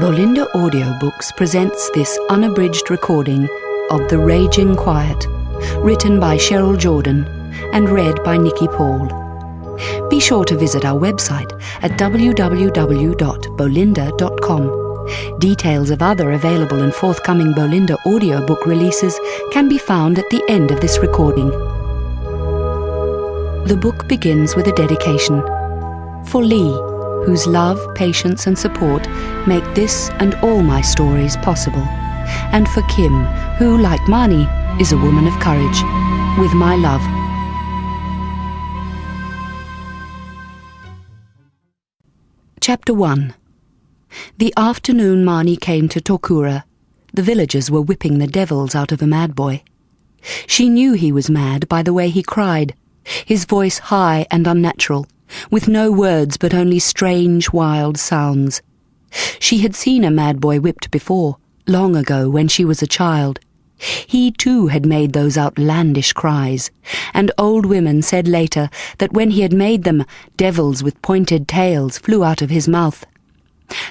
Bolinda Audiobooks presents this unabridged recording of The Raging Quiet, written by Sherryl Jordan and read by Nikki Paul. Be sure to visit our website at www.bolinda.com. Details of other available and forthcoming Bolinda audiobook releases can be found at the end of this recording. The book begins with a dedication. For Lee, whose love, patience and support make this and all my stories possible. And for Kim, who, like Marnie, is a woman of courage. With my love. Chapter 1. The afternoon Marnie came to Tokura, the villagers were whipping the devils out of a mad boy. She knew he was mad by the way he cried, his voice high and unnatural, with no words but only strange, wild sounds. She had seen a mad boy whipped before, long ago when she was a child. He too had made those outlandish cries, and old women said later that when he had made them, devils with pointed tails flew out of his mouth.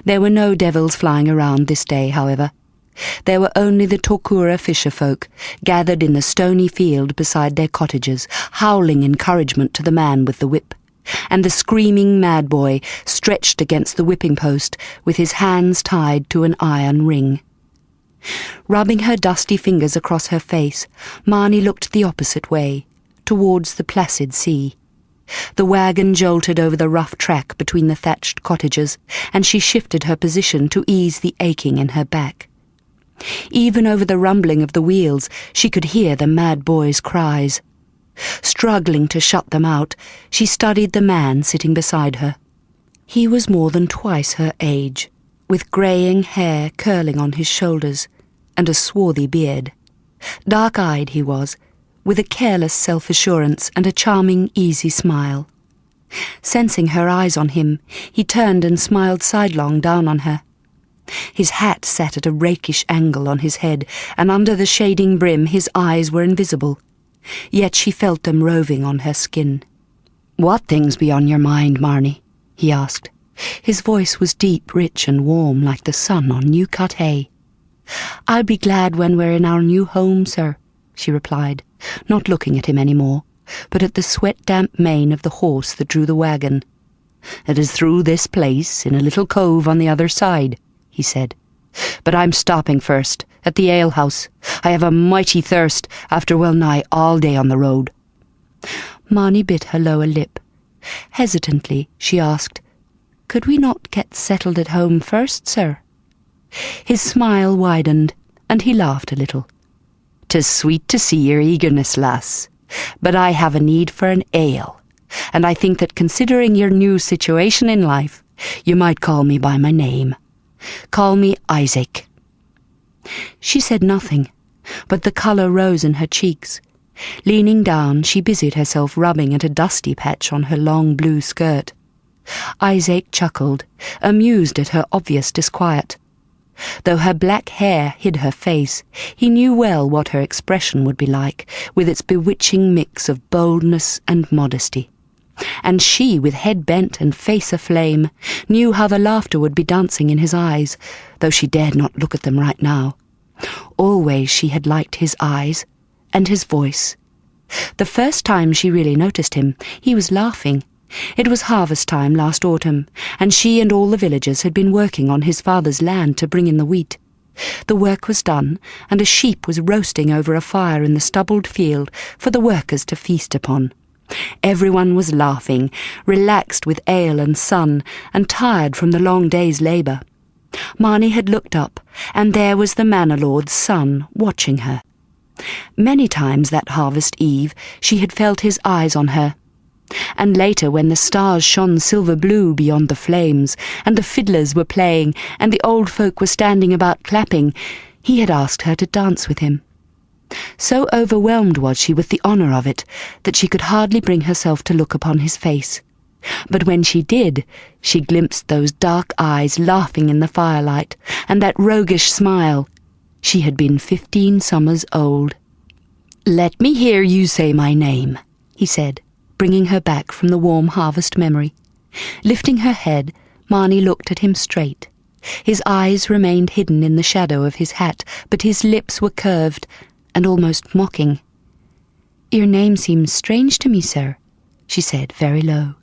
There were no devils flying around this day, however. There were only the Tokura fisherfolk, gathered in the stony field beside their cottages, howling encouragement to the man with the whip, and the screaming mad boy stretched against the whipping post with his hands tied to an iron ring. Rubbing her dusty fingers across her face, Marnie looked the opposite way, towards the placid sea. The wagon jolted over the rough track between the thatched cottages, and she shifted her position to ease the aching in her back. Even over the rumbling of the wheels, she could hear the mad boy's cries. Struggling to shut them out, she studied the man sitting beside her. He was more than twice her age, with greying hair curling on his shoulders, and a swarthy beard. Dark-eyed he was, with a careless self-assurance and a charming, easy smile. Sensing her eyes on him, he turned and smiled sidelong down on her. His hat sat at a rakish angle on his head, and under the shading brim his eyes were invisible. Yet she felt them roving on her skin. "What things be on your mind, Marnie?" he asked. His voice was deep, rich and warm like the sun on new-cut hay. "I'll be glad when we're in our new home, sir," she replied, not looking at him any more, but at the sweat-damp mane of the horse that drew the wagon. "It is through this place, in a little cove on the other side," he said. "But I'm stopping first, at the alehouse. I have a mighty thirst after well-nigh all day on the road." Marnie bit her lower lip. Hesitantly, she asked, "Could we not get settled at home first, sir?" His smile widened, and he laughed a little. "'Tis sweet to see your eagerness, lass, but I have a need for an ale, and I think that considering your new situation in life, you might call me by my name. Call me Isaac." She said nothing, but the colour rose in her cheeks. Leaning down, she busied herself rubbing at a dusty patch on her long blue skirt. Isaac chuckled, amused at her obvious disquiet. Though her black hair hid her face, he knew well what her expression would be like, with its bewitching mix of boldness and modesty. And she, with head bent and face aflame, knew how the laughter would be dancing in his eyes, though she dared not look at them right now. Always she had liked his eyes, and his voice. The first time she really noticed him, he was laughing. It was harvest time last autumn, and she and all the villagers had been working on his father's land to bring in the wheat. The work was done, and a sheep was roasting over a fire in the stubbled field for the workers to feast upon. Everyone was laughing, relaxed with ale and sun, and tired from the long day's labour. Marnie had looked up, and there was the manor lord's son watching her. Many times that harvest eve she had felt his eyes on her, and later when the stars shone silver-blue beyond the flames, and the fiddlers were playing, and the old folk were standing about clapping, he had asked her to dance with him. So overwhelmed was she with the honour of it that she could hardly bring herself to look upon his face. But when she did, she glimpsed those dark eyes laughing in the firelight, and that roguish smile. She had been 15 summers old. "Let me hear you say my name," he said, bringing her back from the warm harvest memory. Lifting her head, Marnie looked at him straight, His eyes remained hidden in the shadow of his hat, but his lips were curved and almost mocking. "Your name seems strange to me, sir," she said very low.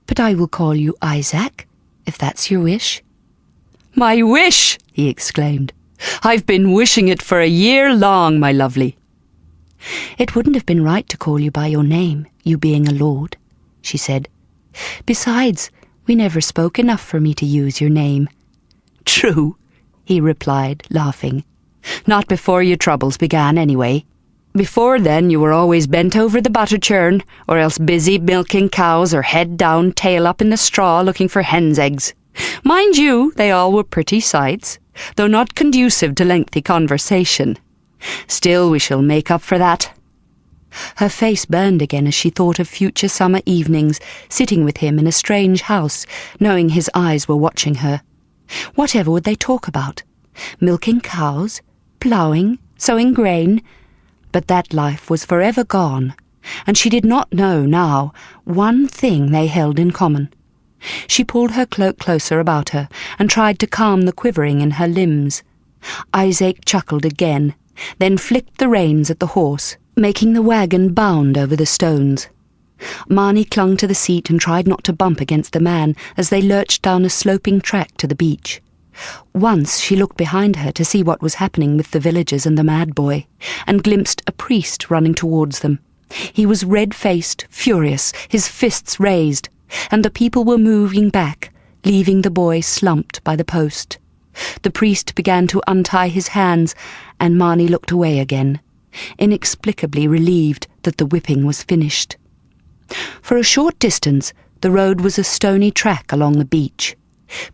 "But I will call you Isaac, if that's your wish." "My wish!" he exclaimed. "I've been wishing it for a year long, my lovely." "It wouldn't have been right to call you by your name, you being a lord," she said. "Besides, we never spoke enough for me to use your name." "True," he replied, laughing. "Not before your troubles began, anyway. Before then you were always bent over the butter churn, or else busy milking cows or head down, tail up in the straw looking for hen's eggs. Mind you, they all were pretty sights, though not conducive to lengthy conversation. Still, we shall make up for that." Her face burned again as she thought of future summer evenings, sitting with him in a strange house, knowing his eyes were watching her. Whatever would they talk about? Milking cows? Ploughing? Sowing grain? But that life was forever gone, and she did not know now one thing they held in common. She pulled her cloak closer about her and tried to calm the quivering in her limbs. Isaac chuckled again, then flicked the reins at the horse, making the wagon bound over the stones. Marnie clung to the seat and tried not to bump against the man as they lurched down a sloping track to the beach. Once she looked behind her to see what was happening with the villagers and the mad boy, and glimpsed a priest running towards them. He was red-faced, furious, his fists raised, and the people were moving back, leaving the boy slumped by the post. The priest began to untie his hands, and Marnie looked away again, inexplicably relieved that the whipping was finished. For a short distance, the road was a stony track along the beach.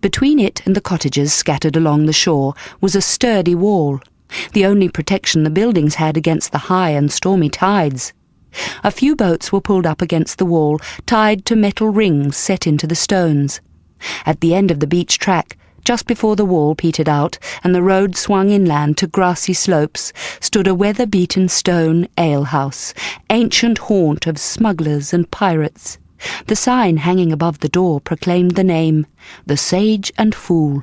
Between it and the cottages scattered along the shore was a sturdy wall, the only protection the buildings had against the high and stormy tides. A few boats were pulled up against the wall, tied to metal rings set into the stones. At the end of the beach track, just before the wall petered out and the road swung inland to grassy slopes, stood a weather-beaten stone alehouse, ancient haunt of smugglers and pirates. The sign hanging above the door proclaimed the name, The Sage and Fool.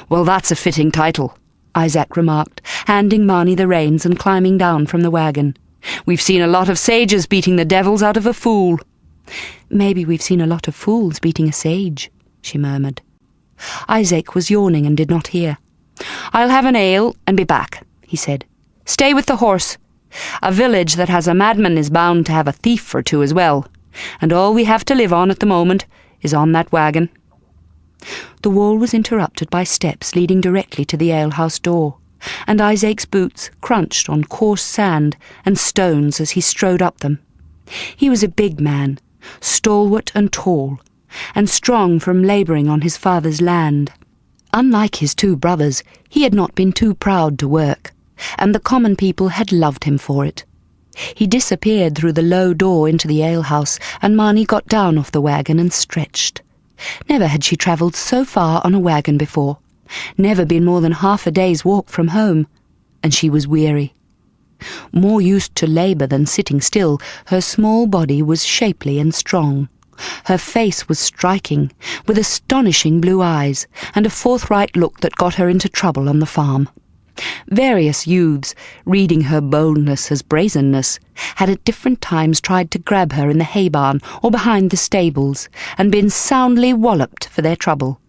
"Well, that's a fitting title," Isaac remarked, handing Marnie the reins and climbing down from the wagon. "We've seen a lot of sages beating the devils out of a fool." "Maybe we've seen a lot of fools beating a sage," she murmured. Isaac was yawning and did not hear. "I'll have an ale and be back," he said. "Stay with the horse. A village that has a madman is bound to have a thief or two as well, and all we have to live on at the moment is on that wagon." The wall was interrupted by steps leading directly to the alehouse door, and Isaac's boots crunched on coarse sand and stones as he strode up them. He was a big man, stalwart and tall, and strong from labouring on his father's land. Unlike his two brothers, he had not been too proud to work, and the common people had loved him for it. He disappeared through the low door into the alehouse, and Marnie got down off the wagon and stretched. Never had she travelled so far on a wagon before, never been more than half a day's walk from home, and she was weary. More used to labour than sitting still, her small body was shapely and strong. Her face was striking, with astonishing blue eyes, and a forthright look that got her into trouble on the farm. Various youths, reading her boldness as brazenness, had at different times tried to grab her in the hay barn or behind the stables, and been soundly walloped for their trouble.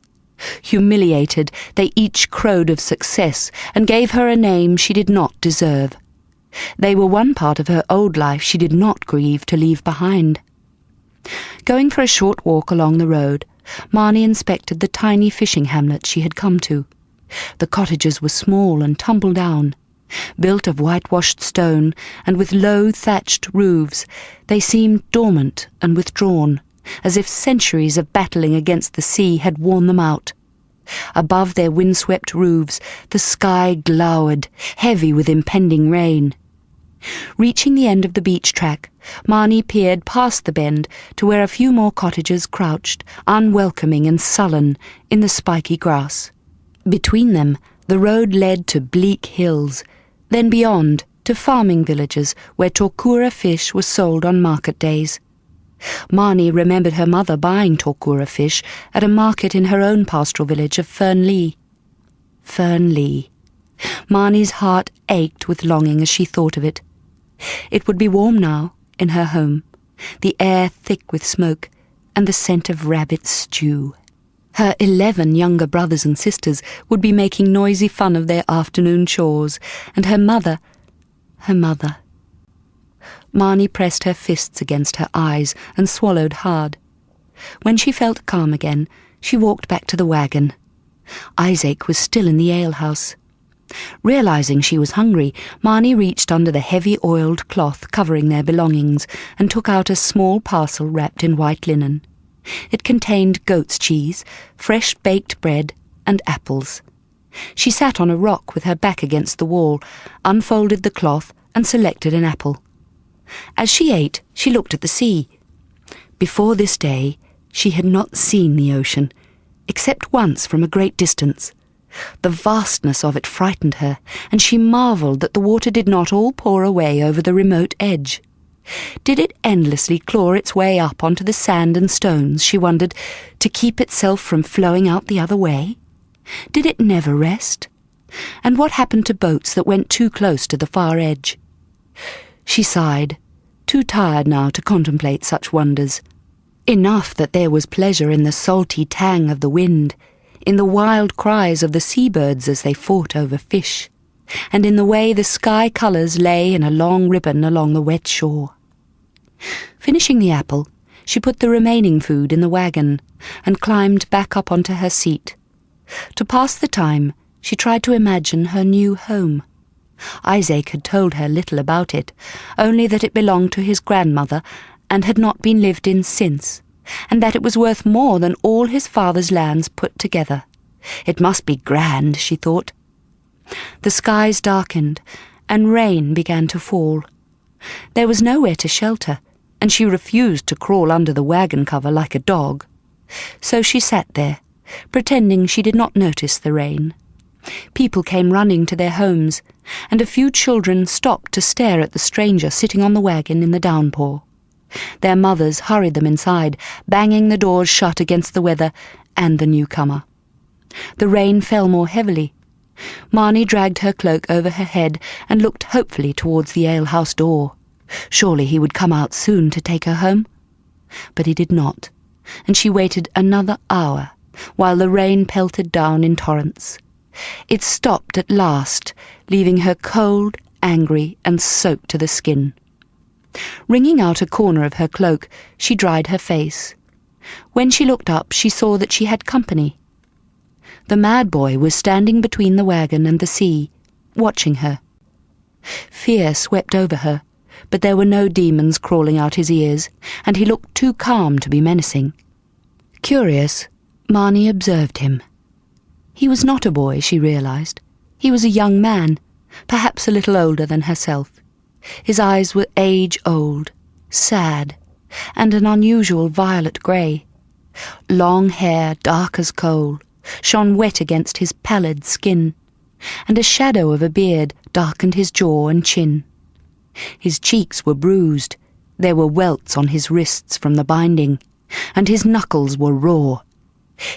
Humiliated, they each crowed of success, and gave her a name she did not deserve. They were one part of her old life she did not grieve to leave behind. Going for a short walk along the road, Marnie inspected the tiny fishing hamlet she had come to. The cottages were small and tumble-down. Built of whitewashed stone and with low thatched roofs, they seemed dormant and withdrawn, as if centuries of battling against the sea had worn them out. Above their windswept roofs, the sky glowered, heavy with impending rain. Reaching the end of the beach track, Marnie peered past the bend to where a few more cottages crouched, unwelcoming and sullen, in the spiky grass. Between them, the road led to bleak hills, then beyond to farming villages where Torkura fish were sold on market days. Marnie remembered her mother buying Torkura fish at a market in her own pastoral village of Fernlea. Fernlea. Marnie's heart ached with longing as she thought of it. It would be warm now, in her home, the air thick with smoke, and the scent of rabbit stew. Her 11 younger brothers and sisters would be making noisy fun of their afternoon chores, and her mother. Marnie pressed her fists against her eyes and swallowed hard. When she felt calm again, she walked back to the wagon. Isaac was still in the alehouse. Realizing she was hungry, Marnie reached under the heavy oiled cloth covering their belongings and took out a small parcel wrapped in white linen. It contained goat's cheese, fresh baked bread, and apples. She sat on a rock with her back against the wall, unfolded the cloth, and selected an apple. As she ate, she looked at the sea. Before this day, she had not seen the ocean, except once from a great distance. The vastness of it frightened her, and she marvelled that the water did not all pour away over the remote edge. Did it endlessly claw its way up onto the sand and stones, she wondered, to keep itself from flowing out the other way? Did it never rest? And what happened to boats that went too close to the far edge? She sighed, too tired now to contemplate such wonders. Enough that there was pleasure in the salty tang of the wind, in the wild cries of the seabirds as they fought over fish, and in the way the sky colours lay in a long ribbon along the wet shore. Finishing the apple, she put the remaining food in the wagon and climbed back up onto her seat. To pass the time, she tried to imagine her new home. Isaac had told her little about it, only that it belonged to his grandmother and had not been lived in since, and that it was worth more than all his father's lands put together. It must be grand, she thought. The skies darkened, and rain began to fall. There was nowhere to shelter, and she refused to crawl under the wagon cover like a dog. So she sat there, pretending she did not notice the rain. People came running to their homes, and a few children stopped to stare at the stranger sitting on the wagon in the downpour. Their mothers hurried them inside, banging the doors shut against the weather and the newcomer. The rain fell more heavily. Marnie dragged her cloak over her head and looked hopefully towards the alehouse door. Surely he would come out soon to take her home. But he did not, and she waited another hour while the rain pelted down in torrents. It stopped at last, leaving her cold, angry, and soaked to the skin. Wringing out a corner of her cloak, she dried her face. When she looked up, she saw that she had company. The mad boy was standing between the wagon and the sea, watching her. Fear swept over her, but there were no demons crawling out his ears, and he looked too calm to be menacing. Curious, Marnie observed him. He was not a boy, she realized. He was a young man, perhaps a little older than herself. His eyes were age-old, sad, and an unusual violet grey. Long hair, dark as coal, shone wet against his pallid skin, and a shadow of a beard darkened his jaw and chin. His cheeks were bruised, there were welts on his wrists from the binding, and his knuckles were raw.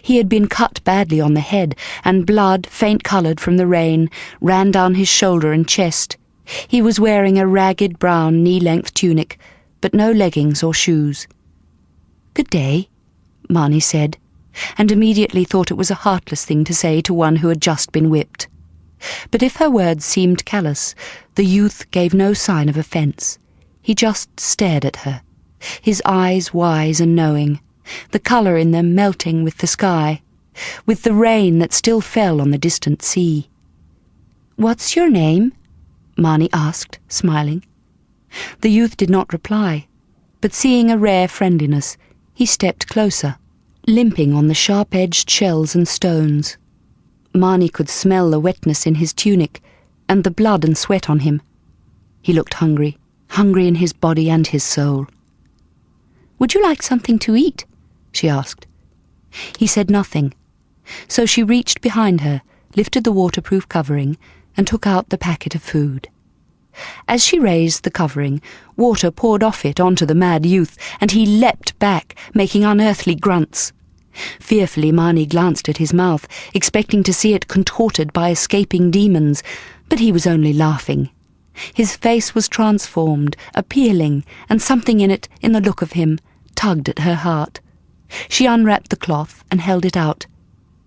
He had been cut badly on the head, and blood, faint-coloured from the rain, ran down his shoulder and chest. He was wearing a ragged brown knee-length tunic, but no leggings or shoes. "Good day," Marnie said, and immediately thought it was a heartless thing to say to one who had just been whipped. But if her words seemed callous, the youth gave no sign of offence. He just stared at her, his eyes wise and knowing, the colour in them melting with the sky, with the rain that still fell on the distant sea. "What's your name?" Marnie asked, smiling. The youth did not reply, but seeing a rare friendliness, he stepped closer, limping on the sharp-edged shells and stones. Marnie could smell the wetness in his tunic and the blood and sweat on him. He looked hungry, hungry in his body and his soul. "Would you like something to eat?" she asked. He said nothing, so she reached behind her, lifted the waterproof covering, and took out the packet of food. As she raised the covering, water poured off it onto the mad youth, and he leapt back, making unearthly grunts. Fearfully, Marnie glanced at his mouth, expecting to see it contorted by escaping demons, but he was only laughing. His face was transformed, appealing, and something in the look of him, tugged at her heart. She unwrapped the cloth and held it out.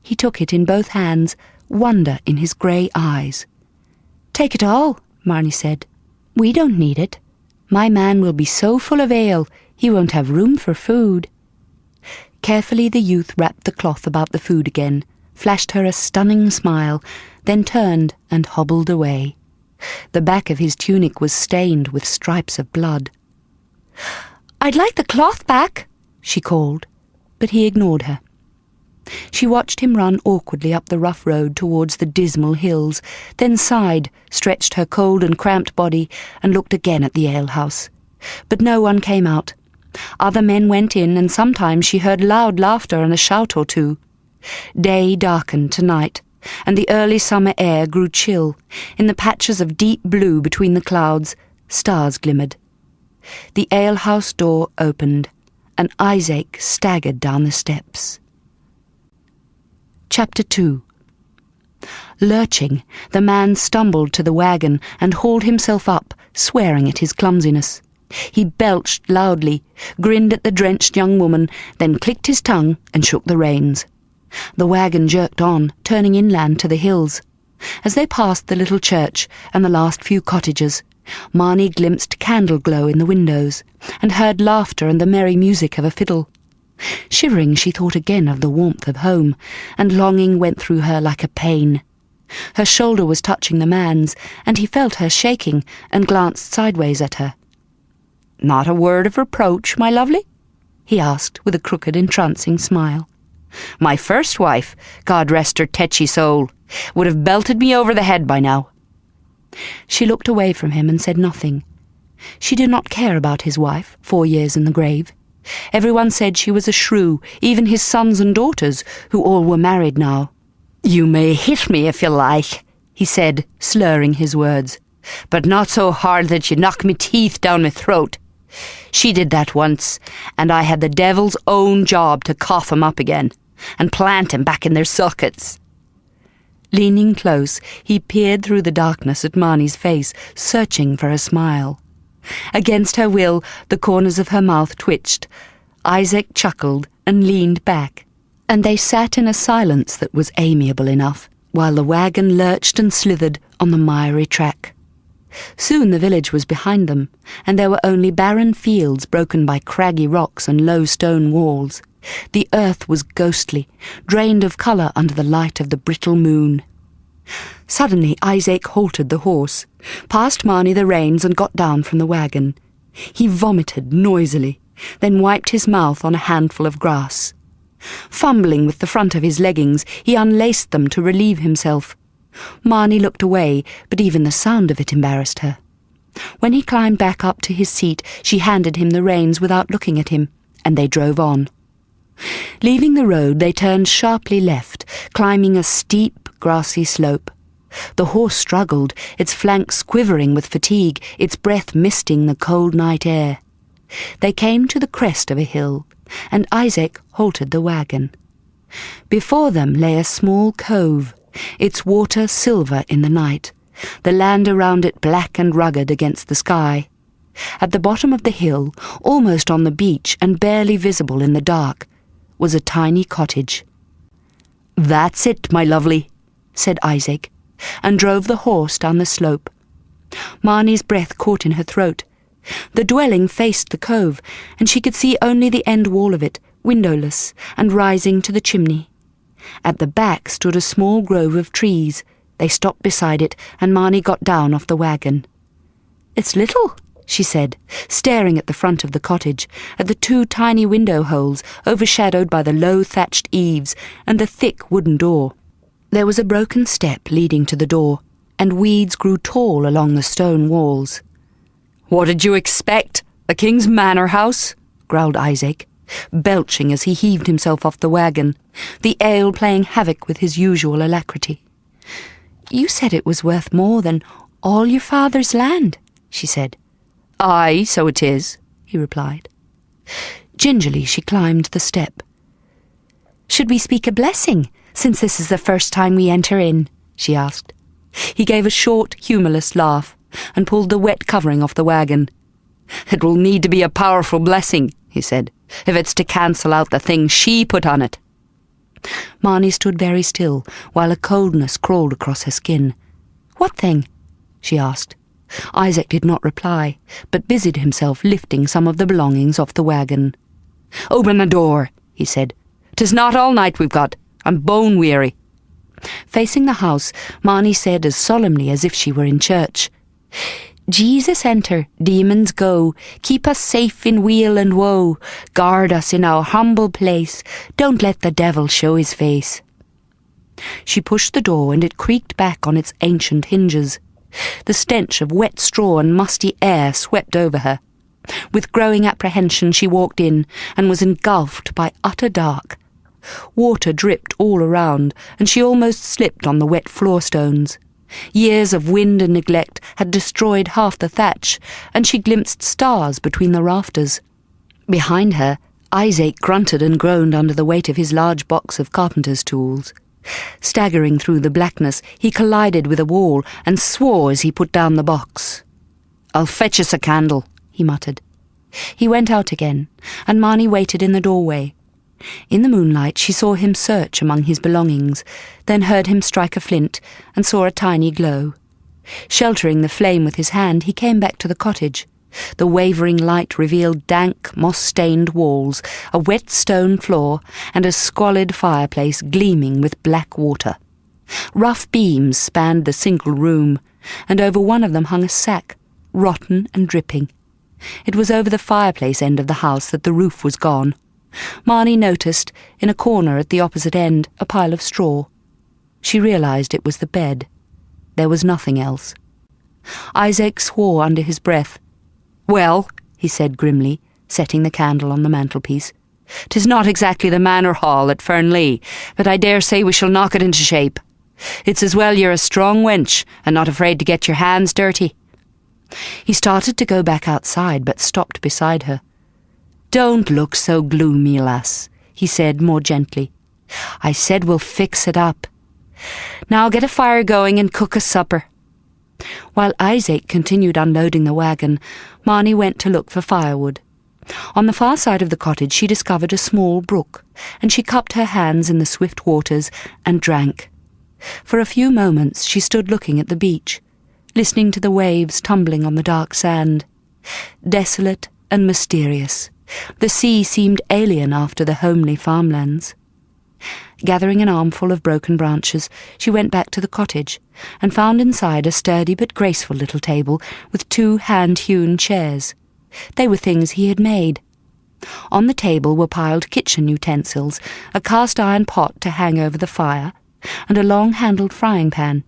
He took it in both hands, wonder in his grey eyes. "Take it all," Marnie said. "We don't need it. My man will be so full of ale, he won't have room for food." Carefully the youth wrapped the cloth about the food again, flashed her a stunning smile, then turned and hobbled away. The back of his tunic was stained with stripes of blood. "I'd like the cloth back," she called, but he ignored her. She watched him run awkwardly up the rough road towards the dismal hills, then sighed, stretched her cold and cramped body, and looked again at the alehouse. But no one came out. Other men went in, and sometimes she heard loud laughter and a shout or two. Day darkened to night, and the early summer air grew chill. In the patches of deep blue between the clouds, stars glimmered. The alehouse door opened, and Isaac staggered down the steps. Chapter 2. Lurching, the man stumbled to the wagon and hauled himself up, swearing at his clumsiness. He belched loudly, grinned at the drenched young woman, then clicked his tongue and shook the reins. The wagon jerked on, turning inland to the hills. As they passed the little church and the last few cottages, Marnie glimpsed candle glow in the windows, and heard laughter and the merry music of a fiddle. Shivering, she thought again of the warmth of home, and longing went through her like a pain. Her shoulder was touching the man's, and he felt her shaking and glanced sideways at her. "Not a word of reproach, my lovely?" he asked with a crooked, entrancing smile. "My first wife, God rest her tetchy soul, would have belted me over the head by now." She looked away from him and said nothing. She did not care about his wife, 4 years in the grave. Everyone said she was a shrew, even his sons and daughters, who all were married now. "You may hit me if you like," he said, slurring his words, "but not so hard that you knock me teeth down my throat. She did that once, and I had the devil's own job to cough 'em up again, and plant 'em back in their sockets." Leaning close, he peered through the darkness at Marnie's face, searching for a smile. Against her will, the corners of her mouth twitched. Isaac chuckled and leaned back, and they sat in a silence that was amiable enough, while the wagon lurched and slithered on the miry track. Soon the village was behind them, and there were only barren fields broken by craggy rocks and low stone walls. The earth was ghostly, drained of colour under the light of the brittle moon. Suddenly Isaac halted the horse, passed Marnie the reins, and got down from the wagon. He vomited noisily, then wiped his mouth on a handful of grass. Fumbling with the front of his leggings, he unlaced them to relieve himself. Marnie looked away, but even the sound of it embarrassed her. When he climbed back up to his seat, she handed him the reins without looking at him, and they drove on. Leaving the road, they turned sharply left, climbing a steep, grassy slope. The horse struggled, its flanks quivering with fatigue, its breath misting the cold night air. They came to the crest of a hill, and Isaac halted the wagon. Before them lay a small cove, its water silver in the night, the land around it black and rugged against the sky. At the bottom of the hill, almost on the beach and barely visible in the dark, was a tiny cottage. "That's it, my lovely," said Isaac, and drove the horse down the slope. Marnie's breath caught in her throat. The dwelling faced the cove, and she could see only the end wall of it, windowless and rising to the chimney. At the back stood a small grove of trees. They stopped beside it, and Marnie got down off the wagon. "It's little," she said, staring at the front of the cottage, at the 2 tiny window holes overshadowed by the low thatched eaves and the thick wooden door. There was a broken step leading to the door, and weeds grew tall along the stone walls. "What did you expect? A king's manor house?" growled Isaac, belching as he heaved himself off the wagon, the ale playing havoc with his usual alacrity. "You said it was worth more than "All your father's land," she said. "Aye, so it is," he replied. Gingerly she climbed the step. "Should we speak a blessing, since this is the first time we enter in?" she asked. He gave a short, humourless laugh and pulled the wet covering off the wagon. "It will need to be a powerful blessing," he said, "if it's to cancel out the thing she put on it." Marnie stood very still, while a coldness crawled across her skin. "What thing?" she asked. Isaac did not reply, but busied himself lifting some of the belongings off the wagon. "Open the door," he said. "'Tis not all night we've got. I'm bone-weary." Facing the house, Marnie said as solemnly as if she were in church, "Jesus enter, demons go, keep us safe in weal and woe, guard us in our humble place, don't let the devil show his face." She pushed the door and it creaked back on its ancient hinges. The stench of wet straw and musty air swept over her. With growing apprehension she walked in and was engulfed by utter dark. Water dripped all around, and she almost slipped on the wet floor-stones. Years of wind and neglect had destroyed half the thatch, and she glimpsed stars between the rafters. Behind her, Isaac grunted and groaned under the weight of his large box of carpenter's tools. Staggering through the blackness, he collided with a wall and swore as he put down the box. "I'll fetch us a candle," he muttered. He went out again, and Marnie waited in the doorway. In the moonlight she saw him search among his belongings, then heard him strike a flint and saw a tiny glow. Sheltering the flame with his hand, he came back to the cottage. The wavering light revealed dank, moss-stained walls, a wet stone floor, and a squalid fireplace gleaming with black water. Rough beams spanned the single room, and over one of them hung a sack, rotten and dripping. It was over the fireplace end of the house that the roof was gone. Marnie noticed, in a corner at the opposite end, a pile of straw. She realized it was the bed. There was nothing else. Isaac swore under his breath. "Well," he said grimly, setting the candle on the mantelpiece, "'tis not exactly the manor hall at Fernley, but I dare say we shall knock it into shape. It's as well you're a strong wench, and not afraid to get your hands dirty." He started to go back outside, but stopped beside her. "Don't look so gloomy, lass," he said more gently. "I said we'll fix it up. Now get a fire going and cook us supper." While Isaac continued unloading the wagon, Marnie went to look for firewood. On the far side of the cottage she discovered a small brook, and she cupped her hands in the swift waters and drank. For a few moments she stood looking at the beach, listening to the waves tumbling on the dark sand. Desolate and mysterious, the sea seemed alien after the homely farmlands. Gathering an armful of broken branches, she went back to the cottage and found inside a sturdy but graceful little table with 2 hand-hewn chairs. They were things he had made. On the table were piled kitchen utensils, a cast-iron pot to hang over the fire, and a long-handled frying pan.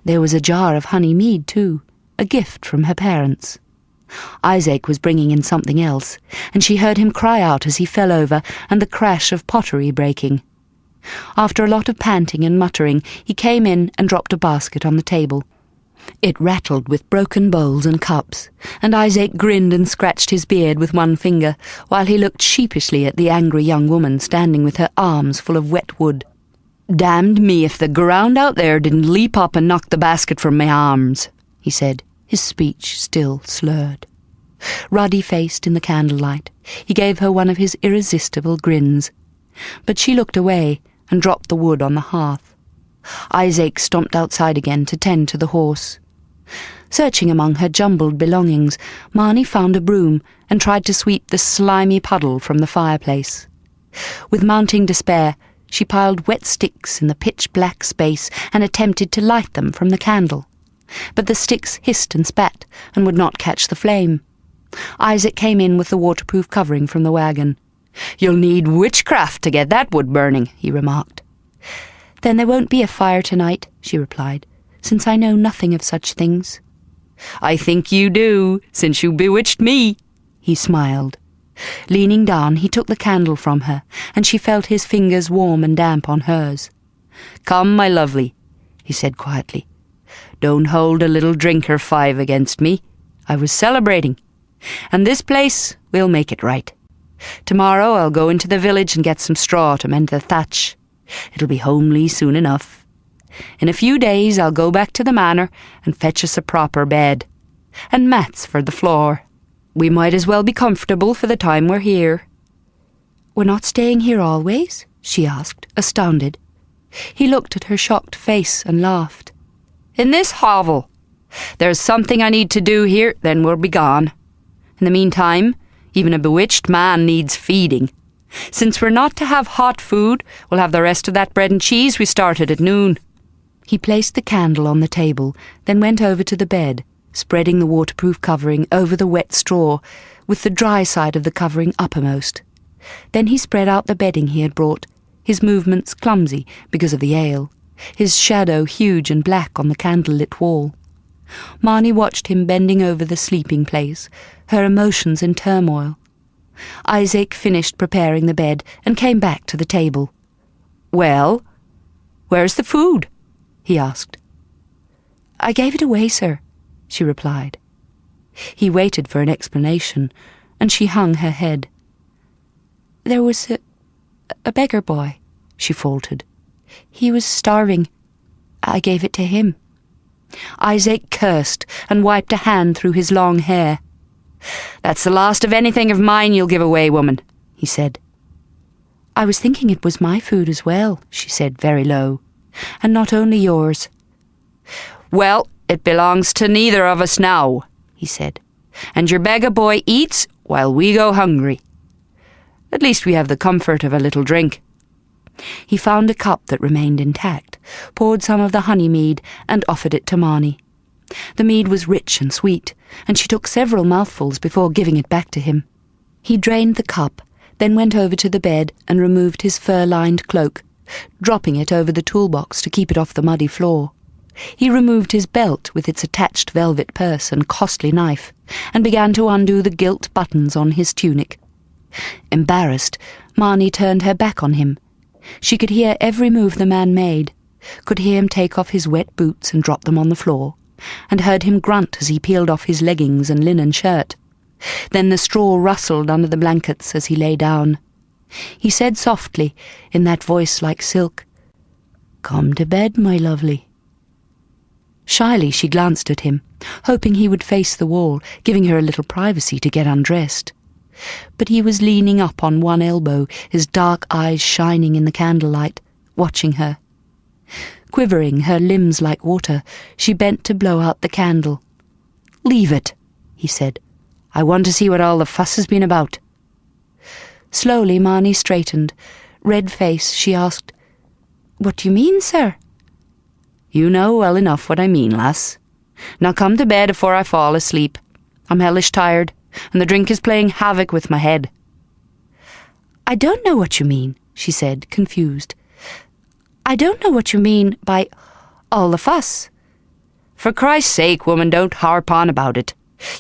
There was a jar of honey mead, too, a gift from her parents. Isaac was bringing in something else, and she heard him cry out as he fell over and the crash of pottery breaking. After a lot of panting and muttering, he came in and dropped a basket on the table. It rattled with broken bowls and cups, and Isaac grinned and scratched his beard with one finger, while he looked sheepishly at the angry young woman standing with her arms full of wet wood. "Damned me if the ground out there didn't leap up and knock the basket from my arms," he said, his speech still slurred. Ruddy-faced in the candlelight, he gave her one of his irresistible grins. But she looked away and dropped the wood on the hearth. Isaac stomped outside again to tend to the horse. Searching among her jumbled belongings, Marnie found a broom and tried to sweep the slimy puddle from the fireplace. With mounting despair, she piled wet sticks in the pitch-black space and attempted to light them from the candle. But the sticks hissed and spat and would not catch the flame. Isaac came in with the waterproof covering from the wagon. "You'll need witchcraft to get that wood burning," he remarked. "Then there won't be a fire tonight," she replied, "since I know nothing of such things." "I think you do, since you bewitched me," he smiled. Leaning down, he took the candle from her, and she felt his fingers warm and damp on hers. "Come, my lovely," he said quietly. Don't hold a little drink or 5 against me. I was celebrating. And this place, we'll make it right. Tomorrow I'll go into the village and get some straw to mend the thatch. It'll be homely soon enough. In a few days I'll go back to the manor and fetch us a proper bed. And mats for the floor. We might as well be comfortable for the time we're here." "We're not staying here always?" she asked, astounded. He looked at her shocked face and laughed. "In this hovel. There's something I need to do here, then we'll be gone. In the meantime, even a bewitched man needs feeding. Since we're not to have hot food, we'll have the rest of that bread and cheese we started at noon." He placed the candle on the table, then went over to the bed, spreading the waterproof covering over the wet straw, with the dry side of the covering uppermost. Then he spread out the bedding he had brought, his movements clumsy because of the ale, his shadow huge and black on the candle-lit wall. Marnie watched him bending over the sleeping place, her emotions in turmoil. Isaac finished preparing the bed and came back to the table. "Well, where's the food?" he asked. "I gave it away, sir," she replied. He waited for an explanation, and she hung her head. "There was a beggar boy," she faltered. "He was starving. I gave it to him." Isaac cursed and wiped a hand through his long hair. "That's the last of anything of mine you'll give away, woman," he said. "I was thinking it was my food as well," she said very low, "and not only yours." "Well, it belongs to neither of us now," he said, "and your beggar boy eats while we go hungry. At least we have the comfort of a little drink." He found a cup that remained intact, poured some of the honey mead, and offered it to Marnie. The mead was rich and sweet, and she took several mouthfuls before giving it back to him. He drained the cup, then went over to the bed and removed his fur-lined cloak, dropping it over the toolbox to keep it off the muddy floor. He removed his belt with its attached velvet purse and costly knife, and began to undo the gilt buttons on his tunic. Embarrassed, Marnie turned her back on him. She could hear every move the man made, could hear him take off his wet boots and drop them on the floor, and heard him grunt as he peeled off his leggings and linen shirt. Then the straw rustled under the blankets as he lay down. He said softly, in that voice like silk, "Come to bed, my lovely." Shyly she glanced at him, hoping he would face the wall, giving her a little privacy to get undressed. But he was leaning up on one elbow, his dark eyes shining in the candlelight, watching her. Quivering, her limbs like water, she bent to blow out the candle. "Leave it," he said. "I want to see what all the fuss has been about." Slowly Marnie straightened. Red-faced, she asked, "What do you mean, sir?" "You know well enough what I mean, lass. Now come to bed afore I fall asleep. I'm hellish tired, and the drink is playing havoc with my head." "I don't know what you mean," she said, confused. "I don't know what you mean by all the fuss." "For Christ's sake, woman, don't harp on about it.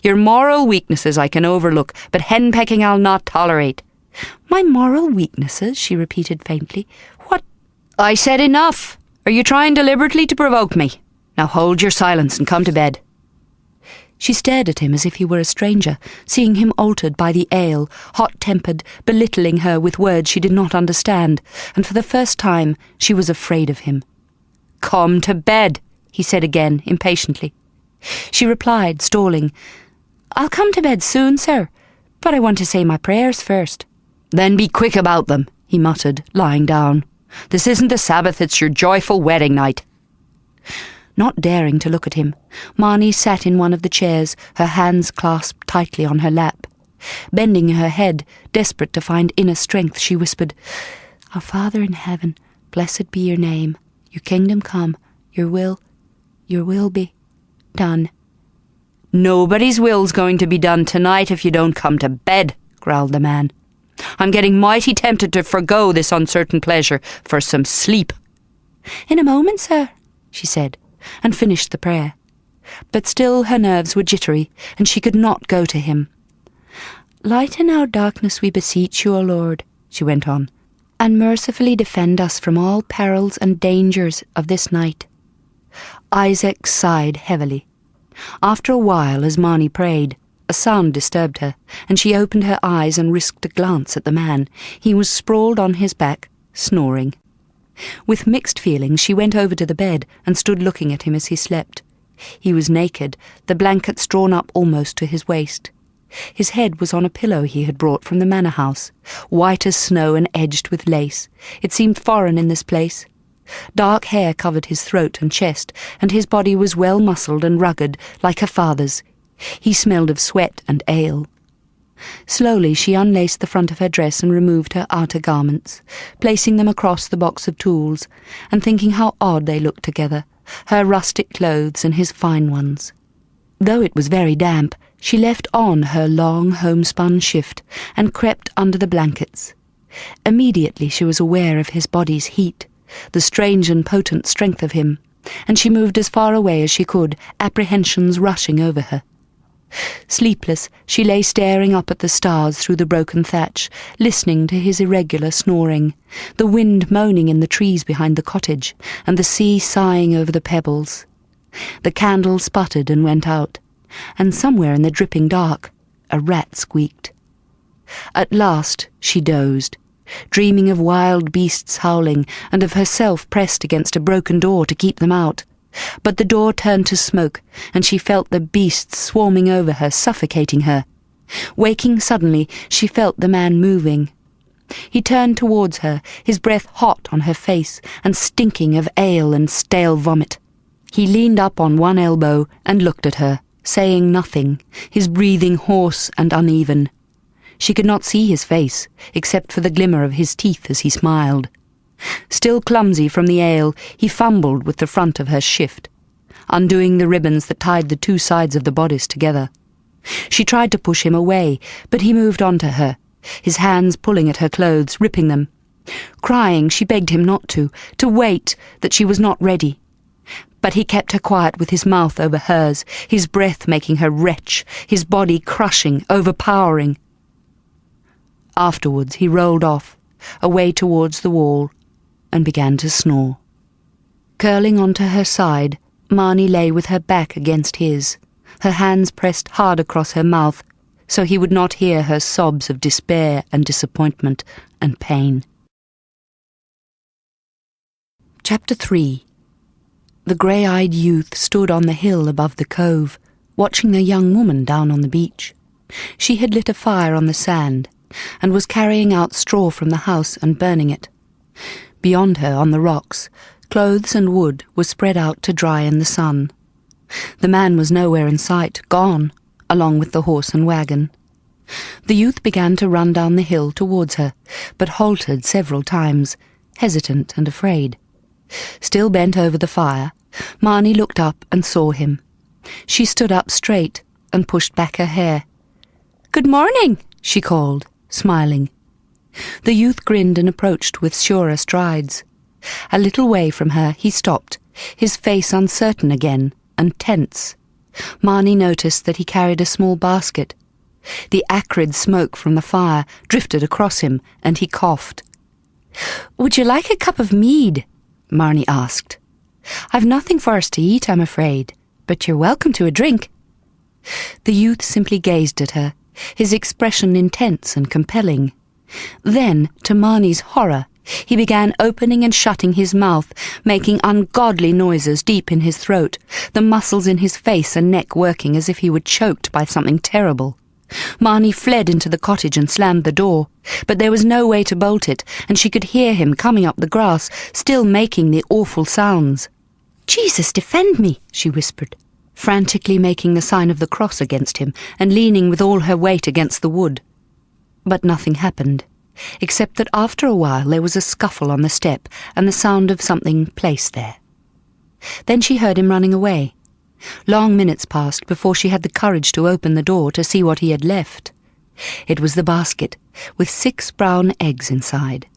Your moral weaknesses I can overlook, but henpecking I'll not tolerate." "My moral weaknesses?" she repeated faintly. "What—" "I said enough. Are you trying deliberately to provoke me? Now hold your silence and come to bed." She stared at him as if he were a stranger, seeing him altered by the ale, hot-tempered, belittling her with words she did not understand, and for the first time she was afraid of him. "Come to bed," he said again, impatiently. She replied, stalling, "I'll come to bed soon, sir, but I want to say my prayers first." "Then be quick about them," he muttered, lying down. "This isn't the Sabbath, it's your joyful wedding night." Not daring to look at him, Marnie sat in one of the chairs, her hands clasped tightly on her lap. Bending her head, desperate to find inner strength, she whispered, "Our Father in heaven, blessed be your name. Your kingdom come, your will be done." "Nobody's will's going to be done tonight if you don't come to bed," growled the man. "I'm getting mighty tempted to forgo this uncertain pleasure for some sleep." "In a moment, sir," she said, and finished the prayer. But still her nerves were jittery, and she could not go to him. "Lighten our darkness, we beseech you, O Lord," she went on, "and mercifully defend us from all perils and dangers of this night. Isaac sighed heavily. After a while, as Marnie prayed, a sound disturbed her, and she opened her eyes and risked a glance at the man. He was sprawled on his back, snoring. With mixed feelings, she went over to the bed and stood looking at him as he slept. He was naked, the blankets drawn up almost to his waist. His head was on a pillow he had brought from the manor house, white as snow and edged with lace. It seemed foreign in this place. Dark hair covered his throat and chest, and his body was well muscled and rugged, like her father's. He smelled of sweat and ale. Slowly she unlaced the front of her dress and removed her outer garments, placing them across the box of tools, and thinking how odd they looked together, her rustic clothes and his fine ones. Though it was very damp, she left on her long homespun shift and crept under the blankets. Immediately she was aware of his body's heat, the strange and potent strength of him, and she moved as far away as she could, apprehensions rushing over her. Sleepless, she lay staring up at the stars through the broken thatch, listening to his irregular snoring, the wind moaning in the trees behind the cottage, and the sea sighing over the pebbles. The candle sputtered and went out, and somewhere in the dripping dark, a rat squeaked. At last she dozed, dreaming of wild beasts howling and of herself pressed against a broken door to keep them out. But the door turned to smoke, and she felt the beasts swarming over her, suffocating her. Waking suddenly, she felt the man moving. He turned towards her, his breath hot on her face and stinking of ale and stale vomit. He leaned up on one elbow and looked at her, saying nothing, his breathing hoarse and uneven. She could not see his face, except for the glimmer of his teeth as he smiled. Still clumsy from the ale, he fumbled with the front of her shift, undoing the ribbons that tied the two sides of the bodice together. She tried to push him away, but he moved on to her, his hands pulling at her clothes, ripping them. Crying, she begged him not to wait, that she was not ready. But he kept her quiet with his mouth over hers, his breath making her retch, his body crushing, overpowering. Afterwards he rolled off, away towards the wall, and began to snore. Curling onto her side, Marnie lay with her back against his, her hands pressed hard across her mouth, so he would not hear her sobs of despair and disappointment and pain. Chapter 3. The grey-eyed youth stood on the hill above the cove, watching the young woman down on the beach. She had lit a fire on the sand, and was carrying out straw from the house and burning it. Beyond her, on the rocks, clothes and wood were spread out to dry in the sun. The man was nowhere in sight, gone, along with the horse and wagon. The youth began to run down the hill towards her, but halted several times, hesitant and afraid. Still bent over the fire, Marnie looked up and saw him. She stood up straight and pushed back her hair. "Good morning," she called, smiling. The youth grinned and approached with surer strides. A little way from her he stopped, his face uncertain again and tense. Marnie noticed that he carried a small basket. The acrid smoke from the fire drifted across him, and he coughed. "Would you like a cup of mead?" Marnie asked. "I've nothing for us to eat, I'm afraid, but you're welcome to a drink." The youth simply gazed at her, his expression intense and compelling. Then, to Marnie's horror, he began opening and shutting his mouth, making ungodly noises deep in his throat, the muscles in his face and neck working as if he were choked by something terrible. Marnie fled into the cottage and slammed the door, but there was no way to bolt it, and she could hear him coming up the grass, still making the awful sounds. "Jesus, defend me," she whispered, frantically making the sign of the cross against him and leaning with all her weight against the wood. But nothing happened, except that after a while there was a scuffle on the step and the sound of something placed there. Then she heard him running away. Long minutes passed before she had the courage to open the door to see what he had left. It was the basket, with 6 brown eggs inside,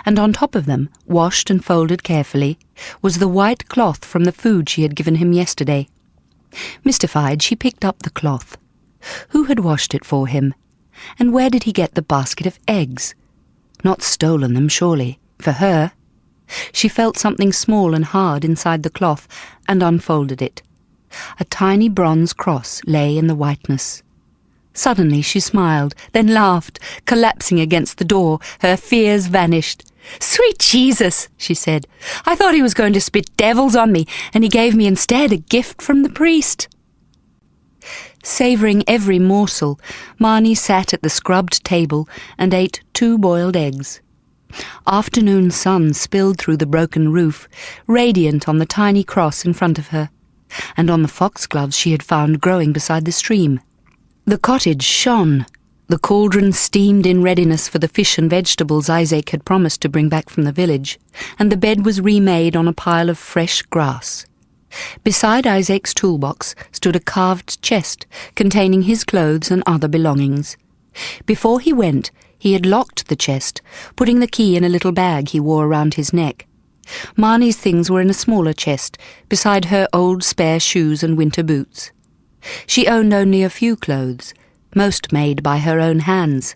and on top of them, washed and folded carefully, was the white cloth from the food she had given him yesterday. Mystified, she picked up the cloth. Who had washed it for him? And where did he get the basket of eggs? Not stolen them, surely, for her. She felt something small and hard inside the cloth and unfolded it. A tiny bronze cross lay in the whiteness. Suddenly she smiled, then laughed, collapsing against the door. Her fears vanished. "Sweet Jesus," she said. "I thought he was going to spit devils on me, and he gave me instead a gift from the priest." Savouring every morsel, Marnie sat at the scrubbed table and ate 2 boiled eggs. Afternoon sun spilled through the broken roof, radiant on the tiny cross in front of her, and on the foxgloves she had found growing beside the stream. The cottage shone. The cauldron steamed in readiness for the fish and vegetables Isaac had promised to bring back from the village, and the bed was remade on a pile of fresh grass. Beside Isaac's toolbox stood a carved chest containing his clothes and other belongings. Before he went, he had locked the chest, putting the key in a little bag he wore around his neck. Marnie's things were in a smaller chest, beside her old spare shoes and winter boots. She owned only a few clothes, most made by her own hands,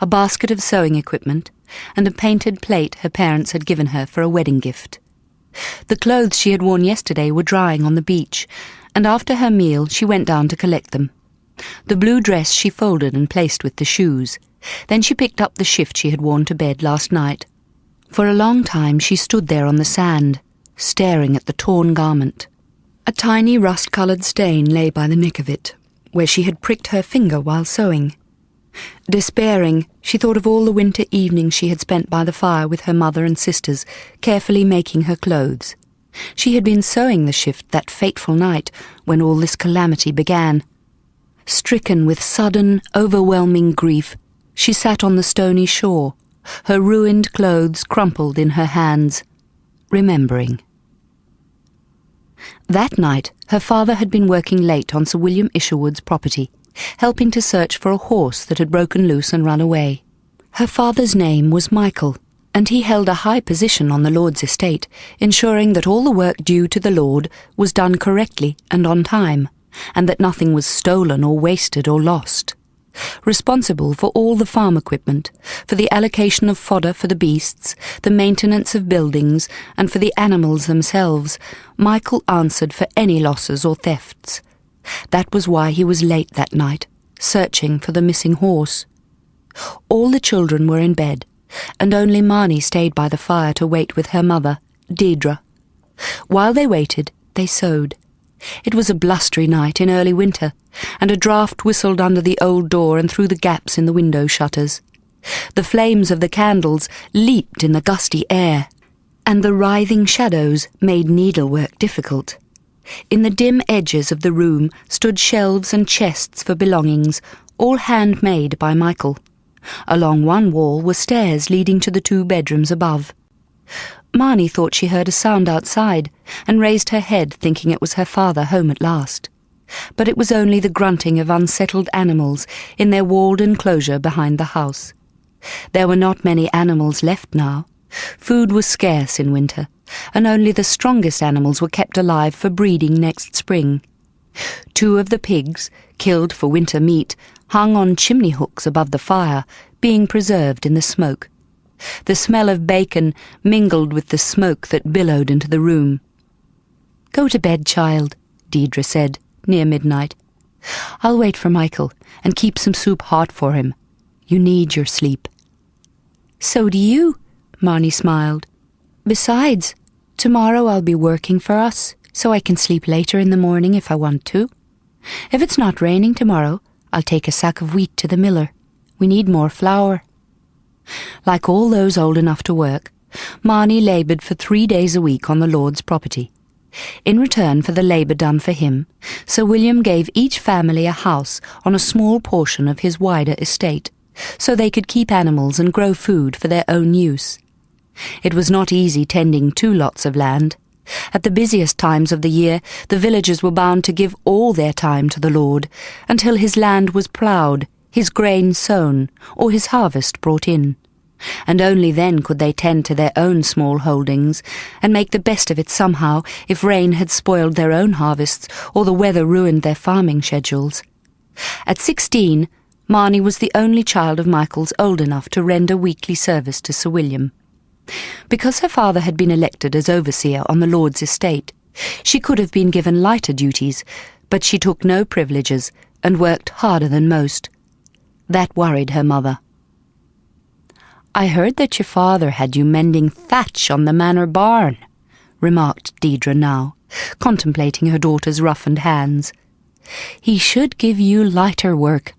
a basket of sewing equipment, and a painted plate her parents had given her for a wedding gift. The clothes she had worn yesterday were drying on the beach, and after her meal she went down to collect them. The blue dress she folded and placed with the shoes. Then she picked up the shift she had worn to bed last night. For a long time she stood there on the sand, staring at the torn garment. A tiny rust-coloured stain lay by the neck of it, where she had pricked her finger while sewing. Despairing, she thought of all the winter evenings she had spent by the fire with her mother and sisters, carefully making her clothes. She had been sewing the shift that fateful night when all this calamity began. Stricken with sudden, overwhelming grief, she sat on the stony shore, her ruined clothes crumpled in her hands, remembering. That night, her father had been working late on Sir William Isherwood's property, helping to search for a horse that had broken loose and run away. Her father's name was Michael, and he held a high position on the Lord's estate, ensuring that all the work due to the Lord was done correctly and on time, and that nothing was stolen or wasted or lost. Responsible for all the farm equipment, for the allocation of fodder for the beasts, the maintenance of buildings, and for the animals themselves, Michael answered for any losses or thefts. That was why he was late that night, searching for the missing horse. All the children were in bed, and only Marnie stayed by the fire to wait with her mother, Deirdre. While they waited, they sewed. It was a blustery night in early winter, and a draught whistled under the old door and through the gaps in the window shutters. The flames of the candles leaped in the gusty air, and the writhing shadows made needlework difficult. In the dim edges of the room stood shelves and chests for belongings, all handmade by Michael. Along one wall were stairs leading to the 2 bedrooms above. Marnie thought she heard a sound outside, and raised her head, thinking it was her father home at last. But it was only the grunting of unsettled animals in their walled enclosure behind the house. There were not many animals left now. Food was scarce in winter, and only the strongest animals were kept alive for breeding next spring. 2 of the pigs, killed for winter meat, hung on chimney hooks above the fire, being preserved in the smoke. The smell of bacon mingled with the smoke that billowed into the room. "Go to bed, child," Deirdre said, near midnight. "I'll wait for Michael and keep some soup hot for him. You need your sleep." "So do you," Marnie smiled. "Besides, tomorrow I'll be working for us, so I can sleep later in the morning if I want to. If it's not raining tomorrow, I'll take a sack of wheat to the miller. We need more flour." Like all those old enough to work, Marnie laboured for 3 days a week on the Lord's property. In return for the labour done for him, Sir William gave each family a house on a small portion of his wider estate, so they could keep animals and grow food for their own use. It was not easy tending 2 lots of land. At the busiest times of the year, the villagers were bound to give all their time to the Lord, until his land was ploughed, his grain sown, or his harvest brought in. And only then could they tend to their own small holdings, and make the best of it somehow if rain had spoiled their own harvests or the weather ruined their farming schedules. At 16, Marnie was the only child of Michael's old enough to render weekly service to Sir William. Because her father had been elected as overseer on the Lord's estate, she could have been given lighter duties, but she took no privileges and worked harder than most. That worried her mother. "I heard that your father had you mending thatch on the manor barn," remarked Deirdre now, contemplating her daughter's roughened hands. "He should give you lighter work."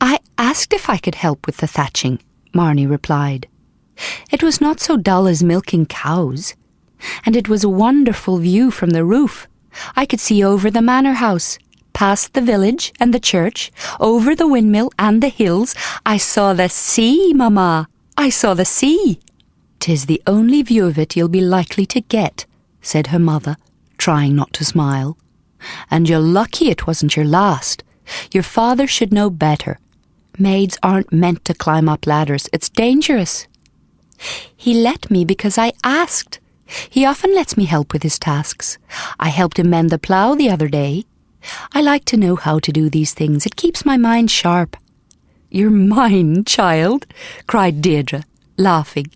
"I asked if I could help with the thatching," Marnie replied. "It was not so dull as milking cows, and it was a wonderful view from the roof. I could see over the manor house, past the village and the church, over the windmill and the hills. I saw the sea, Mamma. I saw the sea." "'Tis the only view of it you'll be likely to get," said her mother, trying not to smile. "And you're lucky it wasn't your last. Your father should know better. Maids aren't meant to climb up ladders. It's dangerous." "He let me because I asked. He often lets me help with his tasks. I helped him mend the plough the other day. I like to know how to do these things. It keeps my mind sharp." "Your mind, child?" cried Deirdre, laughing.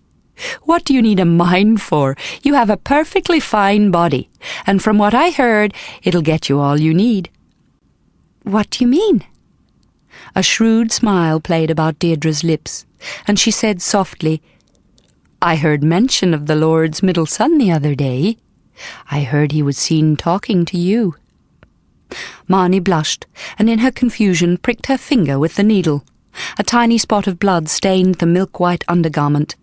"What do you need a mind for? You have a perfectly fine body, and from what I heard, it'll get you all you need." "What do you mean?" A shrewd smile played about Deirdre's lips, and she said softly, "I heard mention of the Lord's middle son the other day. I heard he was seen talking to you." Marnie blushed, and in her confusion pricked her finger with the needle. A tiny spot of blood stained the milk-white undergarment.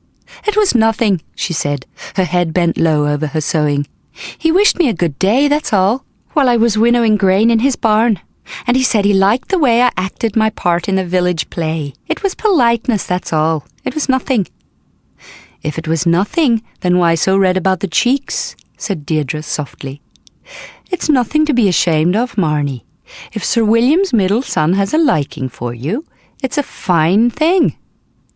"It was nothing," she said, her head bent low over her sewing. "He wished me a good day, that's all, while I was winnowing grain in his barn. And he said he liked the way I acted my part in the village play. It was politeness, that's all. It was nothing." "If it was nothing, then why so red about the cheeks?" said Deirdre softly. "It's nothing to be ashamed of, Marnie. If Sir William's middle son has a liking for you, it's a fine thing."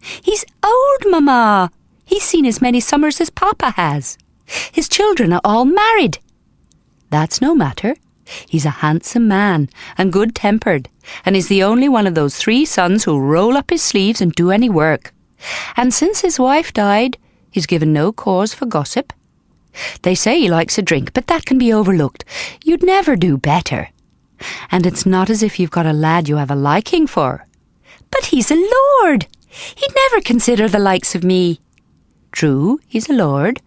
"He's old, Mamma. He's seen as many summers as Papa has. His children are all married." "That's no matter. He's a handsome man and good-tempered, and he's the only one of those 3 sons who'll roll up his sleeves and do any work. And since his wife died, he's given no cause for gossip. They say he likes a drink, but that can be overlooked. You'd never do better. And it's not as if you've got a lad you have a liking for." "But he's a lord. He'd never consider the likes of me." "True, he's a lord,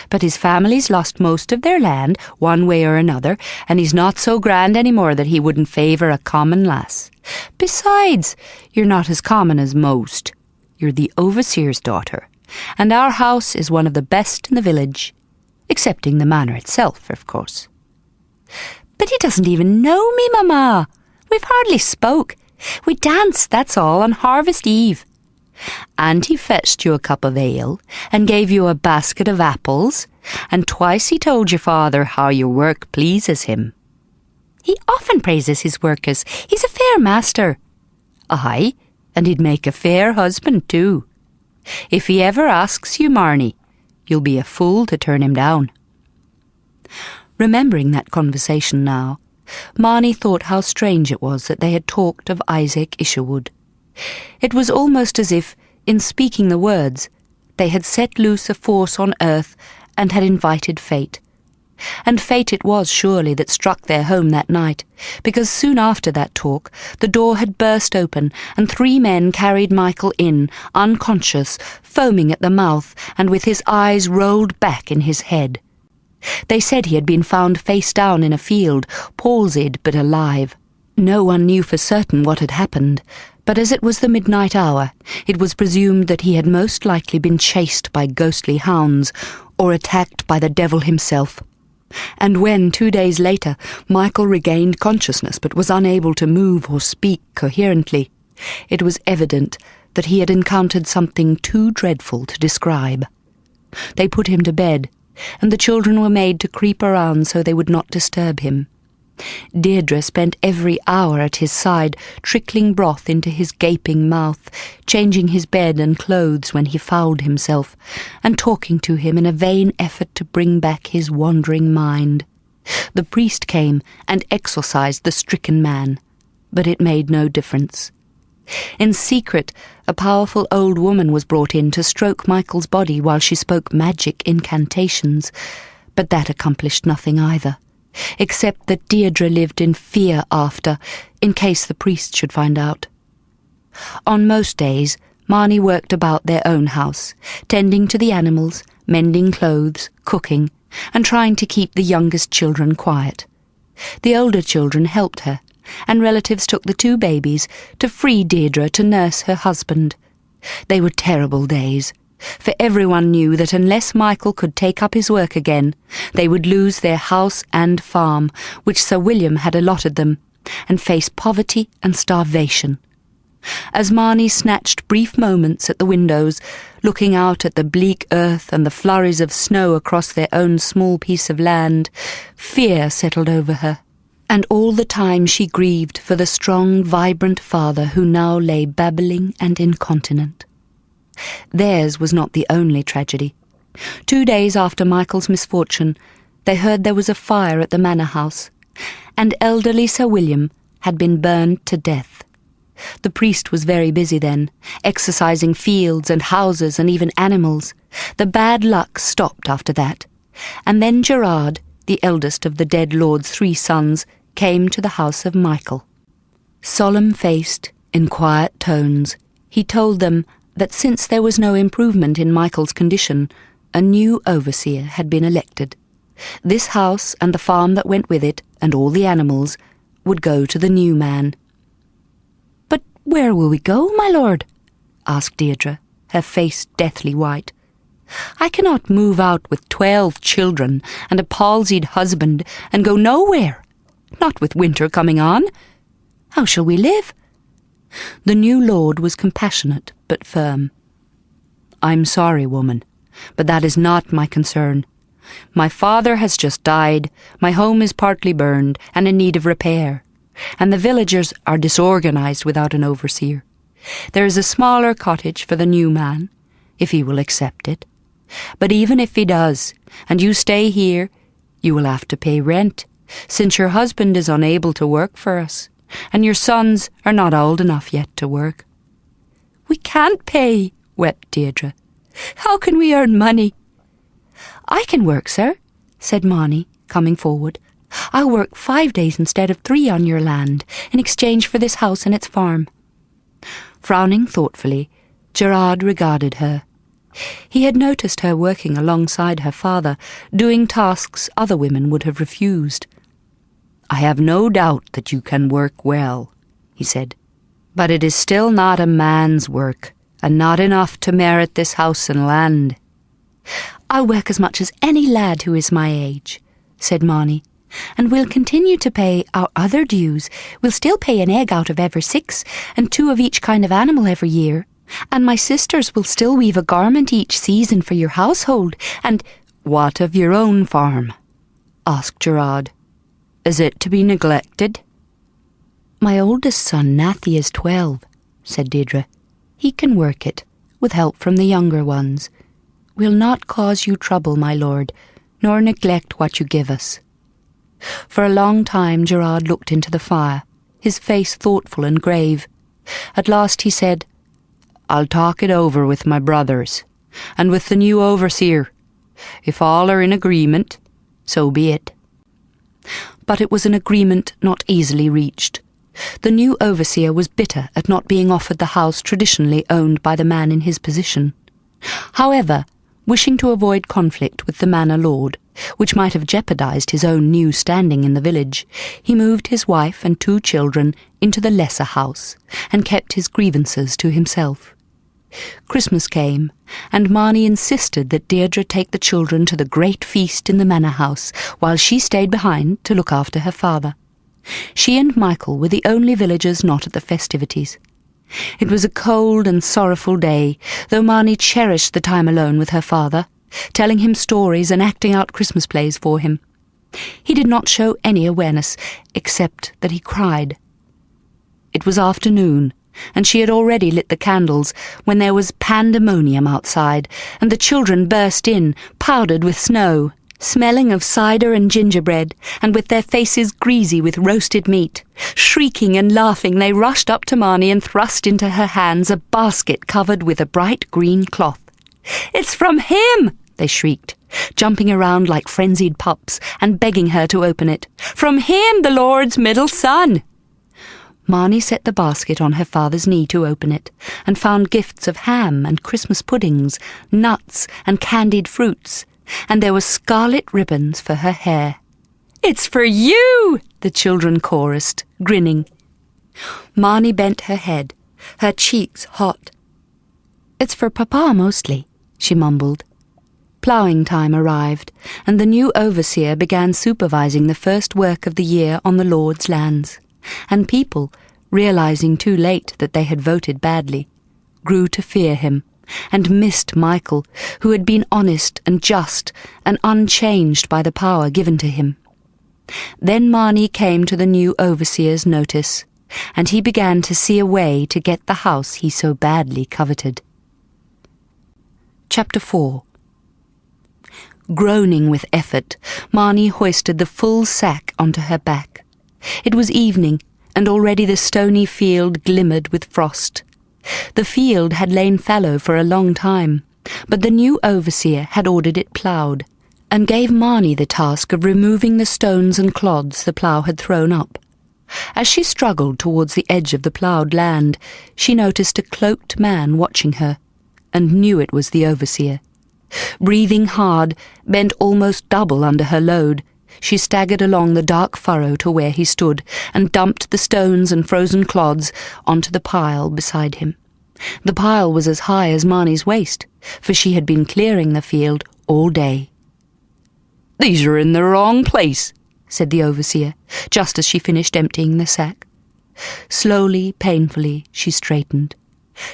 but his family's lost most of their land, one way or another, and he's not so grand any more that he wouldn't favour a common lass. Besides, you're not as common as most. You're the overseer's daughter, and our house is one of the best in the village, excepting the manor itself, of course." "But he doesn't even know me, Mamma. We've hardly spoke. We danced, that's all, on Harvest Eve." "And he fetched you a cup of ale, and gave you a basket of apples, and twice he told your father how your work pleases him." "He often praises his workers. He's a fair master." "Aye, and he'd make a fair husband too. If he ever asks you, Marnie, you'll be a fool to turn him down." Remembering that conversation now, Marnie thought how strange it was that they had talked of Isaac Isherwood. It was almost as if, in speaking the words, they had set loose a force on earth and had invited fate. And fate it was surely that struck their home that night, because soon after that talk the door had burst open and 3 men carried Michael in, unconscious, foaming at the mouth and with his eyes rolled back in his head. They said he had been found face down in a field, palsied but alive. No one knew for certain what had happened, but as it was the midnight hour, it was presumed that he had most likely been chased by ghostly hounds or attacked by the devil himself. And when, 2 days later, Michael regained consciousness but was unable to move or speak coherently, it was evident that he had encountered something too dreadful to describe. They put him to bed, and the children were made to creep around so they would not disturb him. Deirdre spent every hour at his side, trickling broth into his gaping mouth, changing his bed and clothes when he fouled himself, and talking to him in a vain effort to bring back his wandering mind. The priest came and exorcised the stricken man, but it made no difference. In secret, a powerful old woman was brought in to stroke Michael's body while she spoke magic incantations, but that accomplished nothing either, except that Deirdre lived in fear after, in case the priest should find out. On most days, Marnie worked about their own house, tending to the animals, mending clothes, cooking, and trying to keep the youngest children quiet. The older children helped her, and relatives took the 2 babies to free Deirdre to nurse her husband. They were terrible days, for everyone knew that unless Michael could take up his work again, they would lose their house and farm, which Sir William had allotted them, and face poverty and starvation. As Marnie snatched brief moments at the windows, looking out at the bleak earth and the flurries of snow across their own small piece of land, fear settled over her. And all the time she grieved for the strong, vibrant father who now lay babbling and incontinent. Theirs was not the only tragedy. 2 days after Michael's misfortune, they heard there was a fire at the manor house, and elderly Sir William had been burned to death. The priest was very busy then, exercising fields and houses and even animals. The bad luck stopped after that, and then Gerard, the eldest of the dead lord's 3 sons, came to the house of Michael. Solemn-faced, in quiet tones, he told them that since there was no improvement in Michael's condition, a new overseer had been elected. This house and the farm that went with it, and all the animals, would go to the new man. "But where will we go, my lord?" asked Deirdre, her face deathly white. "I cannot move out with 12 children and a palsied husband and go nowhere, not with winter coming on. How shall we live?" The new lord was compassionate but firm. "I'm sorry, woman, but that is not my concern. My father has just died, my home is partly burned and in need of repair, and the villagers are disorganized without an overseer. There is a smaller cottage for the new man, if he will accept it. But even if he does, and you stay here, you will have to pay rent, since your husband is unable to work for us, and your sons are not old enough yet to work." "We can't pay," wept Deirdre. "How can we earn money?" "I can work, sir," said Marnie, coming forward. "I'll work 5 days instead of 3 on your land, in exchange for this house and its farm." Frowning thoughtfully, Gerard regarded her. He had noticed her working alongside her father, doing tasks other women would have refused. "I have no doubt that you can work well," he said, "but it is still not a man's work, and not enough to merit this house and land." "I'll work as much as any lad who is my age," said Marnie, "and we'll continue to pay our other dues. We'll still pay an egg out of every 6, and 2 of each kind of animal every year. And my sisters will still weave a garment each season for your household, and—" "What of your own farm?" asked Gerard. "Is it to be neglected?" "My oldest son, Nathy, is 12, said Deirdre. "He can work it, with help from the younger ones. We'll not cause you trouble, my lord, nor neglect what you give us." For a long time Gerard looked into the fire, his face thoughtful and grave. At last he said, "I'll talk it over with my brothers, and with the new overseer. If all are in agreement, so be it." But it was an agreement not easily reached. The new overseer was bitter at not being offered the house traditionally owned by the man in his position. However, wishing to avoid conflict with the manor lord, which might have jeopardized his own new standing in the village, he moved his wife and 2 children into the lesser house, and kept his grievances to himself. Christmas came, and Marnie insisted that Deirdre take the children to the great feast in the manor house, while she stayed behind to look after her father. She and Michael were the only villagers not at the festivities. It was a cold and sorrowful day, though Marnie cherished the time alone with her father, telling him stories and acting out Christmas plays for him. He did not show any awareness, except that he cried. It was afternoon, and she had already lit the candles when there was pandemonium outside, and the children burst in, powdered with snow, smelling of cider and gingerbread, and with their faces greasy with roasted meat. Shrieking and laughing, they rushed up to Marnie and thrust into her hands a basket covered with a bright green cloth. "It's from him!" they shrieked, jumping around like frenzied pups and begging her to open it. "From him, the Lord's middle son!" Marnie set the basket on her father's knee to open it, and found gifts of ham and Christmas puddings, nuts and candied fruits, and there were scarlet ribbons for her hair. "It's for you!" the children chorused, grinning. Marnie bent her head, her cheeks hot. "It's for Papa mostly," she mumbled. Ploughing time arrived, and the new overseer began supervising the first work of the year on the Lord's lands, and people, realizing too late that they had voted badly, grew to fear him, and missed Michael, who had been honest and just and unchanged by the power given to him. Then Marnie came to the new overseer's notice, and he began to see a way to get the house he so badly coveted. Chapter 4. Groaning with effort, Marnie hoisted the full sack onto her back. It was evening, and already the stony field glimmered with frost. The field had lain fallow for a long time, but the new overseer had ordered it ploughed, and gave Marnie the task of removing the stones and clods the plough had thrown up. As she struggled towards the edge of the ploughed land, she noticed a cloaked man watching her, and knew it was the overseer. Breathing hard, bent almost double under her load, she staggered along the dark furrow to where he stood, and dumped the stones and frozen clods onto the pile beside him. The pile was as high as Marnie's waist, for she had been clearing the field all day. "These are in the wrong place," said the overseer, just as she finished emptying the sack. Slowly, painfully, she straightened.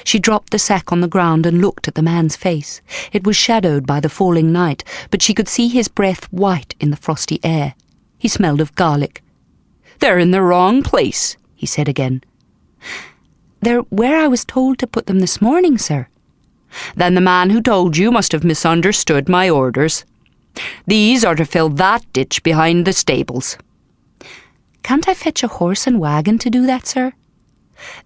She dropped the sack on the ground and looked at the man's face. It was shadowed by the falling night, but she could see his breath white in the frosty air. He smelled of garlic. "They're in the wrong place," he said again. "They're where I was told to put them this morning, sir." "Then the man who told you must have misunderstood my orders. These are to fill that ditch behind the stables." "Can't I fetch a horse and wagon to do that, sir?"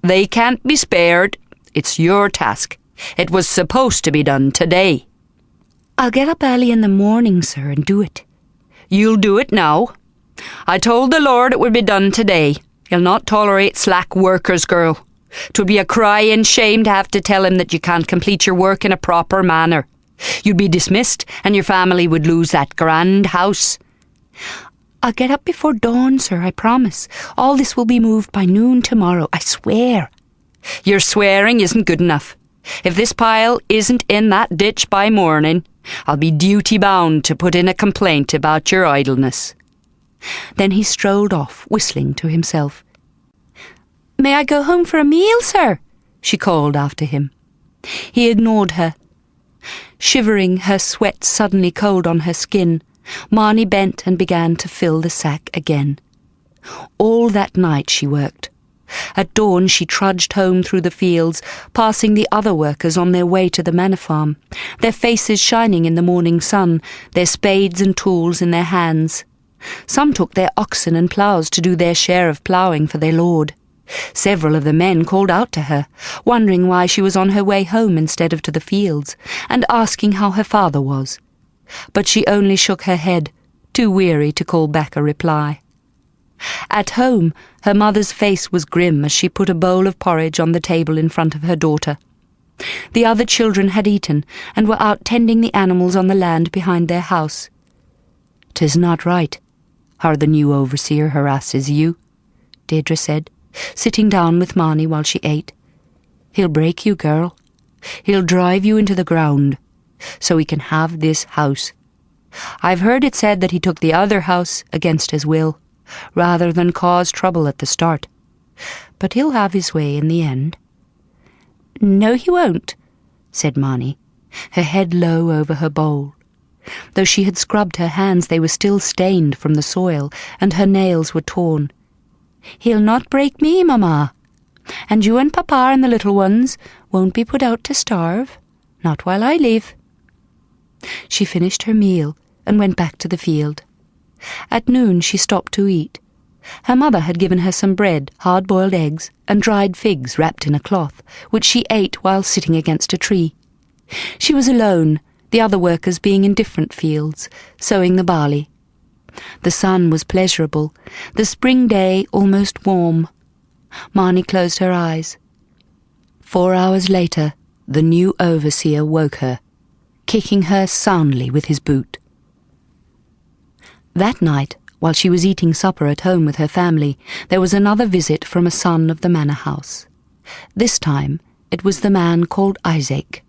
"They can't be spared. It's your task. It was supposed to be done today." "I'll get up early in the morning, sir, and do it." "You'll do it now. I told the Lord it would be done today. He'll not tolerate slack workers, girl. 'Twould be a crying shame to have to tell him that you can't complete your work in a proper manner. You'd be dismissed, and your family would lose that grand house." "I'll get up before dawn, sir, I promise. All this will be moved by noon tomorrow, I swear." "Your swearing isn't good enough. If this pile isn't in that ditch by morning, I'll be duty-bound to put in a complaint about your idleness." Then he strolled off, whistling to himself. "May I go home for a meal, sir?" she called after him. He ignored her. Shivering, her sweat suddenly cold on her skin, Marnie bent and began to fill the sack again. All that night she worked. At dawn she trudged home through the fields, passing the other workers on their way to the manor farm, their faces shining in the morning sun, their spades and tools in their hands. Some took their oxen and ploughs to do their share of ploughing for their lord. Several of the men called out to her, wondering why she was on her way home instead of to the fields, and asking how her father was. But she only shook her head, too weary to call back a reply. At home, her mother's face was grim as she put a bowl of porridge on the table in front of her daughter. The other children had eaten and were out tending the animals on the land behind their house. "'Tis not right, how the new overseer harasses you," Deirdre said, sitting down with Marnie while she ate. "He'll break you, girl. He'll drive you into the ground, so he can have this house. I've heard it said that he took the other house against his will, rather than cause trouble at the start. But he'll have his way in the end." "No, he won't," said Marnie, her head low over her bowl. Though she had scrubbed her hands, they were still stained from the soil, and her nails were torn. "He'll not break me, Mamma. And you and Papa and the little ones won't be put out to starve, not while I live." She finished her meal and went back to the field. At noon she stopped to eat. Her mother had given her some bread, hard-boiled eggs, and dried figs wrapped in a cloth, which she ate while sitting against a tree. She was alone, the other workers being in different fields, sowing the barley. The sun was pleasurable, the spring day almost warm. Marnie closed her eyes. 4 hours later, the new overseer woke her, kicking her soundly with his boot. That night, while she was eating supper at home with her family, there was another visit from a son of the manor house. This time, it was the man called Isaac.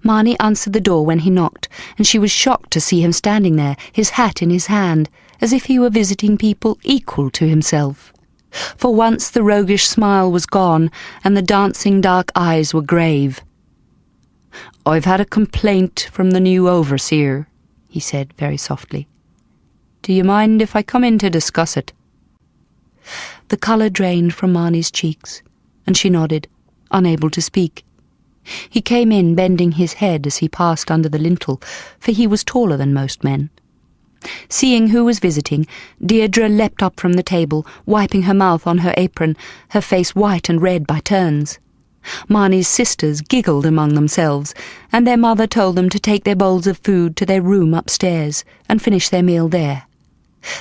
Marnie answered the door when he knocked, and she was shocked to see him standing there, his hat in his hand, as if he were visiting people equal to himself. For once the roguish smile was gone, and the dancing dark eyes were grave. "I've had a complaint from the new overseer," he said very softly. "Do you mind if I come in to discuss it?" The colour drained from Marnie's cheeks, and she nodded, unable to speak. He came in, bending his head as he passed under the lintel, for he was taller than most men. Seeing who was visiting, Deirdre leapt up from the table, wiping her mouth on her apron, her face white and red by turns. Marnie's sisters giggled among themselves, and their mother told them to take their bowls of food to their room upstairs and finish their meal there.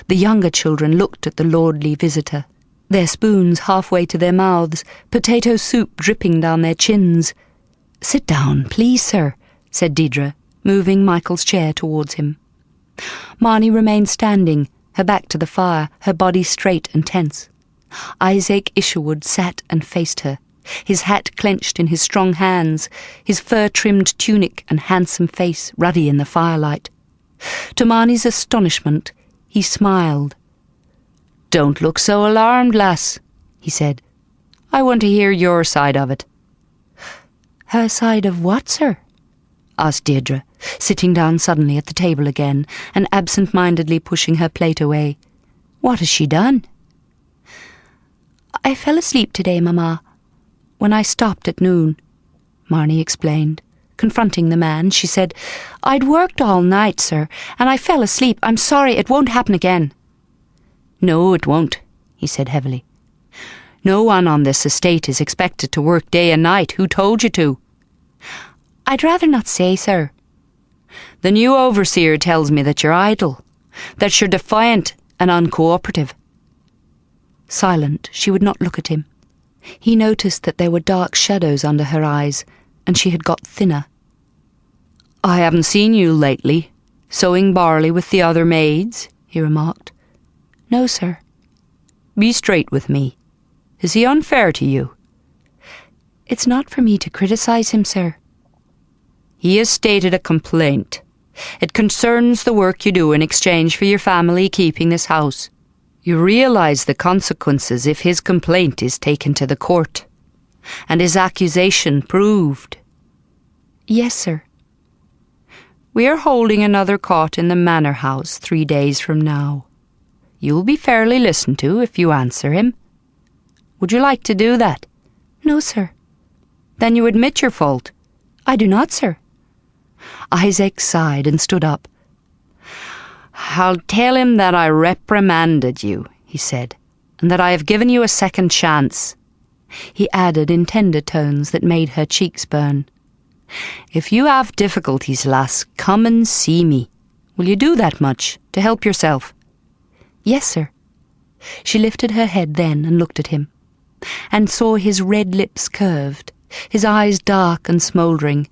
The younger children looked at the lordly visitor, their spoons halfway to their mouths, potato soup dripping down their chins. "Sit down, please, sir," said Deirdre, moving Michael's chair towards him. Marnie remained standing, her back to the fire, her body straight and tense. Isaac Isherwood sat and faced her, his hat clenched in his strong hands, his fur-trimmed tunic and handsome face ruddy in the firelight. To Marnie's astonishment, he smiled. "Don't look so alarmed, lass," he said. "I want to hear your side of it." "Her side of what, sir?" asked Deirdre, sitting down suddenly at the table again and absent-mindedly pushing her plate away. "What has she done?" "I fell asleep today, Mamma, when I stopped at noon," Marnie explained. Confronting the man, she said, "I'd worked all night, sir, and I fell asleep. I'm sorry, it won't happen again." "No, it won't," he said heavily. "No one on this estate is expected to work day and night. Who told you to?" "I'd rather not say, sir." "The new overseer tells me that you're idle, that you're defiant and uncooperative." Silent, she would not look at him. He noticed that there were dark shadows under her eyes, and she had got thinner. "I haven't seen you lately, sowing barley with the other maids," he remarked. "No, sir." "Be straight with me. Is he unfair to you?" "It's not for me to criticize him, sir." "He has stated a complaint. It concerns the work you do in exchange for your family keeping this house. You realize the consequences if his complaint is taken to the court, and his accusation proved?" "Yes, sir." "We are holding another court in the manor house 3 days from now. You'll be fairly listened to if you answer him. Would you like to do that?" "No, sir." "Then you admit your fault?" "I do not, sir." Isaac sighed and stood up. "I'll tell him that I reprimanded you," he said, "and that I have given you a second chance." He added in tender tones that made her cheeks burn. "If you have difficulties, lass, come and see me. Will you do that much, to help yourself?" "Yes, sir." She lifted her head then and looked at him, and saw his red lips curved, his eyes dark and smouldering.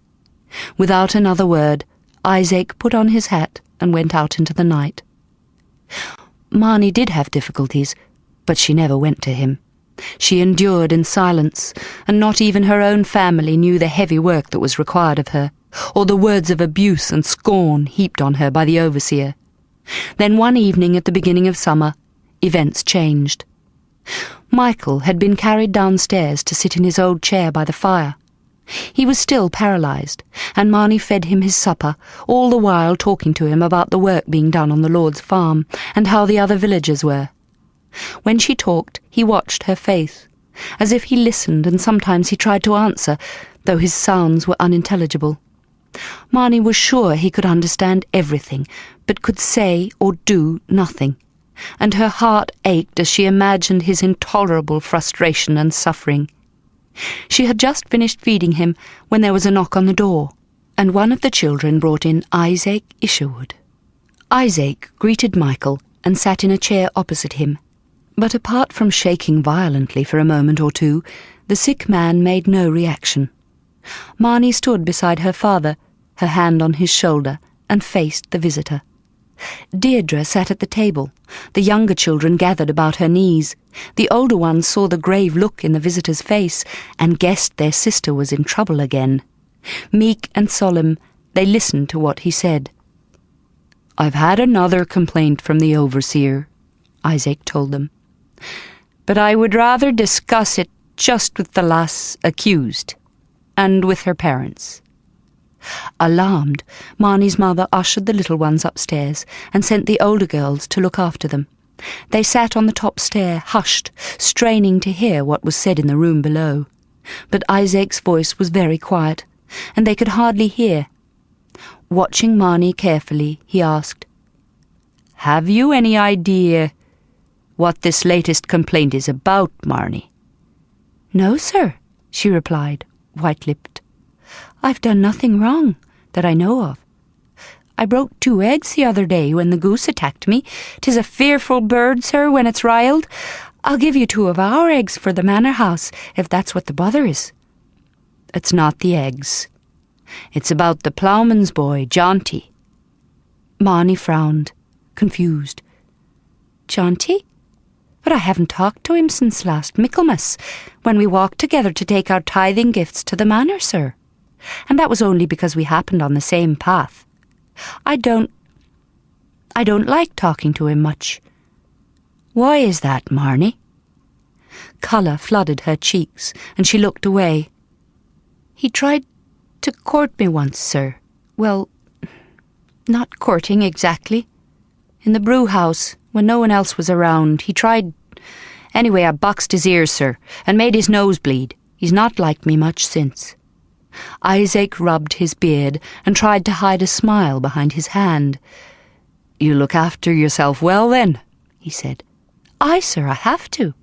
Without another word, Isaac put on his hat and went out into the night. Marnie did have difficulties, but she never went to him. She endured in silence, and not even her own family knew the heavy work that was required of her, or the words of abuse and scorn heaped on her by the overseer. Then one evening at the beginning of summer, events changed. Michael had been carried downstairs to sit in his old chair by the fire. He was still paralysed, and Marnie fed him his supper, all the while talking to him about the work being done on the Lord's farm, and how the other villagers were. When she talked, he watched her face, as if he listened, and sometimes he tried to answer, though his sounds were unintelligible. Marnie was sure he could understand everything, but could say or do nothing, and her heart ached as she imagined his intolerable frustration and suffering. She had just finished feeding him when there was a knock on the door, and one of the children brought in Isaac Isherwood. Isaac greeted Michael and sat in a chair opposite him, but apart from shaking violently for a moment or two, the sick man made no reaction. Marnie stood beside her father, her hand on his shoulder, and faced the visitor. Deirdre sat at the table. The younger children gathered about her knees. The older ones saw the grave look in the visitor's face and guessed their sister was in trouble again. Meek and solemn, they listened to what he said. "I've had another complaint from the overseer," Isaac told them, "but I would rather discuss it just with the lass accused, and with her parents." Alarmed, Marnie's mother ushered the little ones upstairs and sent the older girls to look after them. They sat on the top stair, hushed, straining to hear what was said in the room below. But Isaac's voice was very quiet, and they could hardly hear. Watching Marnie carefully, he asked, "Have you any idea what this latest complaint is about, Marnie?" "No, sir," she replied, white-lipped. "I've done nothing wrong, that I know of. I broke 2 eggs the other day when the goose attacked me. 'Tis a fearful bird, sir, when it's riled. I'll give you 2 of our eggs for the manor house, if that's what the bother is." "It's not the eggs. It's about the ploughman's boy, Jaunty." Marnie frowned, confused. "Jaunty? But I haven't talked to him since last Michaelmas, when we walked together to take our tithing gifts to the manor, sir. And that was only because we happened on the same path. I don't like talking to him much." "Why is that, Marnie?" Colour flooded her cheeks, and she looked away. "He tried to court me once, sir. Well, not courting exactly. In the brew house, when no one else was around, he tried... Anyway, I boxed his ears, sir, and made his nose bleed. He's not liked me much since." Isaac rubbed his beard and tried to hide a smile behind his hand. "You look after yourself well, then," he said. "Aye, sir, I have to."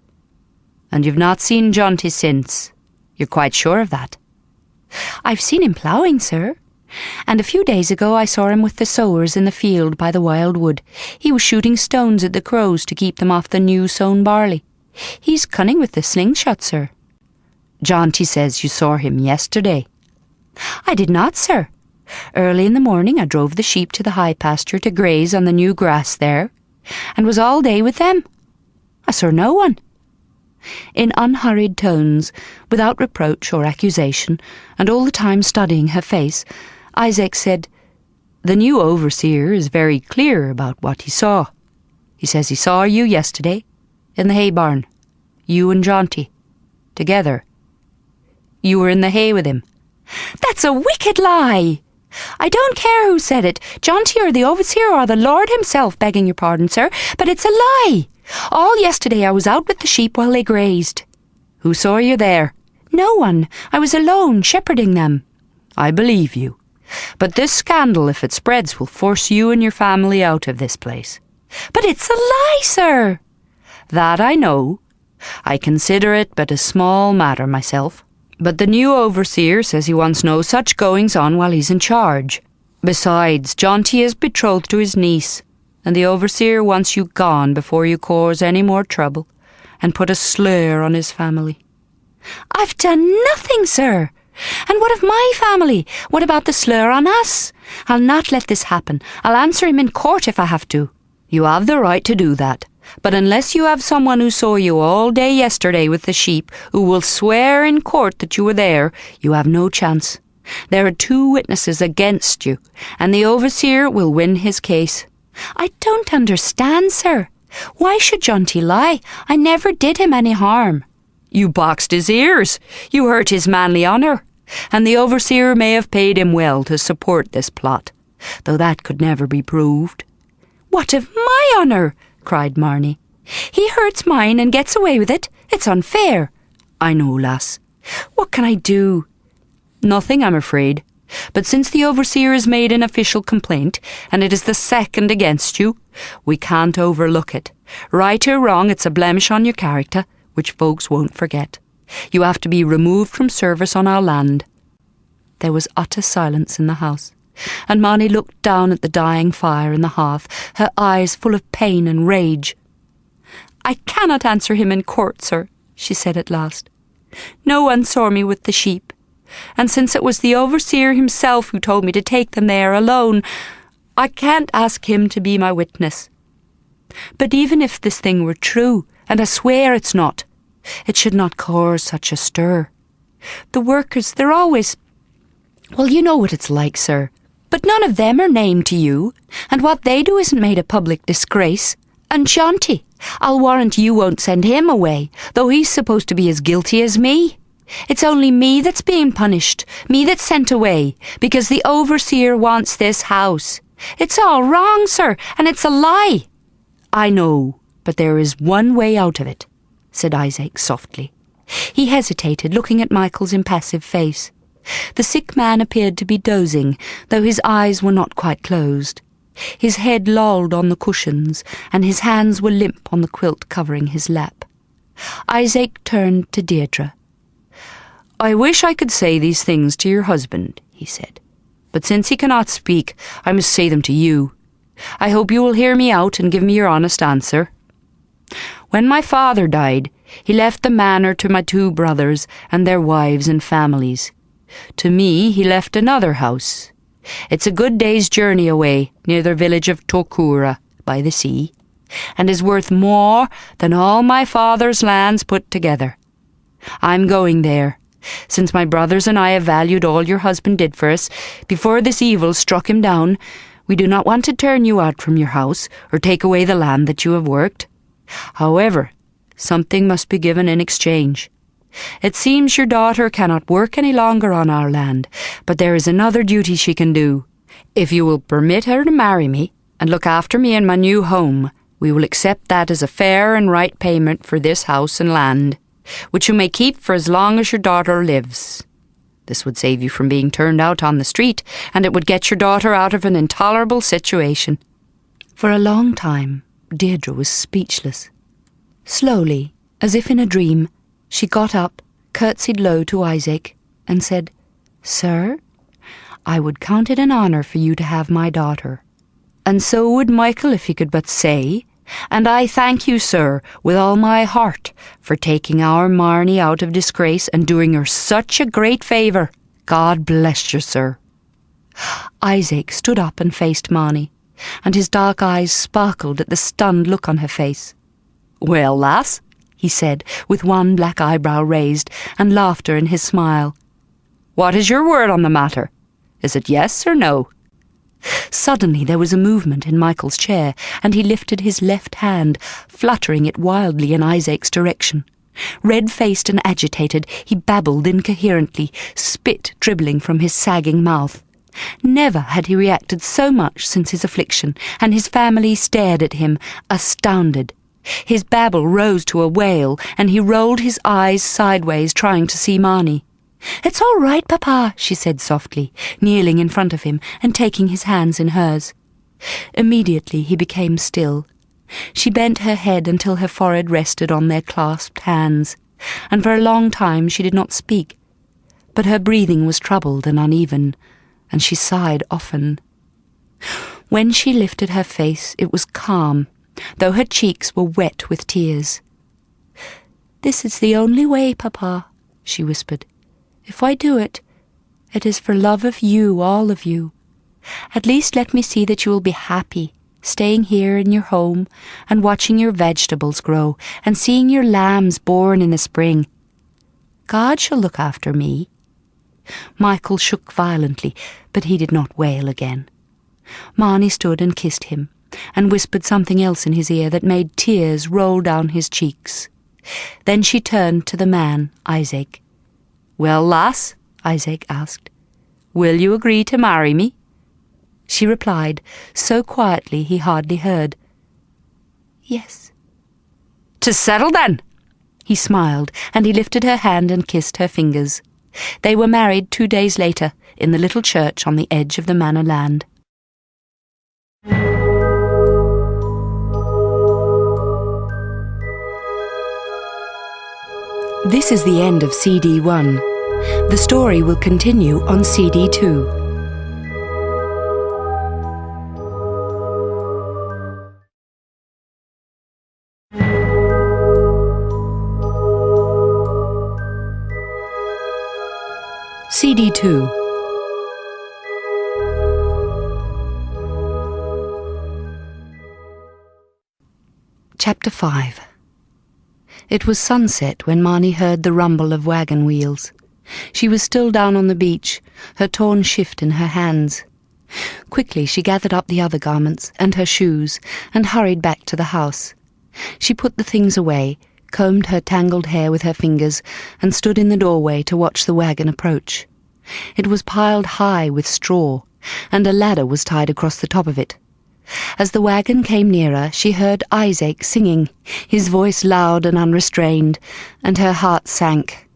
"And you've not seen Jaunty since? You're quite sure of that?" "I've seen him ploughing, sir. And a few days ago I saw him with the sowers in the field by the wild wood. He was shooting stones at the crows to keep them off the new-sown barley. He's cunning with the slingshot, sir." "Jaunty says you saw him yesterday." "I did not, sir. Early in the morning I drove the sheep to the high pasture to graze on the new grass there, and was all day with them. I saw no one." In unhurried tones, without reproach or accusation, and all the time studying her face, Isaac said, "The new overseer is very clear about what he saw. He says he saw you yesterday, in the hay barn, you and Jaunty, together. You were in the hay with him." "That's a wicked lie! I don't care who said it, Jaunty or the overseer or the Lord himself, begging your pardon, sir, but it's a lie. All yesterday I was out with the sheep while they grazed." "Who saw you there?" "No one. I was alone, shepherding them." "I believe you. But this scandal, if it spreads, will force you and your family out of this place." "But it's a lie, sir." "That I know. I consider it but a small matter myself. But the new overseer says he wants no such goings-on while he's in charge. Besides, Jaunty is betrothed to his niece, and the overseer wants you gone before you cause any more trouble, and put a slur on his family." "I've done nothing, sir. And what of my family? What about the slur on us? I'll not let this happen. I'll answer him in court if I have to." "You have the right to do that. But unless you have someone who saw you all day yesterday with the sheep, who will swear in court that you were there, you have no chance. There are 2 witnesses against you, and the overseer will win his case." "I don't understand, sir. Why should Jaunty lie? I never did him any harm." "You boxed his ears. You hurt his manly honour. And the overseer may have paid him well to support this plot, though that could never be proved." "What of my honour?" cried Marnie. "He hurts mine and gets away with it. It's unfair." "I know, lass. What can I do? Nothing, I'm afraid. But since the overseer has made an official complaint, and it is the second against you, we can't overlook it. Right or wrong, it's a blemish on your character, which folks won't forget. You have to be removed from service on our land." There was utter silence in the house, and Marnie looked down at the dying fire in the hearth, her eyes full of pain and rage. "I cannot answer him in court, sir," she said at last. "No one saw me with the sheep, and since it was the overseer himself who told me to take them there alone, I can't ask him to be my witness. But even if this thing were true, and I swear it's not, it should not cause such a stir. The workers, they're always... Well, you know what it's like, sir. But none of them are named to you, and what they do isn't made a public disgrace. And Shanty, I'll warrant you won't send him away, though he's supposed to be as guilty as me. It's only me that's being punished, me that's sent away, because the overseer wants this house. It's all wrong, sir, and it's a lie." "I know, but there is one way out of it," said Isaac softly. He hesitated, looking at Michael's impassive face. The sick man appeared to be dozing, though his eyes were not quite closed. His head lolled on the cushions, and his hands were limp on the quilt covering his lap. Isaac turned to Deirdre. "I wish I could say these things to your husband," he said, "but since he cannot speak, I must say them to you. I hope you will hear me out and give me your honest answer. When my father died, he left the manor to my 2 brothers and their wives and families. To me he left another house. It's a good day's journey away, near the village of Tokura, by the sea, and is worth more than all my father's lands put together. I'm going there, since my brothers and I have valued all your husband did for us. Before this evil struck him down, we do not want to turn you out from your house or take away the land that you have worked. However, something must be given in exchange. It seems your daughter cannot work any longer on our land, but there is another duty she can do. If you will permit her to marry me and look after me in my new home, we will accept that as a fair and right payment for this house and land, which you may keep for as long as your daughter lives. This would save you from being turned out on the street, and it would get your daughter out of an intolerable situation." For a long time, Deirdre was speechless. Slowly, as if in a dream, she got up, curtsied low to Isaac, and said, "Sir, I would count it an honour for you to have my daughter. And so would Michael if he could but say, and I thank you, sir, with all my heart, for taking our Marnie out of disgrace and doing her such a great favour. God bless you, sir." Isaac stood up and faced Marnie, and his dark eyes sparkled at the stunned look on her face. "Well, lass," he said, with one black eyebrow raised, and laughter in his smile. "What is your word on the matter? Is it yes or no?" Suddenly there was a movement in Michael's chair, and he lifted his left hand, fluttering it wildly in Isaac's direction. Red-faced and agitated, he babbled incoherently, spit dribbling from his sagging mouth. Never had he reacted so much since his affliction, and his family stared at him, astounded. His babble rose to a wail, and he rolled his eyes sideways, trying to see Marnie. "It's all right, Papa," she said softly, kneeling in front of him and taking his hands in hers. Immediately he became still. She bent her head until her forehead rested on their clasped hands, and for a long time she did not speak. But her breathing was troubled and uneven, and she sighed often. When she lifted her face, it was calm, though her cheeks were wet with tears. "This is the only way, Papa," she whispered. "If I do it, it is for love of you, all of you. At least let me see that you will be happy, staying here in your home and watching your vegetables grow and seeing your lambs born in the spring. God shall look after me." Michael shook violently, but he did not wail again. Marnie stood and kissed him, and whispered something else in his ear that made tears roll down his cheeks. Then she turned to the man, Isaac. "Well, lass," Isaac asked, "will you agree to marry me?" She replied, so quietly he hardly heard, "Yes." "To settle then!" He smiled, and he lifted her hand and kissed her fingers. They were married 2 days later in the little church on the edge of the manor land. This is the end of CD 1. The story will continue on CD 2. CD 2. Chapter 5. It was sunset when Marnie heard the rumble of wagon wheels. She was still down on the beach, her torn shift in her hands. Quickly she gathered up the other garments and her shoes and hurried back to the house. She put the things away, combed her tangled hair with her fingers, and stood in the doorway to watch the wagon approach. It was piled high with straw, and a ladder was tied across the top of it. As the wagon came nearer, she heard Isaac singing, his voice loud and unrestrained, and her heart sank.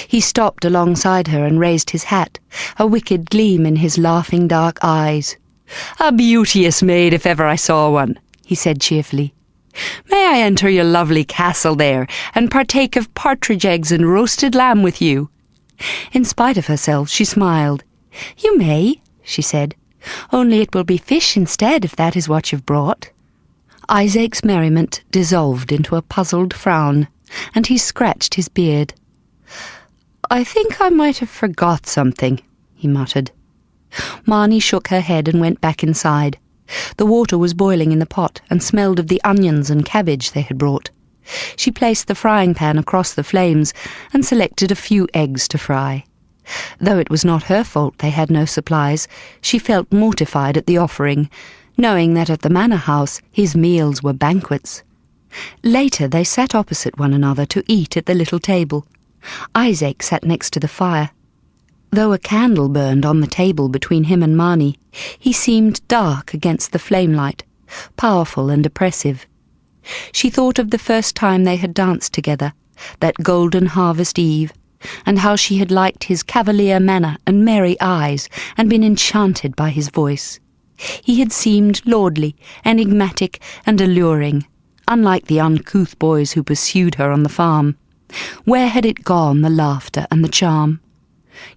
He stopped alongside her and raised his hat, a wicked gleam in his laughing dark eyes. "A beauteous maid if ever I saw one," he said cheerfully. "May I enter your lovely castle there, and partake of partridge eggs and roasted lamb with you?" In spite of herself, she smiled. "You may," she said. "Only it will be fish instead, if that is what you've brought." Isaac's merriment dissolved into a puzzled frown, and he scratched his beard. "I think I might have forgot something," he muttered. Marnie shook her head and went back inside. The water was boiling in the pot and smelled of the onions and cabbage they had brought. She placed the frying pan across the flames and selected a few eggs to fry. Though it was not her fault they had no supplies, she felt mortified at the offering, knowing that at the manor house his meals were banquets. Later they sat opposite one another to eat at the little table. Isaac sat next to the fire. Though a candle burned on the table between him and Marnie, he seemed dark against the flamelight, powerful and oppressive. She thought of the first time they had danced together, that golden harvest eve, and how she had liked his cavalier manner and merry eyes, and been enchanted by his voice. He had seemed lordly, enigmatic, and alluring, unlike the uncouth boys who pursued her on the farm. Where had it gone, the laughter and the charm?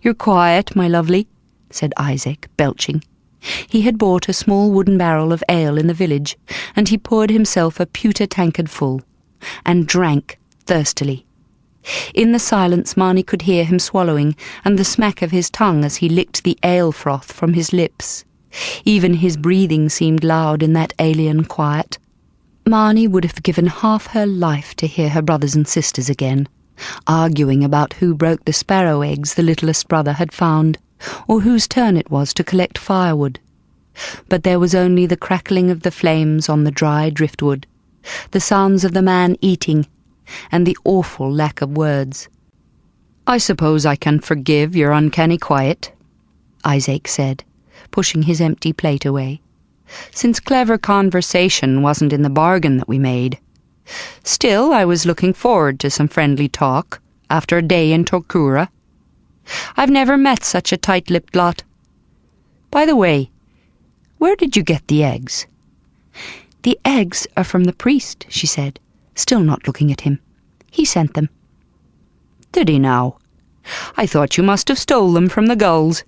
"You're quiet, my lovely," said Isaac, belching. He had bought a small wooden barrel of ale in the village, and he poured himself a pewter tankard full, and drank thirstily. In the silence Marnie could hear him swallowing, and the smack of his tongue as he licked the ale froth from his lips. Even his breathing seemed loud in that alien quiet. Marnie would have given half her life to hear her brothers and sisters again, arguing about who broke the sparrow eggs the littlest brother had found, or whose turn it was to collect firewood. But there was only the crackling of the flames on the dry driftwood, the sounds of the man eating, and the awful lack of words. "I suppose I can forgive your uncanny quiet," Isaac said, pushing his empty plate away, "since clever conversation wasn't in the bargain that we made. Still, I was looking forward to some friendly talk after a day in Torkura. I've never met such a tight-lipped lot. By the way, where did you get the eggs?" "The eggs are from the priest," she said, still not looking at him. "He sent them." "Did he now? I thought you must have stole them from the gulls.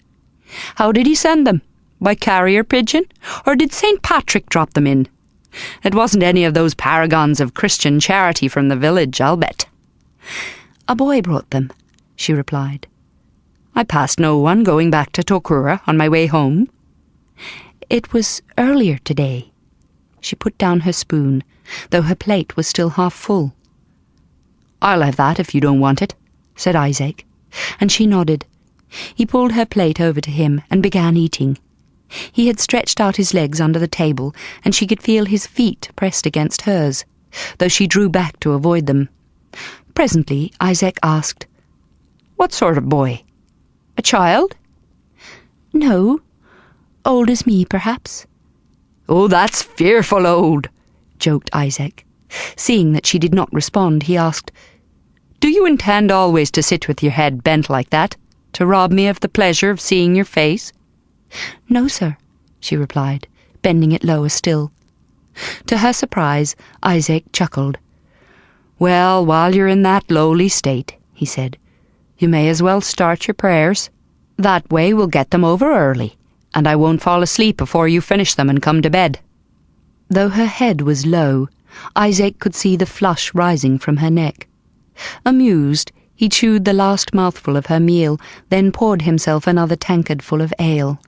How did he send them? By carrier pigeon? Or did St. Patrick drop them in? It wasn't any of those paragons of Christian charity from the village, I'll bet." "A boy brought them," she replied. "I passed no one going back to Torkura on my way home." "It was earlier today." She put down her spoon, though her plate was still half full. "I'll have that if you don't want it," said Isaac, and she nodded. He pulled her plate over to him and began eating. He had stretched out his legs under the table, and she could feel his feet pressed against hers, though she drew back to avoid them. Presently Isaac asked, "What sort of boy? A child?" "No. Old as me, perhaps." "Oh, that's fearful old," joked Isaac. Seeing that she did not respond, he asked, "Do you intend always to sit with your head bent like that? to rob me of the pleasure of seeing your face?" "No, sir," she replied, bending it lower still. To her surprise, Isaac chuckled. "Well, while you're in that lowly state," he said, "you may as well start your prayers. That way we'll get them over early, and I won't fall asleep before you finish them and come to bed." Though her head was low, Isaac could see the flush rising from her neck. Amused, he chewed the last mouthful of her meal, then poured himself another tankard full of ale.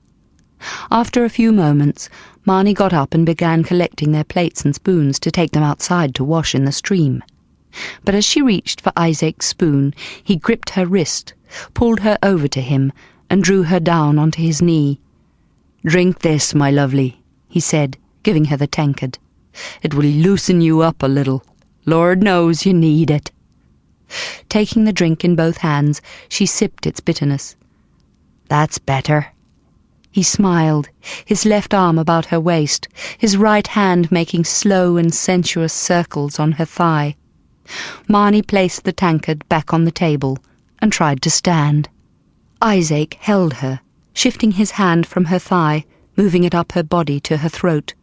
After a few moments, Marnie got up and began collecting their plates and spoons to take them outside to wash in the stream. But as she reached for Isaac's spoon, he gripped her wrist, pulled her over to him, and drew her down onto his knee. "Drink this, my lovely," he said, giving her the tankard. "It will loosen you up a little. Lord knows you need it." Taking the drink in both hands, she sipped its bitterness. "That's better." He smiled, his left arm about her waist, his right hand making slow and sensuous circles on her thigh. Marnie placed the tankard back on the table and tried to stand. Isaac held her, shifting his hand from her thigh, moving it up her body to her throat.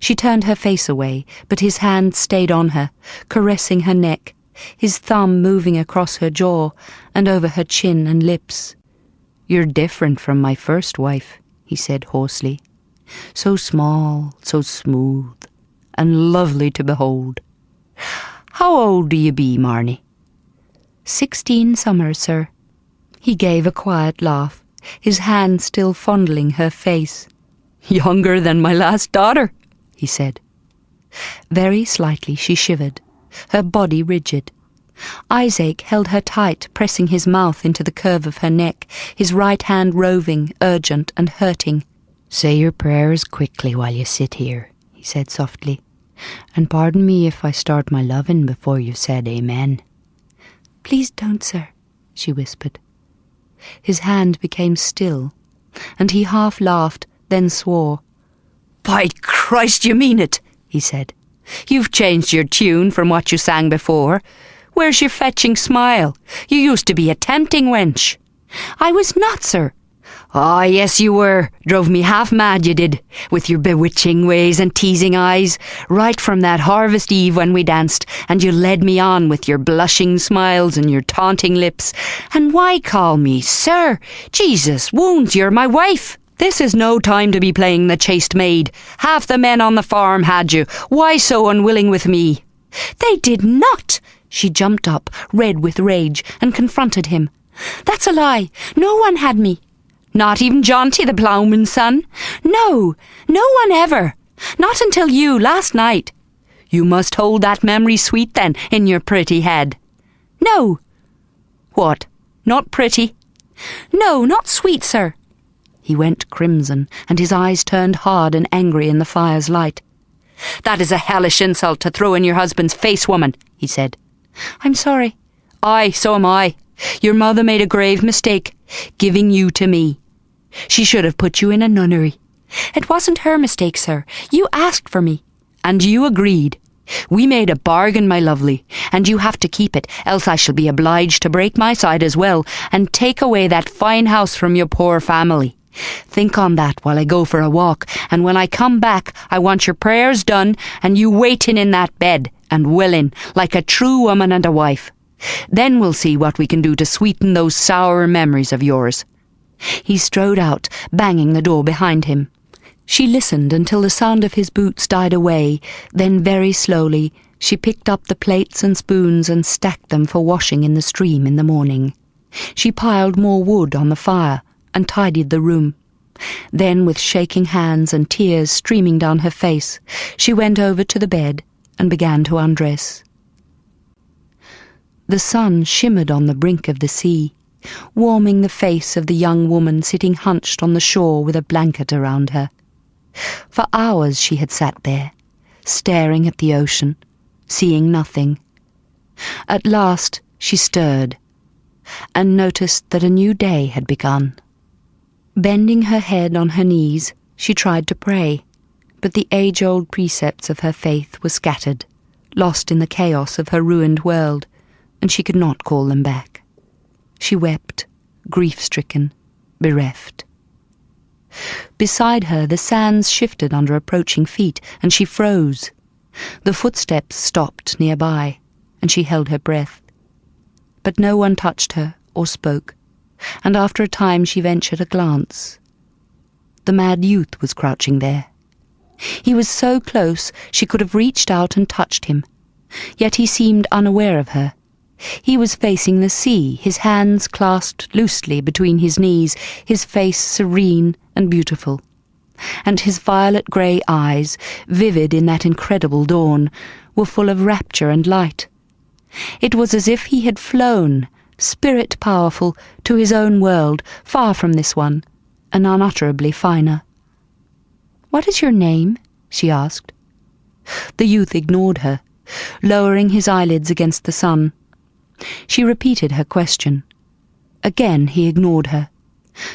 She turned her face away, but his hand stayed on her, caressing her neck, his thumb moving across her jaw and over her chin and lips. "You're different from my first wife," he said hoarsely. "So small, so smooth, and lovely to behold. How old do you be, Marnie?" 16 summers, sir." He gave a quiet laugh, his hand still fondling her face. "Younger than my last daughter," he said. Very slightly she shivered, her body rigid. Isaac held her tight, pressing his mouth into the curve of her neck, his right hand roving, urgent and hurting. "Say your prayers quickly while you sit here," he said softly. "And pardon me if I start my lovin' before you've said amen." "Please don't, sir," she whispered. His hand became still, and he half laughed, then swore. "By Christ, you mean it," he said. "You've changed your tune from what you sang before. Where's your fetching smile? You used to be a tempting wench." "I was not, sir." "Ah, yes you were. Drove me half mad, you did, with your bewitching ways and teasing eyes, right from that harvest eve when we danced, and you led me on with your blushing smiles and your taunting lips. And why call me sir? Jesus wounds, you're my wife. This is no time to be playing the chaste maid. Half the men on the farm had you. Why so unwilling with me?" "They did not." She jumped up, red with rage, and confronted him. "That's a lie. No one had me." "Not even Jaunty, the ploughman's son?" "No, no one ever. Not until you, last night." "You must hold that memory sweet, then, in your pretty head." "No." "What, not pretty?" "No, not sweet, sir." He went crimson, and his eyes turned hard and angry in the fire's light. "That is a hellish insult to throw in your husband's face, woman," he said. "I'm sorry." "Aye, so am I. Your mother made a grave mistake, giving you to me. She should have put you in a nunnery." "It wasn't her mistake, sir. You asked for me." "And you agreed. We made a bargain, my lovely, and you have to keep it, else I shall be obliged to break my side as well, and take away that fine house from your poor family. Think on that while I go for a walk, and when I come back I want your prayers done, and you waiting in that bed, and willing, like a true woman and a wife. Then we'll see what we can do to sweeten those sour memories of yours." He strode out, banging the door behind him. She listened until the sound of his boots died away, then very slowly she picked up the plates and spoons and stacked them for washing in the stream in the morning. She piled more wood on the fire and tidied the room. Then, with shaking hands and tears streaming down her face, she went over to the bed and began to undress. The sun shimmered on the brink of the sea, warming the face of the young woman sitting hunched on the shore with a blanket around her. For hours she had sat there, staring at the ocean, seeing nothing. At last she stirred, and noticed that a new day had begun. Bending her head on her knees, she tried to pray, but the age-old precepts of her faith were scattered, lost in the chaos of her ruined world, and she could not call them back. She wept, grief-stricken, bereft. Beside her, the sands shifted under approaching feet, and she froze. The footsteps stopped nearby, and she held her breath. But no one touched her or spoke, and after a time she ventured a glance. The mad youth was crouching there. He was so close she could have reached out and touched him, yet he seemed unaware of her. He was facing the sea, his hands clasped loosely between his knees, his face serene and beautiful, and his violet-grey eyes, vivid in that incredible dawn, were full of rapture and light. It was as if he had flown, spirit-powerful, to his own world, far from this one, and unutterably finer. "What is your name?" she asked. The youth ignored her, lowering his eyelids against the sun. She repeated her question. Again he ignored her.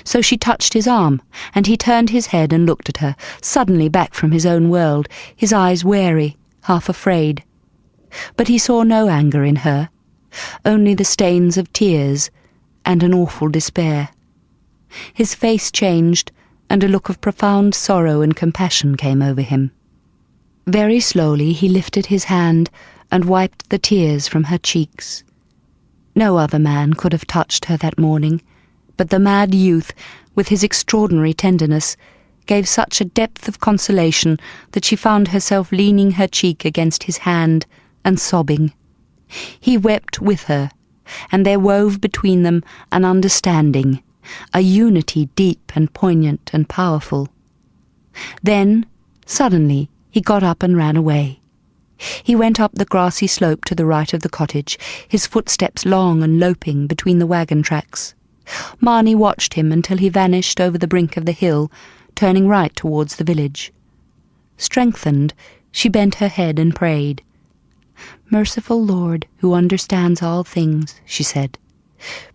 So she touched his arm, and he turned his head and looked at her, suddenly back from his own world, his eyes wary, half afraid. But he saw no anger in her, only the stains of tears and an awful despair. His face changed, and a look of profound sorrow and compassion came over him. Very slowly he lifted his hand and wiped the tears from her cheeks. No other man could have touched her that morning, but the mad youth, with his extraordinary tenderness, gave such a depth of consolation that she found herself leaning her cheek against his hand and sobbing. He wept with her, and there wove between them an understanding, a unity deep and poignant and powerful. Then, suddenly, he got up and ran away. He went up the grassy slope to the right of the cottage, his footsteps long and loping between the wagon tracks. Marnie watched him until he vanished over the brink of the hill, turning right towards the village. Strengthened, she bent her head and prayed. "Merciful Lord, who understands all things," she said,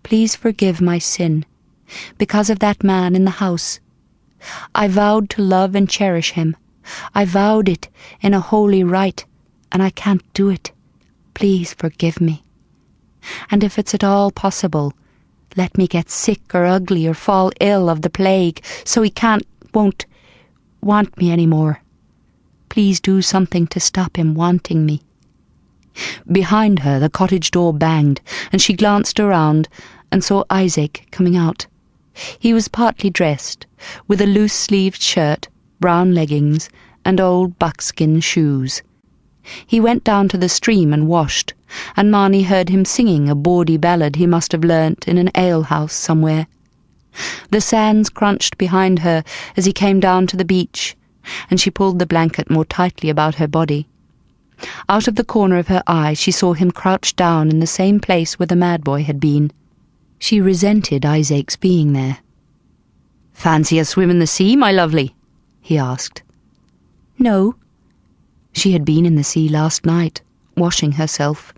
"please forgive my sin, because of that man in the house. I vowed to love and cherish him. I vowed it in a holy rite, and I can't do it. Please forgive me. And if it's at all possible, let me get sick or ugly or fall ill of the plague, so he won't want me any more. Please do something to stop him wanting me." Behind her the cottage door banged, and she glanced around and saw Isaac coming out. He was partly dressed, with a loose-sleeved shirt, brown leggings, and old buckskin shoes. He went down to the stream and washed, and Marnie heard him singing a bawdy ballad he must have learnt in an alehouse somewhere. The sands crunched behind her as he came down to the beach, and she pulled the blanket more tightly about her body. Out of the corner of her eye she saw him crouched down in the same place where the mad boy had been. She resented Isaac's being there. "Fancy a swim in the sea, my lovely?" he asked. "No." She had been in the sea last night, washing herself.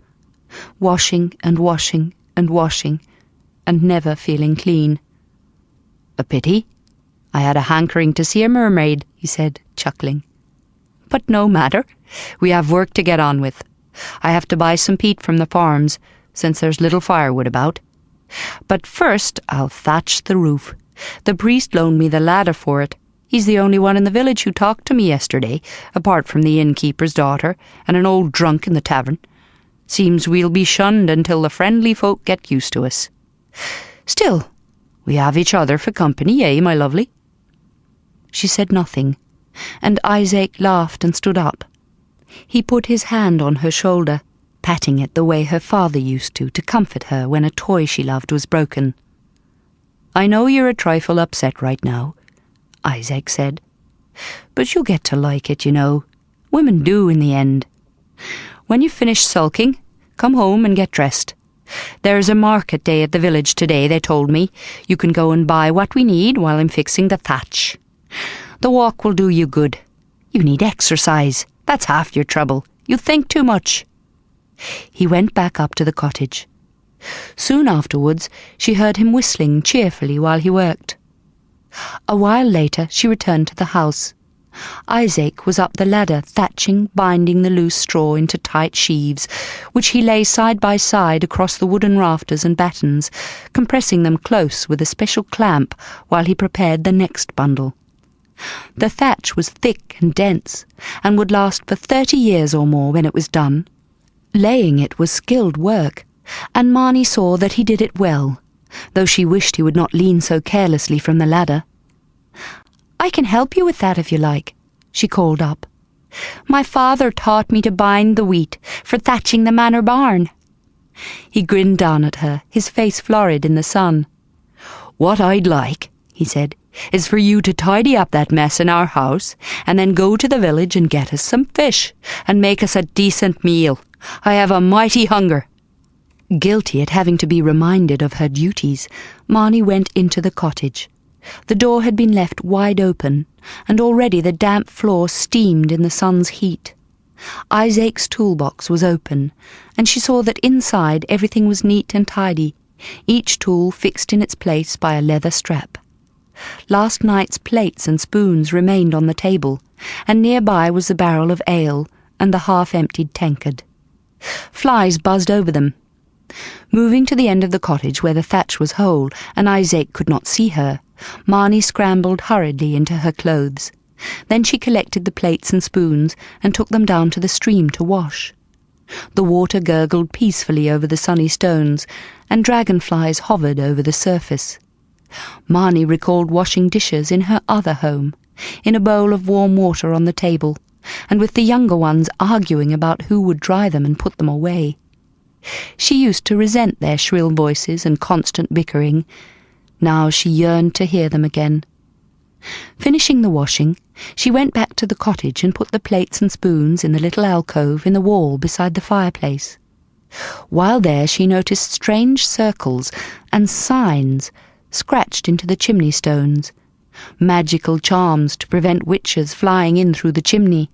Washing and washing and washing, and never feeling clean. "A pity. I had a hankering to see a mermaid," he said, chuckling. "But no matter. We have work to get on with. I have to buy some peat from the farms, since there's little firewood about. But first I'll thatch the roof. The priest loaned me the ladder for it. He's the only one in the village who talked to me yesterday, apart from the innkeeper's daughter and an old drunk in the tavern. Seems we'll be shunned until the friendly folk get used to us. Still, we have each other for company, eh, my lovely?" She said nothing, and Isaac laughed and stood up. He put his hand on her shoulder, patting it the way her father used to comfort her when a toy she loved was broken. "I know you're a trifle upset right now," Isaac said, "but you'll get to like it, you know. Women do in the end. When you've finished sulking, come home and get dressed. There's a market day at the village today, they told me. You can go and buy what we need while I'm fixing the thatch. The walk will do you good. You need exercise. That's half your trouble. You think too much." He went back up to the cottage. Soon afterwards she heard him whistling cheerfully while he worked. A while later she returned to the house. Isaac was up the ladder, thatching, binding the loose straw into tight sheaves, which he lay side by side across the wooden rafters and battens, compressing them close with a special clamp while he prepared the next bundle. The thatch was thick and dense, and would last for 30 years or more when it was done. Laying it was skilled work, and Marnie saw that he did it well, though she wished he would not lean so carelessly from the ladder. "I can help you with that if you like," she called up. "My father taught me to bind the wheat for thatching the manor barn." He grinned down at her, his face florid in the sun. "What I'd like," he said, "is for you to tidy up that mess in our house, and then go to the village and get us some fish, and make us a decent meal. I have a mighty hunger." Guilty at having to be reminded of her duties, Marnie went into the cottage. The door had been left wide open, and already the damp floor steamed in the sun's heat. Isaac's toolbox was open, and she saw that inside everything was neat and tidy, each tool fixed in its place by a leather strap. Last night's plates and spoons remained on the table, and nearby was the barrel of ale and the half-emptied tankard. Flies buzzed over them. Moving to the end of the cottage where the thatch was whole and Isaac could not see her, Marnie scrambled hurriedly into her clothes. Then she collected the plates and spoons and took them down to the stream to wash. The water gurgled peacefully over the sunny stones, and dragonflies hovered over the surface. Marnie recalled washing dishes in her other home, in a bowl of warm water on the table, and with the younger ones arguing about who would dry them and put them away. She used to resent their shrill voices and constant bickering. Now she yearned to hear them again. Finishing the washing, she went back to the cottage and put the plates and spoons in the little alcove in the wall beside the fireplace. While there she noticed strange circles and signs scratched into the chimney stones, magical charms to prevent witches flying in through the chimney.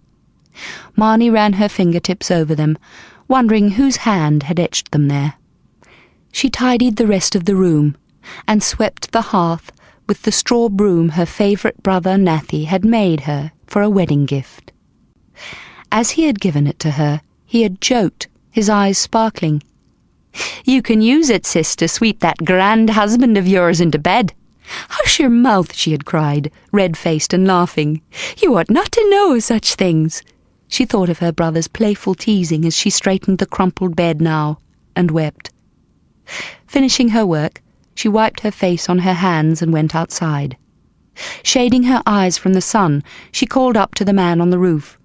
Marnie ran her fingertips over them, wondering whose hand had etched them there. She tidied the rest of the room, and swept the hearth with the straw broom her favourite brother Nathy had made her for a wedding gift. As he had given it to her, he had joked, his eyes sparkling. "You can use it, sis, to sweep that grand husband of yours into bed." "Hush your mouth," she had cried, red-faced and laughing. "You ought not to know such things." She thought of her brother's playful teasing as she straightened the crumpled bed now, and wept. Finishing her work, she wiped her face on her hands and went outside. Shading her eyes from the sun, she called up to the man on the roof.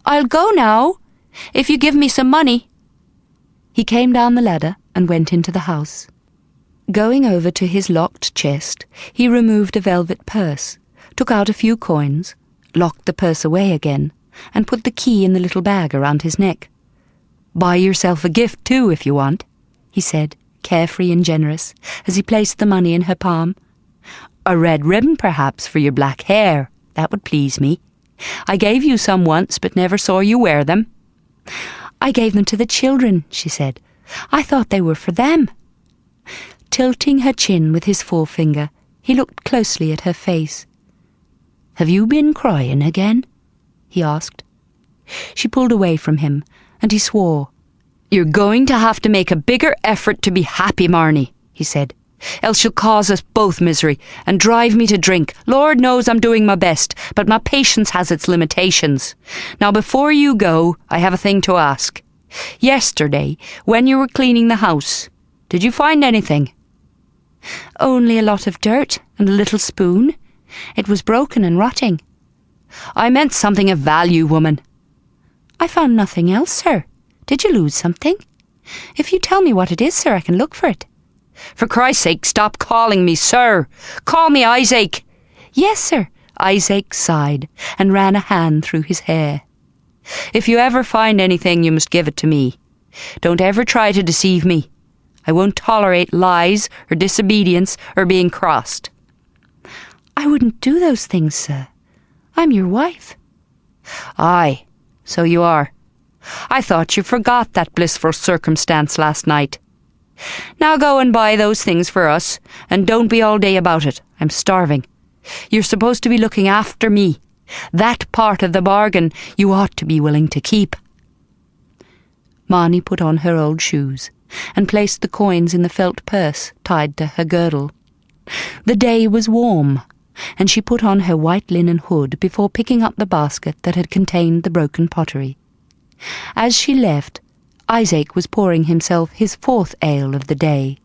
"I'll go now, if you give me some money." He came down the ladder and went into the house. Going over to his locked chest, he removed a velvet purse, took out a few coins, locked the purse away again, and put the key in the little bag around his neck. "Buy yourself a gift too, if you want," he said, carefree and generous, as he placed the money in her palm. "A red ribbon, perhaps, for your black hair. That would please me. I gave you some once, but never saw you wear them." "I gave them to the children," she said. "I thought they were for them." Tilting her chin with his forefinger, he looked closely at her face. "Have you been crying again?" he asked. She pulled away from him, and he swore. "You're going to have to make a bigger effort to be happy, Marnie," he said. "Else you'll cause us both misery, and drive me to drink. Lord knows I'm doing my best, but my patience has its limitations. Now before you go, I have a thing to ask. Yesterday, when you were cleaning the house, did you find anything?" "Only a lot of dirt and a little spoon. It was broken and rotting." "I meant something of value, woman." "I found nothing else, sir. Did you lose something? If you tell me what it is, sir, I can look for it." "For Christ's sake, stop calling me sir. Call me Isaac." "Yes, sir." Isaac sighed and ran a hand through his hair. "If you ever find anything, you must give it to me. Don't ever try to deceive me. I won't tolerate lies or disobedience or being crossed." "I wouldn't do those things, sir. I'm your wife." "Aye, so you are. I thought you forgot that blissful circumstance last night. Now go and buy those things for us, and don't be all day about it. I'm starving. You're supposed to be looking after me. That part of the bargain you ought to be willing to keep." Marnie put on her old shoes and placed the coins in the felt purse tied to her girdle. The day was warm, and she put on her white linen hood before picking up the basket that had contained the broken pottery. As she left, Isaac was pouring himself his 4th ale of the day.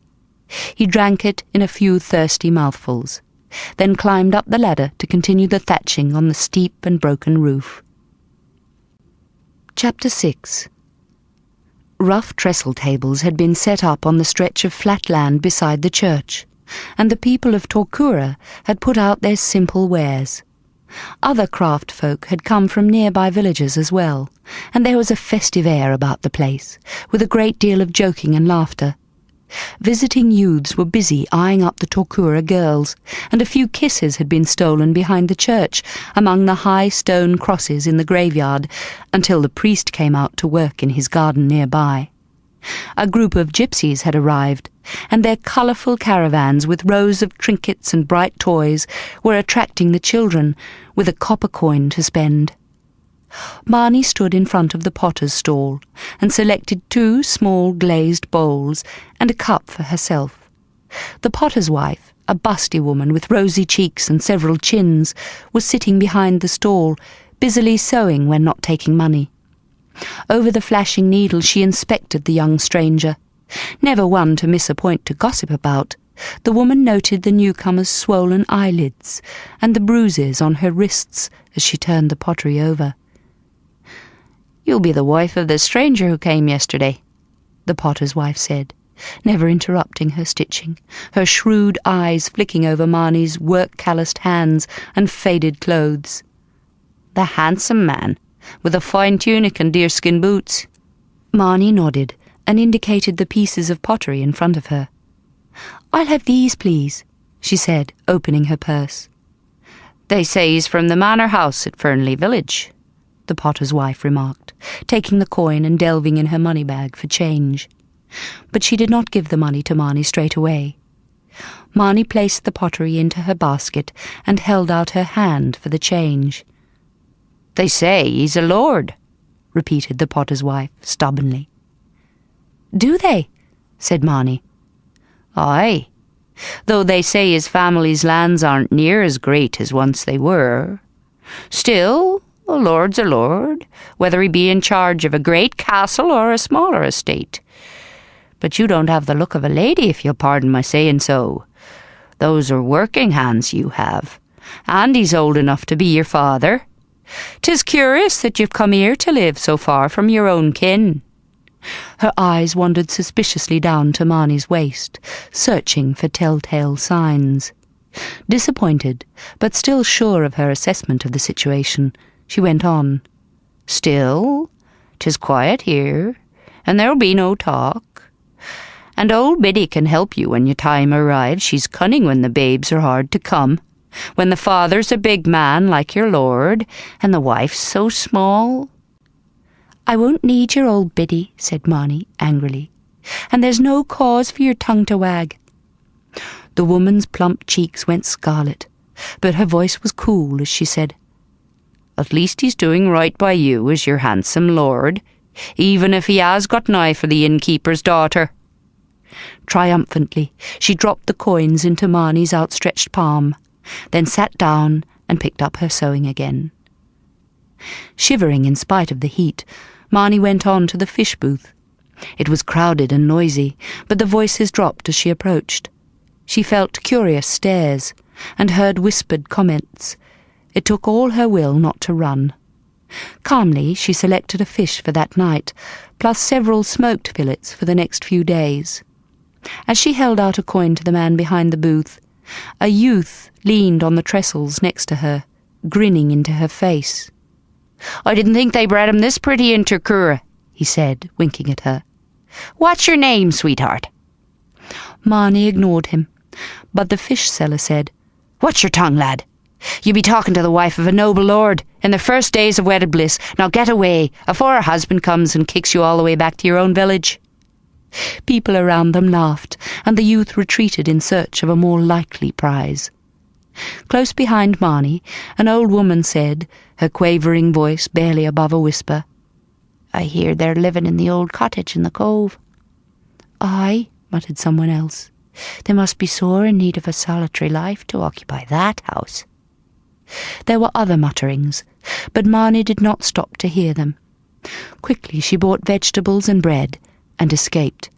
He drank it in a few thirsty mouthfuls, then climbed up the ladder to continue the thatching on the steep and broken roof. Chapter 6. Rough trestle tables had been set up on the stretch of flat land beside the church, and the people of Torkura had put out their simple wares. Other craft folk had come from nearby villages as well, and there was a festive air about the place, with a great deal of joking and laughter. Visiting youths were busy eyeing up the Torkura girls, and a few kisses had been stolen behind the church among the high stone crosses in the graveyard until the priest came out to work in his garden nearby. A group of gypsies had arrived, and their colourful caravans with rows of trinkets and bright toys were attracting the children with a copper coin to spend. Marnie stood in front of the potter's stall and selected 2 small glazed bowls and a cup for herself. The potter's wife, a busty woman with rosy cheeks and several chins, was sitting behind the stall, busily sewing when not taking money. Over the flashing needle she inspected the young stranger. Never one to miss a point to gossip about, the woman noted the newcomer's swollen eyelids and the bruises on her wrists as she turned the pottery over. "You'll be the wife of the stranger who came yesterday," the potter's wife said, never interrupting her stitching, her shrewd eyes flicking over Marnie's work-calloused hands and faded clothes. "The handsome man, with a fine tunic and deerskin boots." Marnie nodded and indicated the pieces of pottery in front of her. "I'll have these, please," she said, opening her purse. "They say he's from the manor house at Fernley village," the potter's wife remarked, taking the coin and delving in her money bag for change. But she did not give the money to Marnie straight away. Marnie placed the pottery into her basket and held out her hand for the change. "They say he's a lord," repeated the potter's wife stubbornly. "Do they?" said Marnie. "Aye, though they say his family's lands aren't near as great as once they were. Still, a lord's a lord, whether he be in charge of a great castle or a smaller estate. But you don't have the look of a lady, if you'll pardon my saying so. Those are working hands you have, and he's old enough to be your father. 'Tis curious that you've come here to live so far from your own kin." Her eyes wandered suspiciously down to Marnie's waist, searching for telltale signs. Disappointed, but still sure of her assessment of the situation, she went on. "Still, 'tis quiet here, and there'll be no talk. And old Biddy can help you when your time arrives. She's cunning when the babes are hard to come, when the father's a big man like your lord, and the wife's so small." "I won't need your old Biddy," said Marnie angrily, "and there's no cause for your tongue to wag." The woman's plump cheeks went scarlet, but her voice was cool as she said, "At least he's doing right by you as your handsome lord, even if he has got an eye for the innkeeper's daughter." Triumphantly, she dropped the coins into Marnie's outstretched palm, then sat down and picked up her sewing again. Shivering in spite of the heat, Marnie went on to the fish booth. It was crowded and noisy, but the voices dropped as she approached. She felt curious stares and heard whispered comments. It took all her will not to run. Calmly, she selected a fish for that night, plus several smoked fillets for the next few days. As she held out a coin to the man behind the booth, a youth leaned on the trestles next to her, grinning into her face. "I didn't think they bred 'em this pretty in Torkura," he said, winking at her. "What's your name, sweetheart?" Marnie ignored him, but the fish seller said, "What's your tongue, lad? You be talking to the wife of a noble lord in the first days of wedded bliss. Now get away, afore her husband comes and kicks you all the way back to your own village." People around them laughed, and the youth retreated in search of a more likely prize. Close behind Marnie, an old woman said, her quavering voice barely above a whisper, "I hear they're living in the old cottage in the cove." "Aye," muttered someone else. "They must be sore in need of a solitary life to occupy that house." There were other mutterings, but Marnie did not stop to hear them. Quickly she bought vegetables and bread, and escaped.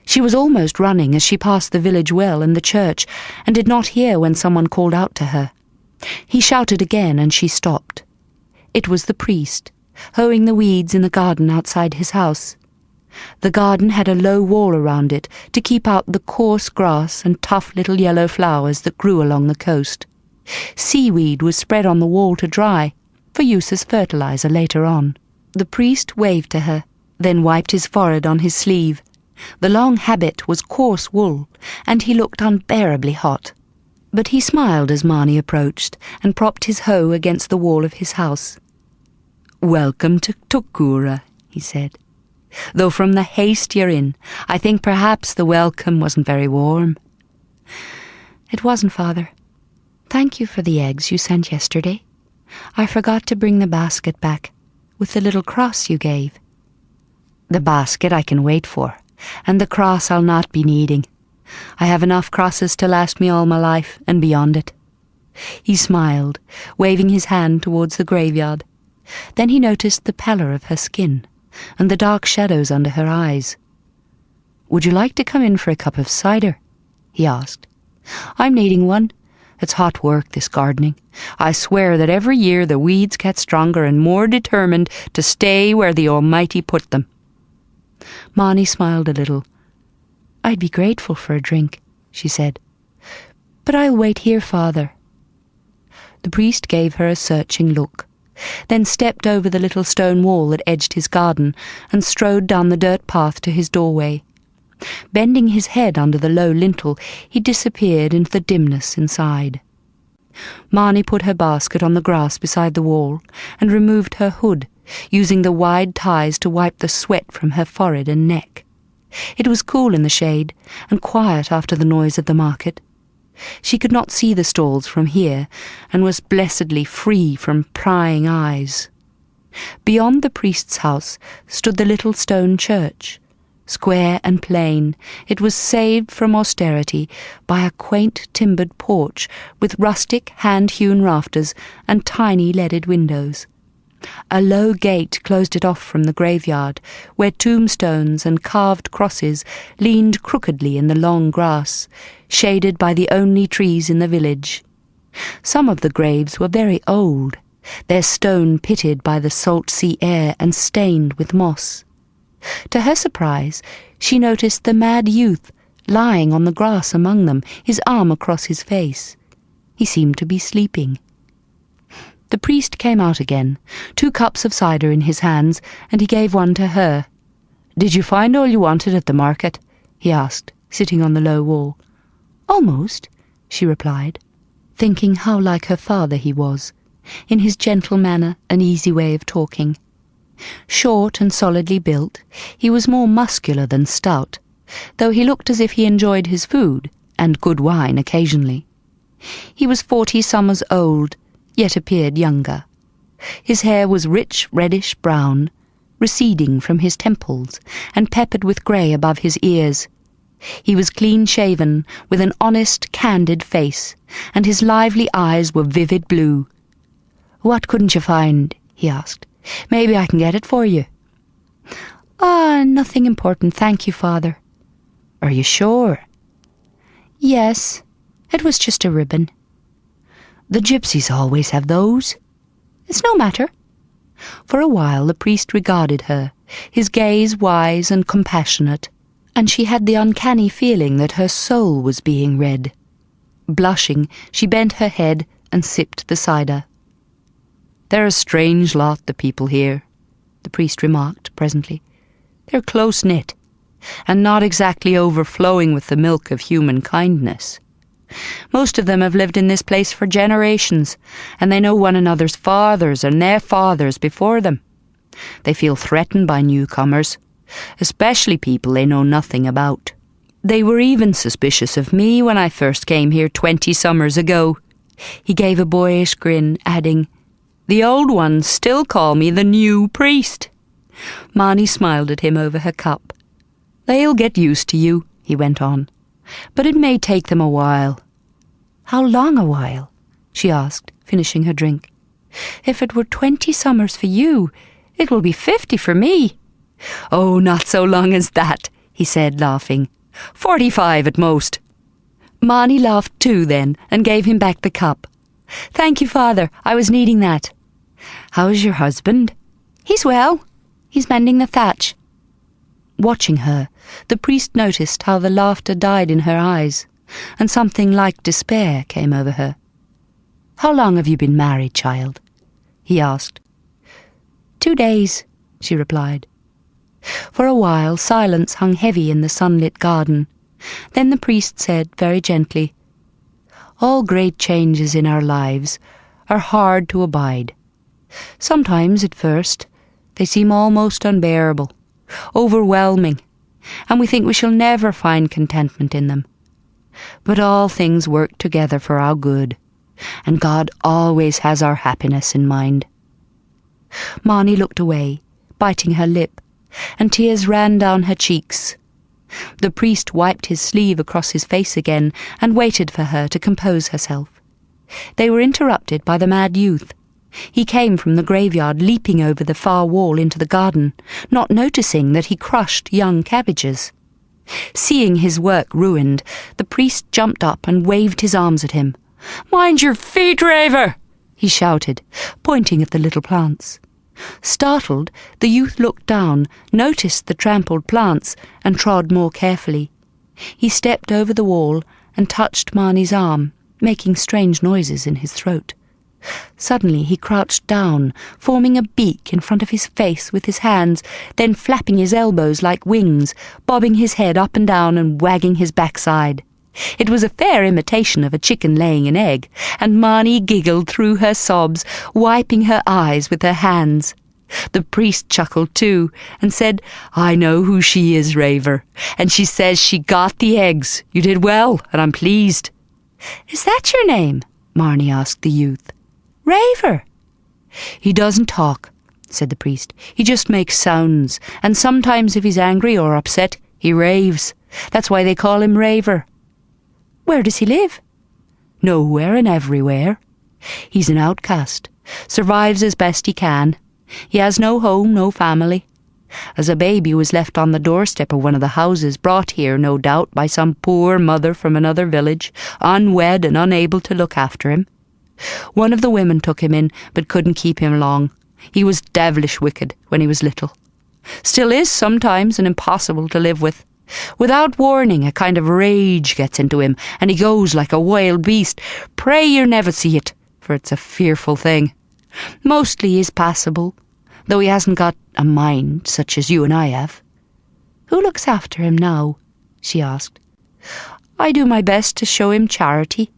She was almost running as she passed the village well and the church, and did not hear when someone called out to her. He shouted again, and she stopped. It was the priest, hoeing the weeds in the garden outside his house. The garden had a low wall around it to keep out the coarse grass and tough little yellow flowers that grew along the coast. Seaweed was spread on the wall to dry, for use as fertilizer later on. The priest waved to her, then wiped his forehead on his sleeve. The long habit was coarse wool, and he looked unbearably hot. But he smiled as Marnie approached, and propped his hoe against the wall of his house. "Welcome to Tokura," he said. "Though from the haste you're in, I think perhaps the welcome wasn't very warm." "It wasn't, Father. Thank you for the eggs you sent yesterday. I forgot to bring the basket back, with the little cross you gave." "The basket I can wait for, and the cross I'll not be needing. I have enough crosses to last me all my life, and beyond it." He smiled, waving his hand towards the graveyard. Then he noticed the pallor of her skin, and the dark shadows under her eyes. "Would you like to come in for a cup of cider?" he asked. "I'm needing one. It's hot work, this gardening. I swear that every year the weeds get stronger and more determined to stay where the Almighty put them." Marnie smiled a little. "I'd be grateful for a drink," she said. "But I'll wait here, Father." The priest gave her a searching look, then stepped over the little stone wall that edged his garden and strode down the dirt path to his doorway. Bending his head under the low lintel, he disappeared into the dimness inside. Marnie put her basket on the grass beside the wall and removed her hood, using the wide ties to wipe the sweat from her forehead and neck. It was cool in the shade, and quiet after the noise of the market. She could not see the stalls from here, and was blessedly free from prying eyes. Beyond the priest's house stood the little stone church. Square and plain, it was saved from austerity by a quaint timbered porch with rustic hand-hewn rafters and tiny leaded windows. A low gate closed it off from the graveyard, where tombstones and carved crosses leaned crookedly in the long grass, shaded by the only trees in the village. Some of the graves were very old, their stone pitted by the salt sea air and stained with moss. To her surprise, she noticed the mad youth lying on the grass among them, his arm across his face. He seemed to be sleeping. The priest came out again, 2 cups of cider in his hands, and he gave one to her. "Did you find all you wanted at the market?" he asked, sitting on the low wall. "Almost," she replied, thinking how like her father he was, in his gentle manner and easy way of talking. Short and solidly built, he was more muscular than stout, though he looked as if he enjoyed his food and good wine occasionally. He was 40 summers old, yet appeared younger. His hair was rich reddish-brown, receding from his temples and peppered with grey above his ears. He was clean-shaven, with an honest, candid face, and his lively eyes were vivid blue. "What couldn't you find?" he asked. "Maybe I can get it for you." Nothing important, thank you, Father." "Are you sure?" "Yes, it was just a ribbon." "The gypsies always have those." "It's no matter." For a while the priest regarded her, his gaze wise and compassionate, and she had the uncanny feeling that her soul was being read. Blushing, she bent her head and sipped the cider. "They're a strange lot, the people here," the priest remarked presently. "They're close-knit, and not exactly overflowing with the milk of human kindness. Most of them have lived in this place for generations, and they know one another's fathers and their fathers before them. They feel threatened by newcomers, especially people they know nothing about. They were even suspicious of me when I first came here 20 summers ago," He gave a boyish grin, adding, "The old ones still call me the new priest." Marnie smiled at him over her cup. "They'll get used to you," he went on, "but it may take them a while." "How long a while?" she asked, finishing her drink. "If it were 20 summers for you, it will be 50 for me." "Oh, not so long as that," he said, laughing. 45 at most." Marnie laughed too then, and gave him back the cup. "Thank you, Father. I was needing that." "How's your husband?" "He's well. He's mending the thatch." Watching her, the priest noticed how the laughter died in her eyes, and something like despair came over her. "How long have you been married, child?" he asked. 2 days, she replied. For a while silence hung heavy in the sunlit garden. Then the priest said very gently, "All great changes in our lives are hard to abide. Sometimes at first they seem almost unbearable, overwhelming, and we think we shall never find contentment in them. But all things work together for our good, and God always has our happiness in mind." Marnie looked away, biting her lip, and tears ran down her cheeks. The priest wiped his sleeve across his face again and waited for her to compose herself. They were interrupted by the mad youth. He came from the graveyard, leaping over the far wall into the garden, not noticing that he crushed young cabbages. Seeing his work ruined, the priest jumped up and waved his arms at him. "Mind your feet, Raver!" he shouted, pointing at the little plants. Startled, the youth looked down, noticed the trampled plants, and trod more carefully. He stepped over the wall and touched Marnie's arm, making strange noises in his throat. Suddenly he crouched down, forming a beak in front of his face with his hands, then flapping his elbows like wings, bobbing his head up and down and wagging his backside. It was a fair imitation of a chicken laying an egg, and Marnie giggled through her sobs, wiping her eyes with her hands. The priest chuckled too, and said, "I know who she is, Raver, and she says she got the eggs. You did well, and I'm pleased." "Is that your name?" Marnie asked the youth. "Raver." "He doesn't talk," said the priest. "He just makes sounds, and sometimes if he's angry or upset, he raves. That's why they call him Raver." "Where does he live?" "Nowhere and everywhere. He's an outcast, survives as best he can. He has no home, no family. As a baby was left on the doorstep of one of the houses, brought here, no doubt, by some poor mother from another village, unwed and unable to look after him. One of the women took him in, but couldn't keep him long. He was devilish wicked when he was little. Still is sometimes, and impossible to live with. Without warning, a kind of rage gets into him, and he goes like a wild beast. Pray you never see it, for it's a fearful thing. Mostly he's passable, though he hasn't got a mind such as you and I have." "Who looks after him now?" she asked. "I do my best to show him charity.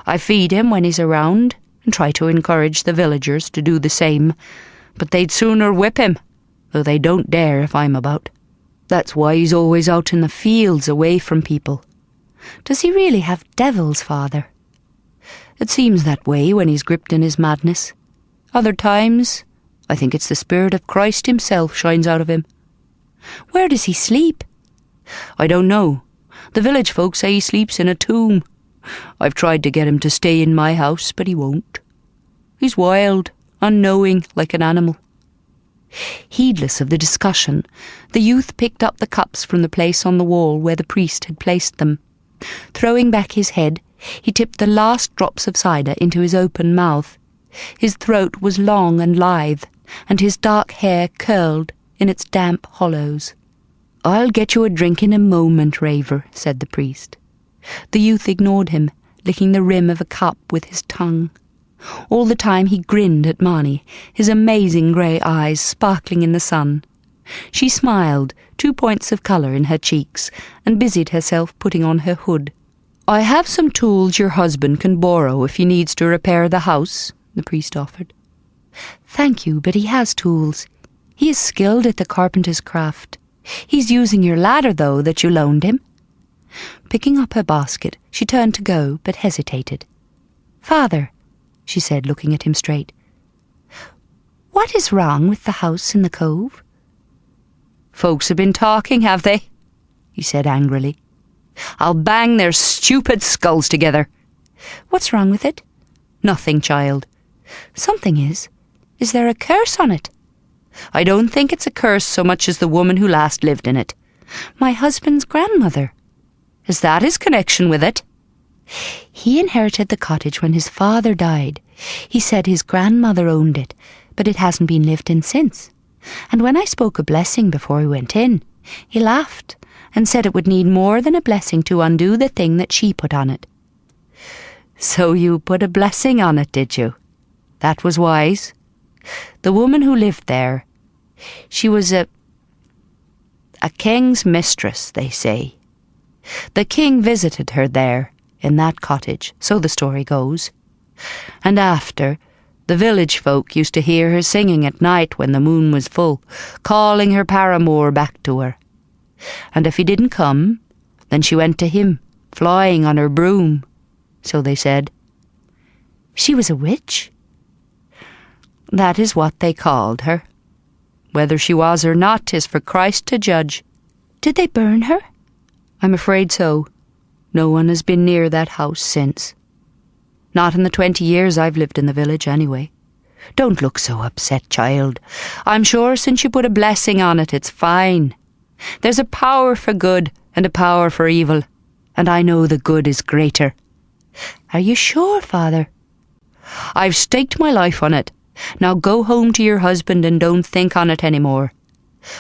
I feed him when he's around, and try to encourage the villagers to do the same, but they'd sooner whip him, though they don't dare if I'm about. That's why he's always out in the fields, away from people." "Does he really have devils, Father?" "It seems that way when he's gripped in his madness. Other times, I think it's the Spirit of Christ himself shines out of him." "Where does he sleep?" "I don't know. The village folk say he sleeps in a tomb. I've tried to get him to stay in my house, but he won't. He's wild, unknowing, like an animal." Heedless of the discussion, the youth picked up the cups from the place on the wall where the priest had placed them. Throwing back his head, he tipped the last drops of cider into his open mouth. His throat was long and lithe, and his dark hair curled in its damp hollows. "I'll get you a drink in a moment, Raver," said the priest. The youth ignored him, licking the rim of a cup with his tongue. All the time he grinned at Marnie, his amazing grey eyes sparkling in the sun. She smiled, 2 points of colour in her cheeks, and busied herself putting on her hood. "I have some tools your husband can borrow if he needs to repair the house," the priest offered. "Thank you, but he has tools. He is skilled at the carpenter's craft. He's using your ladder, though, that you loaned him." Picking up her basket, she turned to go, but hesitated. "Father," she said, looking at him straight, "what is wrong with the house in the cove?" "Folks have been talking, have they?" he said angrily. "I'll bang their stupid skulls together." "What's wrong with it?" "Nothing, child." "Something is. Is there a curse on it?" "I don't think it's a curse so much as the woman who last lived in it." "My husband's grandmother." "Is that his connection with it?" "He inherited the cottage when his father died. He said his grandmother owned it, but it hasn't been lived in since. And when I spoke a blessing before we went in, he laughed and said it would need more than a blessing to undo the thing that she put on it." "So you put a blessing on it, did you? That was wise. The woman who lived there, she was a king's mistress, they say. The king visited her there, in that cottage, so the story goes. And after, the village folk used to hear her singing at night when the moon was full, calling her paramour back to her. And if he didn't come, then she went to him, flying on her broom, so they said." "She was a witch?" "That is what they called her. Whether she was or not is for Christ to judge." "Did they burn her?" "I'm afraid so. No one has been near that house since. Not in the 20 years I've lived in the village, anyway. Don't look so upset, child. I'm sure since you put a blessing on it, it's fine. There's a power for good and a power for evil, and I know the good is greater." "Are you sure, Father?" "I've staked my life on it. Now go home to your husband and don't think on it any more.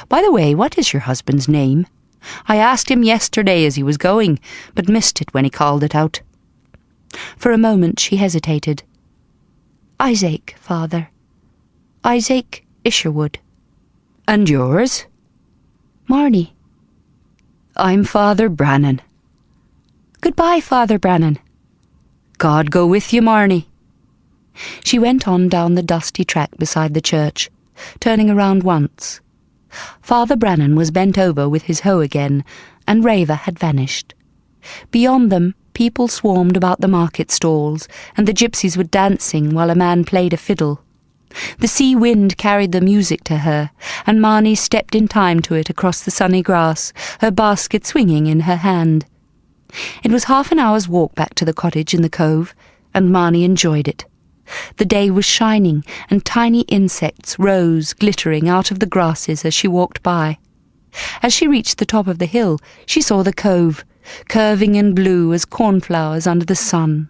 By the way, what is your husband's name? I asked him yesterday as he was going, but missed it when he called it out." For a moment she hesitated. "Isaac, Father. Isaac Isherwood." "And yours?" "Marnie." "I'm Father Brannan." "Goodbye, Father Brannan." "God go with you, Marnie." She went on down the dusty track beside the church, turning around once. Father Brannan was bent over with his hoe again, and Raver had vanished. Beyond them, people swarmed about the market stalls, and the gypsies were dancing while a man played a fiddle. The sea wind carried the music to her, and Marnie stepped in time to it across the sunny grass, her basket swinging in her hand. It was half an hour's walk back to the cottage in the cove, and Marnie enjoyed it. The day was shining, and tiny insects rose glittering out of the grasses as she walked by. As she reached the top of the hill, she saw the cove, curving in blue as cornflowers under the sun.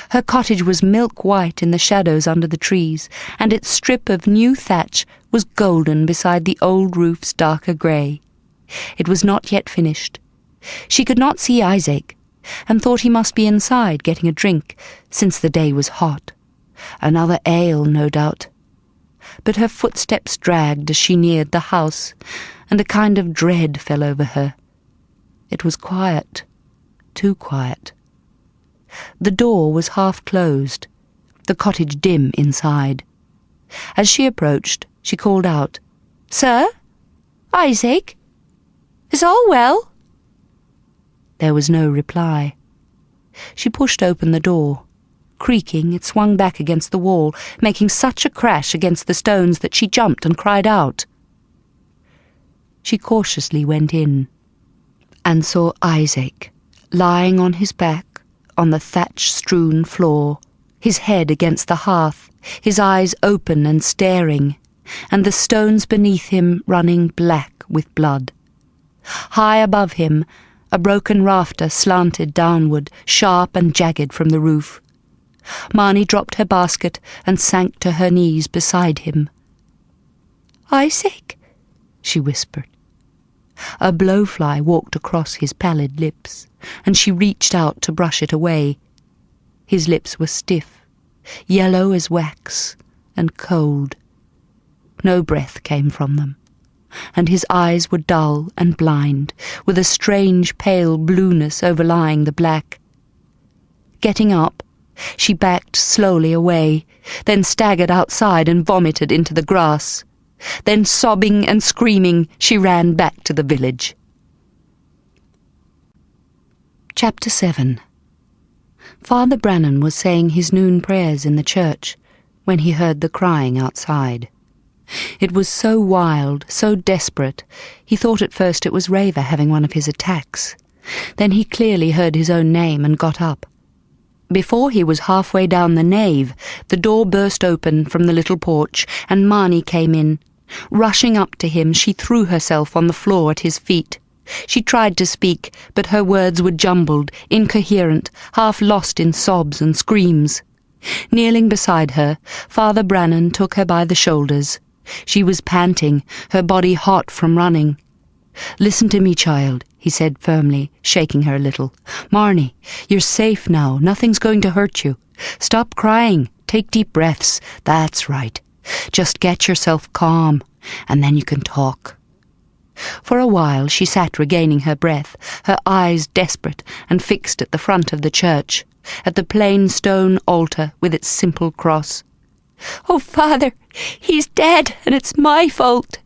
Her cottage was milk white in the shadows under the trees, and its strip of new thatch was golden beside the old roof's darker grey. It was not yet finished. She could not see Isaac, and thought he must be inside getting a drink, since the day was hot. Another ale, no doubt. But her footsteps dragged as she neared the house, and a kind of dread fell over her. It was quiet, too quiet. The door was half closed, the cottage dim inside. As she approached, she called out, "Sir? Isaac? Is all well?" There was no reply. She pushed open the door. Creaking, it swung back against the wall, making such a crash against the stones that she jumped and cried out. She cautiously went in, and saw Isaac, lying on his back on the thatch-strewn floor, his head against the hearth, his eyes open and staring, and the stones beneath him running black with blood. High above him, a broken rafter slanted downward, sharp and jagged from the roof. Marnie dropped her basket and sank to her knees beside him. "Isaac," she whispered. A blowfly walked across his pallid lips, and she reached out to brush it away. His lips were stiff, yellow as wax, and cold. No breath came from them, and his eyes were dull and blind, with a strange pale blueness overlying the black. Getting up, she backed slowly away, then staggered outside and vomited into the grass. Then, sobbing and screaming, she ran back to the village. Chapter 7. Father Brannan was saying his noon prayers in the church when he heard the crying outside. It was so wild, so desperate, he thought at first it was Raver having one of his attacks. Then he clearly heard his own name and got up. Before he was halfway down the nave, the door burst open from the little porch, and Marnie came in. Rushing up to him, she threw herself on the floor at his feet. She tried to speak, but her words were jumbled, incoherent, half lost in sobs and screams. Kneeling beside her, Father Brannan took her by the shoulders. She was panting, her body hot from running. "Listen to me, child," he said firmly, shaking her a little. "Marnie, you're safe now. Nothing's going to hurt you. Stop crying. Take deep breaths. That's right. Just get yourself calm, and then you can talk." For a while she sat regaining her breath, her eyes desperate and fixed at the front of the church, at the plain stone altar with its simple cross. "Oh, Father, he's dead, and it's my fault."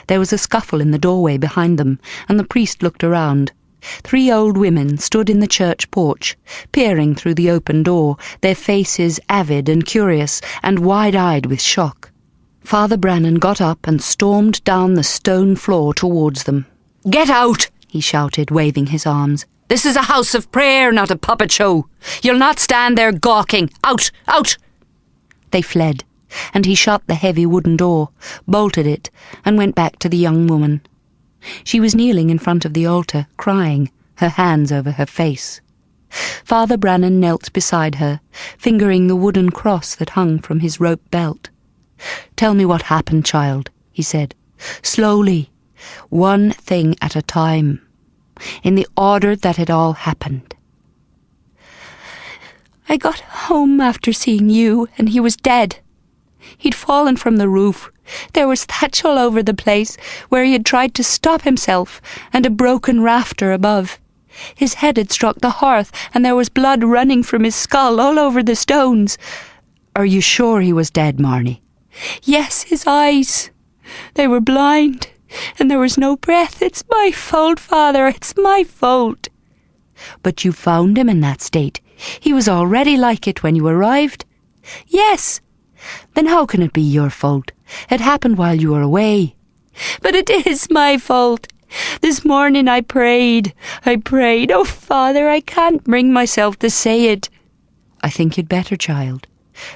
There was a scuffle in the doorway behind them, and the priest looked around. 3 old women stood in the church porch, peering through the open door, their faces avid and curious and wide-eyed with shock. Father Brannan got up and stormed down the stone floor towards them. "Get out!" he shouted, waving his arms. "This is a house of prayer, not a puppet show. You'll not stand there gawking. Out! Out!" They fled, and he shut the heavy wooden door, bolted it, and went back to the young woman. She was kneeling in front of the altar, crying, her hands over her face. Father Brannan knelt beside her, fingering the wooden cross that hung from his rope belt. "Tell me what happened, child," he said. "Slowly, one thing at a time, in the order that it all happened." "I got home after seeing you, and he was dead. He'd fallen from the roof. There was thatch all over the place, where he had tried to stop himself, and a broken rafter above. His head had struck the hearth, and there was blood running from his skull all over the stones." "Are you sure he was dead, Marnie?" "Yes, his eyes. They were blind, and there was no breath. It's my fault, Father, it's my fault." "But you found him in that state. He was already like it when you arrived." "Yes." "Then how can it be your fault? It happened while you were away." "But it is my fault. This morning I prayed. Oh, Father, I can't bring myself to say it." "I think you'd better, child.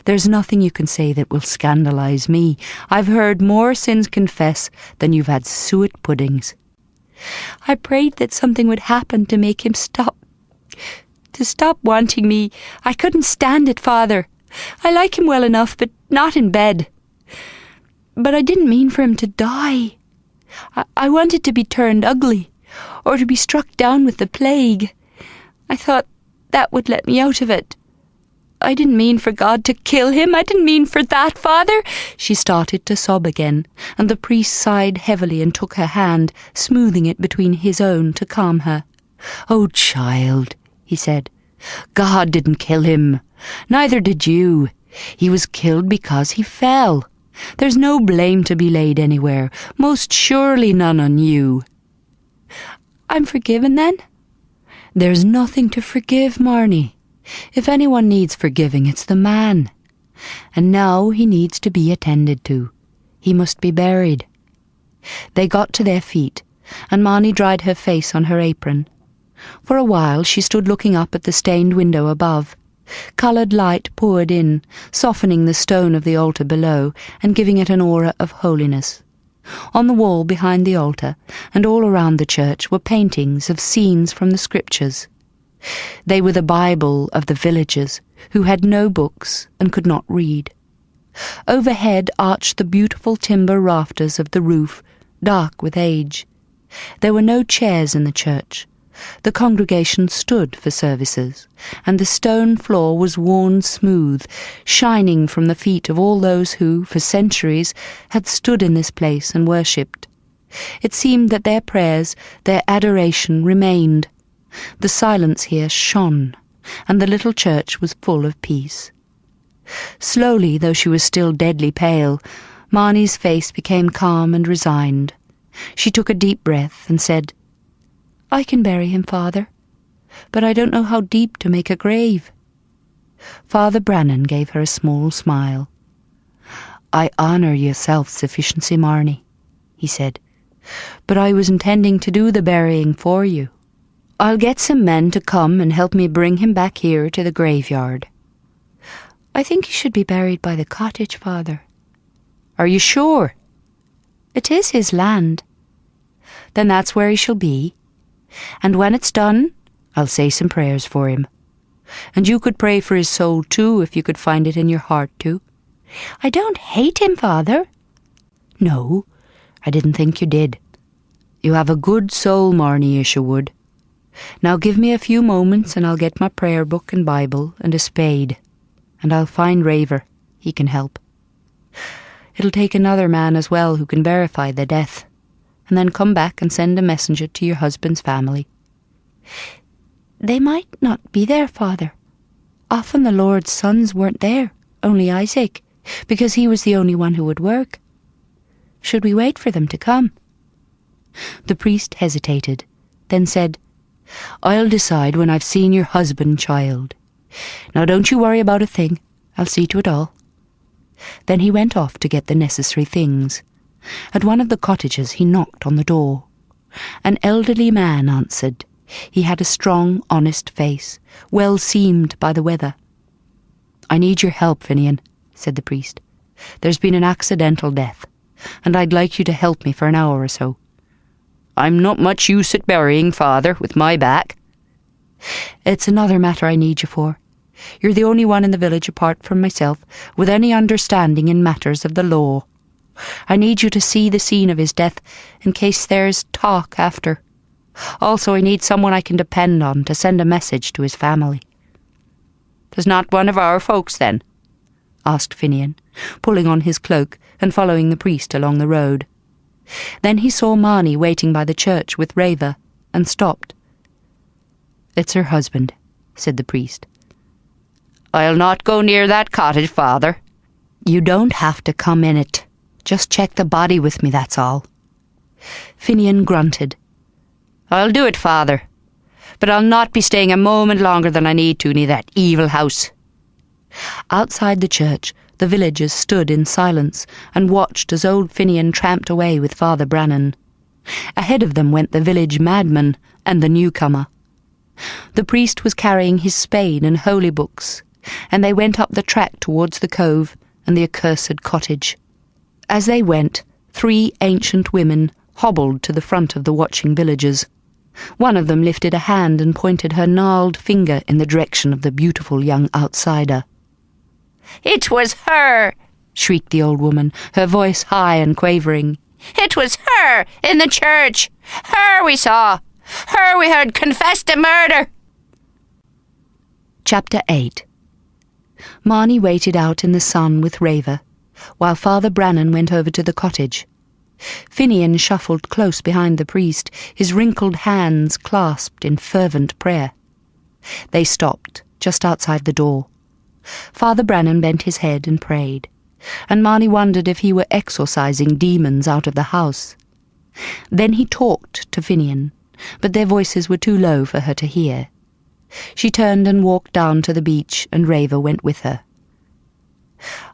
There's nothing you can say that will scandalize me. I've heard more sins confess than you've had suet puddings." "I prayed that something would happen to make him stop wanting me. I couldn't stand it, Father. I like him well enough, but not in bed. But I didn't mean for him to die. I wanted to be turned ugly, or to be struck down with the plague. I thought that would let me out of it. I didn't mean for God to kill him. I didn't mean for that, Father." She started to sob again, and the priest sighed heavily and took her hand, smoothing it between his own to calm her. "Oh, child," he said, "God didn't kill him. Neither did you. He was killed because he fell. There's no blame to be laid anywhere, most surely none on you." "I'm forgiven, then?" "There's nothing to forgive, Marnie. If anyone needs forgiving, it's the man. And now he needs to be attended to. He must be buried." They got to their feet, and Marnie dried her face on her apron. For a while she stood looking up at the stained window above. Coloured light poured in, softening the stone of the altar below and giving it an aura of holiness. On the wall behind the altar and all around the church were paintings of scenes from the scriptures. They were the Bible of the villagers, who had no books and could not read. Overhead arched the beautiful timber rafters of the roof, dark with age. There were no chairs in the church. The congregation stood for services, and the stone floor was worn smooth, shining from the feet of all those who, for centuries, had stood in this place and worshipped. It seemed that their prayers, their adoration remained. The silence here shone, and the little church was full of peace. Slowly, though she was still deadly pale, Marnie's face became calm and resigned. She took a deep breath and said, "I can bury him, Father. but I don't know how deep to make a grave." Father Brannan gave her a small smile. "I honour your self-sufficiency, Marnie," he said, "but I was intending to do the burying for you. I'll get some men to come and help me bring him back here to the graveyard." "I think he should be buried by the cottage, Father." "Are you sure?" "It is his land." "Then that's where he shall be. And when it's done, I'll say some prayers for him. And you could pray for his soul too, if you could find it in your heart to." "I don't hate him, Father." "No, I didn't think you did. You have a good soul, Marnie Isherwood. Now give me a few moments and I'll get my prayer book and Bible and a spade, and I'll find Raver. He can help. It'll take another man as well who can verify the death, and then come back and send a messenger to your husband's family." "They might not be there, Father. Often the Lord's sons weren't there, only Isaac, because he was the only one who would work. Should we wait for them to come?" The priest hesitated, then said, "I'll decide when I've seen your husband, child. Now don't you worry about a thing. I'll see to it all." Then he went off to get the necessary things. At one of the cottages he knocked on the door. An elderly man answered. He had a strong, honest face, well seamed by the weather. "I need your help, Finian," said the priest. "There's been an accidental death, and I'd like you to help me for an hour or so." "I'm not much use at burying, Father, with my back." "It's another matter I need you for. You're the only one in the village, apart from myself, with any understanding in matters of the law. I need you to see the scene of his death, in case there's talk after. Also, I need someone I can depend on to send a message to his family." "'Tis not one of our folks, then?" asked Finian, pulling on his cloak and following the priest along the road. Then he saw Marnie waiting by the church with Raver, and stopped. "It's her husband," said the priest. "I'll not go near that cottage, Father." "You don't have to come in it. Just check the body with me, that's all." Finian grunted. "I'll do it, Father, but I'll not be staying a moment longer than I need to near that evil house." Outside the church, the villagers stood in silence and watched as old Finian tramped away with Father Brannan. Ahead of them went the village madman and the newcomer. The priest was carrying his spade and holy books, and they went up the track towards the cove and the accursed cottage. As they went, 3 ancient women hobbled to the front of the watching villagers. One of them lifted a hand and pointed her gnarled finger in the direction of the beautiful young outsider. "It was her!" shrieked the old woman, her voice high and quavering. "It was her in the church! Her we saw! Her we heard confess to murder!" Chapter 8. Marnie waited out in the sun with Raver, while Father Brannan went over to the cottage. Finian shuffled close behind the priest, his wrinkled hands clasped in fervent prayer. They stopped, just outside the door. Father Brannan bent his head and prayed, and Marnie wondered if he were exorcising demons out of the house. Then he talked to Finian, but their voices were too low for her to hear. She turned and walked down to the beach, and Raver went with her.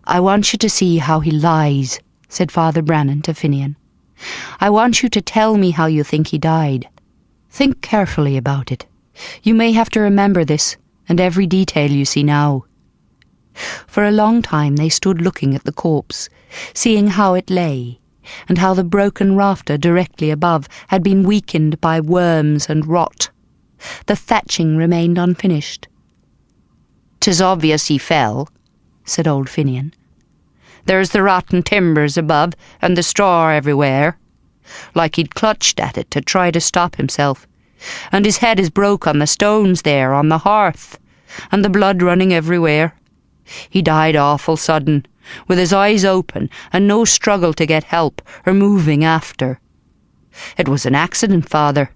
"I want you to see how he lies," said Father Brannan to Finian. "I want you to tell me how you think he died. Think carefully about it. You may have to remember this, and every detail you see now." For a long time they stood looking at the corpse, seeing how it lay, and how the broken rafter directly above had been weakened by worms and rot. The thatching remained unfinished. "'Tis obvious he fell," said old Finian. "There's the rotten timbers above and the straw everywhere, like he'd clutched at it to try to stop himself, and his head is broke on the stones there on the hearth, and the blood running everywhere. He died awful sudden, with his eyes open and no struggle to get help or moving after. It was an accident, Father,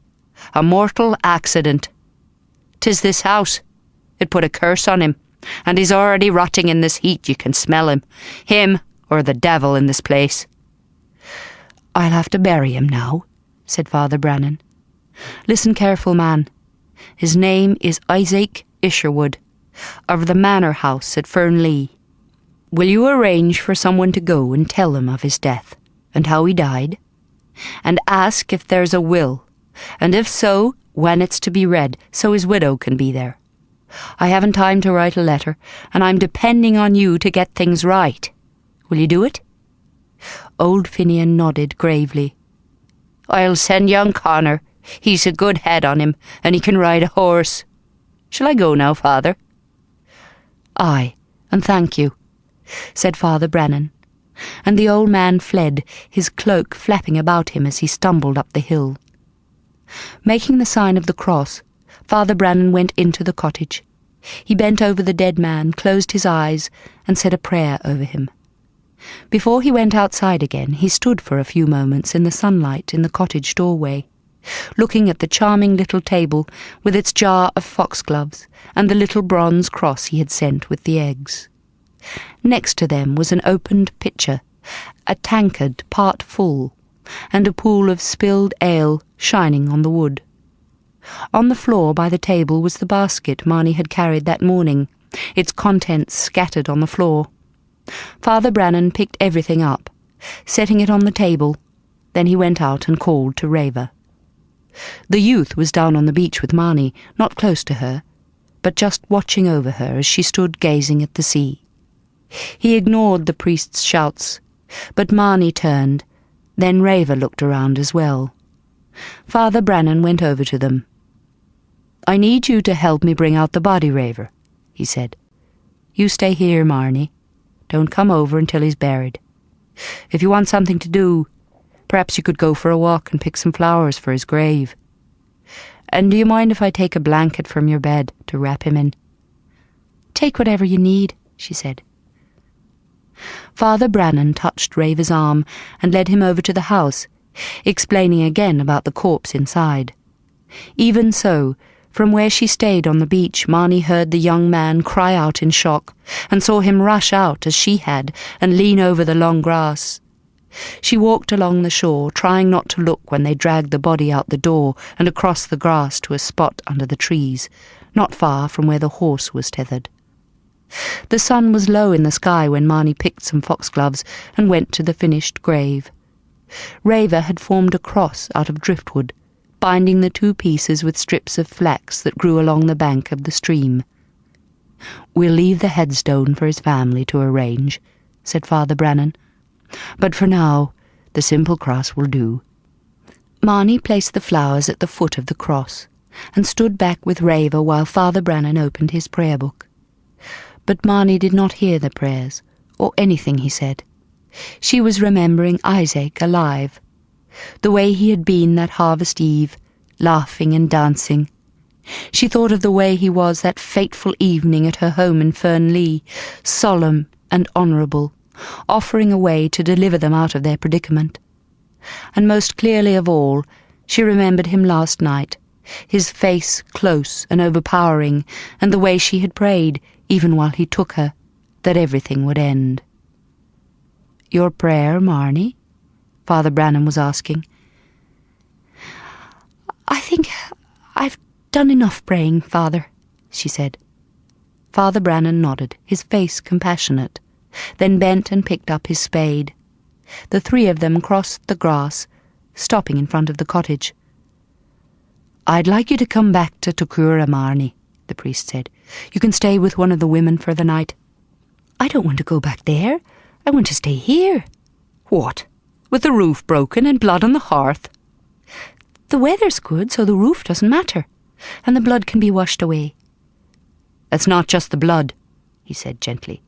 a mortal accident. 'Tis this house. It put a curse on him, and he's already rotting in this heat. You can smell him or the devil in this place." "I'll have to bury him now," said Father Brannan. "Listen careful, man. His name is Isaac Isherwood, of the manor house at Fernlea. Will you arrange for someone to go and tell him of his death, and how he died? And ask if there's a will, and if so, when it's to be read, so his widow can be there. I haven't time to write a letter, and I'm depending on you to get things right. Will you do it?" Old Finian nodded gravely. "I'll send young Connor. He's a good head on him, and he can ride a horse. Shall I go now, Father?" "Aye, and thank you," said Father Brannan, and the old man fled, his cloak flapping about him as he stumbled up the hill. Making the sign of the cross, Father Brannan went into the cottage. He bent over the dead man, closed his eyes, and said a prayer over him. Before he went outside again, he stood for a few moments in the sunlight in the cottage doorway, looking at the charming little table with its jar of foxgloves and the little bronze cross he had sent with the eggs. Next to them was an opened pitcher, a tankard part full, and a pool of spilled ale shining on the wood. On the floor by the table was the basket Marnie had carried that morning, its contents scattered on the floor. Father Brannan picked everything up, setting it on the table. Then he went out and called to Raver. The youth was down on the beach with Marnie, not close to her, but just watching over her as she stood gazing at the sea. He ignored the priest's shouts, but Marnie turned. Then Raver looked around as well. Father Brannan went over to them. "I need you to help me bring out the body, Raver," he said. "You stay here, Marnie. Don't come over until he's buried. If you want something to do, perhaps you could go for a walk and pick some flowers for his grave. And do you mind if I take a blanket from your bed to wrap him in?" "Take whatever you need," she said. Father Brannan touched Raver's arm and led him over to the house, explaining again about the corpse inside. Even so, from where she stayed on the beach, Marnie heard the young man cry out in shock, and saw him rush out as she had and lean over the long grass. She walked along the shore, trying not to look when they dragged the body out the door and across the grass to a spot under the trees, not far from where the horse was tethered. The sun was low in the sky when Marnie picked some foxgloves and went to the finished grave. Raver had formed a cross out of driftwood, binding the two pieces with strips of flax that grew along the bank of the stream. "We'll leave the headstone for his family to arrange," said Father Brannan. "But for now, the simple cross will do." Marnie placed the flowers at the foot of the cross and stood back with Raver while Father Brannan opened his prayer book. But Marnie did not hear the prayers, or anything he said. She was remembering Isaac alive, the way he had been that harvest eve, laughing and dancing. She thought of the way he was that fateful evening at her home in Fernlea, solemn and honourable, offering a way to deliver them out of their predicament. And most clearly of all, she remembered him last night, his face close and overpowering, and the way she had prayed, even while he took her, that everything would end. "Your prayer, Marnie?" Father Brannan was asking. "I think I've done enough praying, Father," she said. Father Brannan nodded, his face compassionate, then bent and picked up his spade. The three of them crossed the grass, stopping in front of the cottage. "I'd like you to come back to Tokura, Marnie," the priest said. "You can stay with one of the women for the night." "I don't want to go back there. I want to stay here." "What? With the roof broken and blood on the hearth?" "The weather's good, so the roof doesn't matter, and the blood can be washed away." "It's not just the blood," he said gently.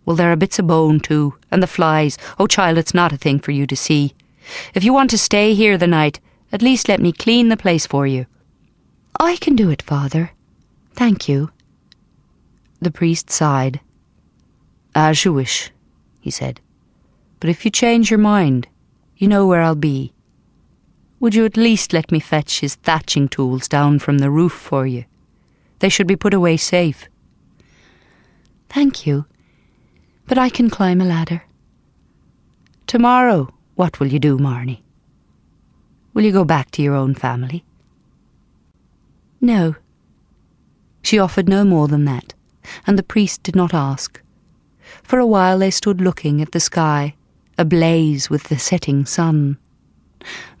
Well, there are bits of bone too, and the flies. Oh, child, it's not a thing for you to see. If you want to stay here the night, at least let me clean the place for you." "I can do it, Father. Thank you." The priest sighed. "As you wish," he said. "But if you change your mind, you know where I'll be. Would you at least let me fetch his thatching tools down from the roof for you? They should be put away safe." "Thank you, but I can climb a ladder." "Tomorrow, what will you do, Marnie? Will you go back to your own family? No. She offered no more than that, and the priest did not ask. For a while they stood looking at the sky, ablaze with the setting sun.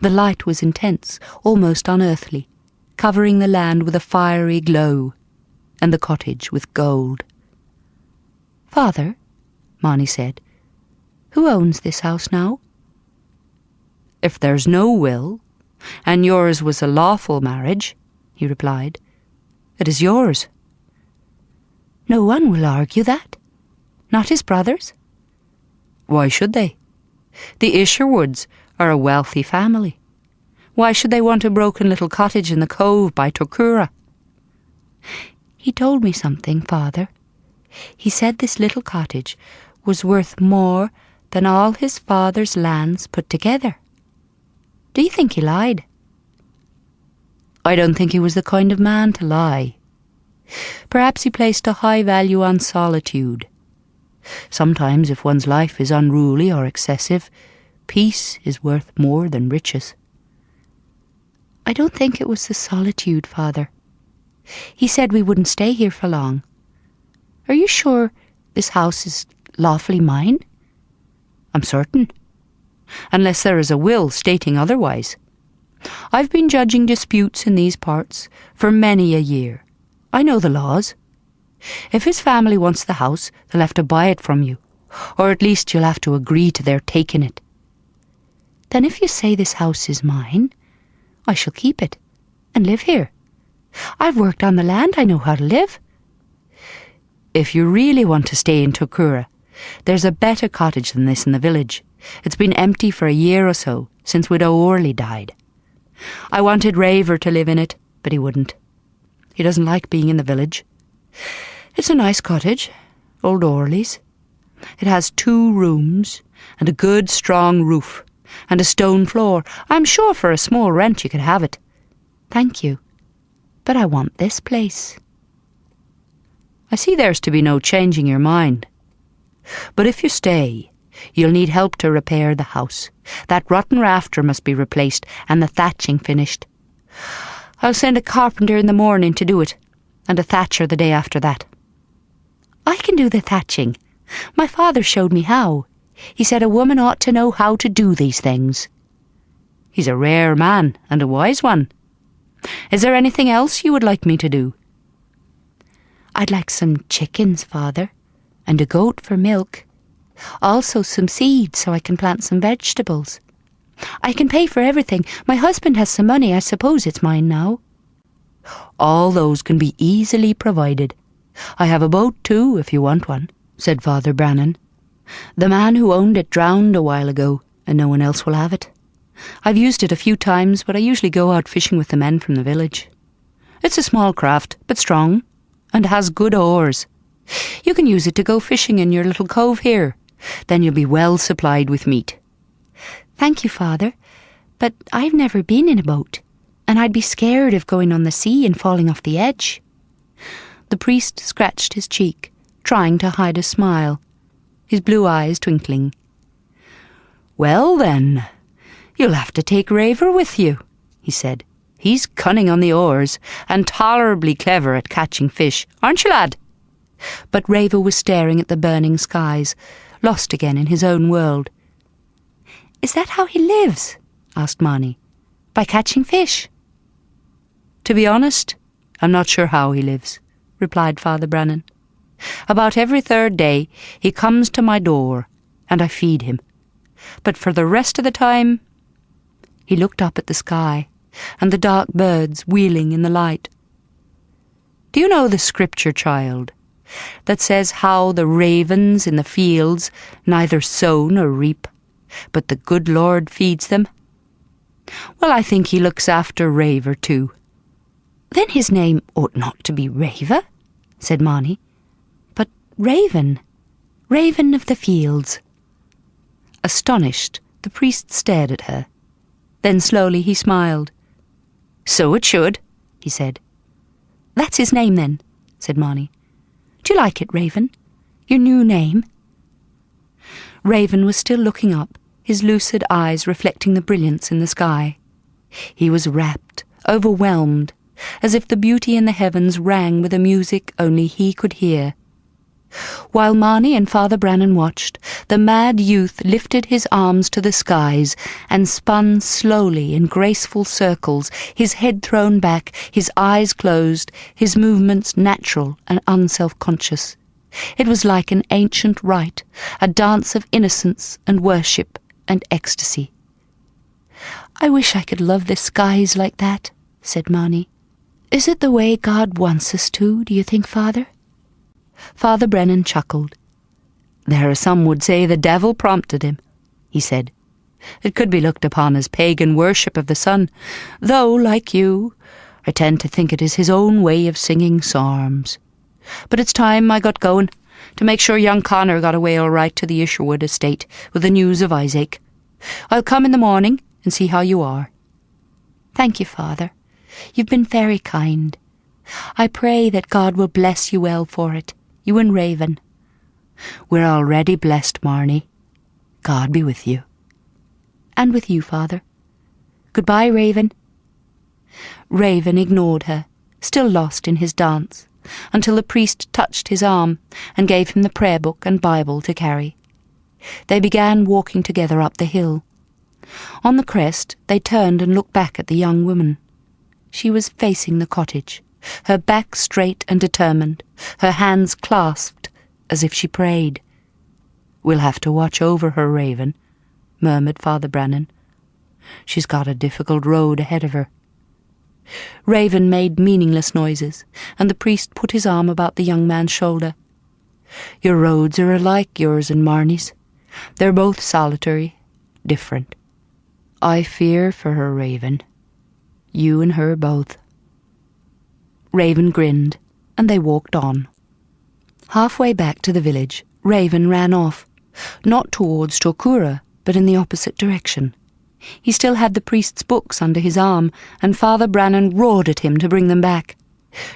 The light was intense, almost unearthly, covering the land with a fiery glow, and the cottage with gold. "Father," Marnie said, "who owns this house now?" "If there's no will, and yours was a lawful marriage," he replied, "it is yours." "No one will argue that? Not his brothers?" "Why should they? The Isherwoods are a wealthy family. Why should they want a broken little cottage in the cove by Tokura?" "He told me something, Father. He said this little cottage was worth more than all his father's lands put together. Do you think he lied?" "I don't think he was the kind of man to lie. Perhaps he placed a high value on solitude. Sometimes, if one's life is unruly or excessive, peace is worth more than riches." "I don't think it was the solitude, Father. He said we wouldn't stay here for long. Are you sure this house is lawfully mine?" "I'm certain, unless there is a will stating otherwise. I've been judging disputes in these parts for many a year. I know the laws. If his family wants the house, they'll have to buy it from you, or at least you'll have to agree to their taking it." "Then if you say this house is mine, I shall keep it and live here. I've worked on the land, I know how to live." "If you really want to stay in Tokura, there's a better cottage than this in the village. It's been empty for a year or so, since Widow Orley died. I wanted Raver to live in it, but he wouldn't. He doesn't like being in the village. It's a nice cottage, old Orley's. It has 2 rooms, and a good strong roof, and a stone floor. I'm sure for a small rent you could have it." "Thank you, but I want this place." "I see there's to be no changing your mind. But if you stay, you'll need help to repair the house. That rotten rafter must be replaced and the thatching finished. I'll send a carpenter in the morning to do it, and a thatcher the day after that." "I can do the thatching. My father showed me how. He said a woman ought to know how to do these things." "He's a rare man, and a wise one. Is there anything else you would like me to do?" "I'd like some chickens, Father, and a goat for milk. Also some seeds so I can plant some vegetables. I can pay for everything. My husband has some money. I suppose it's mine now." "All those can be easily provided. I have a boat too, if you want one," said Father Brannan. "The man who owned it drowned a while ago, and no one else will have it. I've used it a few times, but I usually go out fishing with the men from the village. It's a small craft, but strong, and has good oars. You can use it to go fishing in your little cove here. Then you'll be well supplied with meat." "Thank you, Father, but I've never been in a boat, and I'd be scared of going on the sea and falling off the edge." The priest scratched his cheek, trying to hide a smile, his blue eyes twinkling. "Well then, you'll have to take Raver with you," he said. "He's cunning on the oars, and tolerably clever at catching fish, aren't you, lad?" But Raver was staring at the burning skies, lost again in his own world. "Is that how he lives?" asked Marnie. "By catching fish?" "To be honest, I'm not sure how he lives," replied Father Brannan. "About every 3rd day he comes to my door, and I feed him. But for the rest of the time—" He looked up at the sky, and the dark birds wheeling in the light. "Do you know the scripture, child, that says how the ravens in the fields neither sow nor reap, but the good Lord feeds them? Well, I think he looks after Raver too." "Then his name ought not to be Raver," said Marnie, "but Raven, Raven of the fields." Astonished, the priest stared at her. Then slowly he smiled. "So it should," he said. "That's his name then," said Marnie. "Do you like it, Raven? Your new name?" Raven was still looking up, his lucid eyes reflecting the brilliance in the sky. He was rapt, overwhelmed, as if the beauty in the heavens rang with a music only he could hear. While Marnie and Father Brannan watched, the mad youth lifted his arms to the skies and spun slowly in graceful circles, his head thrown back, his eyes closed, his movements natural and unself-conscious. It was like an ancient rite, a dance of innocence and worship and ecstasy. "I wish I could love the skies like that," said Marnie. "Is it the way God wants us to, do you think, Father?" Father Brennan chuckled. "There are some would say the devil prompted him," he said. "It could be looked upon as pagan worship of the sun, though, like you, I tend to think it is his own way of singing psalms. But it's time I got going, to make sure young Connor got away all right to the Isherwood estate with the news of Isaac. I'll come in the morning and see how you are." "Thank you, Father. You've been very kind. I pray that God will bless you well for it, you and Raven." "We're already blessed, Marnie. God be with you." "And with you, Father. Goodbye, Raven." Raven ignored her, still lost in his dance, until the priest touched his arm and gave him the prayer book and Bible to carry. They began walking together up the hill. On the crest, they turned and looked back at the young woman. She was facing the cottage, her back straight and determined, her hands clasped as if she prayed. "We'll have to watch over her, Raven," murmured Father Brannan. "She's got a difficult road ahead of her." Raven made meaningless noises, and the priest put his arm about the young man's shoulder. "Your roads are alike, yours and Marnie's. They're both solitary, different. I fear for her, Raven. You and her both." Raven grinned, and they walked on. Halfway back to the village, Raven ran off, not towards Tokura, but in the opposite direction. He still had the priest's books under his arm, and Father Brannan roared at him to bring them back.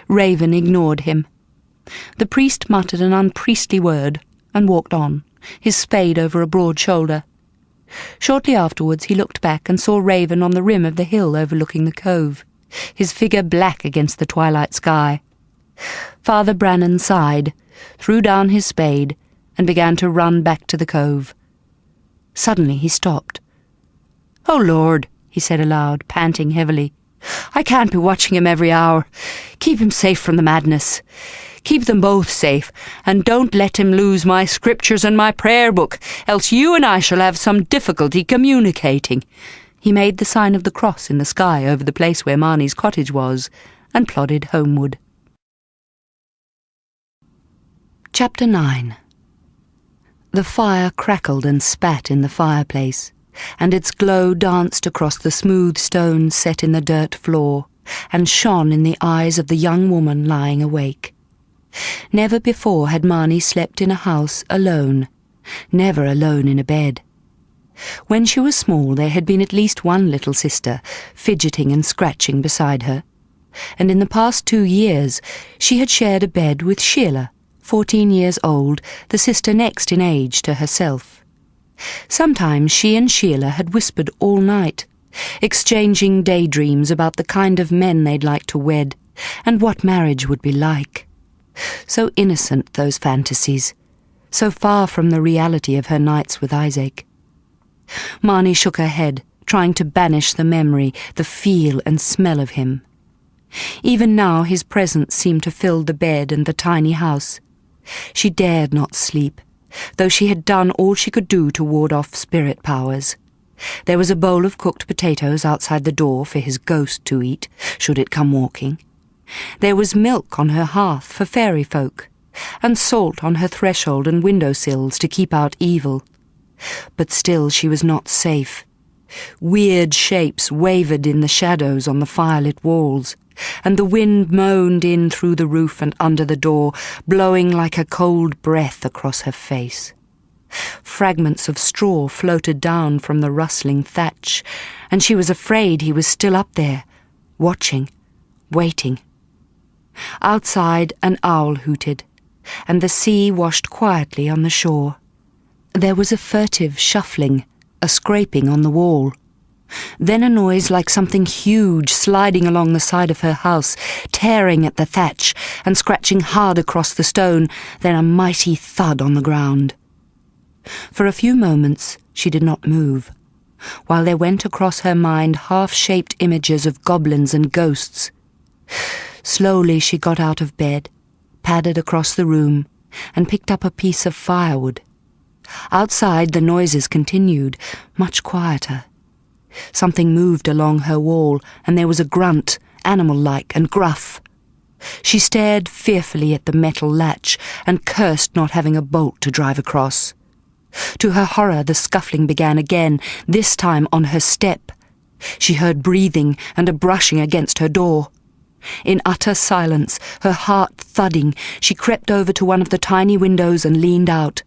Raven ignored him. The priest muttered an unpriestly word and walked on, his spade over a broad shoulder. Shortly afterwards he looked back and saw Raven on the rim of the hill overlooking the cove, his figure black against the twilight sky. Father Brannan sighed, threw down his spade, and began to run back to the cove. Suddenly he stopped. "Oh, Lord," he said aloud, panting heavily. "I can't be watching him every hour. Keep him safe from the madness. Keep them both safe, and don't let him lose my scriptures and my prayer book, else you and I shall have some difficulty communicating." He made the sign of the cross in the sky over the place where Marnie's cottage was, and plodded homeward. Chapter 9. The fire crackled and spat in the fireplace, and its glow danced across the smooth stones set in the dirt floor, and shone in the eyes of the young woman lying awake. Never before had Marnie slept in a house alone, never alone in a bed. When she was small there had been at least one little sister, fidgeting and scratching beside her, and in the past 2 years she had shared a bed with Sheila, 14 years old, the sister next in age to herself. Sometimes she and Sheila had whispered all night, exchanging daydreams about the kind of men they'd like to wed, and what marriage would be like. So innocent, those fantasies, so far from the reality of her nights with Isaac. Marnie shook her head, trying to banish the memory, the feel and smell of him. Even now his presence seemed to fill the bed and the tiny house. She dared not sleep, though she had done all she could do to ward off spirit powers. There was a bowl of cooked potatoes outside the door for his ghost to eat, should it come walking. There was milk on her hearth for fairy folk, and salt on her threshold and window-sills to keep out evil. But still she was not safe. Weird shapes wavered in the shadows on the firelit walls, and the wind moaned in through the roof and under the door, blowing like a cold breath across her face. Fragments of straw floated down from the rustling thatch, and she was afraid he was still up there, watching, waiting. Outside an owl hooted, and the sea washed quietly on the shore. There was a furtive shuffling, a scraping on the wall. Then a noise like something huge sliding along the side of her house, tearing at the thatch and scratching hard across the stone, then a mighty thud on the ground. For a few moments she did not move, while there went across her mind half-shaped images of goblins and ghosts. Slowly she got out of bed, padded across the room, and picked up a piece of firewood. Outside the noises continued, much quieter. Something moved along her wall, and there was a grunt, animal-like and gruff. She stared fearfully at the metal latch and cursed not having a bolt to drive across. To her horror, the scuffling began again, this time on her step. She heard breathing and a brushing against her door. In utter silence, her heart thudding, she crept over to one of the tiny windows and leaned out.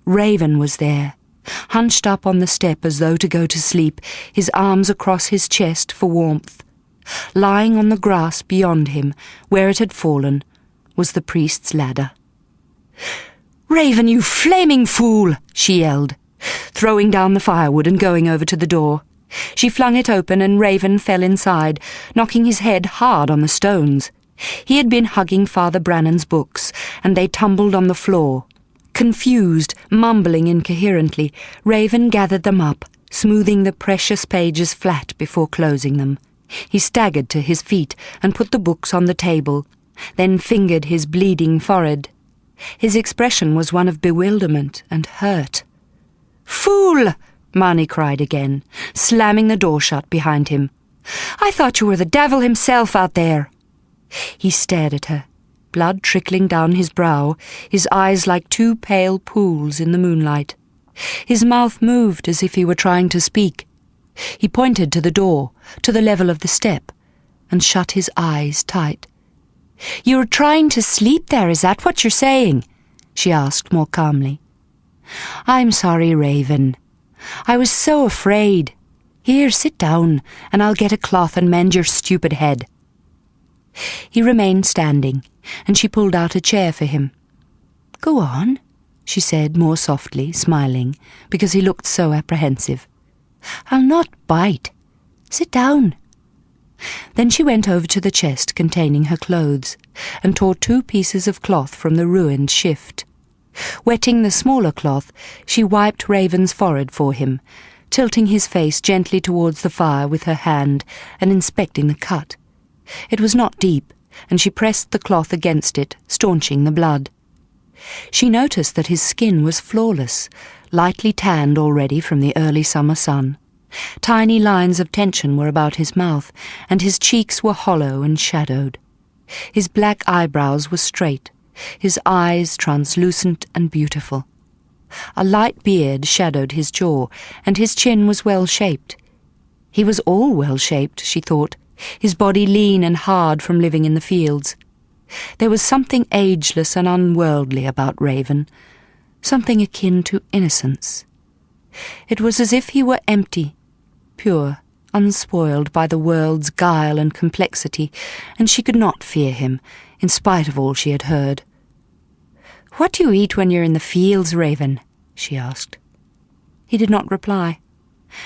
Raven was there, hunched up on the step as though to go to sleep, his arms across his chest for warmth. Lying on the grass beyond him, where it had fallen, was the priest's ladder. "Raven, you flaming fool!" she yelled, throwing down the firewood and going over to the door. She flung it open and Raven fell inside, knocking his head hard on the stones. He had been hugging Father Brannan's books, and they tumbled on the floor. Confused, mumbling incoherently, Raven gathered them up, smoothing the precious pages flat before closing them. He staggered to his feet and put the books on the table, then fingered his bleeding forehead. His expression was one of bewilderment and hurt. "Fool!" Marnie cried again, slamming the door shut behind him. "I thought you were the devil himself out there." He stared at her, blood trickling down his brow, his eyes like two pale pools in the moonlight. His mouth moved as if he were trying to speak. He pointed to the door, to the level of the step, and shut his eyes tight. "You're trying to sleep there, is that what you're saying?" she asked more calmly. "I'm sorry, Raven. I was so afraid. Here, sit down, and I'll get a cloth and mend your stupid head." He remained standing, and she pulled out a chair for him. "Go on," she said more softly, smiling, because he looked so apprehensive. "I'll not bite. Sit down." Then she went over to the chest containing her clothes, and tore 2 pieces of cloth from the ruined shift. Wetting the smaller cloth, she wiped Raven's forehead for him, tilting his face gently towards the fire with her hand and inspecting the cut. It was not deep, and she pressed the cloth against it, staunching the blood. She noticed that his skin was flawless, lightly tanned already from the early summer sun. Tiny lines of tension were about his mouth, and his cheeks were hollow and shadowed. His black eyebrows were straight, his eyes translucent and beautiful. A light beard shadowed his jaw, and his chin was well-shaped. He was all well-shaped, she thought, his body lean and hard from living in the fields. There was something ageless and unworldly about Raven, something akin to innocence. It was as if he were empty, pure, unspoiled by the world's guile and complexity, and she could not fear him, in spite of all she had heard. "What do you eat when you're in the fields, Raven?" she asked. He did not reply,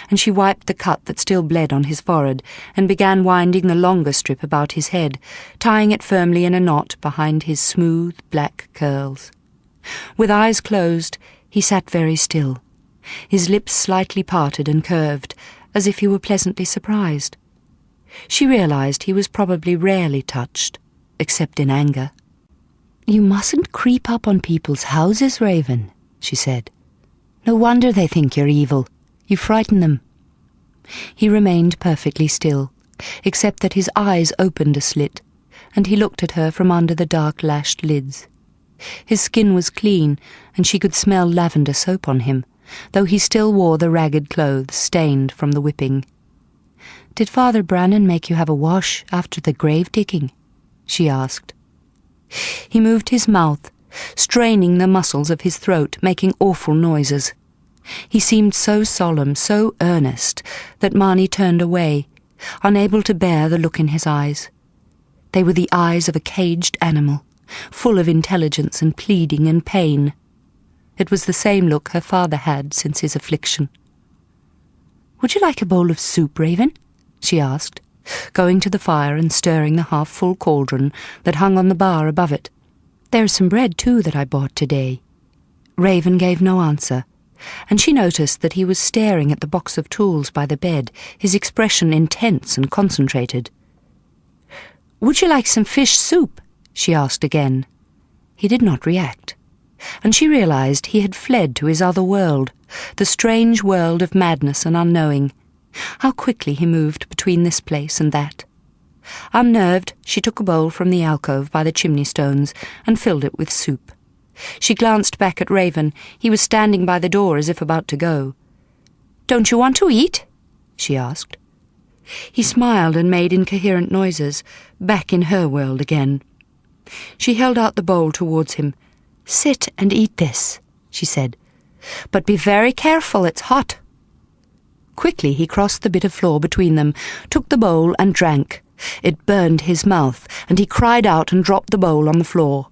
and she wiped the cut that still bled on his forehead and began winding the longer strip about his head, tying it firmly in a knot behind his smooth black curls. With eyes closed, he sat very still, his lips slightly parted and curved, as if he were pleasantly surprised. She realized he was probably rarely touched, except in anger. "You mustn't creep up on people's houses, Raven," she said. "No wonder they think you're evil. You frighten them." He remained perfectly still, except that his eyes opened a slit, and he looked at her from under the dark lashed lids. His skin was clean, and she could smell lavender soap on him, though he still wore the ragged clothes stained from the whipping. "Did Father Brannan make you have a wash after the grave digging?" she asked. He moved his mouth, straining the muscles of his throat, making awful noises. He seemed so solemn, so earnest, that Marnie turned away, unable to bear the look in his eyes. They were the eyes of a caged animal, full of intelligence and pleading and pain. It was the same look her father had since his affliction. "Would you like a bowl of soup, Raven?" she asked, going to the fire and stirring the half-full cauldron that hung on the bar above it. "There's some bread, too, that I bought today." Raven gave no answer, and she noticed that he was staring at the box of tools by the bed, his expression intense and concentrated. "Would you like some fish soup?" she asked again. He did not react, and she realized he had fled to his other world, the strange world of madness and unknowing. How quickly he moved between this place and that. Unnerved, she took a bowl from the alcove by the chimney stones and filled it with soup. She glanced back at Raven. He was standing by the door as if about to go. "Don't you want to eat?" she asked. He smiled and made incoherent noises, back in her world again. She held out the bowl towards him. "Sit and eat this," she said. "But be very careful, it's hot." Quickly he crossed the bit of floor between them, took the bowl and drank. It burned his mouth, and he cried out and dropped the bowl on the floor.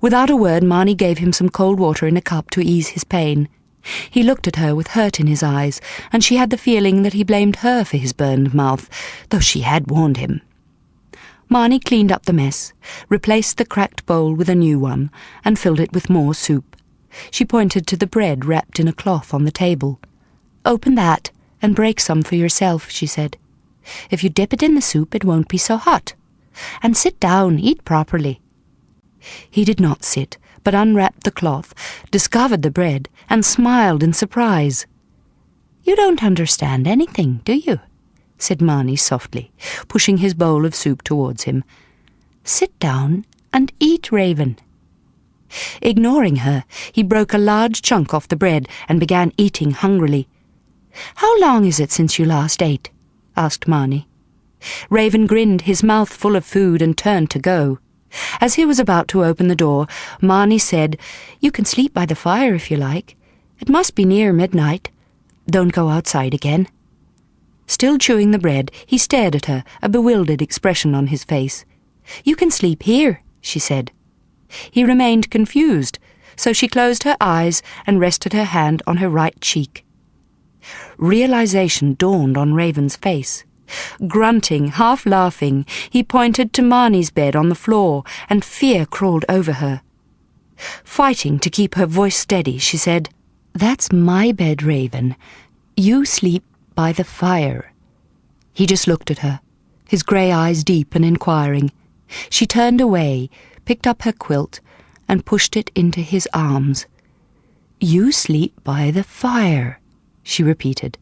Without a word, Marnie gave him some cold water in a cup to ease his pain. He looked at her with hurt in his eyes, and she had the feeling that he blamed her for his burned mouth, though she had warned him. Marnie cleaned up the mess, replaced the cracked bowl with a new one, and filled it with more soup. She pointed to the bread wrapped in a cloth on the table. "Open that and break some for yourself," she said. "If you dip it in the soup, it won't be so hot. And sit down, eat properly." He did not sit, but unwrapped the cloth, discovered the bread, and smiled in surprise. "You don't understand anything, do you?" said Marnie softly, pushing his bowl of soup towards him. "Sit down and eat, Raven." Ignoring her, he broke a large chunk off the bread and began eating hungrily. "How long is it since you last ate?" asked Marnie. Raven grinned, his mouth full of food, and turned to go. As he was about to open the door, Marnie said, "You can sleep by the fire if you like. It must be near midnight. Don't go outside again." Still chewing the bread, he stared at her, a bewildered expression on his face. "You can sleep here," she said. He remained confused, so she closed her eyes and rested her hand on her right cheek. Realization dawned on Raven's face. Grunting, half laughing, he pointed to Marnie's bed on the floor, and fear crawled over her. Fighting to keep her voice steady, she said, "That's my bed, Raven. You sleep by the fire." He just looked at her, his grey eyes deep and inquiring. She turned away, picked up her quilt, and pushed it into his arms. "You sleep by the fire," she repeated.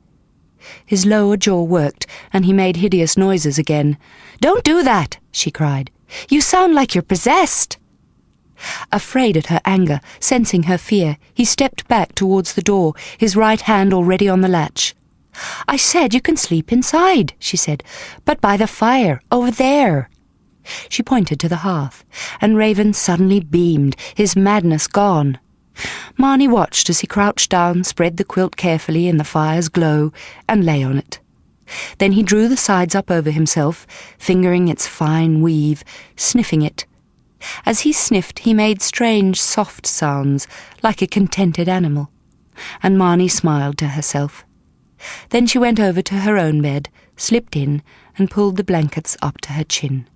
His lower jaw worked, and he made hideous noises again. "Don't do that," she cried. "You sound like you're possessed." Afraid at her anger, sensing her fear, he stepped back towards the door, his right hand already on the latch. "I said you can sleep inside," she said, "but by the fire, over there." She pointed to the hearth, and Raven suddenly beamed, his madness gone. Marnie watched as he crouched down, spread the quilt carefully in the fire's glow, and lay on it. Then he drew the sides up over himself, fingering its fine weave, sniffing it. As he sniffed, he made strange, soft sounds, like a contented animal, and Marnie smiled to herself. Then she went over to her own bed, slipped in, and pulled the blankets up to her chin.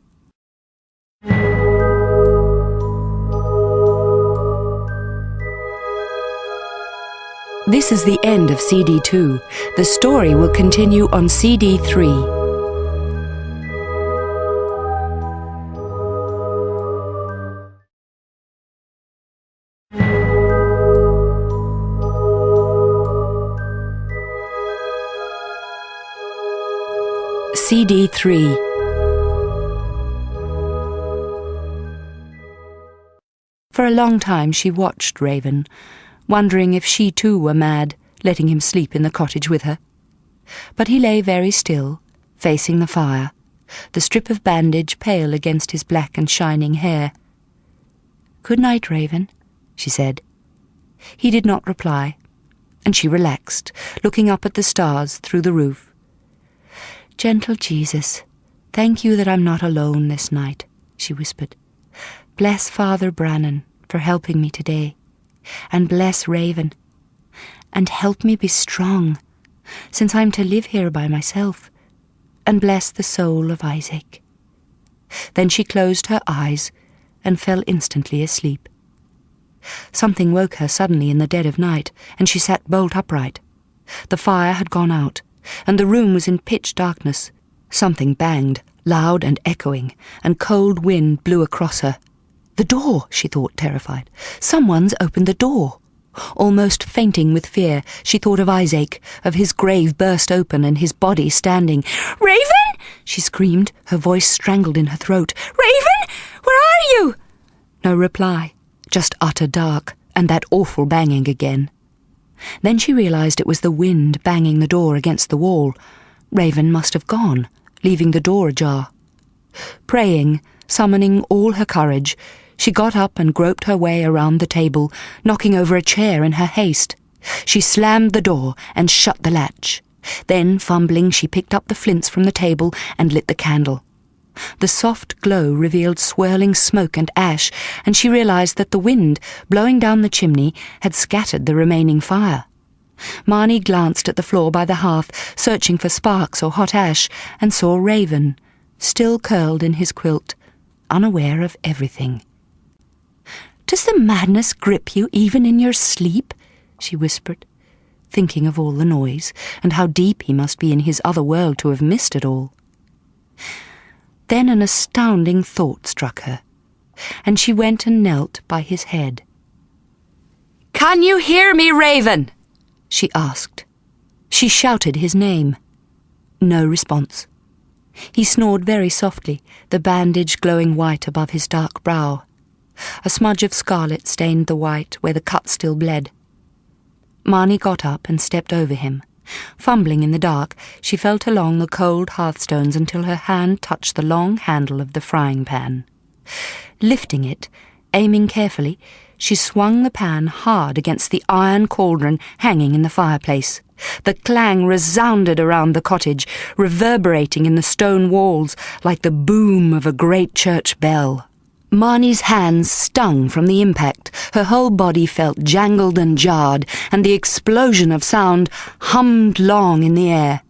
This is the end of CD 2. The story will continue on CD 3. CD 3. For a long time she watched Raven, wondering if she too were mad, letting him sleep in the cottage with her. But he lay very still, facing the fire, the strip of bandage pale against his black and shining hair. "Good night, Raven," she said. He did not reply, and she relaxed, looking up at the stars through the roof. "Gentle Jesus, thank you that I'm not alone this night," she whispered. "Bless Father Brannan for helping me today. And bless Raven, and help me be strong since I'm to live here by myself, and bless the soul of Isaac." Then she closed her eyes and fell instantly asleep. Something woke her suddenly in the dead of night, and she sat bolt upright. The fire had gone out, and the room was in pitch darkness. Something banged, loud and echoing, and cold wind blew across her. "The door," she thought, terrified. "Someone's opened the door." Almost fainting with fear, she thought of Isaac, of his grave burst open and his body standing. "Raven!" she screamed, her voice strangled in her throat. "Raven! Where are you?" No reply, just utter dark, and that awful banging again. Then she realized it was the wind banging the door against the wall. Raven must have gone, leaving the door ajar. Praying, summoning all her courage, she got up and groped her way around the table, knocking over a chair in her haste. She slammed the door and shut the latch. Then, fumbling, she picked up the flints from the table and lit the candle. The soft glow revealed swirling smoke and ash, and she realized that the wind, blowing down the chimney, had scattered the remaining fire. Marnie glanced at the floor by the hearth, searching for sparks or hot ash, and saw Raven, still curled in his quilt, unaware of everything. "Does the madness grip you even in your sleep?" she whispered, thinking of all the noise, and how deep he must be in his other world to have missed it all. Then an astounding thought struck her, and she went and knelt by his head. "Can you hear me, Raven?" she asked. She shouted his name. No response. He snored very softly, the bandage glowing white above his dark brow. A smudge of scarlet stained the white where the cut still bled. Marnie got up and stepped over him. Fumbling in the dark, she felt along the cold hearthstones until her hand touched the long handle of the frying pan. Lifting it, aiming carefully, she swung the pan hard against the iron cauldron hanging in the fireplace. The clang resounded around the cottage, reverberating in the stone walls like the boom of a great church bell. Marnie's hands stung from the impact. Her whole body felt jangled and jarred, and the explosion of sound hummed long in the air.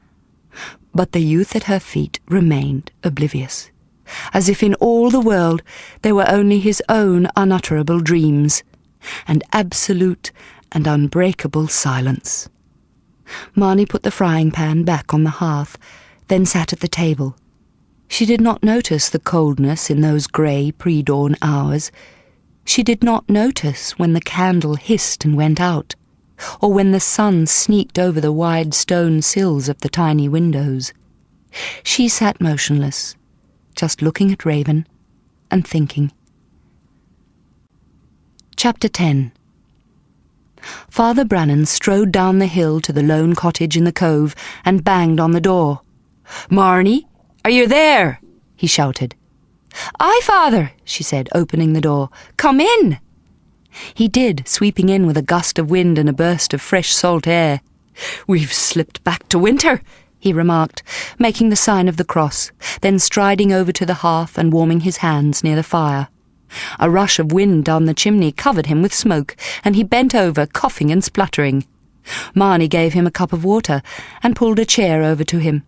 But the youth at her feet remained oblivious, as if in all the world there were only his own unutterable dreams, and absolute and unbreakable silence. Marnie put the frying pan back on the hearth, then sat at the table. She did not notice the coldness in those grey pre-dawn hours. She did not notice when the candle hissed and went out, or when the sun sneaked over the wide stone sills of the tiny windows. She sat motionless, just looking at Raven and thinking. Chapter 10. Father Brannan strode down the hill to the lone cottage in the cove and banged on the door. "Marnie, are you there?" he shouted. "Aye, Father," she said, opening the door. "Come in." He did, sweeping in with a gust of wind and a burst of fresh salt air. "We've slipped back to winter," he remarked, making the sign of the cross, then striding over to the hearth and warming his hands near the fire. A rush of wind down the chimney covered him with smoke, and he bent over, coughing and spluttering. Marnie gave him a cup of water and pulled a chair over to him.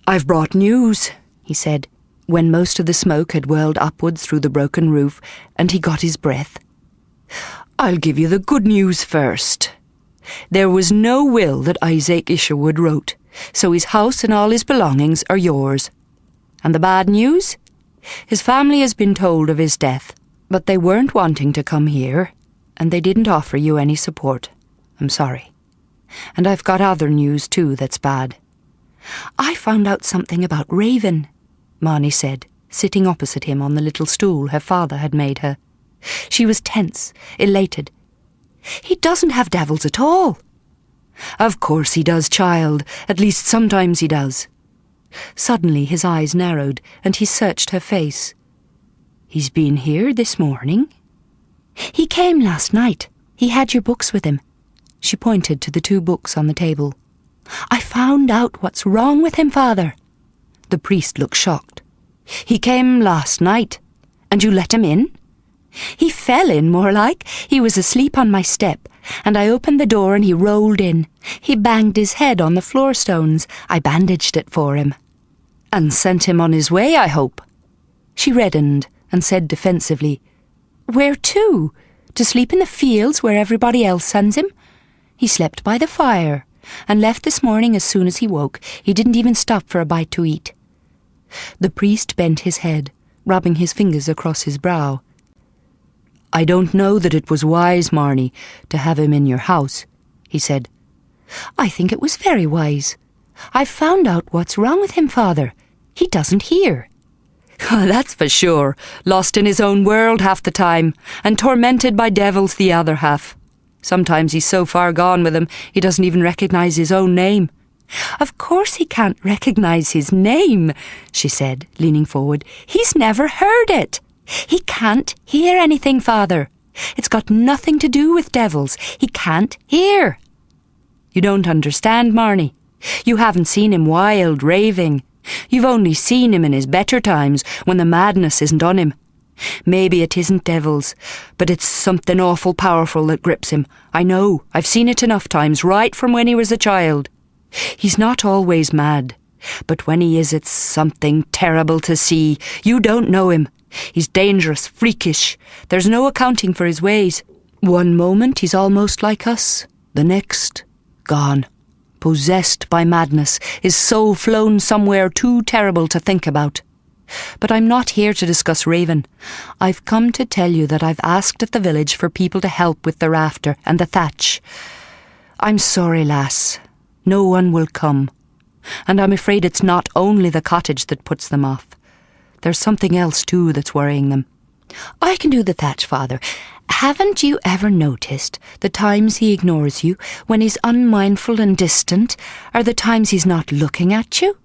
"I've brought news," he said, when most of the smoke had whirled upwards through the broken roof, and he got his breath. "I'll give you the good news first. There was no will that Isaac Isherwood wrote, so his house and all his belongings are yours. And the bad news? His family has been told of his death, but they weren't wanting to come here, and they didn't offer you any support. I'm sorry. And I've got other news too that's bad." "I found out something about Raven," Marnie said, sitting opposite him on the little stool her father had made her. She was tense, elated. "He doesn't have devils at all." "Of course he does, child. At least sometimes he does." Suddenly his eyes narrowed, and he searched her face. "He's been here this morning?" "He came last night. He had your books with him." She pointed to the 2 books on the table. "I found out what's wrong with him, Father." The priest looked shocked. "He came last night, and you let him in?" He fell in, more like. He was asleep on my step, and I opened the door and he rolled in. He banged his head on the floor stones. I bandaged it for him. And sent him on his way, I hope. She reddened and said defensively, Where to? To sleep in the fields where everybody else sends him? He slept by the fire, and left this morning as soon as he woke. He didn't even stop for a bite to eat. The priest bent his head, rubbing his fingers across his brow. I don't know that it was wise, Marnie, to have him in your house, he said. I think it was very wise. I've found out what's wrong with him, Father. He doesn't hear. That's for sure. Lost in his own world half the time, and tormented by devils the other half. Sometimes he's so far gone with them, he doesn't even recognise his own name. Of course he can't recognise his name, she said, leaning forward. He's never heard it. He can't hear anything, Father. It's got nothing to do with devils. He can't hear. You don't understand, Marnie. You haven't seen him wild, raving. You've only seen him in his better times, when the madness isn't on him. Maybe it isn't devils, but it's something awful powerful that grips him. I know, I've seen it enough times, right from when he was a child. He's not always mad, but when he is, it's something terrible to see. You don't know him. He's dangerous, freakish. There's no accounting for his ways. One moment he's almost like us, the next, gone. Possessed by madness, his soul flown somewhere too terrible to think about. But I'm not here to discuss Raven. I've come to tell you that I've asked at the village for people to help with the rafter and the thatch. I'm sorry, lass. No one will come. And I'm afraid it's not only the cottage that puts them off. There's something else too that's worrying them. I can do the thatch, Father. Haven't you ever noticed the times he ignores you, when he's unmindful and distant, are the times he's not looking at you?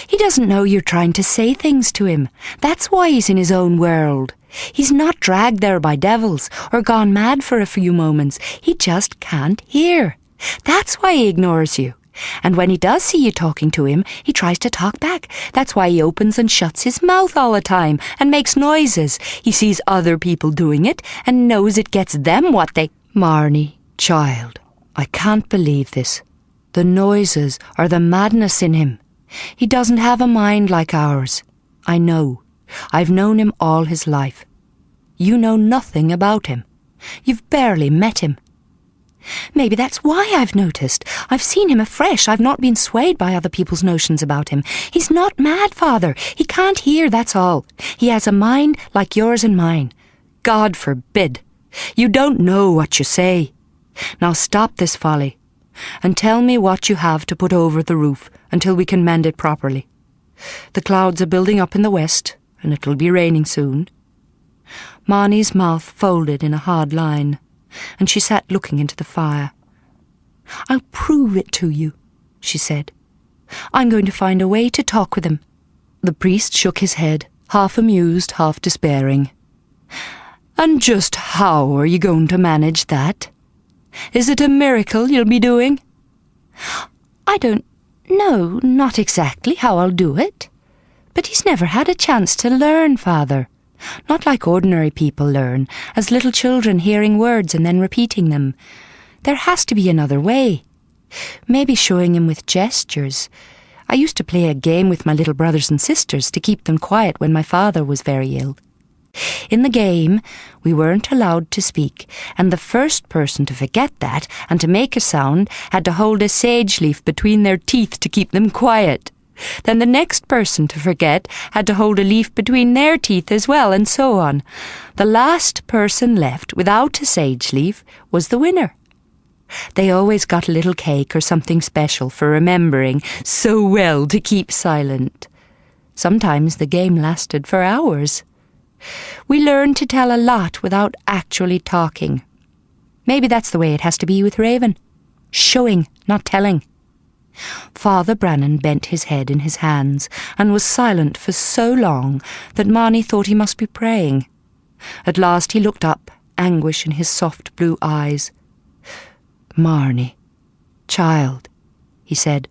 He doesn't know you're trying to say things to him. That's why he's in his own world. He's not dragged there by devils or gone mad for a few moments. He just can't hear. That's why he ignores you. And when he does see you talking to him, he tries to talk back. That's why he opens and shuts his mouth all the time and makes noises. He sees other people doing it and knows it gets them what they... Marnie, child, I can't believe this. The noises are the madness in him. He doesn't have a mind like ours. I know. I've known him all his life. You know nothing about him. You've barely met him. Maybe that's why I've noticed. I've seen him afresh. I've not been swayed by other people's notions about him. He's not mad, Father. He can't hear, that's all. He has a mind like yours and mine. God forbid. You don't know what you say. Now stop this folly, and tell me what you have to put over the roof until we can mend it properly. The clouds are building up in the west, and it'll be raining soon. Marnie's mouth folded in a hard line, and she sat looking into the fire. I'll prove it to you, she said. I'm going to find a way to talk with him. The priest shook his head, half amused, half despairing. And just how are you going to manage that? Is it a miracle you'll be doing? I don't know, not exactly how I'll do it. But he's never had a chance to learn, Father. Not like ordinary people learn, as little children hearing words and then repeating them. There has to be another way. Maybe showing him with gestures. I used to play a game with my little brothers and sisters to keep them quiet when my father was very ill. In the game, we weren't allowed to speak, and the first person to forget that and to make a sound had to hold a sage leaf between their teeth to keep them quiet. Then the next person to forget had to hold a leaf between their teeth as well, and so on. The last person left without a sage leaf was the winner. They always got a little cake or something special for remembering so well to keep silent. Sometimes the game lasted for hours. We learned to tell a lot without actually talking. Maybe that's the way it has to be with Raven. Showing, not telling. Father Brannan bent his head in his hands and was silent for so long that Marnie thought he must be praying. At last he looked up, anguish in his soft blue eyes. Marnie, child, he said,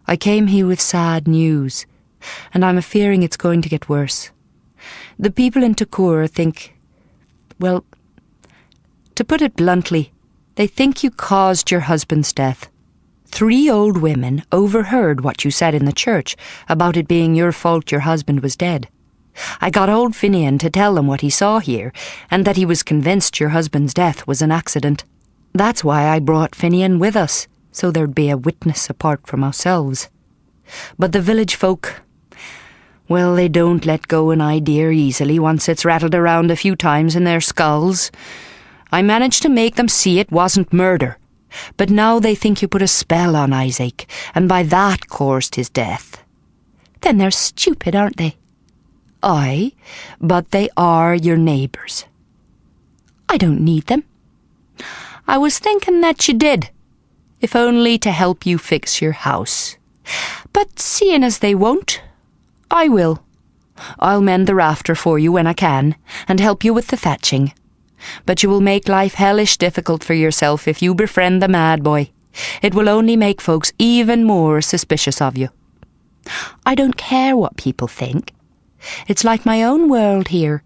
I came here with sad news, and I'm a-fearing it's going to get worse. The people in Takura think Well, to put it bluntly, they think you caused your husband's death. 3 old women overheard what you said in the church about it being your fault your husband was dead. I got old Finian to tell them what he saw here, and that he was convinced your husband's death was an accident. That's why I brought Finian with us, so there'd be a witness apart from ourselves. But the village folk, well, they don't let go an idea easily once it's rattled around a few times in their skulls. I managed to make them see it wasn't murder, but now they think you put a spell on Isaac, and by that caused his death. Then they're stupid, aren't they? Aye, but they are your neighbours. I don't need them. I was thinking that you did, if only to help you fix your house. But seeing as they won't, I will. I'll mend the rafter for you when I can, and help you with the thatching. But you will make life hellish difficult for yourself if you befriend the mad boy. It will only make folks even more suspicious of you. I don't care what people think. It's like my own world here.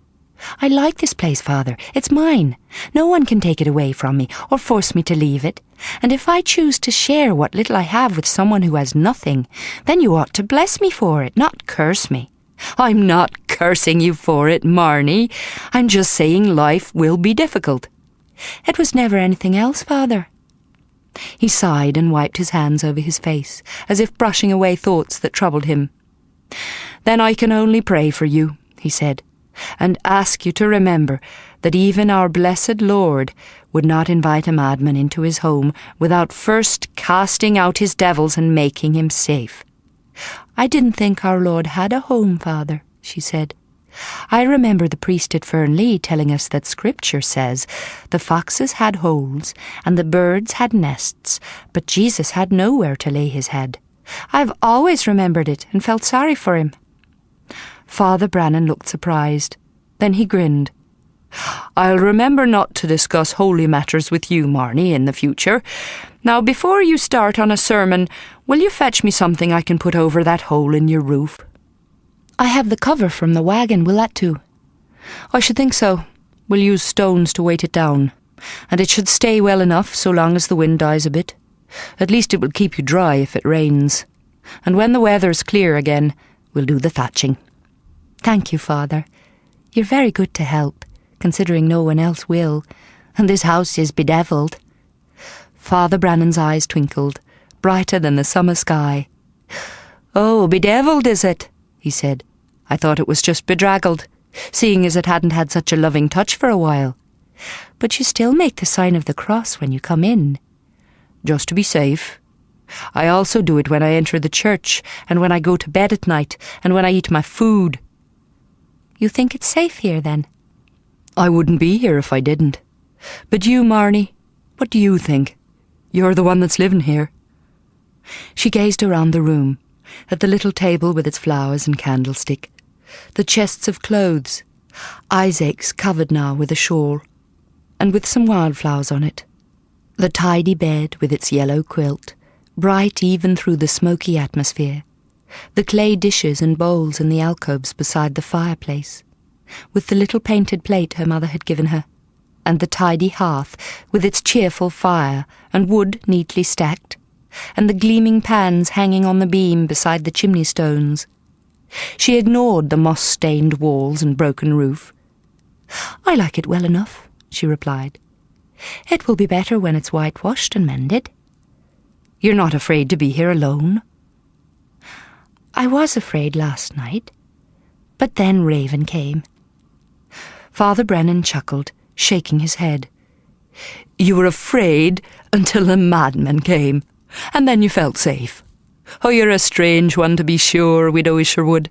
I like this place, Father. It's mine. No one can take it away from me or force me to leave it. And if I choose to share what little I have with someone who has nothing, then you ought to bless me for it, not curse me. I'm not cursing you for it, Marnie. I'm just saying life will be difficult. It was never anything else, Father. He sighed and wiped his hands over his face, as if brushing away thoughts that troubled him. Then I can only pray for you, he said, and ask you to remember that even our blessed Lord would not invite a madman into his home without first casting out his devils and making him safe. I didn't think our Lord had a home, Father, she said. I remember the priest at Fernley telling us that Scripture says the foxes had holes and the birds had nests, but Jesus had nowhere to lay his head. I've always remembered it and felt sorry for him. Father Brannan looked surprised. Then he grinned. I'll remember not to discuss holy matters with you, Marnie, in the future. Now, before you start on a sermon, will you fetch me something I can put over that hole in your roof? I have the cover from the wagon, will that do? I should think so. We'll use stones to weight it down, and it should stay well enough so long as the wind dies a bit. At least it will keep you dry if it rains. And when the weather's clear again, we'll do the thatching. Thank you, Father. You're very good to help, considering no one else will, and this house is bedevilled. Father Brannan's eyes twinkled, brighter than the summer sky. Oh, bedevilled, is it? He said. I thought it was just bedraggled, seeing as it hadn't had such a loving touch for a while. But you still make the sign of the cross when you come in. Just to be safe. I also do it when I enter the church, and when I go to bed at night, and when I eat my food. You think it's safe here, then? I wouldn't be here if I didn't. But you, Marnie, what do you think? You're the one that's living here. She gazed around the room, at the little table with its flowers and candlestick, the chests of clothes, Isaac's covered now with a shawl, and with some wildflowers on it, the tidy bed with its yellow quilt, bright even through the smoky atmosphere, the clay dishes and bowls in the alcoves beside the fireplace, with the little painted plate her mother had given her, and the tidy hearth with its cheerful fire and wood neatly stacked, and the gleaming pans hanging on the beam beside the chimney stones. She ignored the moss-stained walls and broken roof. I like it well enough, she replied. It will be better when it's whitewashed and mended. You're not afraid to be here alone? I was afraid last night, but then Raven came. Father Brannan chuckled, shaking his head. You were afraid until the madman came, and then you felt safe. Oh, you're a strange one to be sure, Widow Isherwood.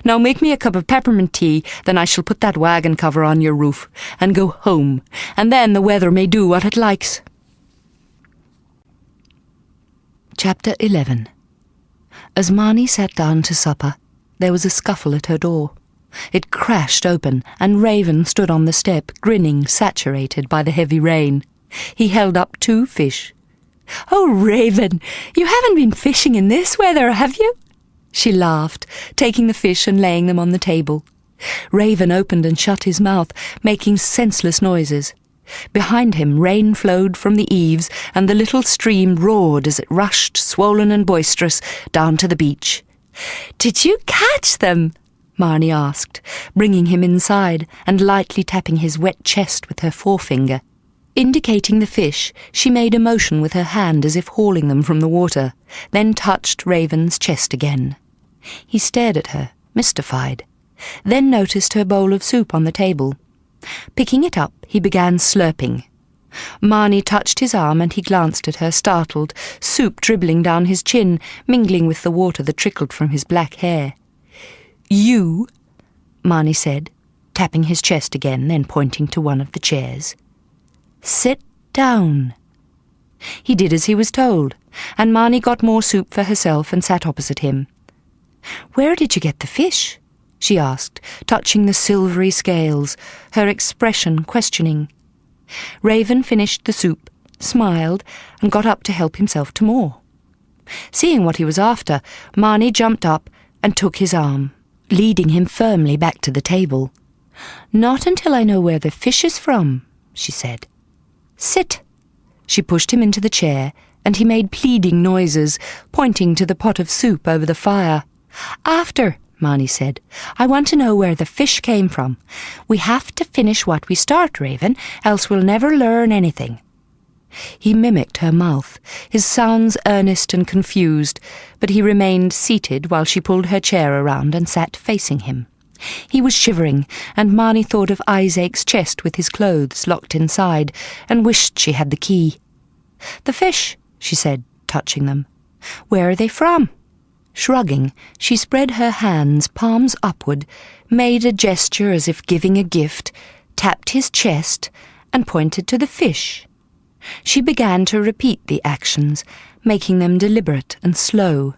Now make me a cup of peppermint tea, then I shall put that wagon cover on your roof, and go home, and then the weather may do what it likes. Chapter 11. As Marnie sat down to supper, there was a scuffle at her door. It crashed open, and Raven stood on the step, grinning, saturated by the heavy rain. He held up 2 fish. Oh, Raven, you haven't been fishing in this weather, have you? She laughed, taking the fish and laying them on the table. Raven opened and shut his mouth, making senseless noises. Behind him, rain flowed from the eaves, and the little stream roared as it rushed, swollen and boisterous, down to the beach. "Did you catch them?" Marnie asked, bringing him inside and lightly tapping his wet chest with her forefinger. Indicating the fish, she made a motion with her hand as if hauling them from the water, then touched Raven's chest again. He stared at her, mystified, then noticed her bowl of soup on the table. Picking it up, he began slurping. Marnie touched his arm and he glanced at her, startled, soup dribbling down his chin, mingling with the water that trickled from his black hair. "You," Marnie said, tapping his chest again, then pointing to one of the chairs. "Sit down." He did as he was told, and Marnie got more soup for herself and sat opposite him. "Where did you get the fish?" she asked, touching the silvery scales, her expression questioning. Raven finished the soup, smiled, and got up to help himself to more. Seeing what he was after, Marnie jumped up and took his arm, leading him firmly back to the table. "Not until I know where the fish is from," she said. "Sit." She pushed him into the chair, and he made pleading noises, pointing to the pot of soup over the fire. "After," Marnie said. "I want to know where the fish came from. We have to finish what we start, Raven, else we'll never learn anything." He mimicked her mouth, his sounds earnest and confused, but he remained seated while she pulled her chair around and sat facing him. He was shivering, and Marnie thought of Isaac's chest with his clothes locked inside, and wished she had the key. "The fish," she said, touching them. "Where are they from?" Shrugging, she spread her hands, palms upward, made a gesture as if giving a gift, tapped his chest, and pointed to the fish. She began to repeat the actions, making them deliberate and slow.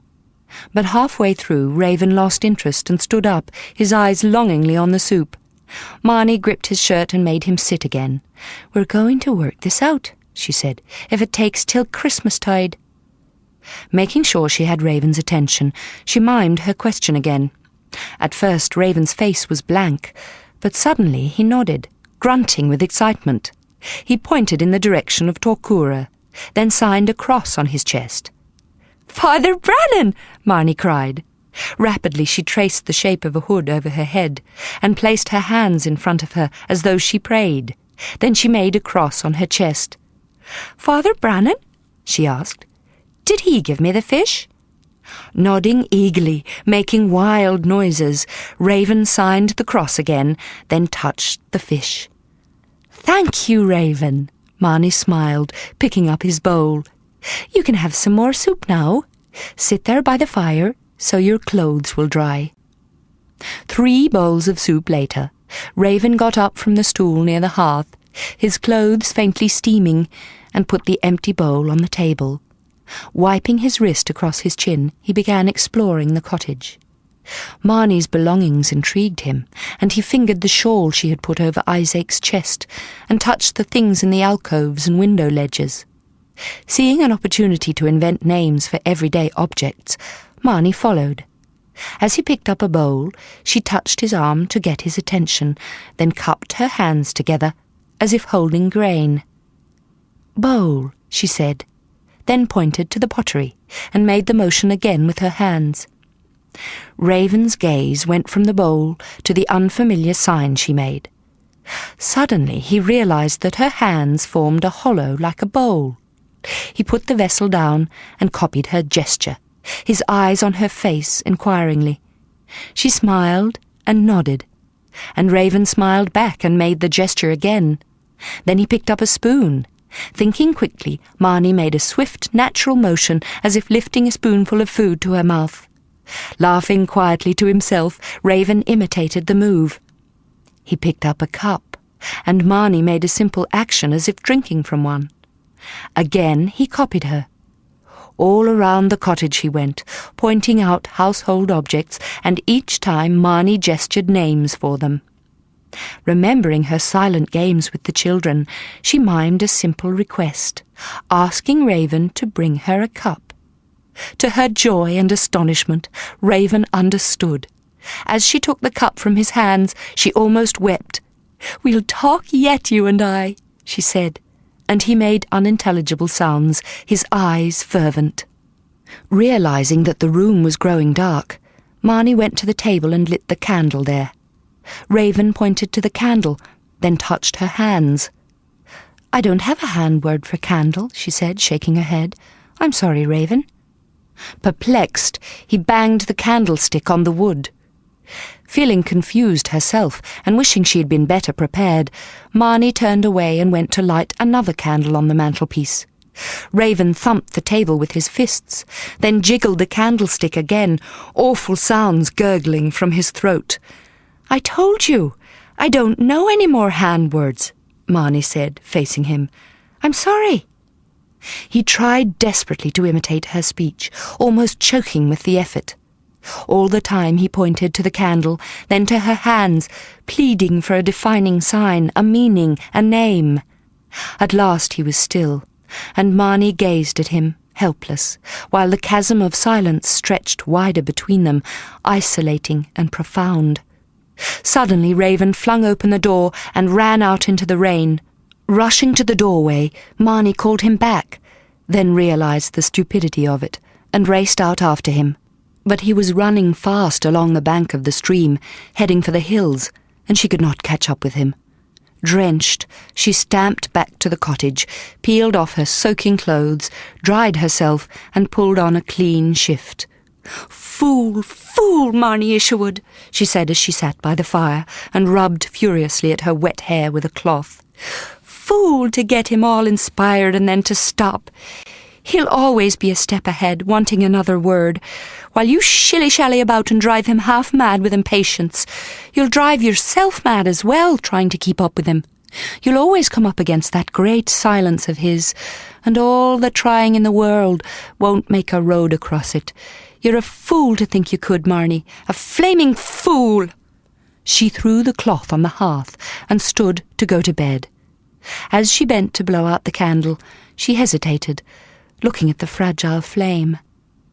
But halfway through, Raven lost interest and stood up, his eyes longingly on the soup. Marnie gripped his shirt and made him sit again. "We're going to work this out," she said, "if it takes till Christmastide." Making sure she had Raven's attention, she mimed her question again. At first, Raven's face was blank, but suddenly he nodded, grunting with excitement. He pointed in the direction of Torkura, then signed a cross on his chest. "Father Brannan!" Marnie cried. Rapidly she traced the shape of a hood over her head and placed her hands in front of her as though she prayed. Then she made a cross on her chest. "Father Brannan?" she asked. "Did he give me the fish?" Nodding eagerly, making wild noises, Raven signed the cross again, then touched the fish. "Thank you, Raven," Marnie smiled, picking up his bowl. "You can have some more soup now. Sit there by the fire so your clothes will dry." 3 bowls of soup later, Raven got up from the stool near the hearth, his clothes faintly steaming, and put the empty bowl on the table. Wiping his wrist across his chin, he began exploring the cottage. Marnie's belongings intrigued him, and he fingered the shawl she had put over Isaac's chest and touched the things in the alcoves and window ledges. Seeing an opportunity to invent names for everyday objects, Marnie followed. As he picked up a bowl, she touched his arm to get his attention, then cupped her hands together, as if holding grain. "Bowl," she said, then pointed to the pottery, and made the motion again with her hands. Raven's gaze went from the bowl to the unfamiliar sign she made. Suddenly he realized that her hands formed a hollow like a bowl. He put the vessel down and copied her gesture, his eyes on her face inquiringly. She smiled and nodded, and Raven smiled back and made the gesture again. Then he picked up a spoon. Thinking quickly, Marnie made a swift, natural motion as if lifting a spoonful of food to her mouth. Laughing quietly to himself, Raven imitated the move. He picked up a cup, and Marnie made a simple action as if drinking from one. Again he copied her. All around the cottage he went, pointing out household objects, and each time Marnie gestured names for them. Remembering her silent games with the children, she mimed a simple request, asking Raven to bring her a cup. To her joy and astonishment, Raven understood. As she took the cup from his hands, she almost wept. "We'll talk yet, you and I," she said, and he made unintelligible sounds, his eyes fervent. Realizing that the room was growing dark, Marnie went to the table and lit the candle there. Raven pointed to the candle, then touched her hands. "I don't have a hand word for candle," she said, shaking her head. "I'm sorry, Raven." Perplexed, he banged the candlestick on the wood. Feeling confused herself, and wishing she had been better prepared, Marnie turned away and went to light another candle on the mantelpiece. Raven thumped the table with his fists, then jiggled the candlestick again, awful sounds gurgling from his throat. "I told you, I don't know any more hand words," Marnie said, facing him. "I'm sorry." He tried desperately to imitate her speech, almost choking with the effort. All the time he pointed to the candle, then to her hands, pleading for a defining sign, a meaning, a name. At last he was still, and Marnie gazed at him, helpless, while the chasm of silence stretched wider between them, isolating and profound. Suddenly Raven flung open the door and ran out into the rain. Rushing to the doorway, Marnie called him back, then realized the stupidity of it, and raced out after him. But he was running fast along the bank of the stream, heading for the hills, and she could not catch up with him. Drenched, she stamped back to the cottage, peeled off her soaking clothes, dried herself, and pulled on a clean shift. "Fool, fool, Marnie Isherwood," she said as she sat by the fire and rubbed furiously at her wet hair with a cloth. "Fool to get him all inspired and then to stop. He'll always be a step ahead, wanting another word, while you shilly-shally about and drive him half mad with impatience. You'll drive yourself mad as well, trying to keep up with him. You'll always come up against that great silence of his, and all the trying in the world won't make a road across it. You're a fool to think you could, Marnie, a flaming fool." She threw the cloth on the hearth and stood to go to bed. As she bent to blow out the candle, she hesitated, looking at the fragile flame.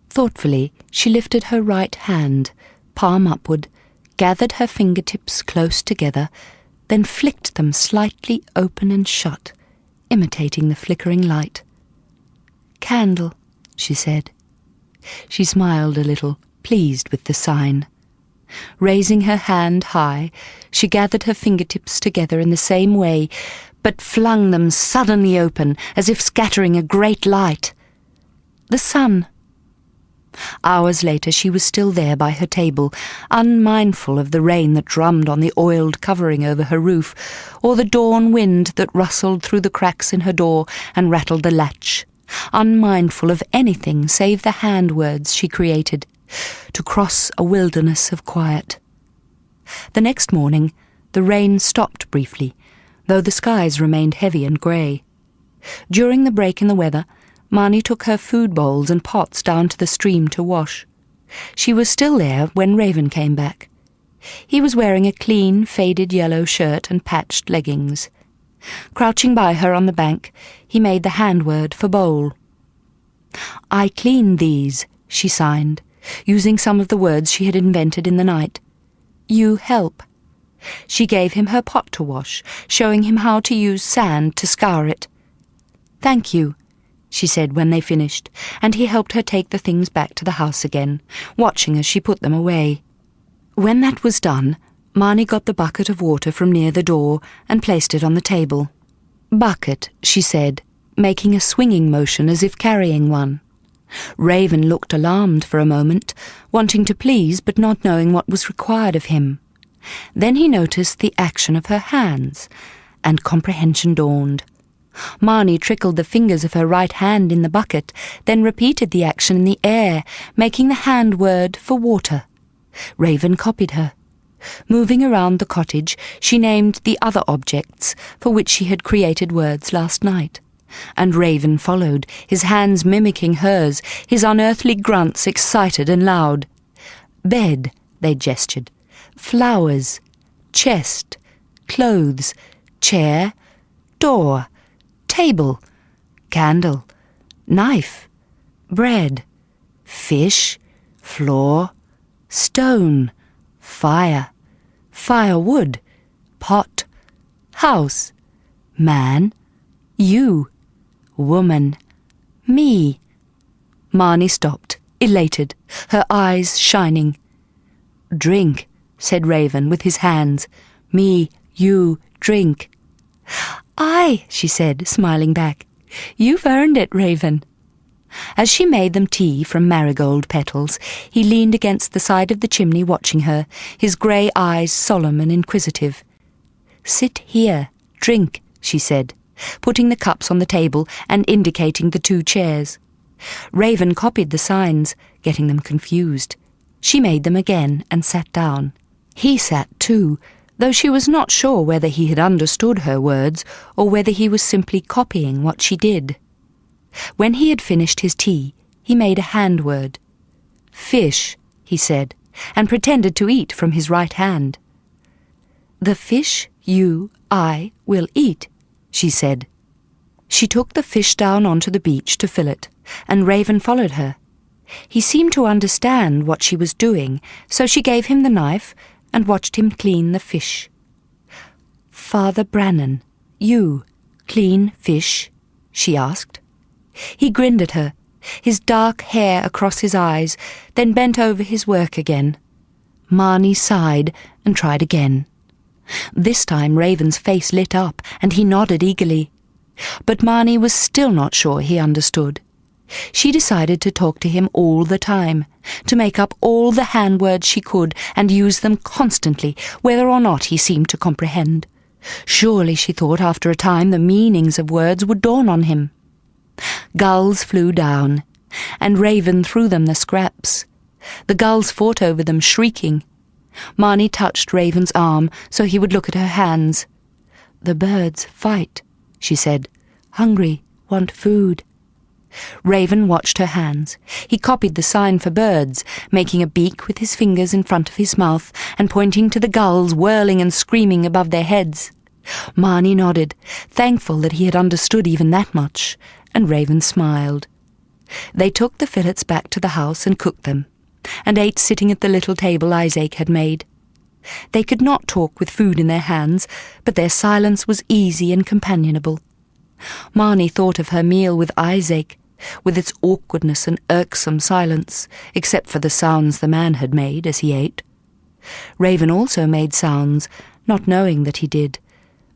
Thoughtfully, she lifted her right hand, palm upward, gathered her fingertips close together, then flicked them slightly open and shut, imitating the flickering light. "Candle," she said. She smiled a little, pleased with the sign. Raising her hand high, she gathered her fingertips together in the same way, but flung them suddenly open, as if scattering a great light. The sun. Hours later she was still there by her table, unmindful of the rain that drummed on the oiled covering over her roof, or the dawn wind that rustled through the cracks in her door and rattled the latch, unmindful of anything save the hand words she created, to cross a wilderness of quiet. The next morning the rain stopped briefly, though the skies remained heavy and grey. During the break in the weather, Marnie took her food bowls and pots down to the stream to wash. She was still there when Raven came back. He was wearing a clean, faded yellow shirt and patched leggings. Crouching by her on the bank, he made the hand word for bowl. "I cleaned these," she signed, using some of the words she had invented in the night. "You help." She gave him her pot to wash, showing him how to use sand to scour it. "Thank you," she said when they finished, and he helped her take the things back to the house again, watching as she put them away. When that was done, Marnie got the bucket of water from near the door and placed it on the table. "Bucket," she said, making a swinging motion as if carrying one. Raven looked alarmed for a moment, wanting to please but not knowing what was required of him. Then he noticed the action of her hands, and comprehension dawned. Marnie trickled the fingers of her right hand in the bucket, then repeated the action in the air, making the hand word for water. Raven copied her. Moving around the cottage, she named the other objects for which she had created words last night, and Raven followed, his hands mimicking hers, his unearthly grunts excited and loud. "Bed," they gestured. "Flowers, chest, clothes, chair, door, table, candle, knife, bread, fish, floor, stone, fire, firewood, pot, house, man, you, woman, me. Marnie stopped, elated, her eyes shining. Drink, said Raven with his hands. Me, you, drink. Aye, she said, smiling back. You've earned it, Raven. As she made them tea from marigold petals, he leaned against the side of the chimney watching her, his grey eyes solemn and inquisitive. Sit here, drink, she said, putting the cups on the table and indicating the 2 chairs. Raven copied the signs, getting them confused. She made them again and sat down. He sat too, though she was not sure whether he had understood her words or whether he was simply copying what she did. When he had finished his tea, he made a hand word. Fish, he said, and pretended to eat from his right hand. The fish I will eat, she said. She took the fish down onto the beach to fill it, and Raven followed her. He seemed to understand what she was doing, so she gave him the knife and watched him clean the fish. Father Brannan, you clean fish? She asked. He grinned at her, his dark hair across his eyes, then bent over his work again. Marnie sighed and tried again. This time Raven's face lit up and he nodded eagerly. But Marnie was still not sure he understood. She decided to talk to him all the time, to make up all the handwords she could and use them constantly, whether or not he seemed to comprehend. Surely, she thought, after a time the meanings of words would dawn on him. Gulls flew down, and Raven threw them the scraps. The gulls fought over them, shrieking. Marnie touched Raven's arm so he would look at her hands. The birds fight, she said. Hungry, want food. Raven watched her hands. He copied the sign for birds, making a beak with his fingers in front of his mouth and pointing to the gulls whirling and screaming above their heads. Marnie nodded, thankful that he had understood even that much, and Raven smiled. They took the fillets back to the house and cooked them, and ate sitting at the little table Isaac had made. They could not talk with food in their hands, but their silence was easy and companionable. Marnie thought of her meal with Isaac, with its awkwardness and irksome silence, except for the sounds the man had made as he ate. Raven also made sounds, not knowing that he did,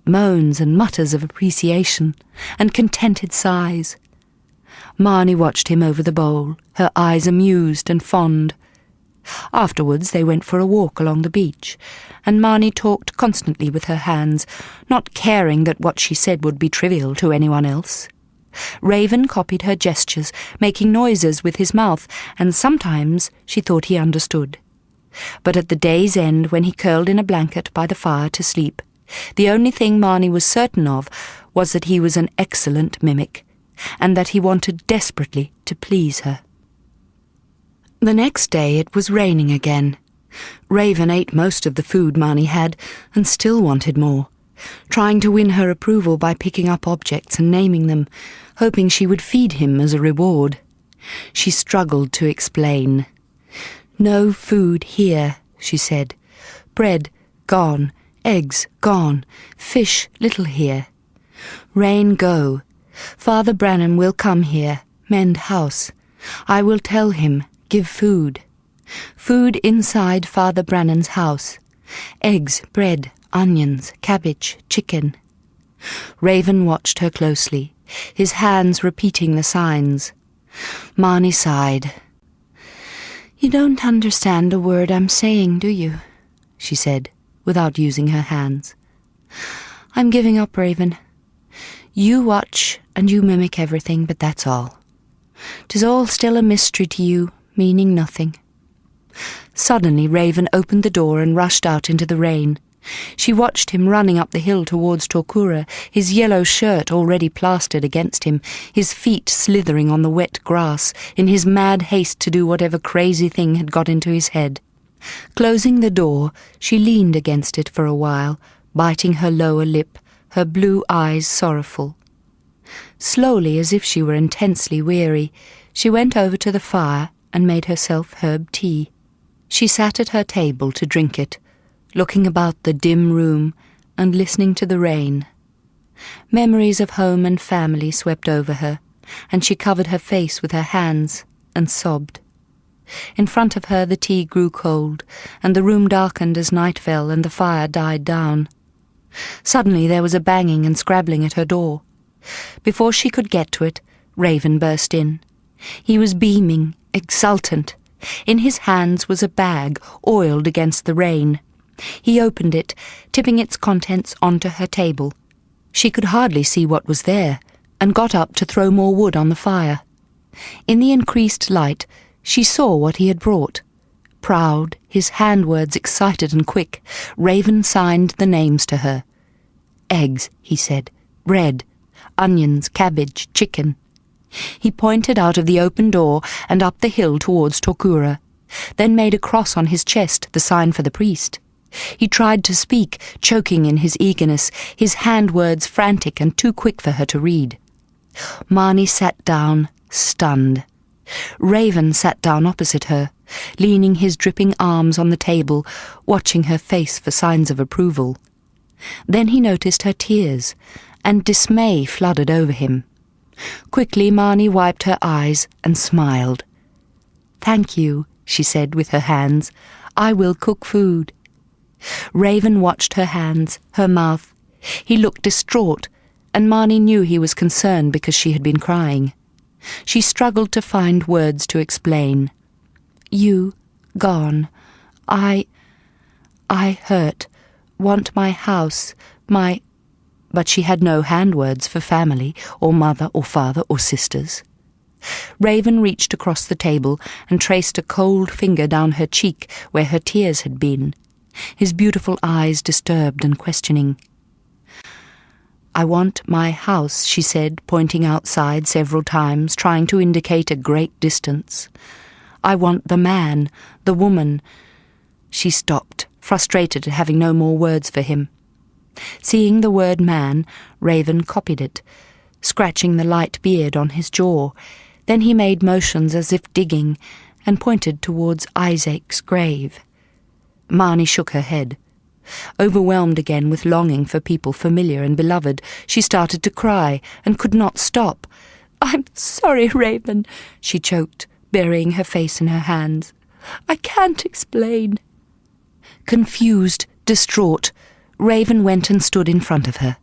moans and mutters of appreciation, and contented sighs. Marnie watched him over the bowl, her eyes amused and fond. Afterwards they went for a walk along the beach, and Marnie talked constantly with her hands, not caring that what she said would be trivial to anyone else. Raven copied her gestures, making noises with his mouth, and sometimes she thought he understood. But at the day's end, when he curled in a blanket by the fire to sleep, the only thing Marnie was certain of was that he was an excellent mimic, and that he wanted desperately to please her. The next day it was raining again. Raven ate most of the food Marnie had, and still wanted more, trying to win her approval by picking up objects and naming them, hoping she would feed him as a reward. She struggled to explain. No food here, she said. Bread, gone. Eggs, gone. Fish, little here. Rain, go. Father Brannan will come here, mend house. I will tell him, give food. Food inside Father Brannan's house. Eggs, bread, onions, cabbage, chicken. Raven watched her closely, his hands repeating the signs. Marnie sighed. You don't understand a word I'm saying, do you? She said, without using her hands. I'm giving up, Raven. You watch and you mimic everything, but that's all. 'Tis all still a mystery to you, meaning nothing. Suddenly Raven opened the door and rushed out into the rain. She watched him running up the hill towards Torkura, his yellow shirt already plastered against him, his feet slithering on the wet grass, in his mad haste to do whatever crazy thing had got into his head. Closing the door, she leaned against it for a while, biting her lower lip, her blue eyes sorrowful. Slowly, as if she were intensely weary, she went over to the fire and made herself herb tea. She sat at her table to drink it, looking about the dim room and listening to the rain. Memories of home and family swept over her, and she covered her face with her hands and sobbed. In front of her the tea grew cold, and the room darkened as night fell and the fire died down. Suddenly there was a banging and scrabbling at her door. Before she could get to it, Raven burst in. He was beaming, exultant. In his hands was a bag, oiled against the rain. He opened it, tipping its contents onto her table. She could hardly see what was there, and got up to throw more wood on the fire. In the increased light, she saw what he had brought. Proud, his handwords excited and quick, Raven signed the names to her. Eggs, he said, bread, onions, cabbage, chicken. He pointed out of the open door and up the hill towards Tokura, then made a cross on his chest, the sign for the priest. He tried to speak, choking in his eagerness, his handwords frantic and too quick for her to read. Marnie sat down, stunned. Raven sat down opposite her, leaning his dripping arms on the table, watching her face for signs of approval. Then he noticed her tears, and dismay flooded over him. Quickly Marnie wiped her eyes and smiled. "Thank you," she said with her hands. "I will cook food." Raven watched her hands, her mouth. He looked distraught, and Marnie knew he was concerned because she had been crying. She struggled to find words to explain. "You, gone. I hurt. Want my house, my—" But she had no handwords for family, or mother, or father, or sisters. Raven reached across the table and traced a cold finger down her cheek where her tears had been, his beautiful eyes disturbed and questioning. "I want my house," she said, pointing outside several times, trying to indicate a great distance. "I want the man, the woman—" She stopped, frustrated at having no more words for him. Seeing the word man, Raven copied it, scratching the light beard on his jaw. Then he made motions as if digging, and pointed towards Isaac's grave. Marnie shook her head. Overwhelmed again with longing for people familiar and beloved, she started to cry, and could not stop. "I'm sorry, Raven," she choked, burying her face in her hands. "I can't explain." Confused, distraught, Raven went and stood in front of her.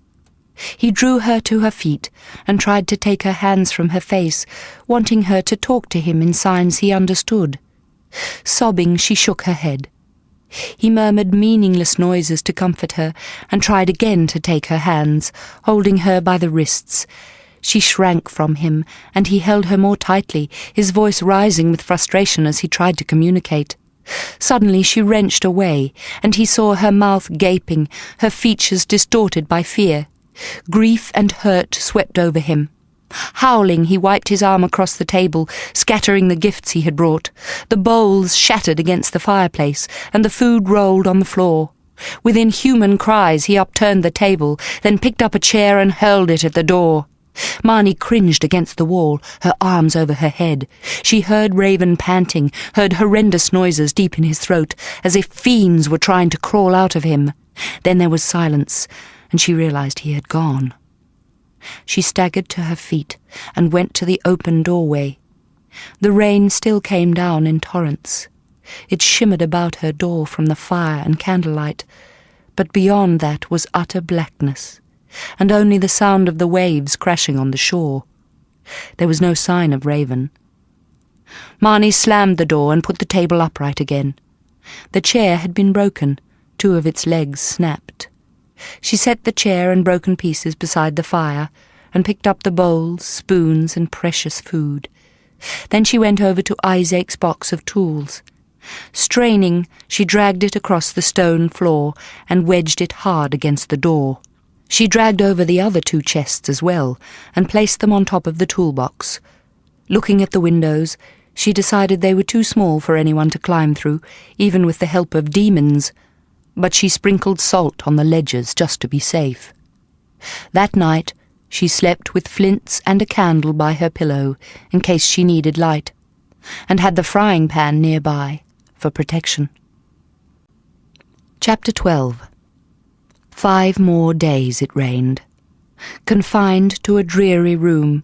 He drew her to her feet and tried to take her hands from her face, wanting her to talk to him in signs he understood. Sobbing, she shook her head. He murmured meaningless noises to comfort her and tried again to take her hands, holding her by the wrists. She shrank from him, and he held her more tightly, his voice rising with frustration as he tried to communicate. Suddenly she wrenched away, and he saw her mouth gaping, her features distorted by fear. Grief and hurt swept over him. Howling, he wiped his arm across the table, scattering the gifts he had brought. The bowls shattered against the fireplace, and the food rolled on the floor. With inhuman cries he upturned the table, then picked up a chair and hurled it at the door. Marnie cringed against the wall, her arms over her head. She heard Raven panting, heard horrendous noises deep in his throat, as if fiends were trying to crawl out of him. Then there was silence, and she realized he had gone. She staggered to her feet and went to the open doorway. The rain still came down in torrents. It shimmered about her door from the fire and candlelight, but beyond that was utter blackness, and only the sound of the waves crashing on the shore. There was no sign of Raven. Marnie slammed the door and put the table upright again. The chair had been broken, 2 of its legs snapped. She set the chair and broken pieces beside the fire, and picked up the bowls, spoons, and precious food. Then she went over to Isaac's box of tools. Straining, she dragged it across the stone floor and wedged it hard against the door. She dragged over the other 2 chests as well, and placed them on top of the toolbox. Looking at the windows, she decided they were too small for anyone to climb through, even with the help of demons, but she sprinkled salt on the ledges just to be safe. That night she slept with flints and a candle by her pillow in case she needed light, and had the frying pan nearby for protection. Chapter 12. 5 more days it rained. Confined to a dreary room,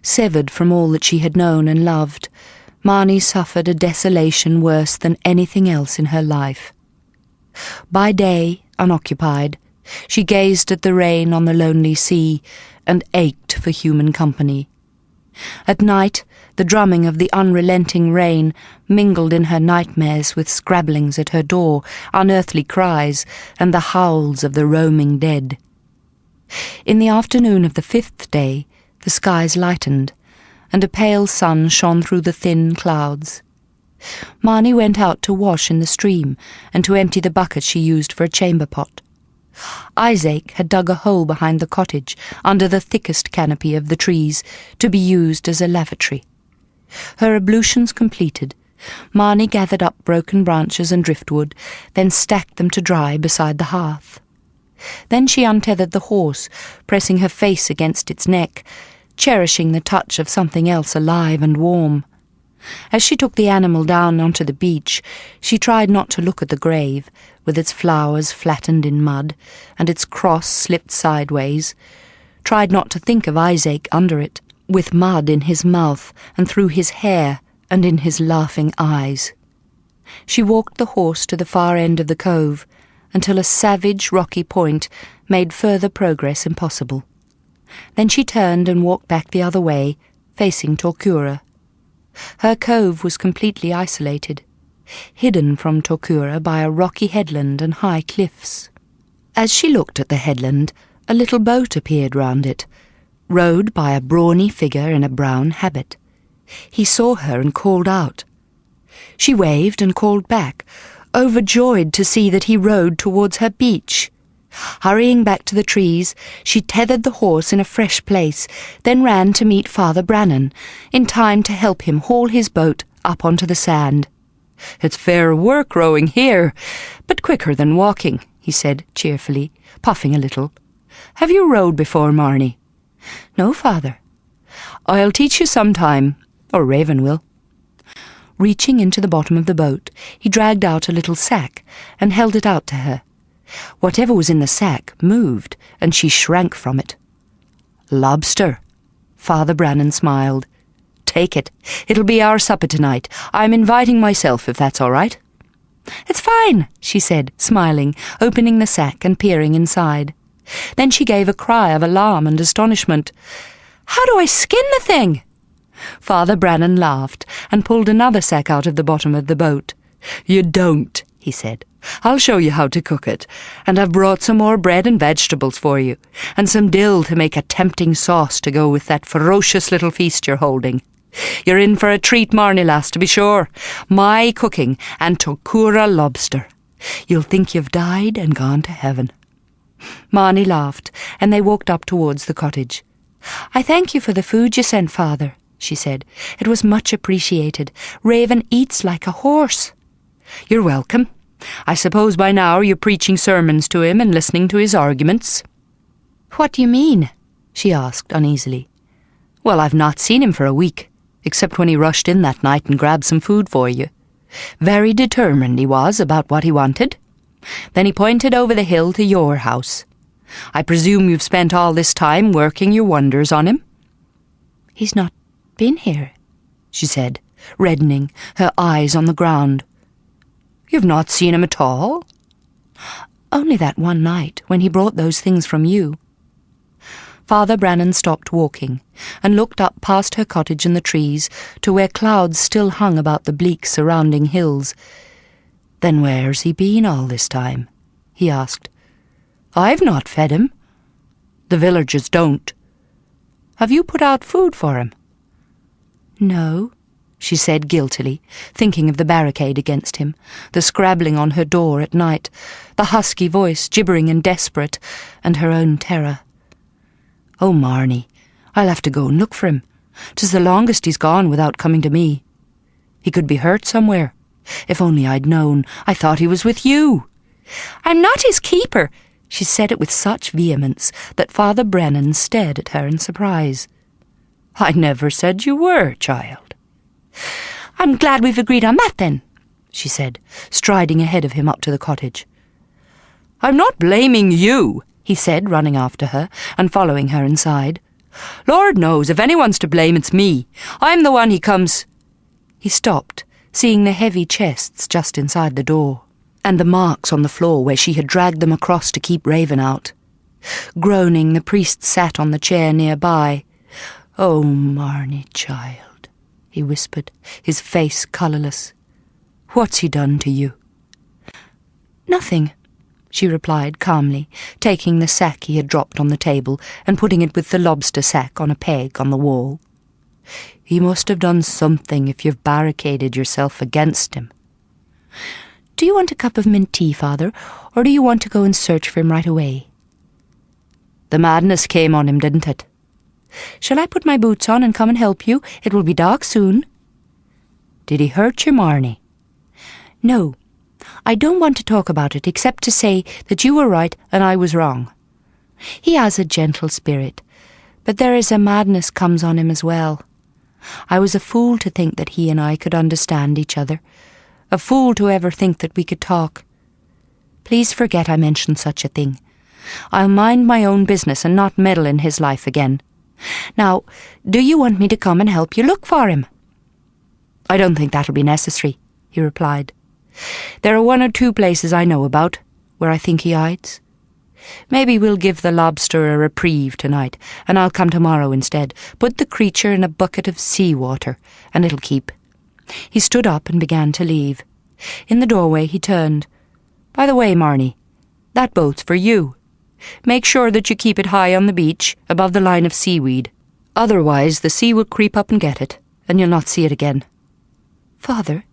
severed from all that she had known and loved, Marnie suffered a desolation worse than anything else in her life. By day, unoccupied, she gazed at the rain on the lonely sea and ached for human company. At night, the drumming of the unrelenting rain mingled in her nightmares with scrabblings at her door, unearthly cries, and the howls of the roaming dead. In the afternoon of the 5th day, the skies lightened, and a pale sun shone through the thin clouds. Marnie went out to wash in the stream and to empty the bucket she used for a chamber pot. Isaac had dug a hole behind the cottage, under the thickest canopy of the trees, to be used as a lavatory. Her ablutions completed, Marnie gathered up broken branches and driftwood, then stacked them to dry beside the hearth. Then she untethered the horse, pressing her face against its neck, cherishing the touch of something else alive and warm. As she took the animal down onto the beach, she tried not to look at the grave, with its flowers flattened in mud, and its cross slipped sideways, tried not to think of Isaac under it, with mud in his mouth and through his hair and in his laughing eyes. She walked the horse to the far end of the cove, until a savage rocky point made further progress impossible. Then she turned and walked back the other way, facing Torquura. Her cove was completely isolated, hidden from Torquura by a rocky headland and high cliffs. As she looked at the headland, a little boat appeared round it, rowed by a brawny figure in a brown habit. He saw her and called out. She waved and called back, overjoyed to see that he rowed towards her beach. Hurrying back to the trees, she tethered the horse in a fresh place, then ran to meet Father Brannan, in time to help him haul his boat up onto the sand. "It's fair work rowing here, but quicker than walking," he said cheerfully, puffing a little. "Have you rowed before, Marnie?" "No, Father." "I'll teach you sometime, or Raven will." Reaching into the bottom of the boat, he dragged out a little sack and held it out to her. Whatever was in the sack moved, and she shrank from it. "Lobster." Father Brannan smiled. "Take it. It'll be our supper tonight. I'm inviting myself, if that's all right." "It's fine," she said, smiling, opening the sack and peering inside. Then she gave a cry of alarm and astonishment. "How do I skin the thing?" Father Brannan laughed and pulled another sack out of the bottom of the boat. "You don't," he said. "I'll show you how to cook it, and I've brought some more bread and vegetables for you, and some dill to make a tempting sauce to go with that ferocious little feast you're holding. You're in for a treat, Marnie lass, to be sure. My cooking and Torquura lobster. You'll think you've died and gone to heaven." Marnie laughed, and they walked up towards the cottage. "I thank you for the food you sent, Father," she said. "It was much appreciated. Raven eats like a horse." "You're welcome. I suppose by now you're preaching sermons to him and listening to his arguments." "What do you mean?" she asked uneasily. "Well, I've not seen him for a week, except when he rushed in that night and grabbed some food for you. Very determined he was about what he wanted. Then he pointed over the hill to your house. I presume you've spent all this time working your wonders on him?" "He's not been here," she said, reddening, her eyes on the ground. "You've not seen him at all?" "Only that one night when he brought those things from you." Father Brannan stopped walking and looked up past her cottage and the trees to where clouds still hung about the bleak surrounding hills. "Then where's he been all this time?" he asked. "I've not fed him. The villagers don't. Have you put out food for him?" "No," she said guiltily, thinking of the barricade against him, the scrabbling on her door at night, the husky voice gibbering and desperate, and her own terror. "Oh, Marnie, I'll have to go and look for him. 'Tis the longest he's gone without coming to me. He could be hurt somewhere. If only I'd known. I thought he was with you." "I'm not his keeper." She said it with such vehemence that Father Brannan stared at her in surprise. "I never said you were, child." "I'm glad we've agreed on that, then," she said, striding ahead of him up to the cottage. "I'm not blaming you," he said, running after her and following her inside. "Lord knows, if anyone's to blame, it's me. I'm the one he comes—" He stopped, seeing the heavy chests just inside the door, and the marks on the floor where she had dragged them across to keep Raven out. Groaning, the priest sat on the chair nearby. "Oh, Marnie, child," he whispered, his face colourless. "What's he done to you?" "Nothing," she replied calmly, taking the sack he had dropped on the table and putting it with the lobster sack on a peg on the wall. "He must have done something if you've barricaded yourself against him." "Do you want a cup of mint tea, Father, or do you want to go and search for him right away?" "The madness came on him, didn't it?" "Shall I put my boots on and come and help you? It will be dark soon." "Did he hurt you, Marnie?" "No. I don't want to talk about it except to say that you were right and I was wrong. He has a gentle spirit, but there is a madness comes on him as well. I was a fool to think that he and I could understand each other, a fool to ever think that we could talk. Please forget I mentioned such a thing. I'll mind my own business and not meddle in his life again. Now, do you want me to come and help you look for him?" "I don't think that'll be necessary," he replied. "There are 1 or 2 places I know about where I think he hides. Maybe we'll give the lobster a reprieve tonight, and I'll come tomorrow instead. Put the creature in a bucket of sea-water, and it'll keep." He stood up and began to leave. In the doorway he turned. "By the way, Marnie, that boat's for you. Make sure that you keep it high on the beach, above the line of seaweed. Otherwise the sea will creep up and get it, and you'll not see it again." "Father,"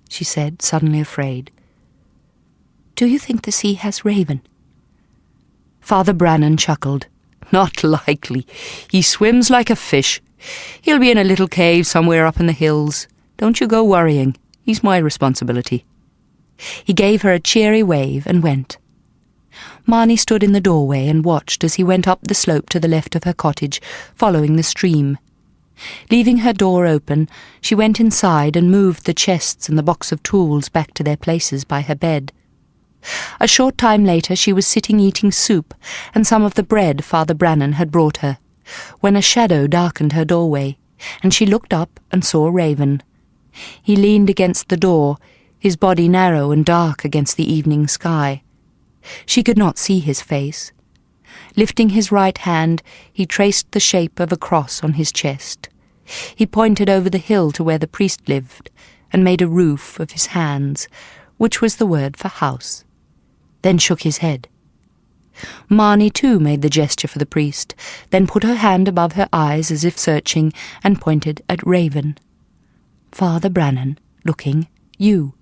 she said, suddenly afraid, "do you think the sea has Raven?" Father Brannan chuckled. "Not likely. He swims like a fish. He'll be in a little cave somewhere up in the hills. Don't you go worrying. He's my responsibility." He gave her a cheery wave and went. Marnie stood in the doorway and watched as he went up the slope to the left of her cottage, following the stream. Leaving her door open, she went inside and moved the chests and the box of tools back to their places by her bed. A short time later she was sitting eating soup and some of the bread Father Brannan had brought her, when a shadow darkened her doorway, and she looked up and saw Raven. He leaned against the door, his body narrow and dark against the evening sky. She could not see his face. Lifting his right hand, he traced the shape of a cross on his chest. He pointed over the hill to where the priest lived, and made a roof of his hands, which was the word for house, then shook his head. Marnie too made the gesture for the priest, then put her hand above her eyes as if searching, and pointed at Raven. "Father Brannan, looking, you."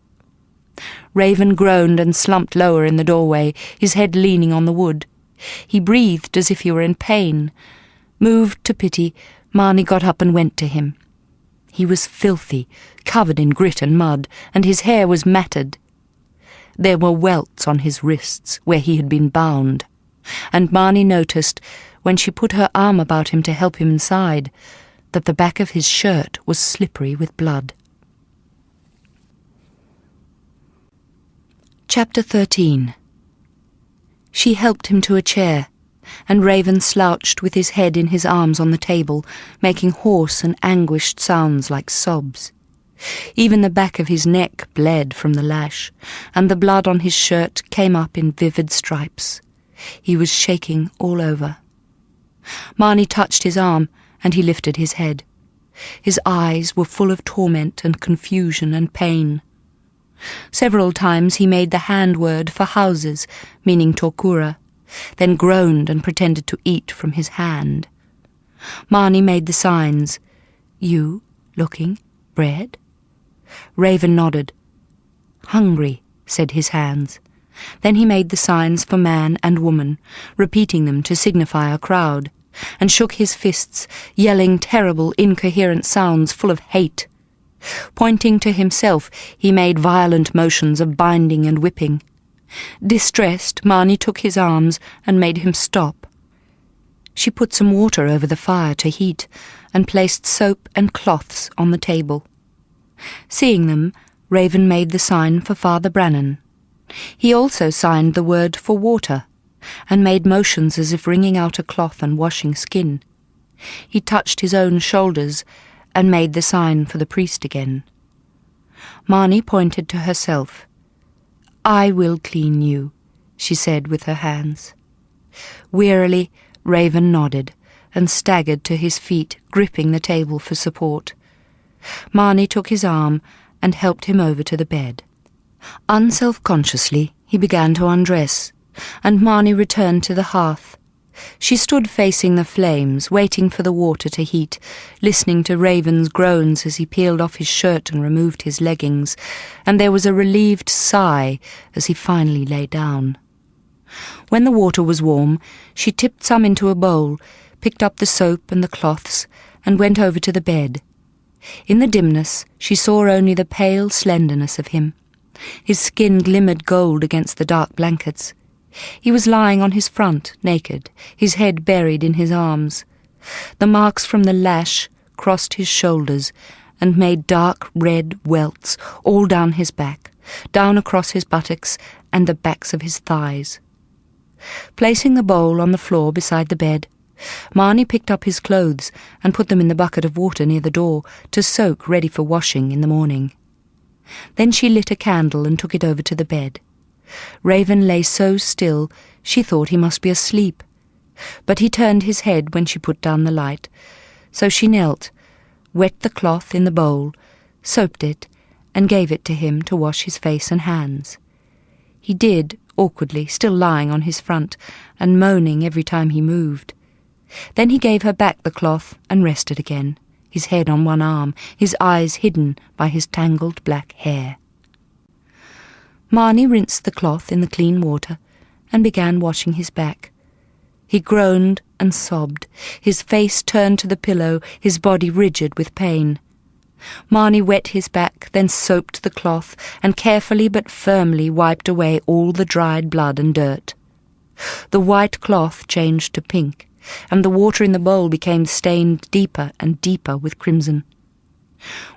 Raven groaned and slumped lower in the doorway, his head leaning on the wood. He breathed as if he were in pain. Moved to pity, Marnie got up and went to him. He was filthy, covered in grit and mud, and his hair was matted. There were welts on his wrists where he had been bound, and Marnie noticed, when she put her arm about him to help him inside, that the back of his shirt was slippery with blood. Chapter 13. She helped him to a chair, and Raven slouched with his head in his arms on the table, making hoarse and anguished sounds like sobs. Even the back of his neck bled from the lash, and the blood on his shirt came up in vivid stripes. He was shaking all over. Marnie touched his arm, and he lifted his head. His eyes were full of torment and confusion and pain. Several times he made the hand word for houses, meaning Tokura, then groaned and pretended to eat from his hand. Marnie made the signs. "You, looking, bread?" Raven nodded. "Hungry," said his hands. Then he made the signs for man and woman, repeating them to signify a crowd, and shook his fists, yelling terrible, incoherent sounds full of hate. Pointing to himself, he made violent motions of binding and whipping. Distressed, Marnie took his arms and made him stop. She put some water over the fire to heat, and placed soap and cloths on the table. Seeing them, Raven made the sign for Father Brannan. He also signed the word for water, and made motions as if wringing out a cloth and washing skin. He touched his own shoulders, and made the sign for the priest again. Marnie pointed to herself. "I will clean you," she said with her hands. Wearily, Raven nodded, and staggered to his feet, gripping the table for support. Marnie took his arm and helped him over to the bed. Unself-consciously, he began to undress, and Marnie returned to the hearth. She stood facing the flames, waiting for the water to heat, listening to Raven's groans as he peeled off his shirt and removed his leggings, and there was a relieved sigh as he finally lay down. When the water was warm, she tipped some into a bowl, picked up the soap and the cloths, and went over to the bed. In the dimness, she saw only the pale slenderness of him. His skin glimmered gold against the dark blankets. He was lying on his front, naked, his head buried in his arms. The marks from the lash crossed his shoulders and made dark red welts all down his back, down across his buttocks and the backs of his thighs. Placing the bowl on the floor beside the bed, Marnie picked up his clothes and put them in the bucket of water near the door to soak ready for washing in the morning. Then she lit a candle and took it over to the bed. Raven lay so still she thought he must be asleep, but he turned his head when she put down the light, so she knelt, wet the cloth in the bowl, soaped it, and gave it to him to wash his face and hands. He did, awkwardly, still lying on his front, and moaning every time he moved. Then he gave her back the cloth and rested again, his head on one arm, his eyes hidden by his tangled black hair. Marnie rinsed the cloth in the clean water and began washing his back. He groaned and sobbed, his face turned to the pillow, his body rigid with pain. Marnie wet his back, then soaped the cloth, and carefully but firmly wiped away all the dried blood and dirt. The white cloth changed to pink, and the water in the bowl became stained deeper and deeper with crimson.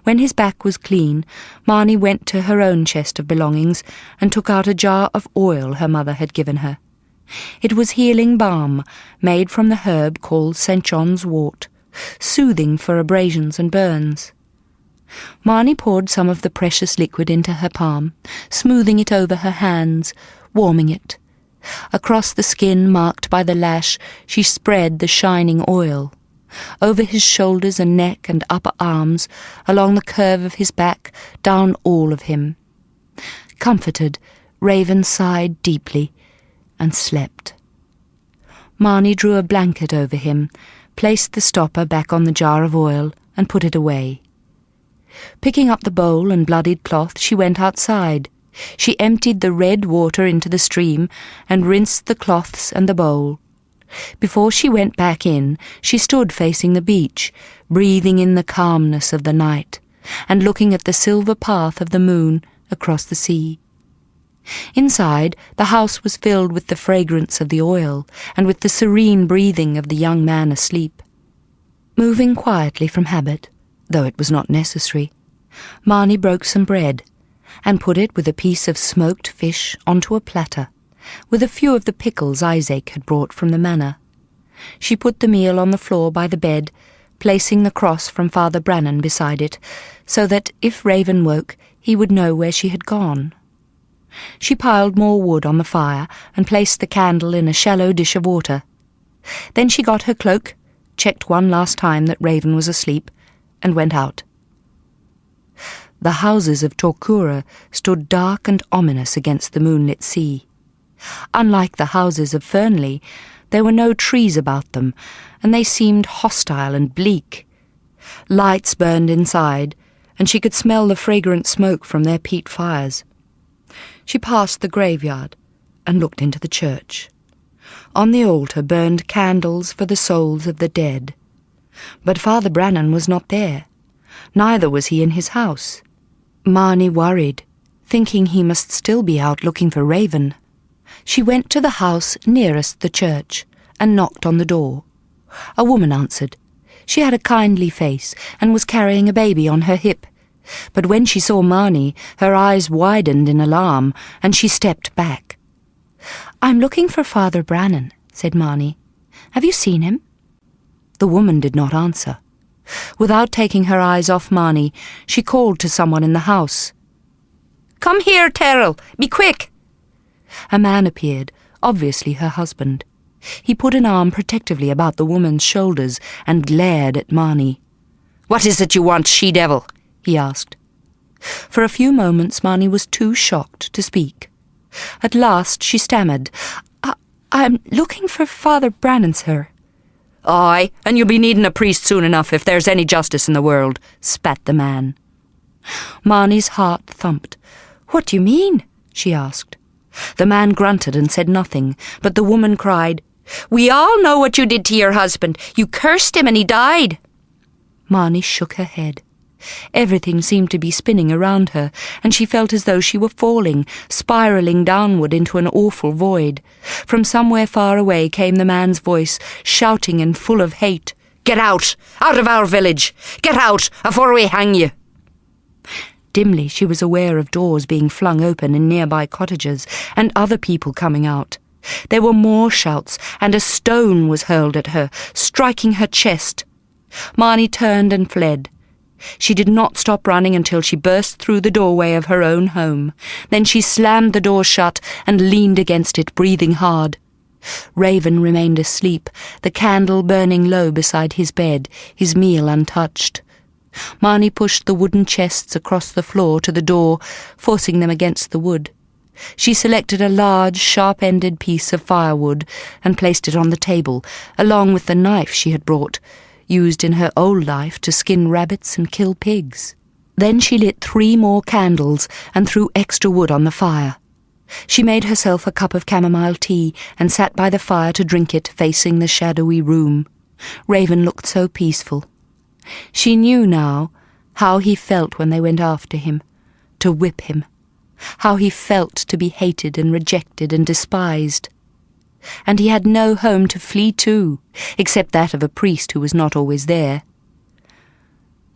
When his back was clean, Marnie went to her own chest of belongings and took out a jar of oil her mother had given her. It was healing balm, made from the herb called St. John's wort, soothing for abrasions and burns. Marnie poured some of the precious liquid into her palm, smoothing it over her hands, warming it. Across the skin marked by the lash, she spread the shining oil. Over his shoulders and neck and upper arms, along the curve of his back, down all of him. Comforted, Raven sighed deeply and slept. Marnie drew a blanket over him, placed the stopper back on the jar of oil, and put it away. Picking up the bowl and bloodied cloth, she went outside. She emptied the red water into the stream and rinsed the cloths and the bowl. Before she went back in, she stood facing the beach, breathing in the calmness of the night, and looking at the silver path of the moon across the sea. Inside, the house was filled with the fragrance of the oil, and with the serene breathing of the young man asleep. Moving quietly from habit, though it was not necessary, Marnie broke some bread, and put it with a piece of smoked fish onto a platter, with a few of the pickles Isaac had brought from the manor. She put the meal on the floor by the bed, placing the cross from Father Brannan beside it, so that if Raven woke, he would know where she had gone. She piled more wood on the fire and placed the candle in a shallow dish of water. Then she got her cloak, checked one last time that Raven was asleep, and went out. The houses of Torkura stood dark and ominous against the moonlit sea. Unlike the houses of Fernley, there were no trees about them, and they seemed hostile and bleak. Lights burned inside, and she could smell the fragrant smoke from their peat fires. She passed the graveyard and looked into the church. On the altar burned candles for the souls of the dead. But Father Brannan was not there. Neither was he in his house. Marnie worried, thinking he must still be out looking for Raven. She went to the house nearest the church and knocked on the door. A woman answered. She had a kindly face and was carrying a baby on her hip. But when she saw Marnie, her eyes widened in alarm, and she stepped back. "I'm looking for Father Brannan," said Marnie. "Have you seen him?" The woman did not answer. Without taking her eyes off Marnie, she called to someone in the house. "Come here, Terrell! Be quick!" A man appeared, obviously her husband. He put an arm protectively about the woman's shoulders and glared at Marnie. "What is it you want, she-devil?" he asked. For a few moments Marnie was too shocked to speak. At last she stammered, I'm looking for Father Brannan, sir." "Aye, and you'll be needing a priest soon enough if there's any justice in the world," spat the man. Marnie's heart thumped. "What do you mean?" she asked. The man grunted and said nothing, but the woman cried, "We all know what you did to your husband. You cursed him and he died." Marnie shook her head. Everything seemed to be spinning around her, and she felt as though she were falling, spiralling downward into an awful void. From somewhere far away came the man's voice, shouting and full of hate. "Get out! Out of our village! Get out, afore we hang you!" Dimly she was aware of doors being flung open in nearby cottages, and other people coming out. There were more shouts, and a stone was hurled at her, striking her chest. Marnie turned and fled. She did not stop running until she burst through the doorway of her own home. Then she slammed the door shut and leaned against it, breathing hard. Raven remained asleep, the candle burning low beside his bed, his meal untouched. Marnie pushed the wooden chests across the floor to the door, forcing them against the wood. She selected a large, sharp-ended piece of firewood and placed it on the table, along with the knife she had brought, used in her old life to skin rabbits and kill pigs. Then she lit 3 more candles and threw extra wood on the fire. She made herself a cup of chamomile tea and sat by the fire to drink it, facing the shadowy room. Raven looked so peaceful. She knew now how he felt when they went after him, to whip him, how he felt to be hated and rejected and despised. And he had no home to flee to, except that of a priest who was not always there.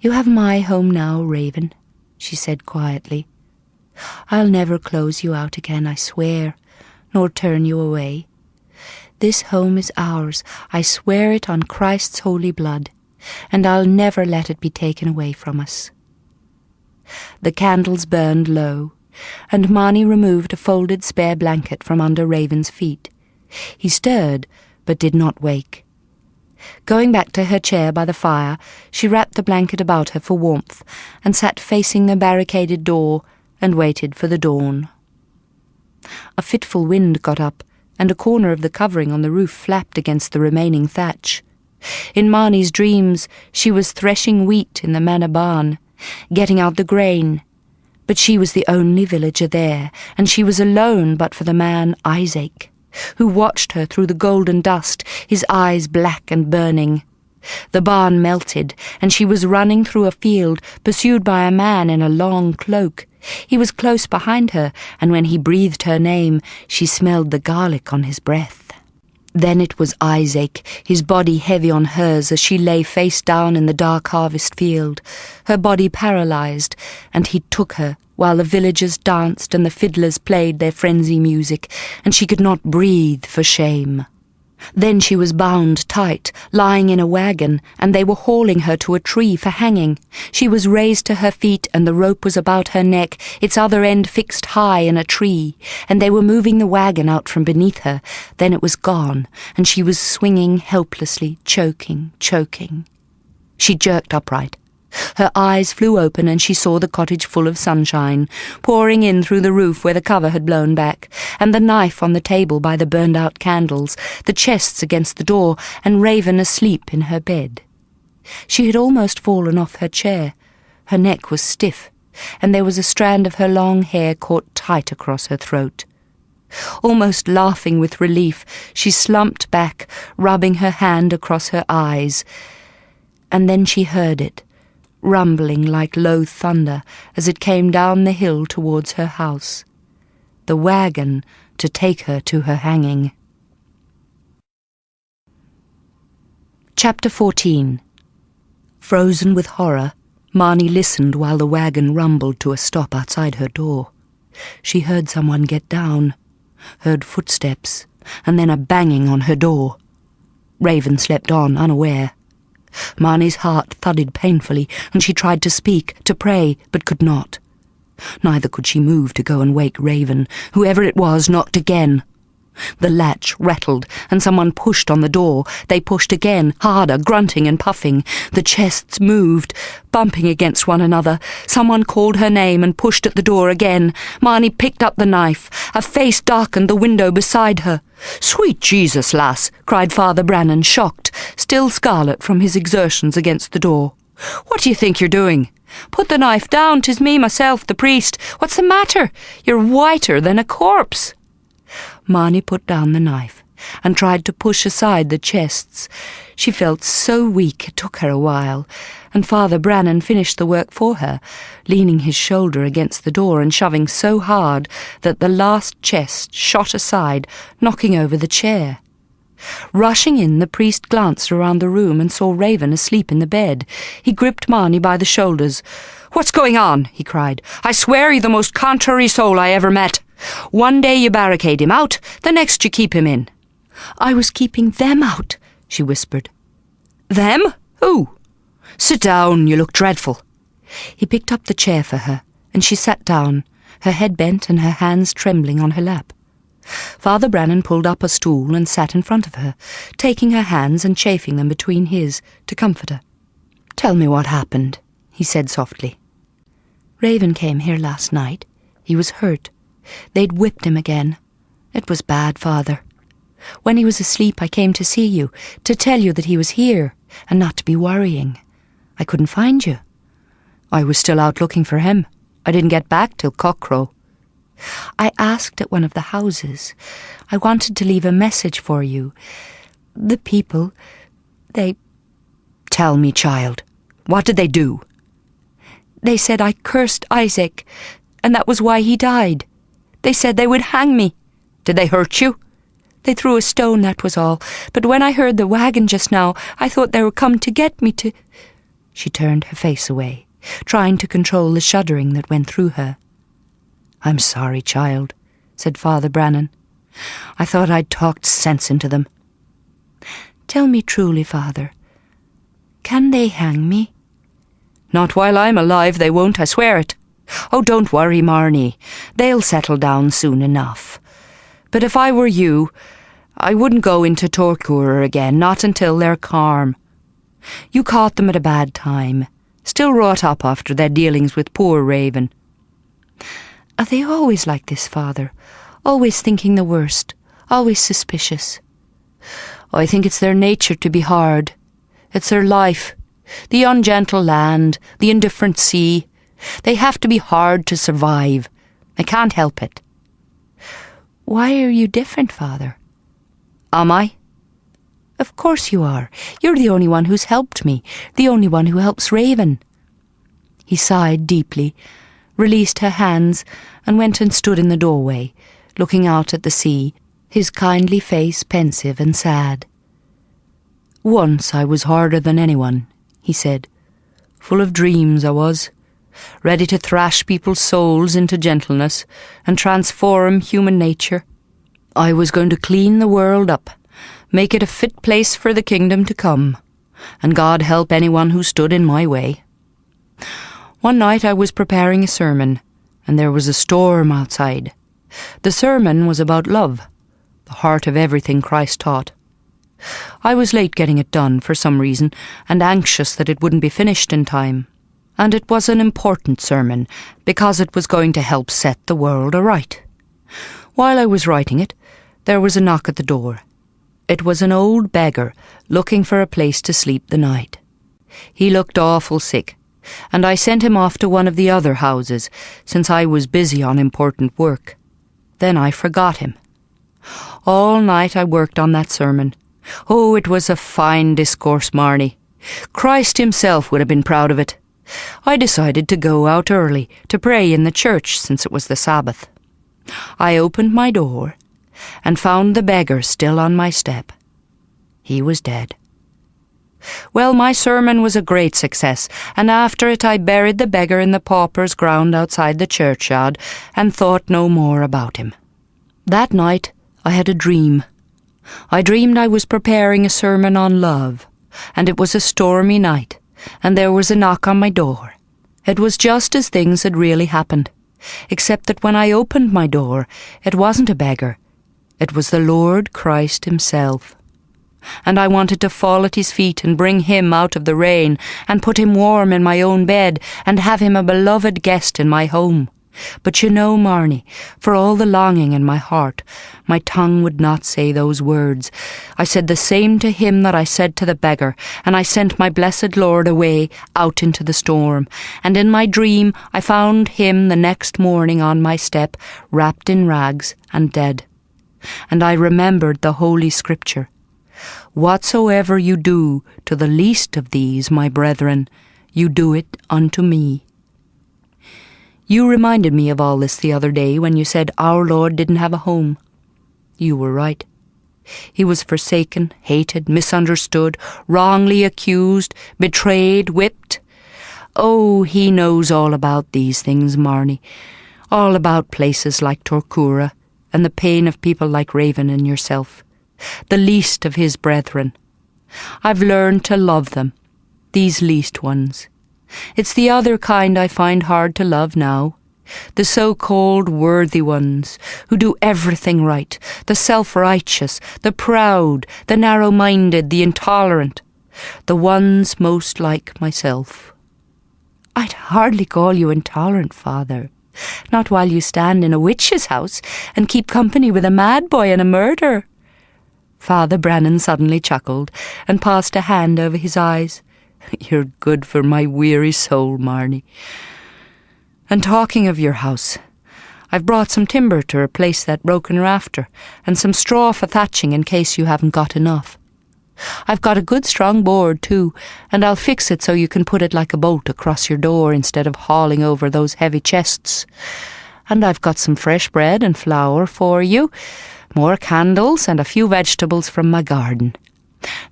"You have my home now, Raven," she said quietly. "I'll never close you out again, I swear, nor turn you away. This home is ours, I swear it on Christ's holy blood, and I'll never let it be taken away from us." The candles burned low, and Marnie removed a folded spare blanket from under Raven's feet. He stirred, but did not wake. Going back to her chair by the fire, she wrapped the blanket about her for warmth, and sat facing the barricaded door and waited for the dawn. A fitful wind got up, and a corner of the covering on the roof flapped against the remaining thatch. In Marnie's dreams she was threshing wheat in the manor barn, getting out the grain. But she was the only villager there, and she was alone but for the man Isaac, who watched her through the golden dust, his eyes black and burning. The barn melted, and she was running through a field, pursued by a man in a long cloak. He was close behind her, and when he breathed her name, she smelled the garlic on his breath. Then it was Isaac, his body heavy on hers as she lay face down in the dark harvest field, her body paralyzed, and he took her while the villagers danced and the fiddlers played their frenzy music, and she could not breathe for shame. Then she was bound tight, lying in a wagon, and they were hauling her to a tree for hanging. She was raised to her feet, and the rope was about her neck, its other end fixed high in a tree, and they were moving the wagon out from beneath her. Then it was gone, and she was swinging helplessly, choking. She jerked upright. Her eyes flew open, and she saw the cottage full of sunshine, pouring in through the roof where the cover had blown back, and the knife on the table by the burned-out candles, the chests against the door, and Raven asleep in her bed. She had almost fallen off her chair. Her neck was stiff, and there was a strand of her long hair caught tight across her throat. Almost laughing with relief, she slumped back, rubbing her hand across her eyes. And then she heard it, rumbling like low thunder as it came down the hill towards her house. The wagon to take her to her hanging. Chapter 14. Frozen with horror, Marnie listened while the wagon rumbled to a stop outside her door. She heard someone get down, heard footsteps, and then a banging on her door. Raven slept on, unaware. Marnie's heart thudded painfully, and she tried to speak, to pray, but could not. Neither could she move to go and wake Raven. Whoever it was knocked again. The latch rattled, and someone pushed on the door. They pushed again, harder, grunting and puffing. The chests moved, bumping against one another. Someone called her name and pushed at the door again. Marnie picked up the knife. A face darkened the window beside her. "Sweet Jesus, lass!" cried Father Brannan, shocked, still scarlet from his exertions against the door. "What do you think you're doing? Put the knife down, 'tis me myself, the priest. What's the matter? You're whiter than a corpse." Marnie put down the knife and tried to push aside the chests. She felt so weak it took her a while, and Father Brannan finished the work for her, leaning his shoulder against the door and shoving so hard that the last chest shot aside, knocking over the chair. Rushing in, the priest glanced around the room and saw Raven asleep in the bed. He gripped Marnie by the shoulders. "What's going on?" he cried. "I swear you're the most contrary soul I ever met. One day you barricade him out, the next you keep him in." "I was keeping them out," she whispered. "Them? Who? Sit down, you look dreadful." He picked up the chair for her, and she sat down, her head bent and her hands trembling on her lap. Father Brannan pulled up a stool and sat in front of her, taking her hands and chafing them between his to comfort her. "Tell me what happened," he said softly. "Raven came here last night. He was hurt. They'd whipped him again. It was bad, Father. When he was asleep, I came to see you, to tell you that he was here, and not to be worrying. I couldn't find you." "I was still out looking for him. I didn't get back till cockcrow." "I asked at one of the houses. I wanted to leave a message for you. The people, they—" "Tell me, child. What did they do?" "They said I cursed Isaac, and that was why he died. They said they would hang me." "Did they hurt you?" "They threw a stone, that was all. But when I heard the wagon just now, I thought they were come to get me to—" She turned her face away, trying to control the shuddering that went through her. "I'm sorry, child," said Father Brannan. "I thought I'd talked sense into them." "Tell me truly, Father, can they hang me?" "Not while I'm alive, they won't, I swear it. Oh, don't worry, Marnie. They'll settle down soon enough. But if I were you, I wouldn't go into Torquay again, not until they're calm. You caught them at a bad time, still wrought up after their dealings with poor Raven." "Are they always like this, Father? Always thinking the worst? Always suspicious?" "I think it's their nature to be hard. It's their life. The ungentle land, the indifferent sea. They have to be hard to survive. They can't help it." "Why are you different, Father?" "Am I?" "Of course you are. You're the only one who's helped me, the only one who helps Raven." He sighed deeply, released her hands, and went and stood in the doorway, looking out at the sea, his kindly face pensive and sad. "Once I was harder than anyone," he said. "Full of dreams I was, ready to thrash people's souls into gentleness and transform human nature. I was going to clean the world up, make it a fit place for the kingdom to come, and God help anyone who stood in my way. One night I was preparing a sermon, and there was a storm outside. The sermon was about love, the heart of everything Christ taught. I was late getting it done for some reason, and anxious that it wouldn't be finished in time. And it was an important sermon, because it was going to help set the world aright. While I was writing it, there was a knock at the door. It was an old beggar looking for a place to sleep the night. He looked awful sick, and I sent him off to one of the other houses, since I was busy on important work. Then I forgot him. All night I worked on that sermon. Oh, it was a fine discourse, Marnie. Christ himself would have been proud of it. I decided to go out early to pray in the church since it was the Sabbath. I opened my door and found the beggar still on my step. He was dead. Well, my sermon was a great success, and after it I buried the beggar in the pauper's ground outside the churchyard and thought no more about him. That night I had a dream. I dreamed I was preparing a sermon on love, and it was a stormy night, and there was a knock on my door. It was just as things had really happened, except that when I opened my door, it wasn't a beggar. It was the Lord Christ himself. And I wanted to fall at his feet and bring him out of the rain and put him warm in my own bed and have him a beloved guest in my home. But you know, Marnie, for all the longing in my heart, my tongue would not say those words. I said the same to him that I said to the beggar, and I sent my blessed Lord away out into the storm. And in my dream I found him the next morning on my step, wrapped in rags and dead. And I remembered the Holy Scripture. Whatsoever you do to the least of these, my brethren, you do it unto me. You reminded me of all this the other day when you said our Lord didn't have a home. You were right. He was forsaken, hated, misunderstood, wrongly accused, betrayed, whipped. Oh, he knows all about these things, Marnie. All about places like Torquura and the pain of people like Raver and yourself. The least of his brethren. I've learned to love them, these least ones. It's the other kind I find hard to love now. The so-called worthy ones, who do everything right, the self-righteous, the proud, the narrow-minded, the intolerant, the ones most like myself. I'd hardly call you intolerant, Father. Not while you stand in a witch's house and keep company with a mad boy and a murderer. Father Brannan suddenly chuckled and passed a hand over his eyes. You're good for my weary soul, Marnie. And talking of your house, I've brought some timber to replace that broken rafter, and some straw for thatching in case you haven't got enough. I've got a good strong board too, and I'll fix it so you can put it like a bolt across your door instead of hauling over those heavy chests. And I've got some fresh bread and flour for you, more candles and a few vegetables from my garden.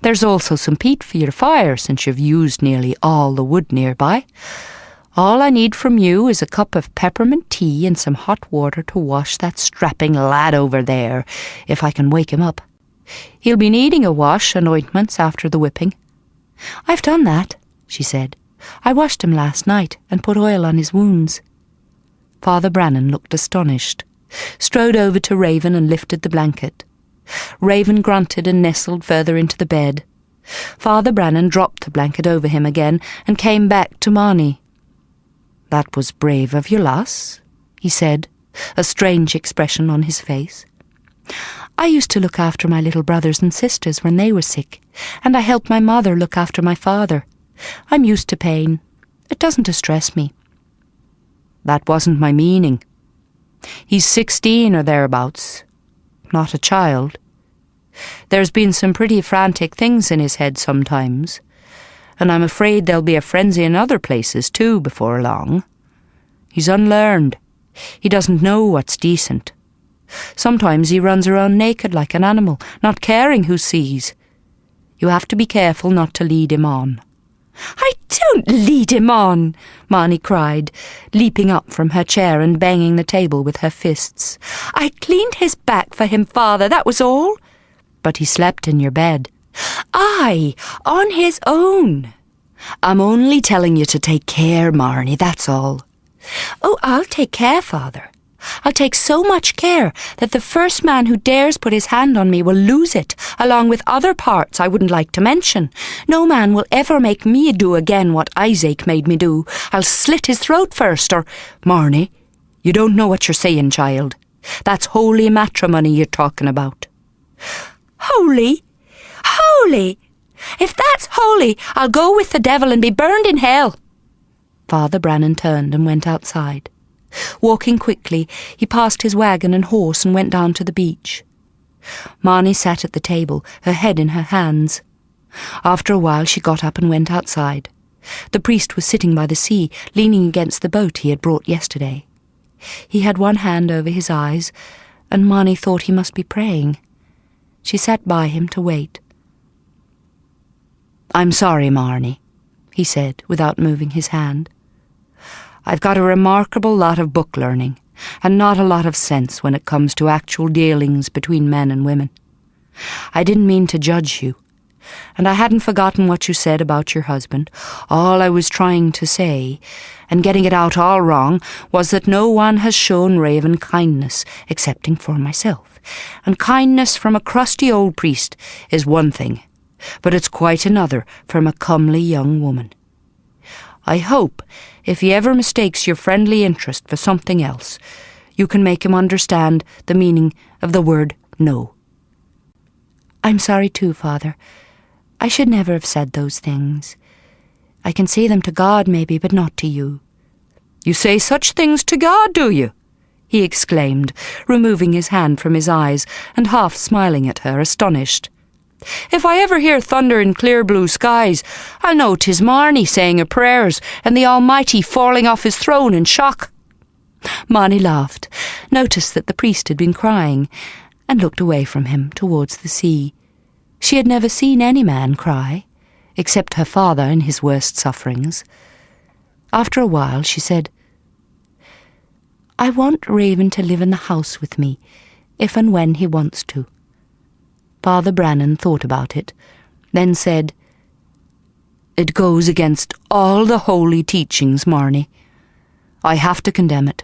There's also some peat for your fire, since you've used nearly all the wood nearby. All I need from you is a cup of peppermint tea and some hot water to wash that strapping lad over there, if I can wake him up. He'll be needing a wash and ointments after the whipping. I've done that, she said. I washed him last night and put oil on his wounds. Father Brannan looked astonished, strode over to Raven and lifted the blanket. Raven grunted and nestled further into the bed. Father Brannan dropped the blanket over him again and came back to Marnie. That was brave of you, lass, he said, a strange expression on his face. I used to look after my little brothers and sisters when they were sick, and I helped my mother look after my father. I'm used to pain. It doesn't distress me. That wasn't my meaning. He's 16 or thereabouts. Not a child. There's been some pretty frantic things in his head sometimes, and I'm afraid there'll be a frenzy in other places too before long. He's unlearned. He doesn't know what's decent. Sometimes he runs around naked like an animal, not caring who sees. You have to be careful not to lead him on. I don't lead him on, Marnie cried, leaping up from her chair and banging the table with her fists. I cleaned his back for him, Father, that was all. But he slept in your bed. Aye, on his own. I'm only telling you to take care, Marnie, that's all. Oh, I'll take care, Father. I'll take so much care that the first man who dares put his hand on me will lose it, along with other parts I wouldn't like to mention. No man will ever make me do again what Isaac made me do. I'll slit his throat first, or... Marnie, you don't know what you're saying, child. That's holy matrimony you're talking about. Holy? Holy? If that's holy, I'll go with the devil and be burned in hell. Father Brannan turned and went outside. Walking quickly, he passed his wagon and horse and went down to the beach. Marnie sat at the table, her head in her hands. After a while she got up and went outside. The priest was sitting by the sea, leaning against the boat he had brought yesterday. He had one hand over his eyes, and Marnie thought he must be praying. She sat by him to wait. "I'm sorry, Marnie," he said, without moving his hand. "I've got a remarkable lot of book learning, and not a lot of sense when it comes to actual dealings between men and women. I didn't mean to judge you, and I hadn't forgotten what you said about your husband. All I was trying to say, and getting it out all wrong, was that no one has shown Raven kindness excepting for myself, and kindness from a crusty old priest is one thing, but it's quite another from a comely young woman. I hope, if he ever mistakes your friendly interest for something else, you can make him understand the meaning of the word no." "I'm sorry too, Father. I should never have said those things. I can say them to God, maybe, but not to you." "You say such things to God, do you?" he exclaimed, removing his hand from his eyes and half smiling at her, astonished. "If I ever hear thunder in clear blue skies, I'll know 'tis Marnie saying her prayers and the Almighty falling off his throne in shock." Marnie laughed, noticed that the priest had been crying, and looked away from him towards the sea. She had never seen any man cry, except her father in his worst sufferings. After a while she said, "I want Raven to live in the house with me, if and when he wants to." Father Brannan thought about it, then said, "It goes against all the holy teachings, Marnie. I have to condemn it."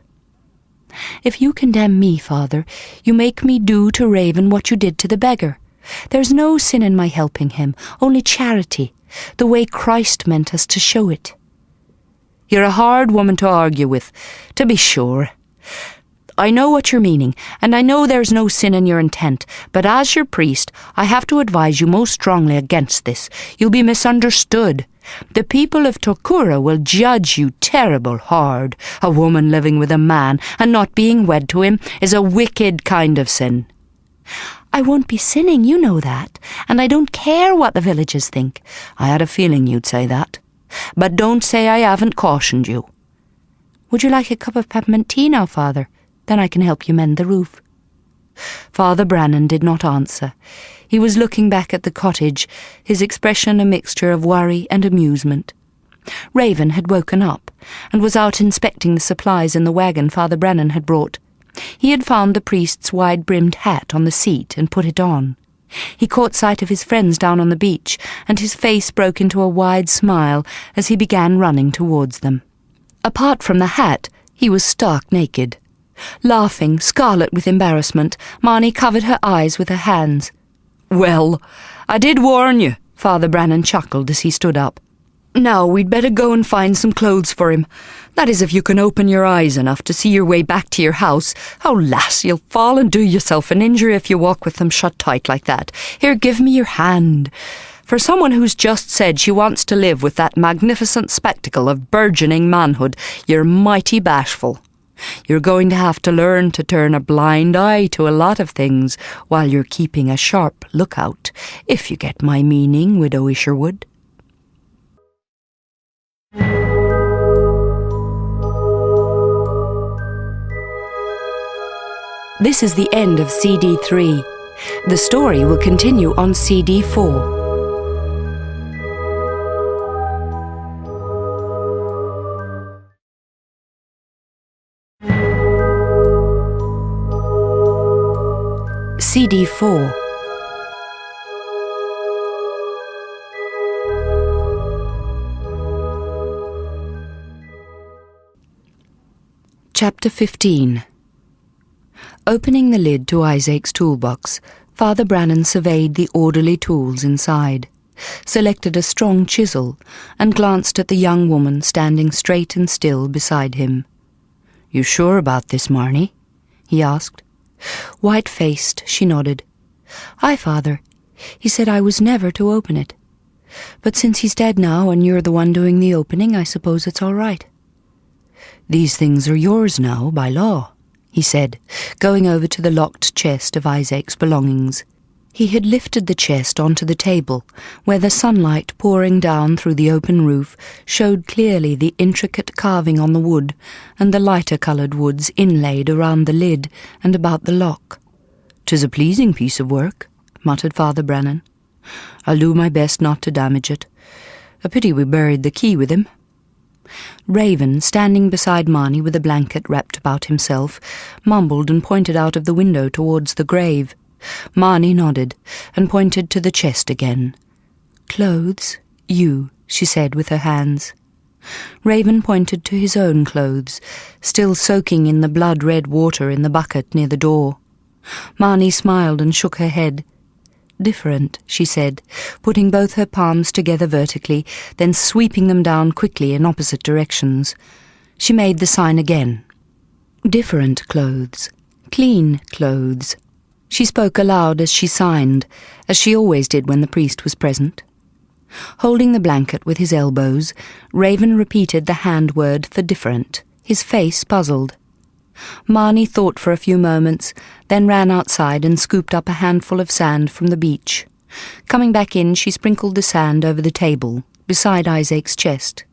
"If you condemn me, Father, you make me do to Raven what you did to the beggar. There's no sin in my helping him, only charity, the way Christ meant us to show it." "You're a hard woman to argue with, to be sure. I know what you're meaning, and I know there's no sin in your intent, but as your priest, I have to advise you most strongly against this. You'll be misunderstood. The people of Tokura will judge you terrible hard. A woman living with a man and not being wed to him is a wicked kind of sin." "I won't be sinning, you know that, and I don't care what the villagers think." "I had a feeling you'd say that. But don't say I haven't cautioned you." "Would you like a cup of peppermint tea now, Father? Then I can help you mend the roof." Father Brannan did not answer. He was looking back at the cottage, his expression a mixture of worry and amusement. Raven had woken up, and was out inspecting the supplies in the wagon Father Brannan had brought. He had found the priest's wide-brimmed hat on the seat and put it on. He caught sight of his friends down on the beach, and his face broke into a wide smile as he began running towards them. Apart from the hat, he was stark naked. Laughing, scarlet with embarrassment, Marnie covered her eyes with her hands. "Well, I did warn you," Father Brannan chuckled as he stood up. "Now we'd better go and find some clothes for him. That is, if you can open your eyes enough to see your way back to your house. Oh, lass, you'll fall and do yourself an injury if you walk with them shut tight like that. Here, give me your hand. For someone who's just said she wants to live with that magnificent spectacle of burgeoning manhood, you're mighty bashful. You're going to have to learn to turn a blind eye to a lot of things while you're keeping a sharp lookout, if you get my meaning, Widow Isherwood." This is the end of CD 3. The story will continue on CD 4. CD 4. Chapter 15. Opening the lid to Isaac's toolbox, Father Brannan surveyed the orderly tools inside, selected a strong chisel, and glanced at the young woman standing straight and still beside him. "You sure about this, Marnie?" he asked. White-faced, she nodded. "Aye, Father. He said I was never to open it. But since he's dead now and you're the one doing the opening, I suppose it's all right." "These things are yours now, by law," he said, going over to the locked chest of Isaac's belongings. He had lifted the chest onto the table, where the sunlight pouring down through the open roof showed clearly the intricate carving on the wood and the lighter-coloured woods inlaid around the lid and about the lock. "'Tis a pleasing piece of work," muttered Father Brannan. I'll do my best not to damage it. A pity we buried the key with him." Raven, standing beside Marnie with a blanket wrapped about himself, mumbled and pointed out of the window towards the grave. Marnie nodded and pointed to the chest again. "Clothes, you," she said with her hands. Raven pointed to his own clothes, still soaking in the blood-red water in the bucket near the door. Marnie smiled and shook her head. "Different," she said, putting both her palms together vertically, then sweeping them down quickly in opposite directions. She made the sign again. "Different clothes. Clean clothes." She spoke aloud as she signed, as she always did when the priest was present. Holding the blanket with his elbows, Raven repeated the hand word for different, his face puzzled. Marnie thought for a few moments, then ran outside and scooped up a handful of sand from the beach. Coming back in, she sprinkled the sand over the table, beside Isaac's chest.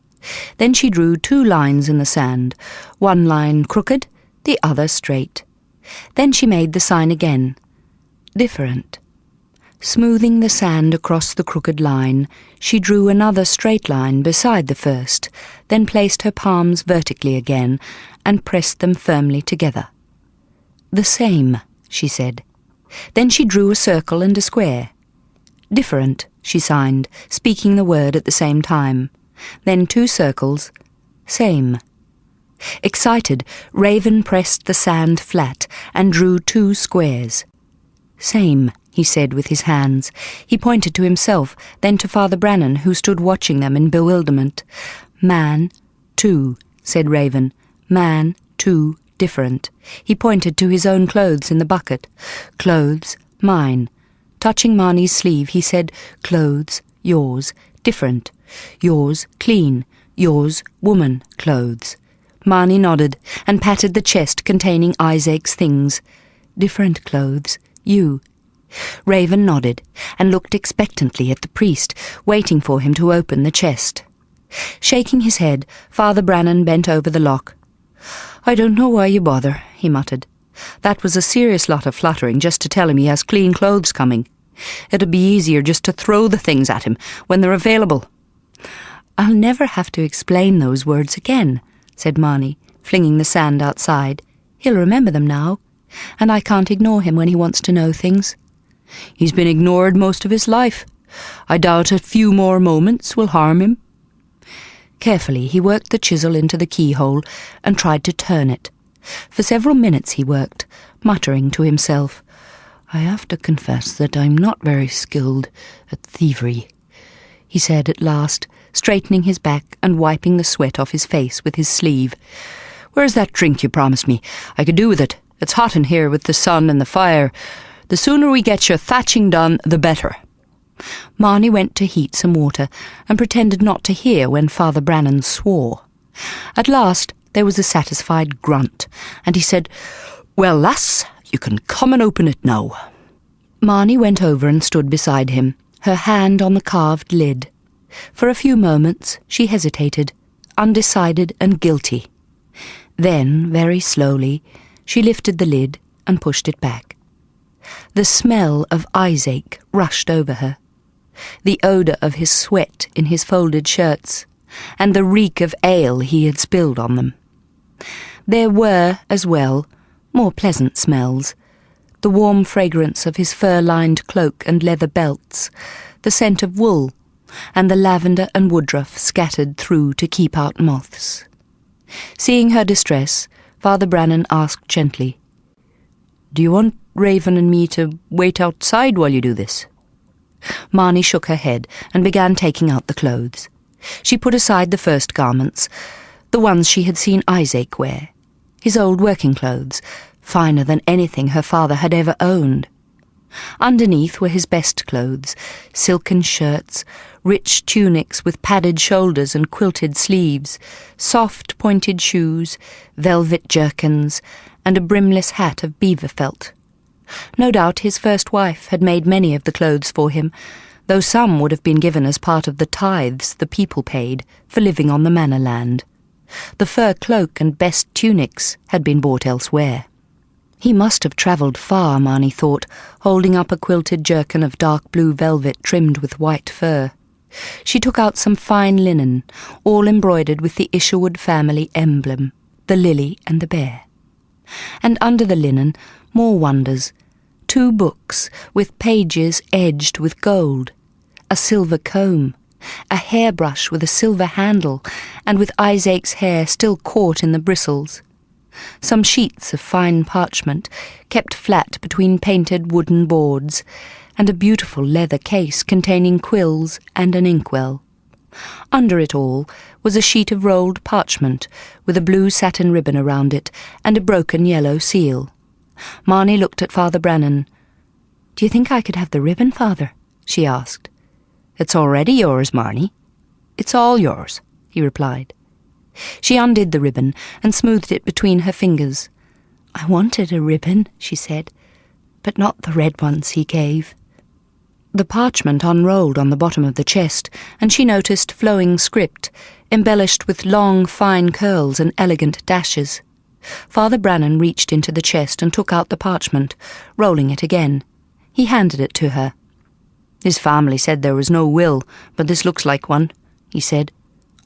Then she drew 2 lines in the sand, one line crooked, the other straight. Then she made the sign again. Different. Smoothing the sand across the crooked line, she drew another straight line beside the first, then placed her palms vertically again and pressed them firmly together. "The same," she said. Then she drew a circle and a square. "Different," she signed, speaking the word at the same time. Then 2 circles. "Same." Excited, Raven pressed the sand flat and drew 2 squares. "Same," he said with his hands. He pointed to himself, then to Father Brannan, who stood watching them in bewilderment. "Man, 2, said Raven. "Man, 2, different." He pointed to his own clothes in the bucket. "Clothes, mine." Touching Marnie's sleeve, he said, "Clothes, yours, different. Yours, clean. Yours, woman, clothes." Marnie nodded and patted the chest containing Isaac's things. "Different clothes, you." Raven nodded and looked expectantly at the priest, waiting for him to open the chest. Shaking his head, Father Brannan bent over the lock. "I don't know why you bother," he muttered. "That was a serious lot of fluttering just to tell him he has clean clothes coming. It'd be easier just to throw the things at him when they're available." "I'll never have to explain those words again," said Marnie, flinging the sand outside. "He'll remember them now, and I can't ignore him when he wants to know things." "He's been ignored most of his life. I doubt a few more moments will harm him." Carefully he worked the chisel into the keyhole and tried to turn it. For several minutes he worked, muttering to himself, "I have to confess that I'm not very skilled at thievery," he said at last, straightening his back and wiping the sweat off his face with his sleeve. "Where's that drink you promised me? I could do with it. It's hot in here with the sun and the fire. The sooner we get your thatching done, the better." Marnie went to heat some water and pretended not to hear when Father Brannan swore. At last there was a satisfied grunt, and he said, "Well, lass, you can come and open it now." Marnie went over and stood beside him, her hand on the carved lid. For a few moments she hesitated, undecided and guilty. Then, very slowly, she lifted the lid and pushed it back. The smell of Isaac rushed over her, the odour of his sweat in his folded shirts, and the reek of ale he had spilled on them. There were, as well, more pleasant smells, the warm fragrance of his fur-lined cloak and leather belts, the scent of wool, and the lavender and woodruff scattered through to keep out moths. Seeing her distress, Father Brannan asked gently, "Do you want Raven and me to wait outside while you do this?" Marnie shook her head and began taking out the clothes. She put aside the first garments, the ones she had seen Isaac wear, his old working clothes, finer than anything her father had ever owned. Underneath were his best clothes, silken shirts, rich tunics with padded shoulders and quilted sleeves, soft pointed shoes, velvet jerkins, and a brimless hat of beaver felt. No doubt his first wife had made many of the clothes for him, though some would have been given as part of the tithes the people paid for living on the manor land. The fur cloak and best tunics had been bought elsewhere. He must have travelled far, Marnie thought, holding up a quilted jerkin of dark blue velvet trimmed with white fur. She took out some fine linen, all embroidered with the Isherwood family emblem, the lily and the bear. And under the linen, more wonders, 2 books with pages edged with gold, a silver comb, a hairbrush with a silver handle and with Isaac's hair still caught in the bristles, some sheets of fine parchment kept flat between painted wooden boards, and a beautiful leather case containing quills and an inkwell. Under it all was a sheet of rolled parchment with a blue satin ribbon around it and a broken yellow seal. Marnie looked at Father Brannan. "Do you think I could have the ribbon, Father?" she asked. "It's already yours, Marnie. It's all yours," he replied. She undid the ribbon and smoothed it between her fingers. "I wanted a ribbon," she said, "but not the red ones he gave." The parchment unrolled on the bottom of the chest, and she noticed flowing script, embellished with long, fine curls and elegant dashes. Father Brannan reached into the chest and took out the parchment, rolling it again. He handed it to her. "His family said there was no will, but this looks like one," he said.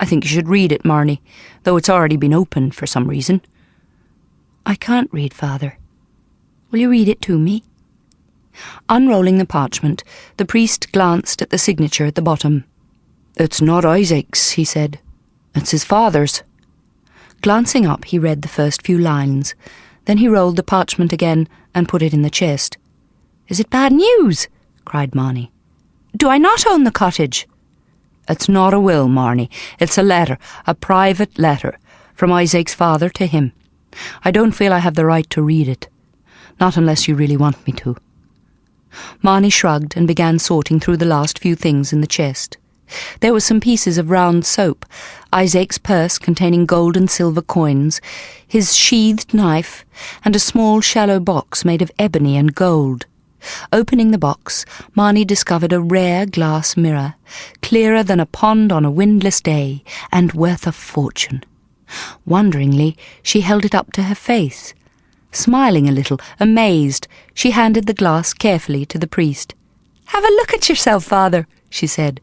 "I think you should read it, Marnie, though it's already been opened for some reason." "I can't read, Father. Will you read it to me?" Unrolling the parchment, the priest glanced at the signature at the bottom. "It's not Isaac's," he said. "It's his father's." Glancing up, he read the first few lines. Then he rolled the parchment again and put it in the chest. "Is it bad news?" cried Marnie. "Do I not own the cottage?" "It's not a will, Marnie. It's a letter, a private letter, from Isaac's father to him. I don't feel I have the right to read it. Not unless you really want me to." Marnie shrugged and began sorting through the last few things in the chest. There were some pieces of round soap, Isaac's purse containing gold and silver coins, his sheathed knife, and a small shallow box made of ebony and gold. Opening the box, Marnie discovered a rare glass mirror, clearer than a pond on a windless day, and worth a fortune. Wonderingly, she held it up to her face. Smiling a little, amazed, she handed the glass carefully to the priest. "Have a look at yourself, Father," she said.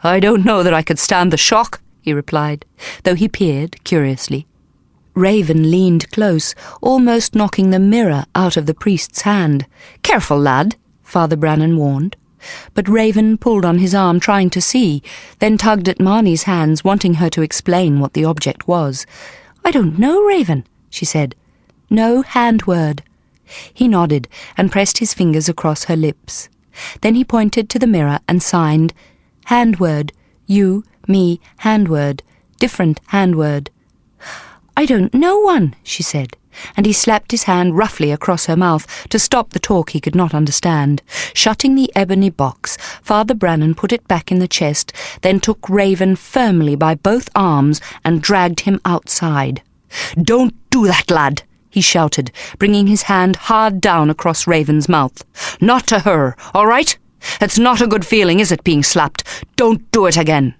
"I don't know that I could stand the shock," he replied, though he peered curiously. Raven leaned close, almost knocking the mirror out of the priest's hand. "Careful, lad," Father Brannan warned. But Raven pulled on his arm, trying to see, then tugged at Marnie's hands, wanting her to explain what the object was. "I don't know, Raven," she said. "No hand word." He nodded and pressed his fingers across her lips. Then he pointed to the mirror and signed, "Hand word, you, me, hand word, different hand word." "I don't know one," she said, and he slapped his hand roughly across her mouth to stop the talk he could not understand. Shutting the ebony box, Father Brannan put it back in the chest, then took Raven firmly by both arms and dragged him outside. "Don't do that, lad," he shouted, bringing his hand hard down across Raven's mouth. "Not to her, all right? It's not a good feeling, is it, being slapped? Don't do it again."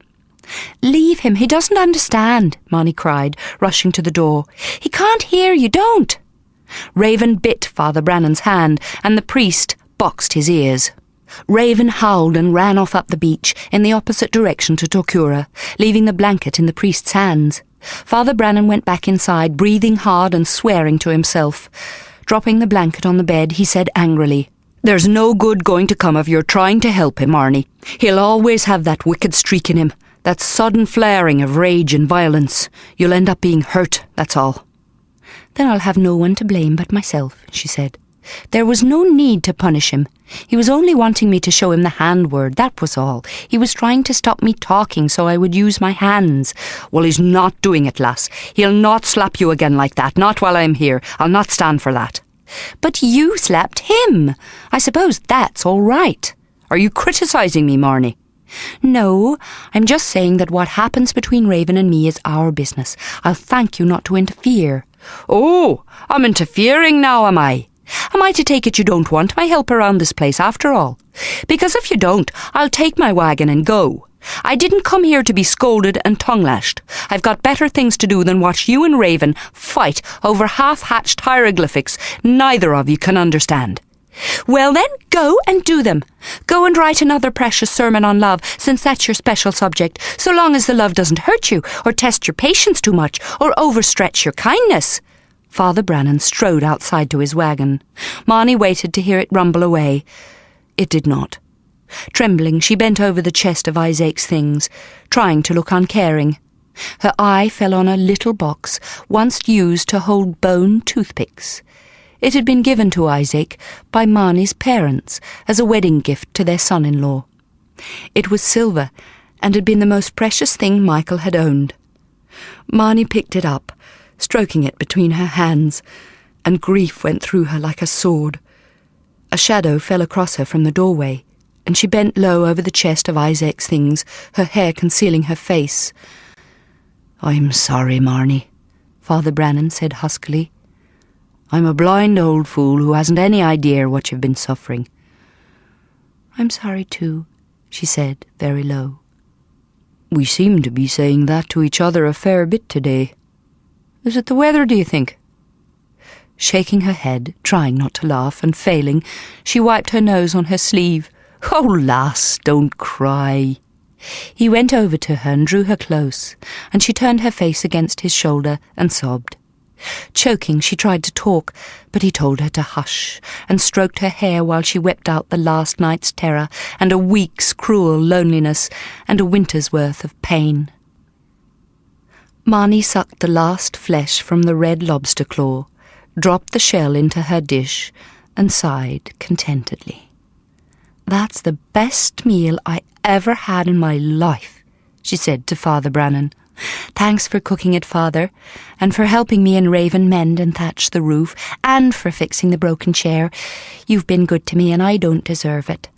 "Leave him, he doesn't understand," Marnie cried, rushing to the door. "He can't hear you, don't." Raven bit Father Brannan's hand, and the priest boxed his ears. Raven howled and ran off up the beach in the opposite direction to Torkura, leaving the blanket in the priest's hands. Father Brannan went back inside, breathing hard and swearing to himself. Dropping the blanket on the bed, he said angrily, "There's no good going to come of your trying to help him, Marnie. He'll always have that wicked streak in him, that sudden flaring of rage and violence. You'll end up being hurt, that's all." "Then I'll have no one to blame but myself," she said. "There was no need to punish him. He was only wanting me to show him the hand word, that was all. He was trying to stop me talking so I would use my hands." "Well, he's not doing it, lass. He'll not slap you again like that, not while I'm here. I'll not stand for that." "But you slapped him. I suppose that's all right." "Are you criticising me, Marnie?" "No, I'm just saying that what happens between Raven and me is our business. I'll thank you not to interfere." "Oh, I'm interfering now, am I? Am I to take it you don't want my help around this place after all? Because if you don't, I'll take my wagon and go." I didn't come here to be scolded and tongue-lashed. I've got better things to do than watch you and Raven fight over half-hatched hieroglyphics neither of you can understand. Well then, go and do them. Go and write another precious sermon on love, since that's your special subject, so long as the love doesn't hurt you, or test your patience too much, or overstretch your kindness. Father Brannan strode outside to his wagon. Marnie waited to hear it rumble away. It did not. Trembling, she bent over the chest of Isaac's things, trying to look uncaring. Her eye fell on a little box, once used to hold bone toothpicks. It had been given to Isaac by Marnie's parents as a wedding gift to their son-in-law. It was silver, and had been the most precious thing Michael had owned. Marnie picked it up, stroking it between her hands, and grief went through her like a sword. A shadow fell across her from the doorway, and she bent low over the chest of Isaac's things, her hair concealing her face. "I'm sorry, Marnie," Father Brannan said huskily. "I'm a blind old fool who hasn't any idea what you've been suffering." "I'm sorry too," she said, very low. "We seem to be saying that to each other a fair bit today. Is it the weather, do you think?" Shaking her head, trying not to laugh, and failing, she wiped her nose on her sleeve. "Oh, lass, don't cry." He went over to her and drew her close, and she turned her face against his shoulder and sobbed. Choking, she tried to talk, but he told her to hush, and stroked her hair while she wept out the last night's terror, and a week's cruel loneliness, and a winter's worth of pain. Marnie sucked the last flesh from the red lobster claw, dropped the shell into her dish, and sighed contentedly. "That's the best meal I ever had in my life," she said to Father Brannan. "Thanks for cooking it, Father, and for helping me and Raven mend and thatch the roof, and for fixing the broken chair. You've been good to me, and I don't deserve it."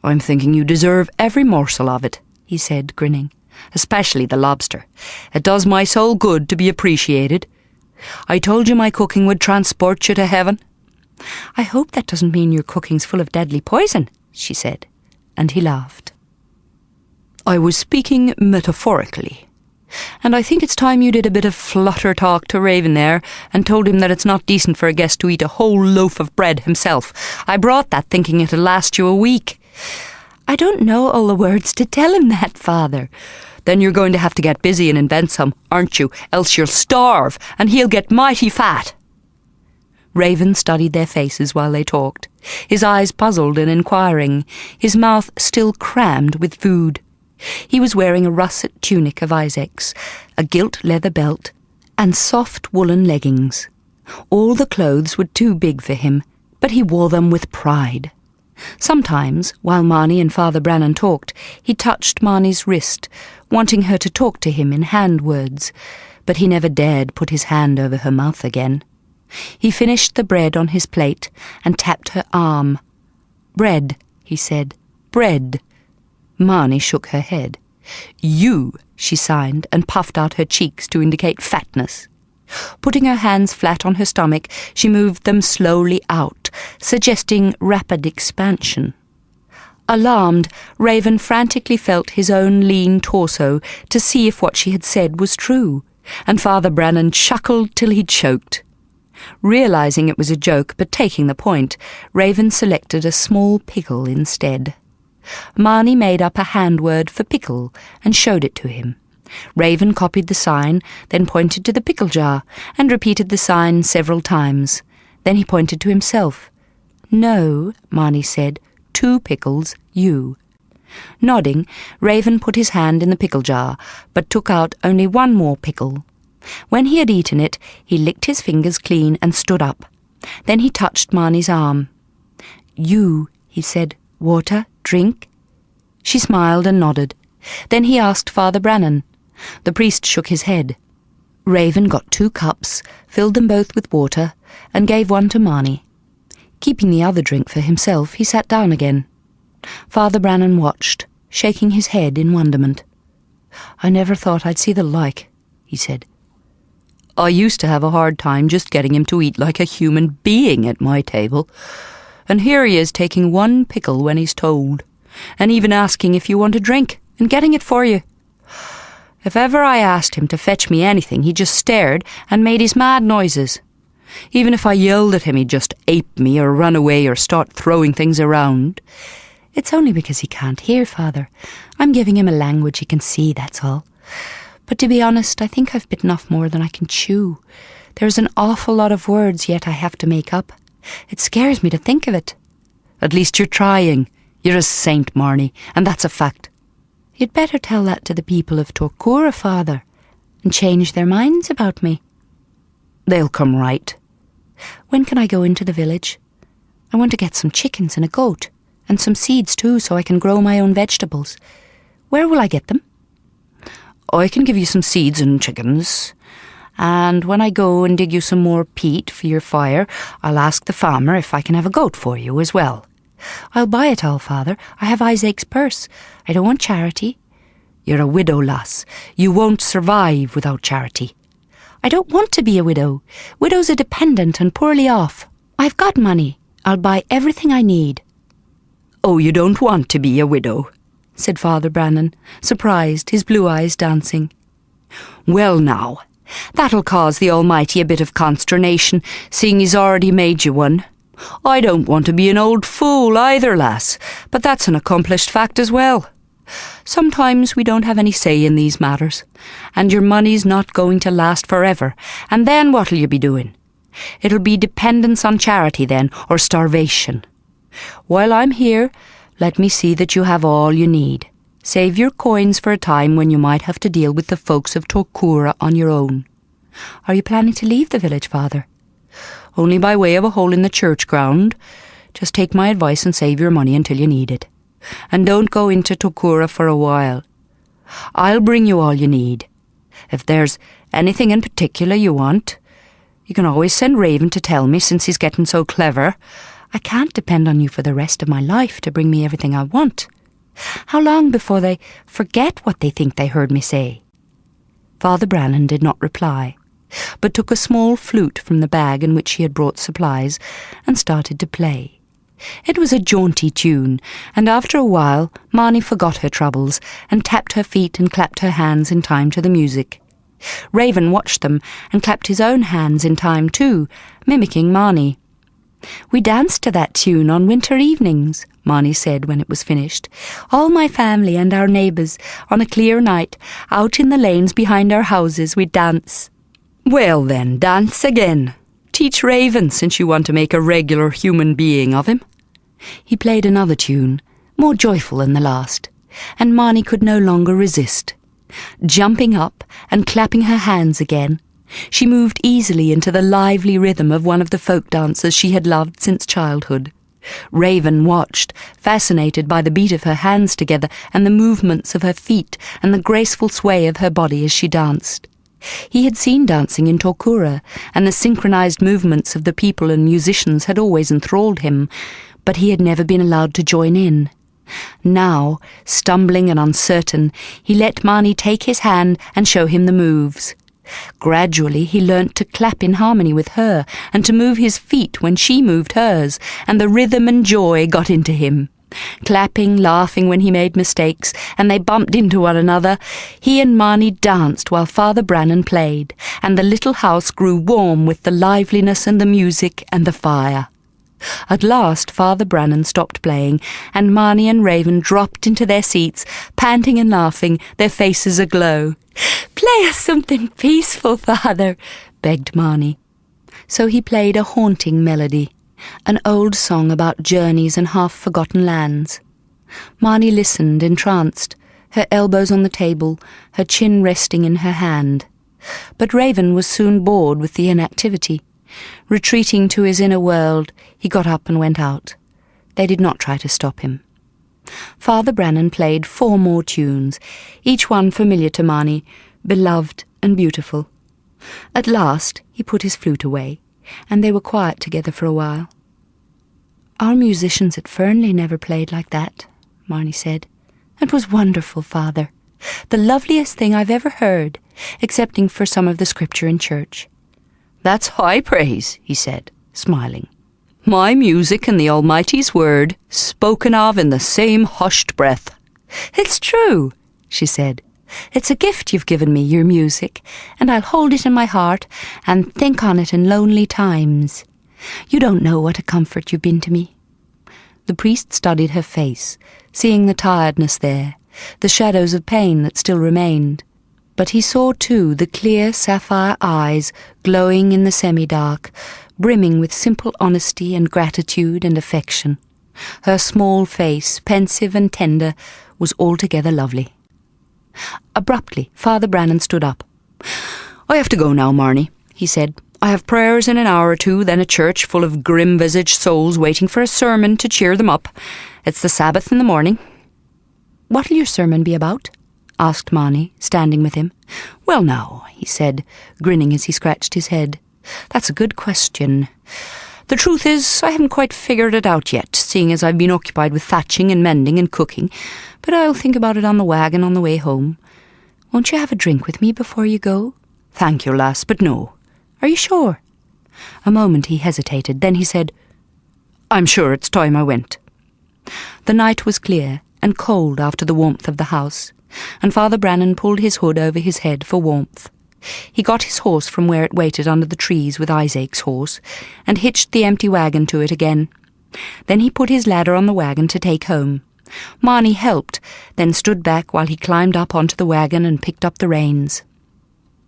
"I'm thinking you deserve every morsel of it," he said, grinning. "Especially the lobster. It does my soul good to be appreciated. I told you my cooking would transport you to heaven." "I hope that doesn't mean your cooking's full of deadly poison," she said, and he laughed. "I was speaking metaphorically. And I think it's time you did a bit of flutter talk to Raven there, and told him that it's not decent for a guest to eat a whole loaf of bread himself. I brought that thinking it'd last you a week." "I don't know all the words to tell him that, Father." "Then you're going to have to get busy and invent some, aren't you? Else you'll starve, and he'll get mighty fat." Raven studied their faces while they talked, his eyes puzzled and inquiring, his mouth still crammed with food. He was wearing a russet tunic of Isaac's, a gilt leather belt, and soft woolen leggings. All the clothes were too big for him, but he wore them with pride. Sometimes, while Marnie and Father Brannan talked, he touched Marnie's wrist, wanting her to talk to him in hand words, but he never dared put his hand over her mouth again. He finished the bread on his plate and tapped her arm. "Bread," he said, "bread." Marnie shook her head. "You," she signed, and puffed out her cheeks to indicate fatness. Putting her hands flat on her stomach, she moved them slowly out, suggesting rapid expansion. Alarmed, Raven frantically felt his own lean torso to see if what she had said was true, and Father Brannan chuckled till he choked. Realizing it was a joke, but taking the point, Raven selected a small pickle instead. Marnie made up a hand word for pickle and showed it to him. Raven copied the sign, then pointed to the pickle jar, and repeated the sign several times. Then he pointed to himself. "No," Marnie said, "2 pickles, you." Nodding, Raven put his hand in the pickle jar, but took out only 1 more pickle. When he had eaten it, he licked his fingers clean and stood up. Then he touched Marnie's arm. "You," he said, "water, drink?" She smiled and nodded. Then he asked Father Brannan. The priest shook his head. Raven got 2 cups, filled them both with water, and gave one to Marnie. Keeping the other drink for himself, he sat down again. Father Brannan watched, shaking his head in wonderment. "I never thought I'd see the like," he said. "I used to have a hard time just getting him to eat like a human being at my table. And here he is taking 1 pickle when he's told, and even asking if you want a drink and getting it for you. If ever I asked him to fetch me anything, he just stared and made his mad noises. Even if I yelled at him, he'd just ape me or run away or start throwing things around. It's only because he can't hear, Father. I'm giving him a language he can see, that's all. But to be honest, I think I've bitten off more than I can chew. There's an awful lot of words yet I have to make up. It scares me to think of it. At least you're trying. You're a saint, Marnie, and that's a fact. You'd better tell that to the people of Torquora, Father, and change their minds about me. They'll come right. When can I go into the village? I want to get some chickens and a goat, and some seeds too, so I can grow my own vegetables. Where will I get them? I can give you some seeds and chickens, and when I go and dig you some more peat for your fire, I'll ask the farmer if I can have a goat for you as well. I'll buy it all, Father. I have Isaac's purse. I don't want charity. You're a widow, lass. You won't survive without charity. I don't want to be a widow. Widows are dependent and poorly off. I've got money. I'll buy everything I need. Oh, you don't want to be a widow, said Father Brannan, surprised, his blue eyes dancing. Well now, that'll cause the Almighty a bit of consternation, seeing He's already made you one. I don't want to be an old fool either, lass, but that's an accomplished fact as well. Sometimes we don't have any say in these matters, and your money's not going to last forever, and then what'll you be doing? It'll be dependence on charity then, or starvation. While I'm here, let me see that you have all you need. Save your coins for a time when you might have to deal with the folks of Torquora on your own. Are you planning to leave the village, Father? Only by way of a hole in the church ground. Just take my advice and save your money until you need it. And don't go into Torquora for a while. I'll bring you all you need. If there's anything in particular you want, you can always send Raven to tell me, since he's getting so clever. I can't depend on you for the rest of my life to bring me everything I want. How long before they forget what they think they heard me say? Father Brannan did not reply, but took a small flute from the bag in which he had brought supplies and started to play. It was a jaunty tune, and after a while Marnie forgot her troubles and tapped her feet and clapped her hands in time to the music. Raven watched them and clapped his own hands in time too, mimicking Marnie. We danced to that tune on winter evenings, Marnie said when it was finished. All my family and our neighbours, on a clear night, out in the lanes behind our houses, we'd dance. Well then, dance again. Teach Raven, since you want to make a regular human being of him. He played another tune, more joyful than the last, and Marnie could no longer resist. Jumping up and clapping her hands again, she moved easily into the lively rhythm of one of the folk dances she had loved since childhood. Raven watched, fascinated by the beat of her hands together and the movements of her feet and the graceful sway of her body as she danced. He had seen dancing in Torquora, and the synchronized movements of the people and musicians had always enthralled him, but he had never been allowed to join in. Now, stumbling and uncertain, he let Marnie take his hand and show him the moves. Gradually he learnt to clap in harmony with her and to move his feet when she moved hers, and the rhythm and joy got into him. Clapping, laughing when he made mistakes, and they bumped into one another, he and Marnie danced while Father Brannan played, and the little house grew warm with the liveliness and the music and the fire. At last Father Brannan stopped playing, and Marnie and Raven dropped into their seats, panting and laughing, their faces aglow. "Play us something peaceful, Father," begged Marnie. So he played a haunting melody, an old song about journeys and half-forgotten lands. Marnie listened, entranced, her elbows on the table, her chin resting in her hand. But Raven was soon bored with the inactivity. Retreating to his inner world, he got up and went out. They did not try to stop him. Father Brannan played 4 more tunes, each one familiar to Marnie, beloved and beautiful. At last he put his flute away, and they were quiet together for a while. "Our musicians at Fernley never played like that," Marnie said. "It was wonderful, Father. The loveliest thing I've ever heard, excepting for some of the scripture in church." "That's high praise," he said, smiling. "My music and the Almighty's word, spoken of in the same hushed breath. It's true. she said. "It's a gift you've given me, your music, and I'll hold it in my heart and think on it in lonely times. You don't know what a comfort you've been to me." The priest studied her face, seeing the tiredness there, the shadows of pain that still remained. But he saw too the clear sapphire eyes glowing in the semi-dark, brimming with simple honesty and gratitude and affection. Her small face, pensive and tender, was altogether lovely. Abruptly, Father Brannan stood up. "I have to go now, Marnie," he said. "I have prayers in an hour or two, then a church full of grim-visaged souls waiting for a sermon to cheer them up. It's the Sabbath in the morning." "What'll your sermon be about?" asked Marnie, standing with him. "Well now," he said, grinning as he scratched his head. "That's a good question. The truth is, I haven't quite figured it out yet, seeing as I've been occupied with thatching and mending and cooking, but I'll think about it on the wagon on the way home. Won't you have a drink with me before you go?" "Thank you, lass, but no." "Are you sure?" A moment he hesitated, then he said, "I'm sure it's time I went." The night was clear and cold after the warmth of the house, and Father Brannan pulled his hood over his head for warmth. He got his horse from where it waited under the trees with Isaac's horse, and hitched the empty wagon to it again. Then he put his ladder on the wagon to take home. Marnie helped, then stood back while he climbed up onto the wagon and picked up the reins.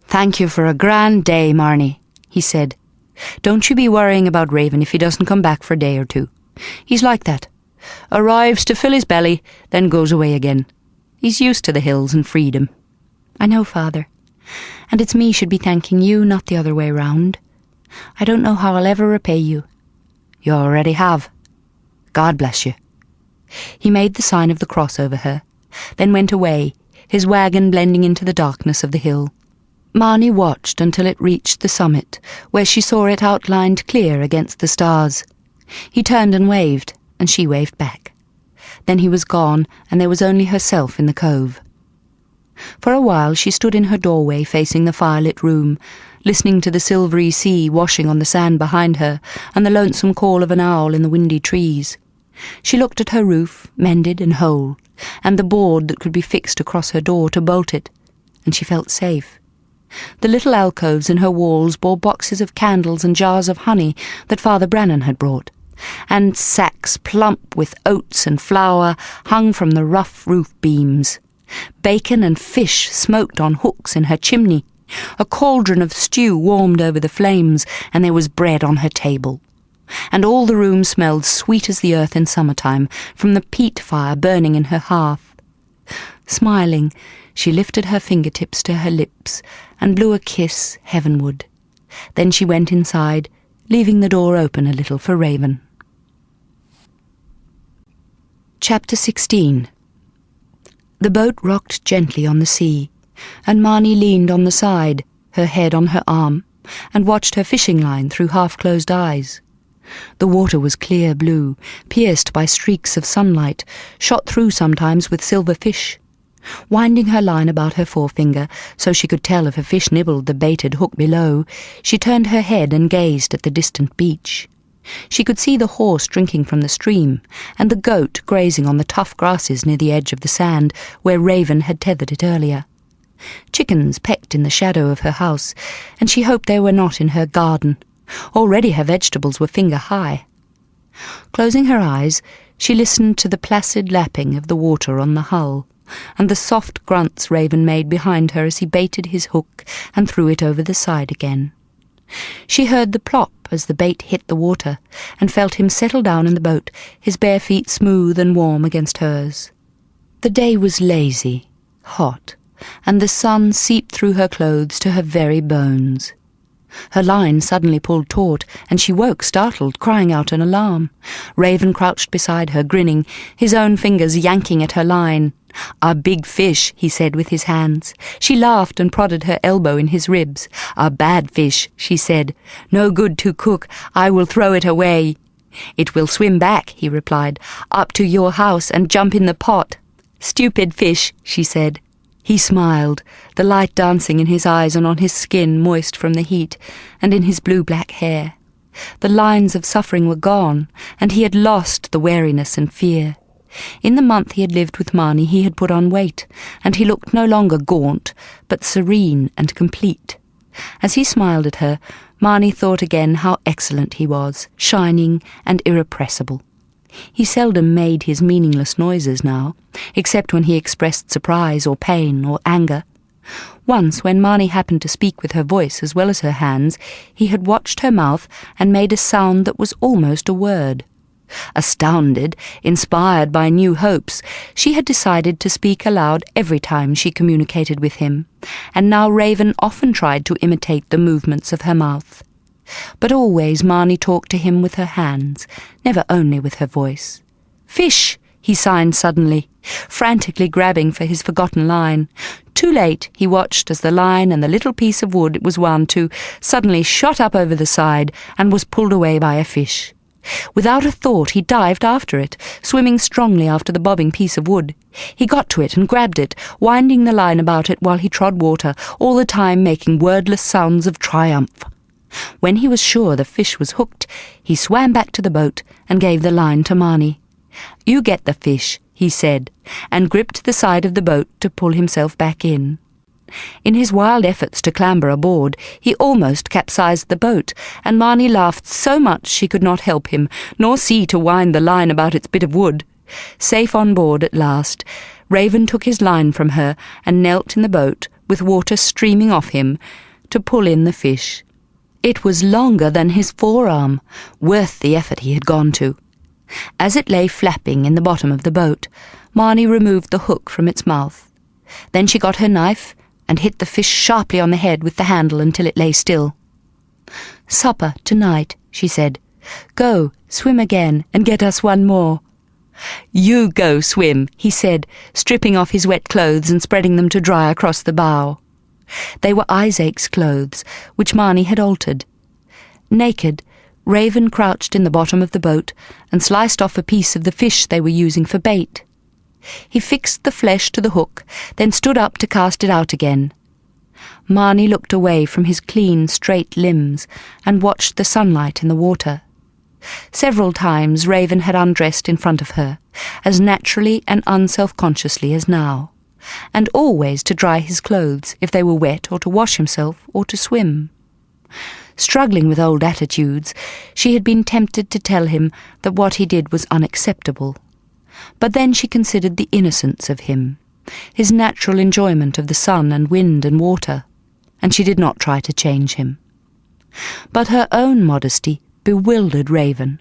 "Thank you for a grand day, Marnie," he said. "Don't you be worrying about Raven if he doesn't come back for a day or two. He's like that. Arrives to fill his belly, then goes away again. He's used to the hills and freedom." "I know, Father. And it's me should be thanking you, not the other way round. I don't know how I'll ever repay you." "You already have. God bless you." He made the sign of the cross over her, then went away, his wagon blending into the darkness of the hill. Marnie watched until it reached the summit, where she saw it outlined clear against the stars. He turned and waved, and she waved back. Then he was gone, and there was only herself in the cove. For a while she stood in her doorway facing the firelit room, listening to the silvery sea washing on the sand behind her and the lonesome call of an owl in the windy trees. She looked at her roof, mended and whole, and the board that could be fixed across her door to bolt it, and she felt safe. The little alcoves in her walls bore boxes of candles and jars of honey that Father Brannan had brought, and sacks plump with oats and flour hung from the rough roof beams. Bacon and fish smoked on hooks in her chimney. A cauldron of stew warmed over the flames, and there was bread on her table. And all the room smelled sweet as the earth in summertime, from the peat fire burning in her hearth. Smiling, she lifted her fingertips to her lips and blew a kiss heavenward. Then she went inside, leaving the door open a little for Raven. Chapter 16. The boat rocked gently on the sea, and Marnie leaned on the side, her head on her arm, and watched her fishing line through half-closed eyes. The water was clear blue, pierced by streaks of sunlight, shot through sometimes with silver fish. Winding her line about her forefinger, so she could tell if a fish nibbled the baited hook below, she turned her head and gazed at the distant beach. She could see the horse drinking from the stream, and the goat grazing on the tough grasses near the edge of the sand where Raven had tethered it earlier. Chickens pecked in the shadow of her house, and she hoped they were not in her garden. Already her vegetables were finger-high. Closing her eyes, she listened to the placid lapping of the water on the hull, and the soft grunts Raven made behind her as he baited his hook and threw it over the side again. She heard the plop as the bait hit the water, and felt him settle down in the boat, his bare feet smooth and warm against hers. The day was lazy, hot, and the sun seeped through her clothes to her very bones. Her line suddenly pulled taut, and she woke startled, crying out in alarm. Raven crouched beside her, grinning, his own fingers yanking at her line. "A big fish," he said with his hands. She laughed and prodded her elbow in his ribs. "A bad fish," she said. "No good to cook. I will throw it away." "It will swim back," he replied, "up to your house and jump in the pot." "Stupid fish," she said. He smiled, the light dancing in his eyes and on his skin moist from the heat, and in his blue-black hair. The lines of suffering were gone, and he had lost the wariness and fear. In the month he had lived with Marnie he had put on weight, and he looked no longer gaunt, but serene and complete. As he smiled at her, Marnie thought again how excellent he was, shining and irrepressible. He seldom made his meaningless noises now, except when he expressed surprise or pain or anger. Once, when Marnie happened to speak with her voice as well as her hands, he had watched her mouth and made a sound that was almost a word. Astounded, inspired by new hopes, she had decided to speak aloud every time she communicated with him, and now Raven often tried to imitate the movements of her mouth. But always Marnie talked to him with her hands, never only with her voice. "Fish!" he signed suddenly, frantically grabbing for his forgotten line. Too late, he watched as the line and the little piece of wood it was wound to suddenly shot up over the side and was pulled away by a fish. Without a thought, he dived after it, swimming strongly after the bobbing piece of wood. He got to it and grabbed it, winding the line about it while he trod water, all the time making wordless sounds of triumph. When he was sure the fish was hooked, he swam back to the boat and gave the line to Marnie. "You get the fish," he said, and gripped the side of the boat to pull himself back in. In his wild efforts to clamber aboard, he almost capsized the boat, and Marnie laughed so much she could not help him, nor see to wind the line about its bit of wood. Safe on board at last, Raven took his line from her and knelt in the boat, with water streaming off him, to pull in the fish. It was longer than his forearm, worth the effort he had gone to. As it lay flapping in the bottom of the boat, Marnie removed the hook from its mouth. Then she got her knife and hit the fish sharply on the head with the handle until it lay still. "Supper tonight," she said. "Go, swim again, and get us one more." "You go swim," he said, stripping off his wet clothes and spreading them to dry across the bow. They were Isaac's clothes, which Marnie had altered. Naked, Raven crouched in the bottom of the boat and sliced off a piece of the fish they were using for bait. He fixed the flesh to the hook, then stood up to cast it out again. Marnie looked away from his clean, straight limbs and watched the sunlight in the water. Several times Raven had undressed in front of her, as naturally and unself-consciously as now, and always to dry his clothes if they were wet, or to wash himself, or to swim. Struggling with old attitudes, she had been tempted to tell him that what he did was unacceptable. But then she considered the innocence of him, his natural enjoyment of the sun and wind and water, and she did not try to change him. But her own modesty bewildered Raven.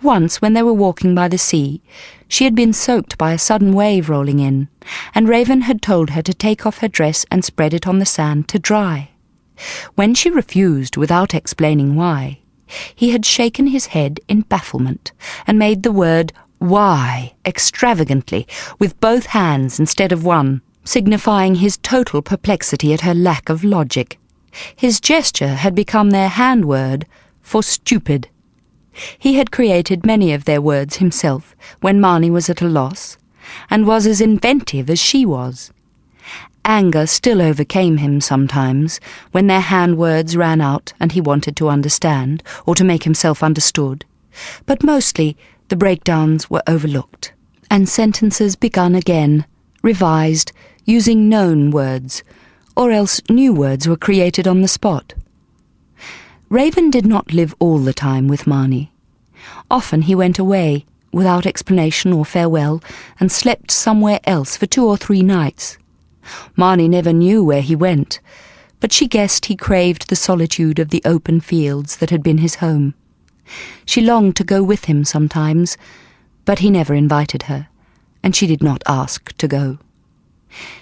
Once, when they were walking by the sea, she had been soaked by a sudden wave rolling in, and Raven had told her to take off her dress and spread it on the sand to dry. When she refused without explaining why, he had shaken his head in bafflement and made the word "why" extravagantly, with both hands instead of one, signifying his total perplexity at her lack of logic. His gesture had become their hand word for stupid. He had created many of their words himself when Marnie was at a loss, and was as inventive as she was. Anger still overcame him sometimes, when their hand words ran out and he wanted to understand, or to make himself understood, but mostly the breakdowns were overlooked, and sentences begun again, revised, using known words, or else new words were created on the spot. Raven did not live all the time with Marnie. Often he went away, without explanation or farewell, and slept somewhere else for 2 or 3 nights. Marnie never knew where he went, but she guessed he craved the solitude of the open fields that had been his home. She longed to go with him sometimes, but he never invited her, and she did not ask to go.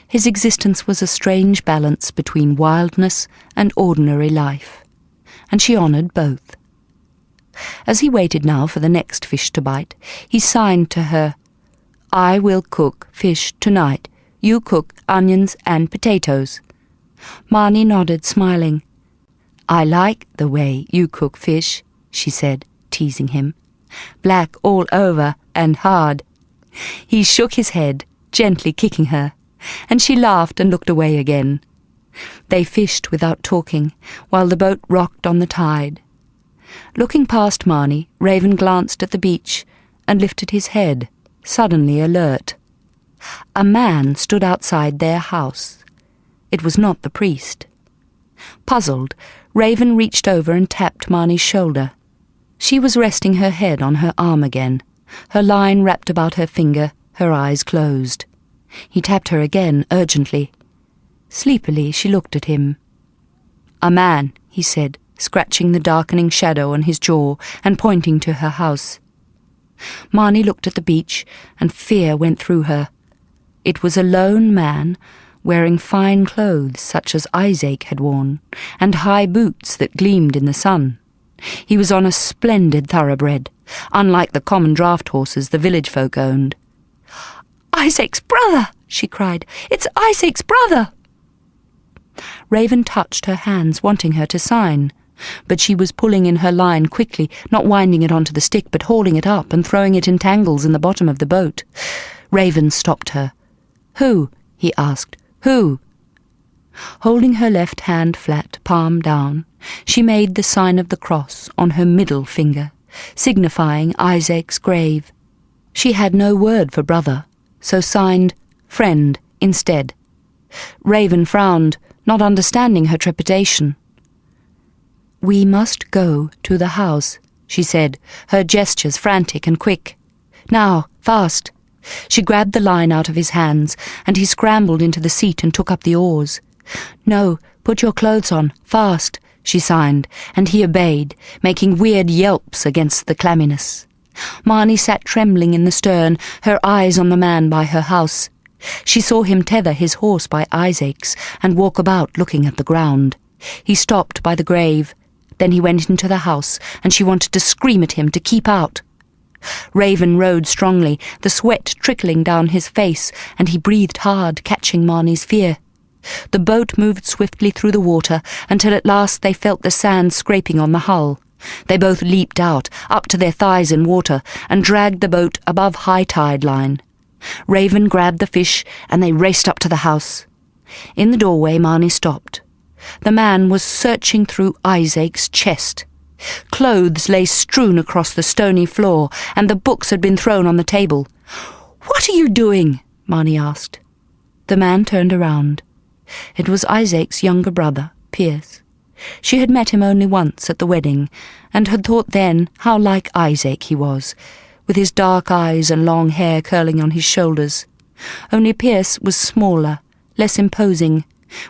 His existence was a strange balance between wildness and ordinary life, and she honoured both. As he waited now for the next fish to bite, he signed to her, "I will cook fish tonight. You cook onions and potatoes." Marnie nodded, smiling. "I like the way you cook fish," she said, teasing him. "Black all over and hard." He shook his head, gently kicking her, and she laughed and looked away again. They fished without talking, while the boat rocked on the tide. Looking past Marnie, Raven glanced at the beach and lifted his head, suddenly alert. A man stood outside their house. It was not the priest. Puzzled, Raven reached over and tapped Marnie's shoulder. She was resting her head on her arm again, her line wrapped about her finger, her eyes closed. He tapped her again, urgently. Sleepily, she looked at him. "A man," he said, scratching the darkening shadow on his jaw and pointing to her house. Marnie looked at the beach, and fear went through her. It was a lone man, wearing fine clothes such as Isaac had worn, and high boots that gleamed in the sun. He was on a splendid thoroughbred, unlike the common draught horses the village folk owned. "Isaac's brother!" she cried. "It's Isaac's brother!" Raven touched her hands, wanting her to sign, but she was pulling in her line quickly, not winding it onto the stick, but hauling it up and throwing it in tangles in the bottom of the boat. Raven stopped her. "Who?" he asked. "Who?" Holding her left hand flat, palm down, she made the sign of the cross on her middle finger, signifying Isaac's grave. She had no word for brother, so signed friend instead. Raven frowned, not understanding her trepidation. "We must go to the house," she said, her gestures frantic and quick. "Now, fast." She grabbed the line out of his hands, and he scrambled into the seat and took up the oars. "No, put your clothes on, fast," she signed, and he obeyed, making weird yelps against the clamminess. Marnie sat trembling in the stern, her eyes on the man by her house. She saw him tether his horse by Isaac's and walk about looking at the ground. He stopped by the grave. Then he went into the house, and she wanted to scream at him to keep out. Raven rowed strongly, the sweat trickling down his face, and he breathed hard, catching Marnie's fear. The boat moved swiftly through the water until at last they felt the sand scraping on the hull. They both leaped out, up to their thighs in water, and dragged the boat above high tide line. Raven grabbed the fish, and they raced up to the house. In the doorway, Marnie stopped. The man was searching through Isaac's chest. Clothes lay strewn across the stony floor, and the books had been thrown on the table. "What are you doing?" Marnie asked. The man turned around. It was Isaac's younger brother, Pierce. She had met him only once at the wedding, and had thought then how like Isaac he was, with his dark eyes and long hair curling on his shoulders. Only Pierce was smaller, less imposing,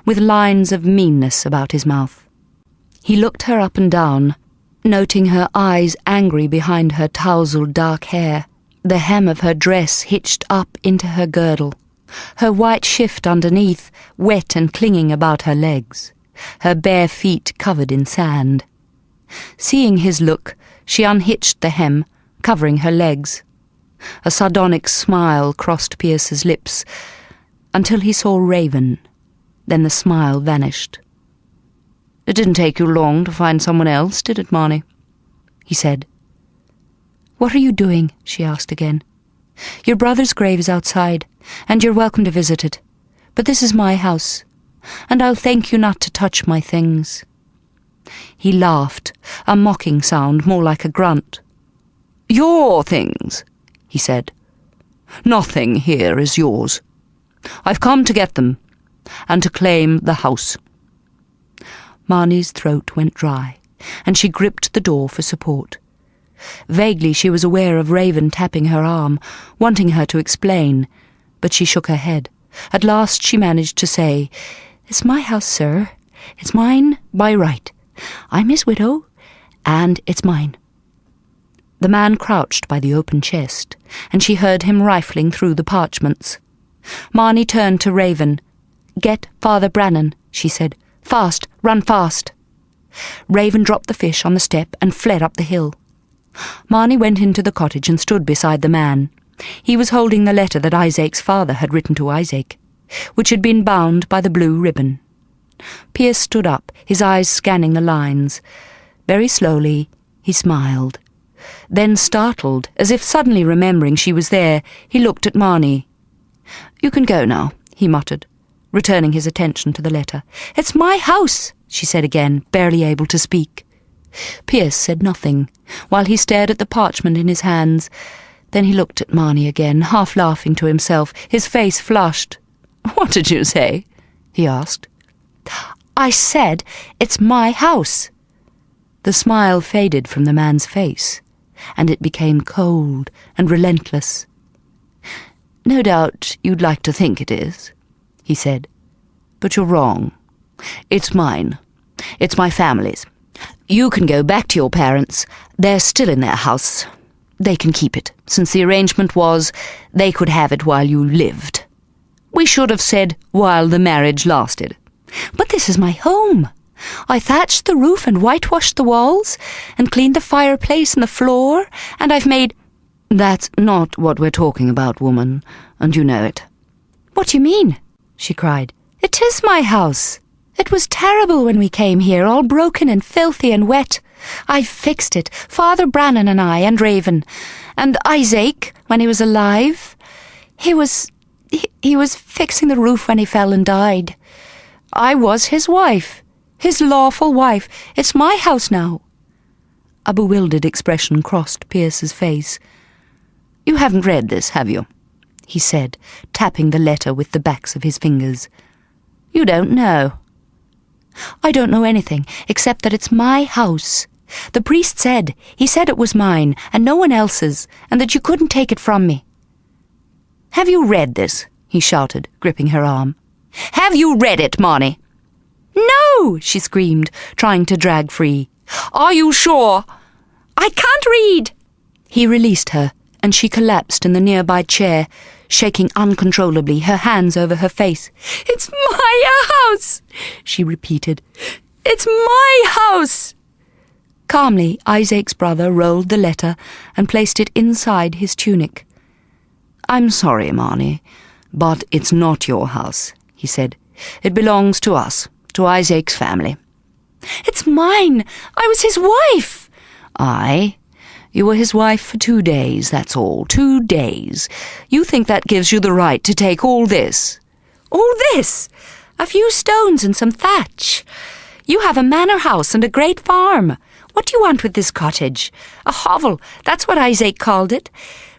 with lines of meanness about his mouth. He looked her up and down, noting her eyes angry behind her tousled dark hair, the hem of her dress hitched up into her girdle, her white shift underneath, wet and clinging about her legs, her bare feet covered in sand. Seeing his look, she unhitched the hem, covering her legs. A sardonic smile crossed Pierce's lips, until he saw Raven. Then the smile vanished. "It didn't take you long to find someone else, did it, Marnie?" he said. "What are you doing?" she asked again. "Your brother's grave is outside, and you're welcome to visit it. But this is my house, and I'll thank you not to touch my things." He laughed, a mocking sound more like a grunt. "Your things," he said. "Nothing here is yours. I've come to get them, and to claim the house." Marnie's throat went dry, and she gripped the door for support. Vaguely she was aware of Raven tapping her arm, wanting her to explain, but she shook her head. At last she managed to say, "It's my house, sir. It's mine by right. I'm his widow, and it's mine." The man crouched by the open chest, and she heard him rifling through the parchments. Marnie turned to Raven. "Get Father Brannan," she said. "Fast, run fast." Raven dropped the fish on the step and fled up the hill. Marnie went into the cottage and stood beside the man. He was holding the letter that Isaac's father had written to Isaac, which had been bound by the blue ribbon. Pierce stood up, his eyes scanning the lines. Very slowly, he smiled. Then, startled, as if suddenly remembering she was there, he looked at Marnie. "You can go now," he muttered, returning his attention to the letter. "It's my house," she said again, barely able to speak. Pierce said nothing, while he stared at the parchment in his hands. Then he looked at Marnie again, half laughing to himself, his face flushed. "What did you say?" he asked. "I said it's my house." The smile faded from the man's face, and it became cold and relentless. "No doubt you'd like to think it is," he said, "but you're wrong. It's mine. It's my family's. You can go back to your parents. They're still in their house. They can keep it, since the arrangement was they could have it while you lived. We should have said while the marriage lasted." "But this is my home. I thatched the roof and whitewashed the walls, and cleaned the fireplace and the floor, and I've made—" "That's not what we're talking about, woman, and you know it." "What do you mean?" she cried. "It is my house. It was terrible when we came here, all broken and filthy and wet. I've fixed it, Father Brannan and I, and Raven, and Isaac, when he was alive. He was fixing the roof when he fell and died. I was his wife, his lawful wife. It's my house now." A bewildered expression crossed Pierce's face. "You haven't read this, have you?" he said, tapping the letter with the backs of his fingers. "You don't know." "I don't know anything, except that it's my house. The priest said it was mine, and no one else's, and that you couldn't take it from me." "Have you read this?" he shouted, gripping her arm. "Have you read it, Marnie?" "No!" she screamed, trying to drag free. "Are you sure?" "I can't read." He released her, and she collapsed in the nearby chair, shaking uncontrollably, her hands over her face. "It's my house," she repeated. "It's my house." Calmly, Isaac's brother rolled the letter and placed it inside his tunic. "I'm sorry, Marnie, but it's not your house," he said. "It belongs to us, to Isaac's family." "It's mine. I was his wife." "Aye. You were his wife for 2 days, that's all. 2 days. You think that gives you the right to take all this?" "All this? A few stones and some thatch. You have a manor house and a great farm. What do you want with this cottage? A hovel, that's what Isaac called it.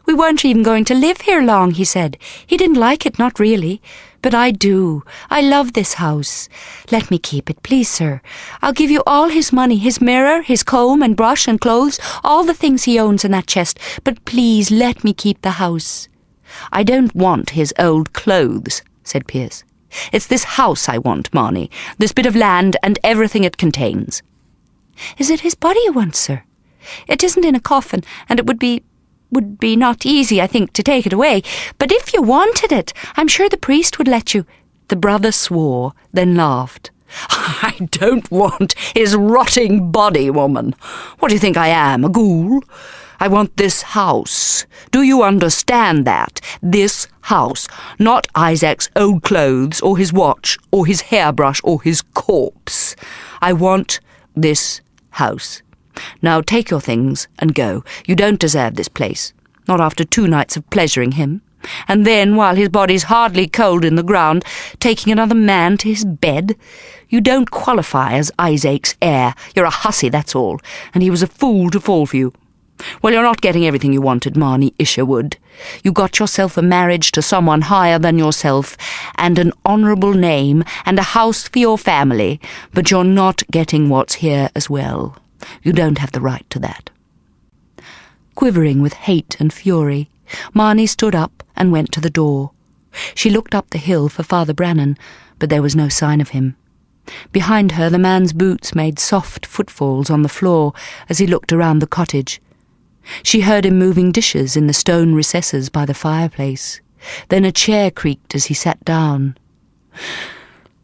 We weren't even going to live here long, he said. He didn't like it, not really. But I do. I love this house. Let me keep it, please, sir. I'll give you all his money, his mirror, his comb and brush and clothes, all the things he owns in that chest. But please let me keep the house." "I don't want his old clothes," said Pierce. "It's this house I want, Marnie, this bit of land and everything it contains." "Is it his body you want, sir? It isn't in a coffin, and it would be not easy, I think, to take it away. But if you wanted it, I'm sure the priest would let you." The brother swore, then laughed. "I don't want his rotting body, woman. What do you think I am, a ghoul? I want this house. Do you understand that? This house, not Isaac's old clothes, or his watch, or his hairbrush, or his corpse. I want this house. Now take your things and go. You don't deserve this place, not after 2 nights of pleasuring him. And then, while his body's hardly cold in the ground, taking another man to his bed. You don't qualify as Isaac's heir. You're a hussy, that's all, and he was a fool to fall for you. Well, you're not getting everything you wanted, Marnie Isherwood. You got yourself a marriage to someone higher than yourself, and an honourable name, and a house for your family, but you're not getting what's here as well. You don't have the right to that." Quivering with hate and fury, Marnie stood up and went to the door. She looked up the hill for Father Brannan, but there was no sign of him. Behind her, the man's boots made soft footfalls on the floor as he looked around the cottage. She heard him moving dishes in the stone recesses by the fireplace. Then a chair creaked as he sat down.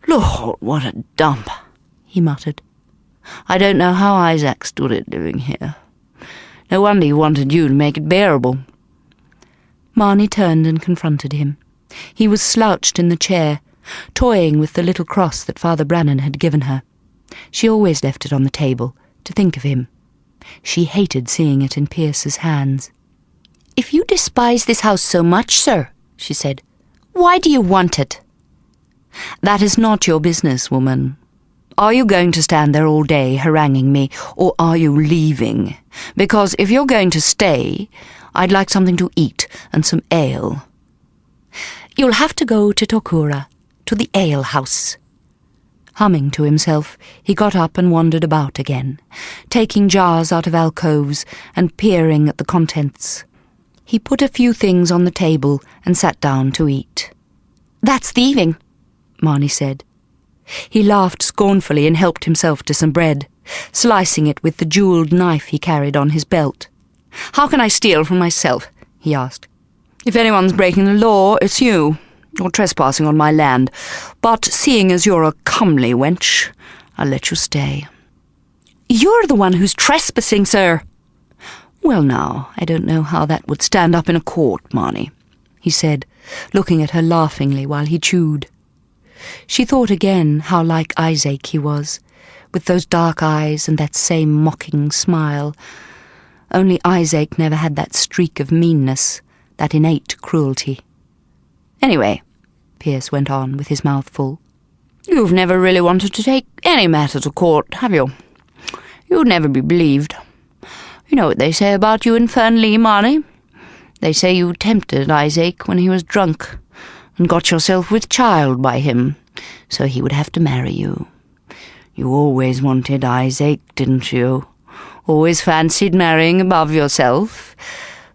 "Lord, what a dump," he muttered. "I don't know how Isaac stood it living here. No wonder he wanted you to make it bearable." Marnie turned and confronted him. He was slouched in the chair, toying with the little cross that Father Brannan had given her. She always left it on the table, to think of him. She hated seeing it in Pierce's hands. "If you despise this house so much, sir," she said, "why do you want it?" "That is not your business, woman. Are you going to stand there all day haranguing me, or are you leaving? Because if you're going to stay, I'd like something to eat and some ale." "You'll have to go to Tokura, to the ale-house." Humming to himself, he got up and wandered about again, taking jars out of alcoves and peering at the contents. He put a few things on the table and sat down to eat. "That's thieving," Marnie said. He laughed scornfully and helped himself to some bread, slicing it with the jewelled knife he carried on his belt. "How can I steal from myself?" he asked. "If anyone's breaking the law, it's you. You're trespassing on my land. But seeing as you're a comely wench, I'll let you stay." "You're the one who's trespassing, sir." "Well now, I don't know how that would stand up in a court, Marnie," he said, looking at her laughingly while he chewed. She thought again how like Isaac he was, with those dark eyes and that same mocking smile. Only Isaac never had that streak of meanness, that innate cruelty. "Anyway," Pierce went on with his mouth full, "you've never really wanted to take any matter to court, have you? You'd never be believed. You know what they say about you in Fernley, Marnie? They say you tempted Isaac when he was drunk, and got yourself with child by him, so he would have to marry you. You always wanted Isaac, didn't you? Always fancied marrying above yourself.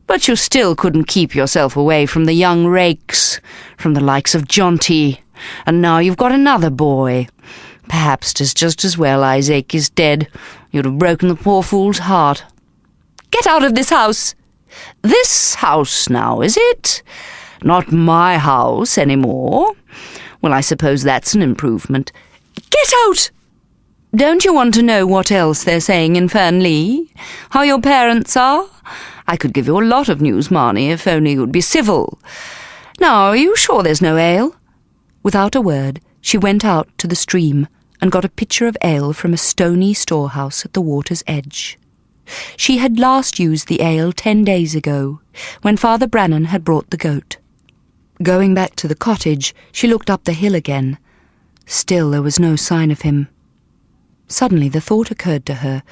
But you still couldn't keep yourself away from the young rakes, from the likes of Jonty, and now you've got another boy. Perhaps 'tis just as well Isaac is dead. You'd have broken the poor fool's heart." "Get out of this house!" "This house now, is it? Not my house any more? Well, I suppose that's an improvement." "Get out!" "Don't you want to know what else they're saying in Fernley? How your parents are? I could give you a lot of news, Marnie, if only you'd be civil. Now, are you sure there's no ale?" Without a word, she went out to the stream and got a pitcher of ale from a stony storehouse at the water's edge. She had last used the ale 10 days ago, when Father Brannan had brought the goat. Going back to the cottage, she looked up the hill again. Still there was no sign of him. Suddenly the thought occurred to her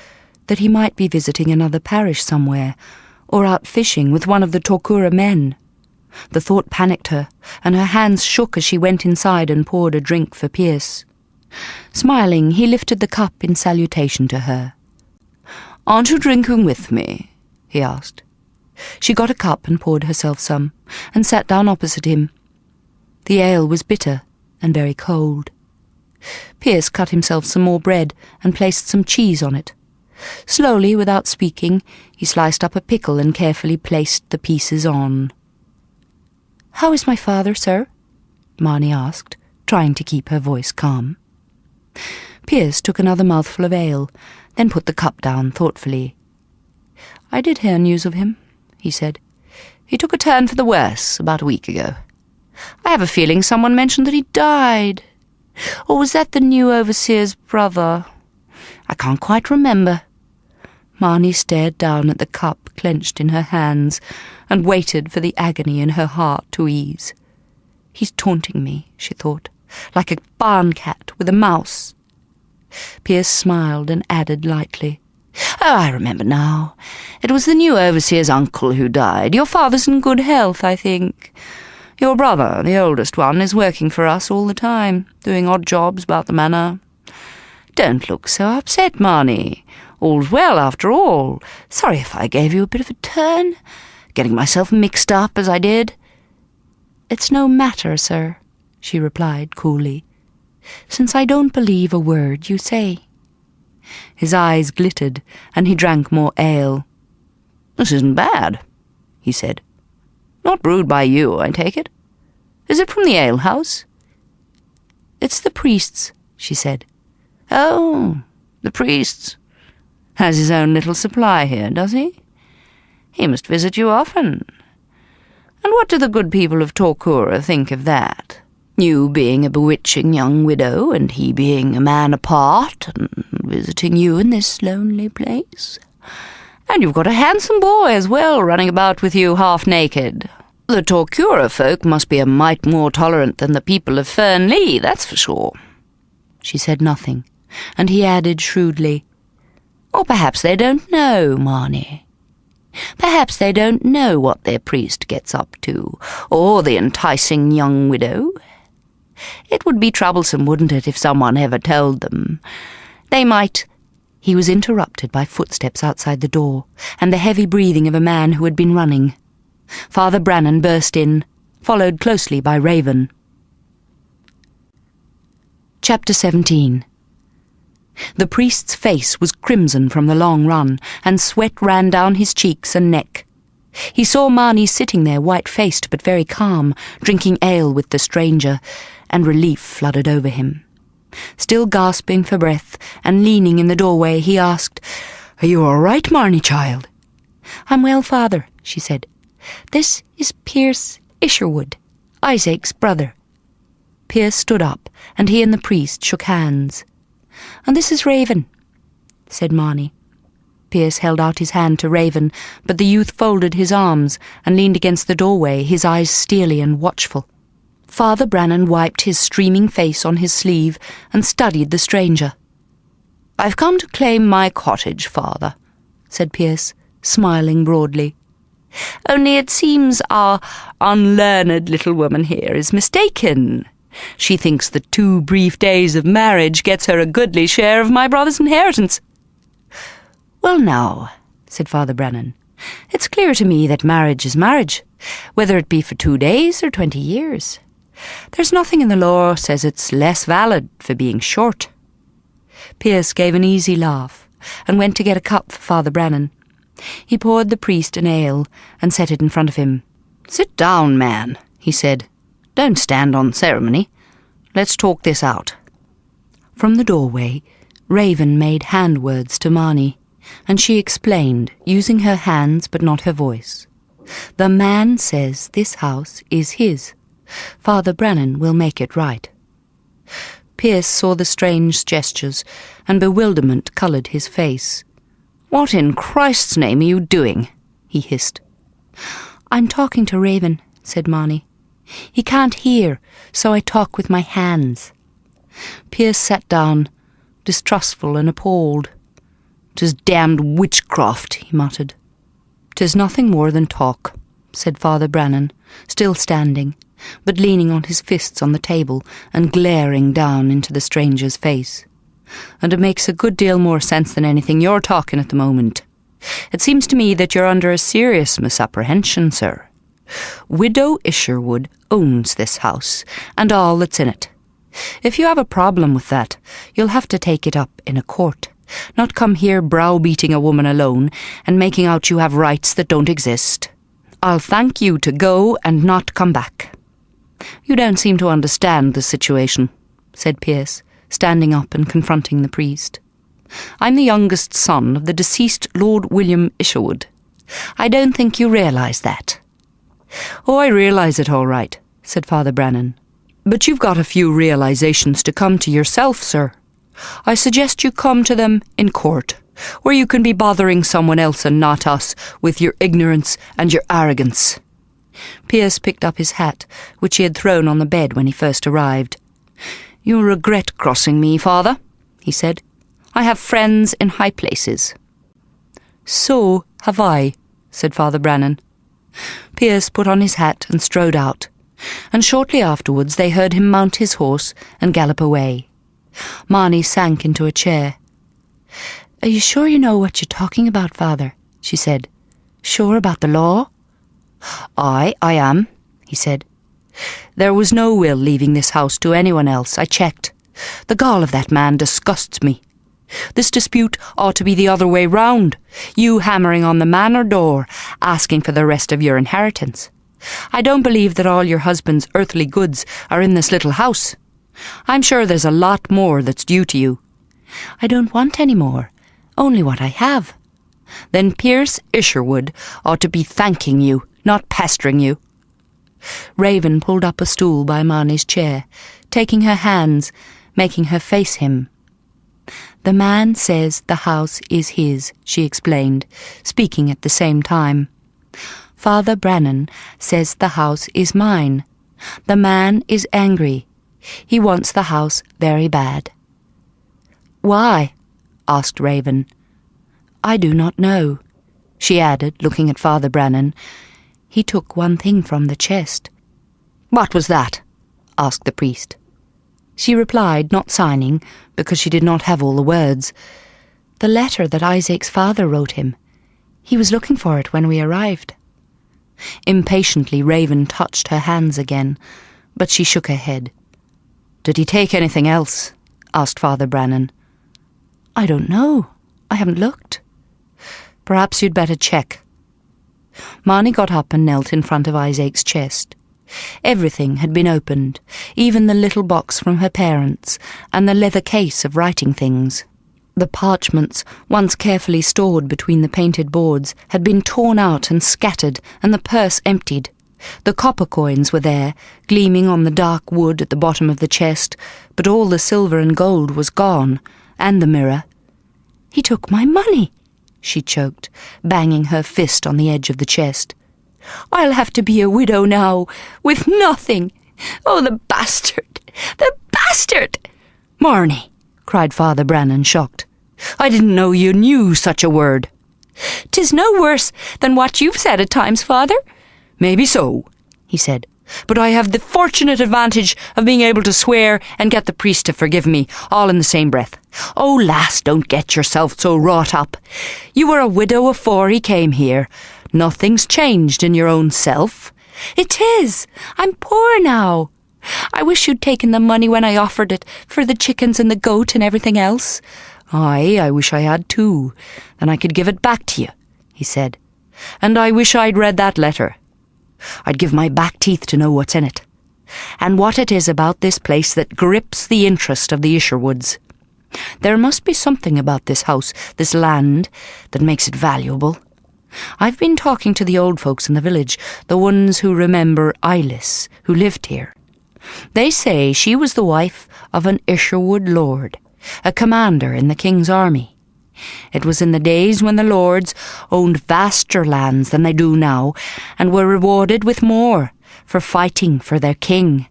that he might be visiting another parish somewhere, or out fishing with one of the Tokura men. The thought panicked her, and her hands shook as she went inside and poured a drink for Pierce. Smiling, he lifted the cup in salutation to her. "Aren't you drinking with me?" he asked. She got a cup and poured herself some, and sat down opposite him. The ale was bitter and very cold. Pierce cut himself some more bread and placed some cheese on it. Slowly, without speaking, he sliced up a pickle and carefully placed the pieces on. "How is my father, sir?" Marnie asked, trying to keep her voice calm. Pierce took another mouthful of ale, then put the cup down thoughtfully. "I did hear news of him," he said. "He took a turn for the worse about a week ago. I have a feeling someone mentioned that he died. Or was that the new overseer's brother? I can't quite remember." Marnie stared down at the cup clenched in her hands and waited for the agony in her heart to ease. "He's taunting me," she thought, "like a barn cat with a mouse." Pierce smiled and added lightly, "Oh, I remember now. It was the new overseer's uncle who died. Your father's in good health, I think. Your brother, the oldest one, is working for us all the time, doing odd jobs about the manor. Don't look so upset, Marnie. All's well, after all. Sorry if I gave you a bit of a turn, getting myself mixed up as I did." "It's no matter, sir," she replied coolly, "since I don't believe a word you say." His eyes glittered, and he drank more ale. "This isn't bad," he said. "Not brewed by you, I take it. Is it from the alehouse?" "It's the priest's," she said. "Oh, the priest's. Has his own little supply here, does he? He must visit you often. And what do the good people of Tokura think of that? You being a bewitching young widow, and he being a man apart, and visiting you in this lonely place. And you've got a handsome boy as well, running about with you half-naked. The Tokura folk must be a mite more tolerant than the people of Fernley, that's for sure." She said nothing, and he added shrewdly, "Or perhaps they don't know, Marnie. Perhaps they don't know what their priest gets up to, or the enticing young widow. It would be troublesome, wouldn't it, if someone ever told them? They might—" He was interrupted by footsteps outside the door and the heavy breathing of a man who had been running. Father Brannan burst in, followed closely by Raven. Chapter 17. The priest's face was crimson from the long run, and sweat ran down his cheeks and neck. He saw Marnie sitting there, white-faced but very calm, drinking ale with the stranger, and relief flooded over him. Still gasping for breath and leaning in the doorway, he asked, "Are you all right, Marnie, child?" "I'm well, Father," she said. "This is Pierce Isherwood, Isaac's brother." Pierce stood up, and he and the priest shook hands. "And this is Raven," said Marnie. Pierce held out his hand to Raven, but the youth folded his arms and leaned against the doorway, his eyes steely and watchful. Father Brannan wiped his streaming face on his sleeve and studied the stranger. "I've come to claim my cottage, Father," said Pierce, smiling broadly. "Only it seems our unlearned little woman here is mistaken. She thinks the 2 brief days of marriage gets her a goodly share of my brother's inheritance." "Well now," said Father Brannan, "it's clear to me that marriage is marriage, whether it be for 2 days or 20 years. There's nothing in the law says it's less valid for being short." Pierce gave an easy laugh and went to get a cup for Father Brannan. He poured the priest an ale and set it in front of him. "Sit down, man," he said. "Don't stand on ceremony. Let's talk this out." From the doorway, Raven made hand words to Marnie, and she explained, using her hands but not her voice. "The man says this house is his. Father Brannan will make it right." Pierce saw the strange gestures, and bewilderment coloured his face. "What in Christ's name are you doing?" he hissed. "I'm talking to Raven," said Marnie. "He can't hear, so I talk with my hands." Pierce sat down, distrustful and appalled. "'Tis damned witchcraft," he muttered. "'Tis nothing more than talk," said Father Brannan, still standing, but leaning on his fists on the table and glaring down into the stranger's face. "And it makes a good deal more sense than anything you're talking at the moment. It seems to me that you're under a serious misapprehension, sir. Widow Isherwood owns this house, and all that's in it. If you have a problem with that, you'll have to take it up in a court, not come here browbeating a woman alone and making out you have rights that don't exist. I'll thank you to go and not come back." "You don't seem to understand the situation," said Pierce, standing up and confronting the priest. "I'm the youngest son of the deceased Lord William Isherwood. I don't think you realise that." "Oh, I realise it all right," said Father Brannan. "But you've got a few realisations to come to yourself, sir. I suggest you come to them in court, where you can be bothering someone else and not us with your ignorance and your arrogance." Pierce picked up his hat, which he had thrown on the bed when he first arrived. "You'll regret crossing me, Father," he said. "I have friends in high places." "So have I," said Father Brannan. Pierce put on his hat and strode out, and shortly afterwards they heard him mount his horse and gallop away. Marnie sank into a chair. "Are you sure you know what you're talking about, Father?" she said. "Sure about the law?" I am," he said. "There was no will leaving this house to anyone else. I checked. The gall of that man disgusts me. This dispute ought to be the other way round. You hammering on the manor door, asking for the rest of your inheritance. I don't believe that all your husband's earthly goods are in this little house. I'm sure there's a lot more that's due to you." "I don't want any more, only what I have." "Then Pierce Isherwood ought to be thanking you, not pestering you." Raven pulled up a stool by Marnie's chair, taking her hands, making her face him. "The man says the house is his," she explained, speaking at the same time. "Father Brannan says the house is mine. The man is angry. He wants the house very bad." "Why?" asked Raven. "I do not know," she added, looking at Father Brannan. He took one thing from the chest. What was that? Asked the priest. She replied, not signing, because she did not have all the words. The letter that Isaac's father wrote him. He was looking for it when we arrived. Impatiently, Raven touched her hands again, but she shook her head. Did he take anything else? Asked Father Brannan. I don't know. I haven't looked. Perhaps you'd better check. Marnie got up and knelt in front of Isaac's chest. Everything had been opened, even the little box from her parents and the leather case of writing things. The parchments, once carefully stored between the painted boards, had been torn out and scattered, and the purse emptied. The copper coins were there, gleaming on the dark wood at the bottom of the chest, but all the silver and gold was gone, and the mirror. He took my money, she choked, banging her fist on the edge of the chest. I'll have to be a widow now, with nothing. Oh, the bastard! The bastard! Marnie, cried Father Brannan, shocked. I didn't know you knew such a word. 'Tis no worse than what you've said at times, Father. Maybe so, he said, but I have the fortunate advantage of being able to swear and get the priest to forgive me, all in the same breath. Oh, lass, don't get yourself so wrought up. You were a widow afore he came here. Nothing's changed in your own self. It is. I'm poor now. I wish you'd taken the money when I offered it for the chickens and the goat and everything else. Aye, I wish I had too. Then I could give it back to you, he said. And I wish I'd read that letter. I'd give my back teeth to know what's in it, and what it is about this place that grips the interest of the Isherwoods. There must be something about this house, this land, that makes it valuable. I've been talking to the old folks in the village, the ones who remember Eilis, who lived here. They say she was the wife of an Isherwood lord, a commander in the king's army. It was in the days when the lords owned vaster lands than they do now, and were rewarded with more for fighting for their king.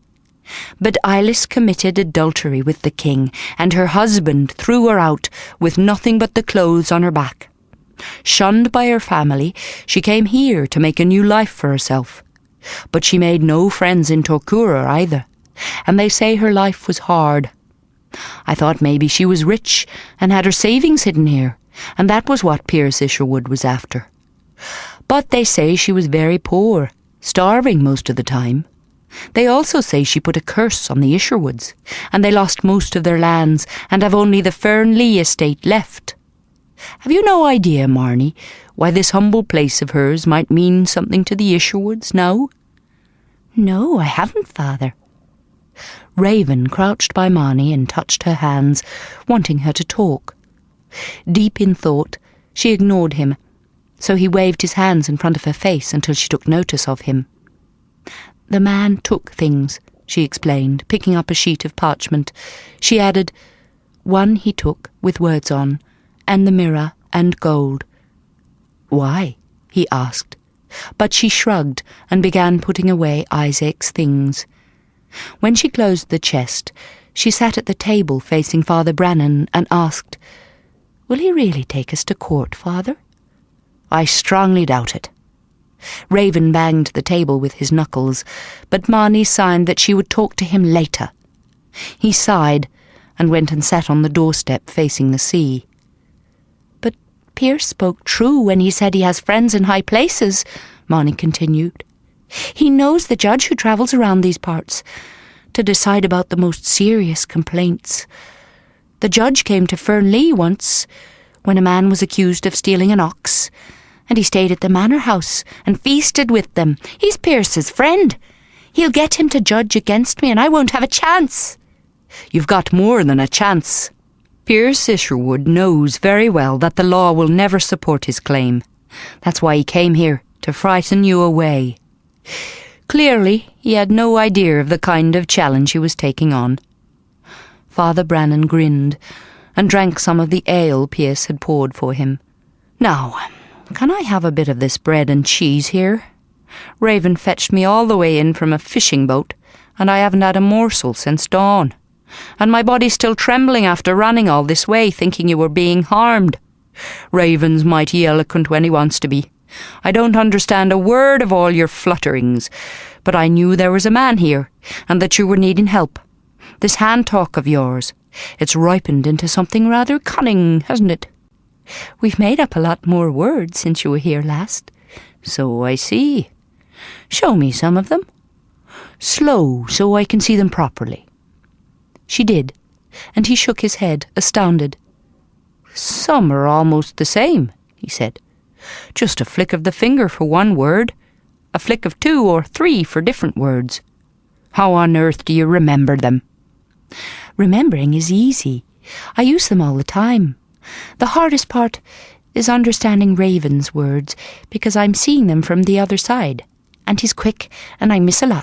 But Eilis committed adultery with the king, and her husband threw her out with nothing but the clothes on her back. Shunned by her family, she came here to make a new life for herself. But she made no friends in Torquura either, and they say her life was hard. I thought maybe she was rich and had her savings hidden here, and that was what Pierce Isherwood was after. But they say she was very poor, starving most of the time. They also say she put a curse on the Isherwoods, and they lost most of their lands and have only the Fernley estate left. Have you no idea, Marnie, why this humble place of hers might mean something to the Isherwoods now? No, I haven't, Father. Raven crouched by Marnie and touched her hands, wanting her to talk. Deep in thought, she ignored him, so he waved his hands in front of her face until she took notice of him. The man took things, she explained, picking up a sheet of parchment. She added, one he took, with words on, and the mirror and gold. Why? He asked, but she shrugged and began putting away Isaac's things. When she closed the chest, she sat at the table facing Father Brannan and asked, "Will he really take us to court, Father?" "I strongly doubt it." Raven banged the table with his knuckles, but Marnie signed that she would talk to him later. He sighed and went and sat on the doorstep facing the sea. "But Pierce spoke true when he said he has friends in high places," Marnie continued. "He knows the judge who travels around these parts to decide about the most serious complaints. The judge came to Fernley once when a man was accused of stealing an ox, and he stayed at the manor house and feasted with them. He's Pierce's friend. He'll get him to judge against me, and I won't have a chance." "You've got more than a chance. Pierce Isherwood knows very well that the law will never support his claim. That's why he came here, to frighten you away." Clearly, he had no idea of the kind of challenge he was taking on. Father Brannan grinned and drank some of the ale Pierce had poured for him. "Now, can I have a bit of this bread and cheese here? Raven fetched me all the way in from a fishing boat, and I haven't had a morsel since dawn. And my body's still trembling after running all this way, thinking you were being harmed." Raven's mighty eloquent when he wants to be. I don't understand a word of all your flutterings, but I knew there was a man here, and that you were needing help. This hand talk of yours, it's ripened into something rather cunning, hasn't it? We've made up a lot more words since you were here last. So I see. Show me some of them. Slow, so I can see them properly. She did, and he shook his head, astounded. Some are almost the same, he said. Just a flick of the finger for one word, a flick of 2 or 3 for different words. How on earth do you remember them? Remembering is easy. I use them all the time. The hardest part is understanding Raven's words, because I'm seeing them from the other side, and he's quick and I miss a lot.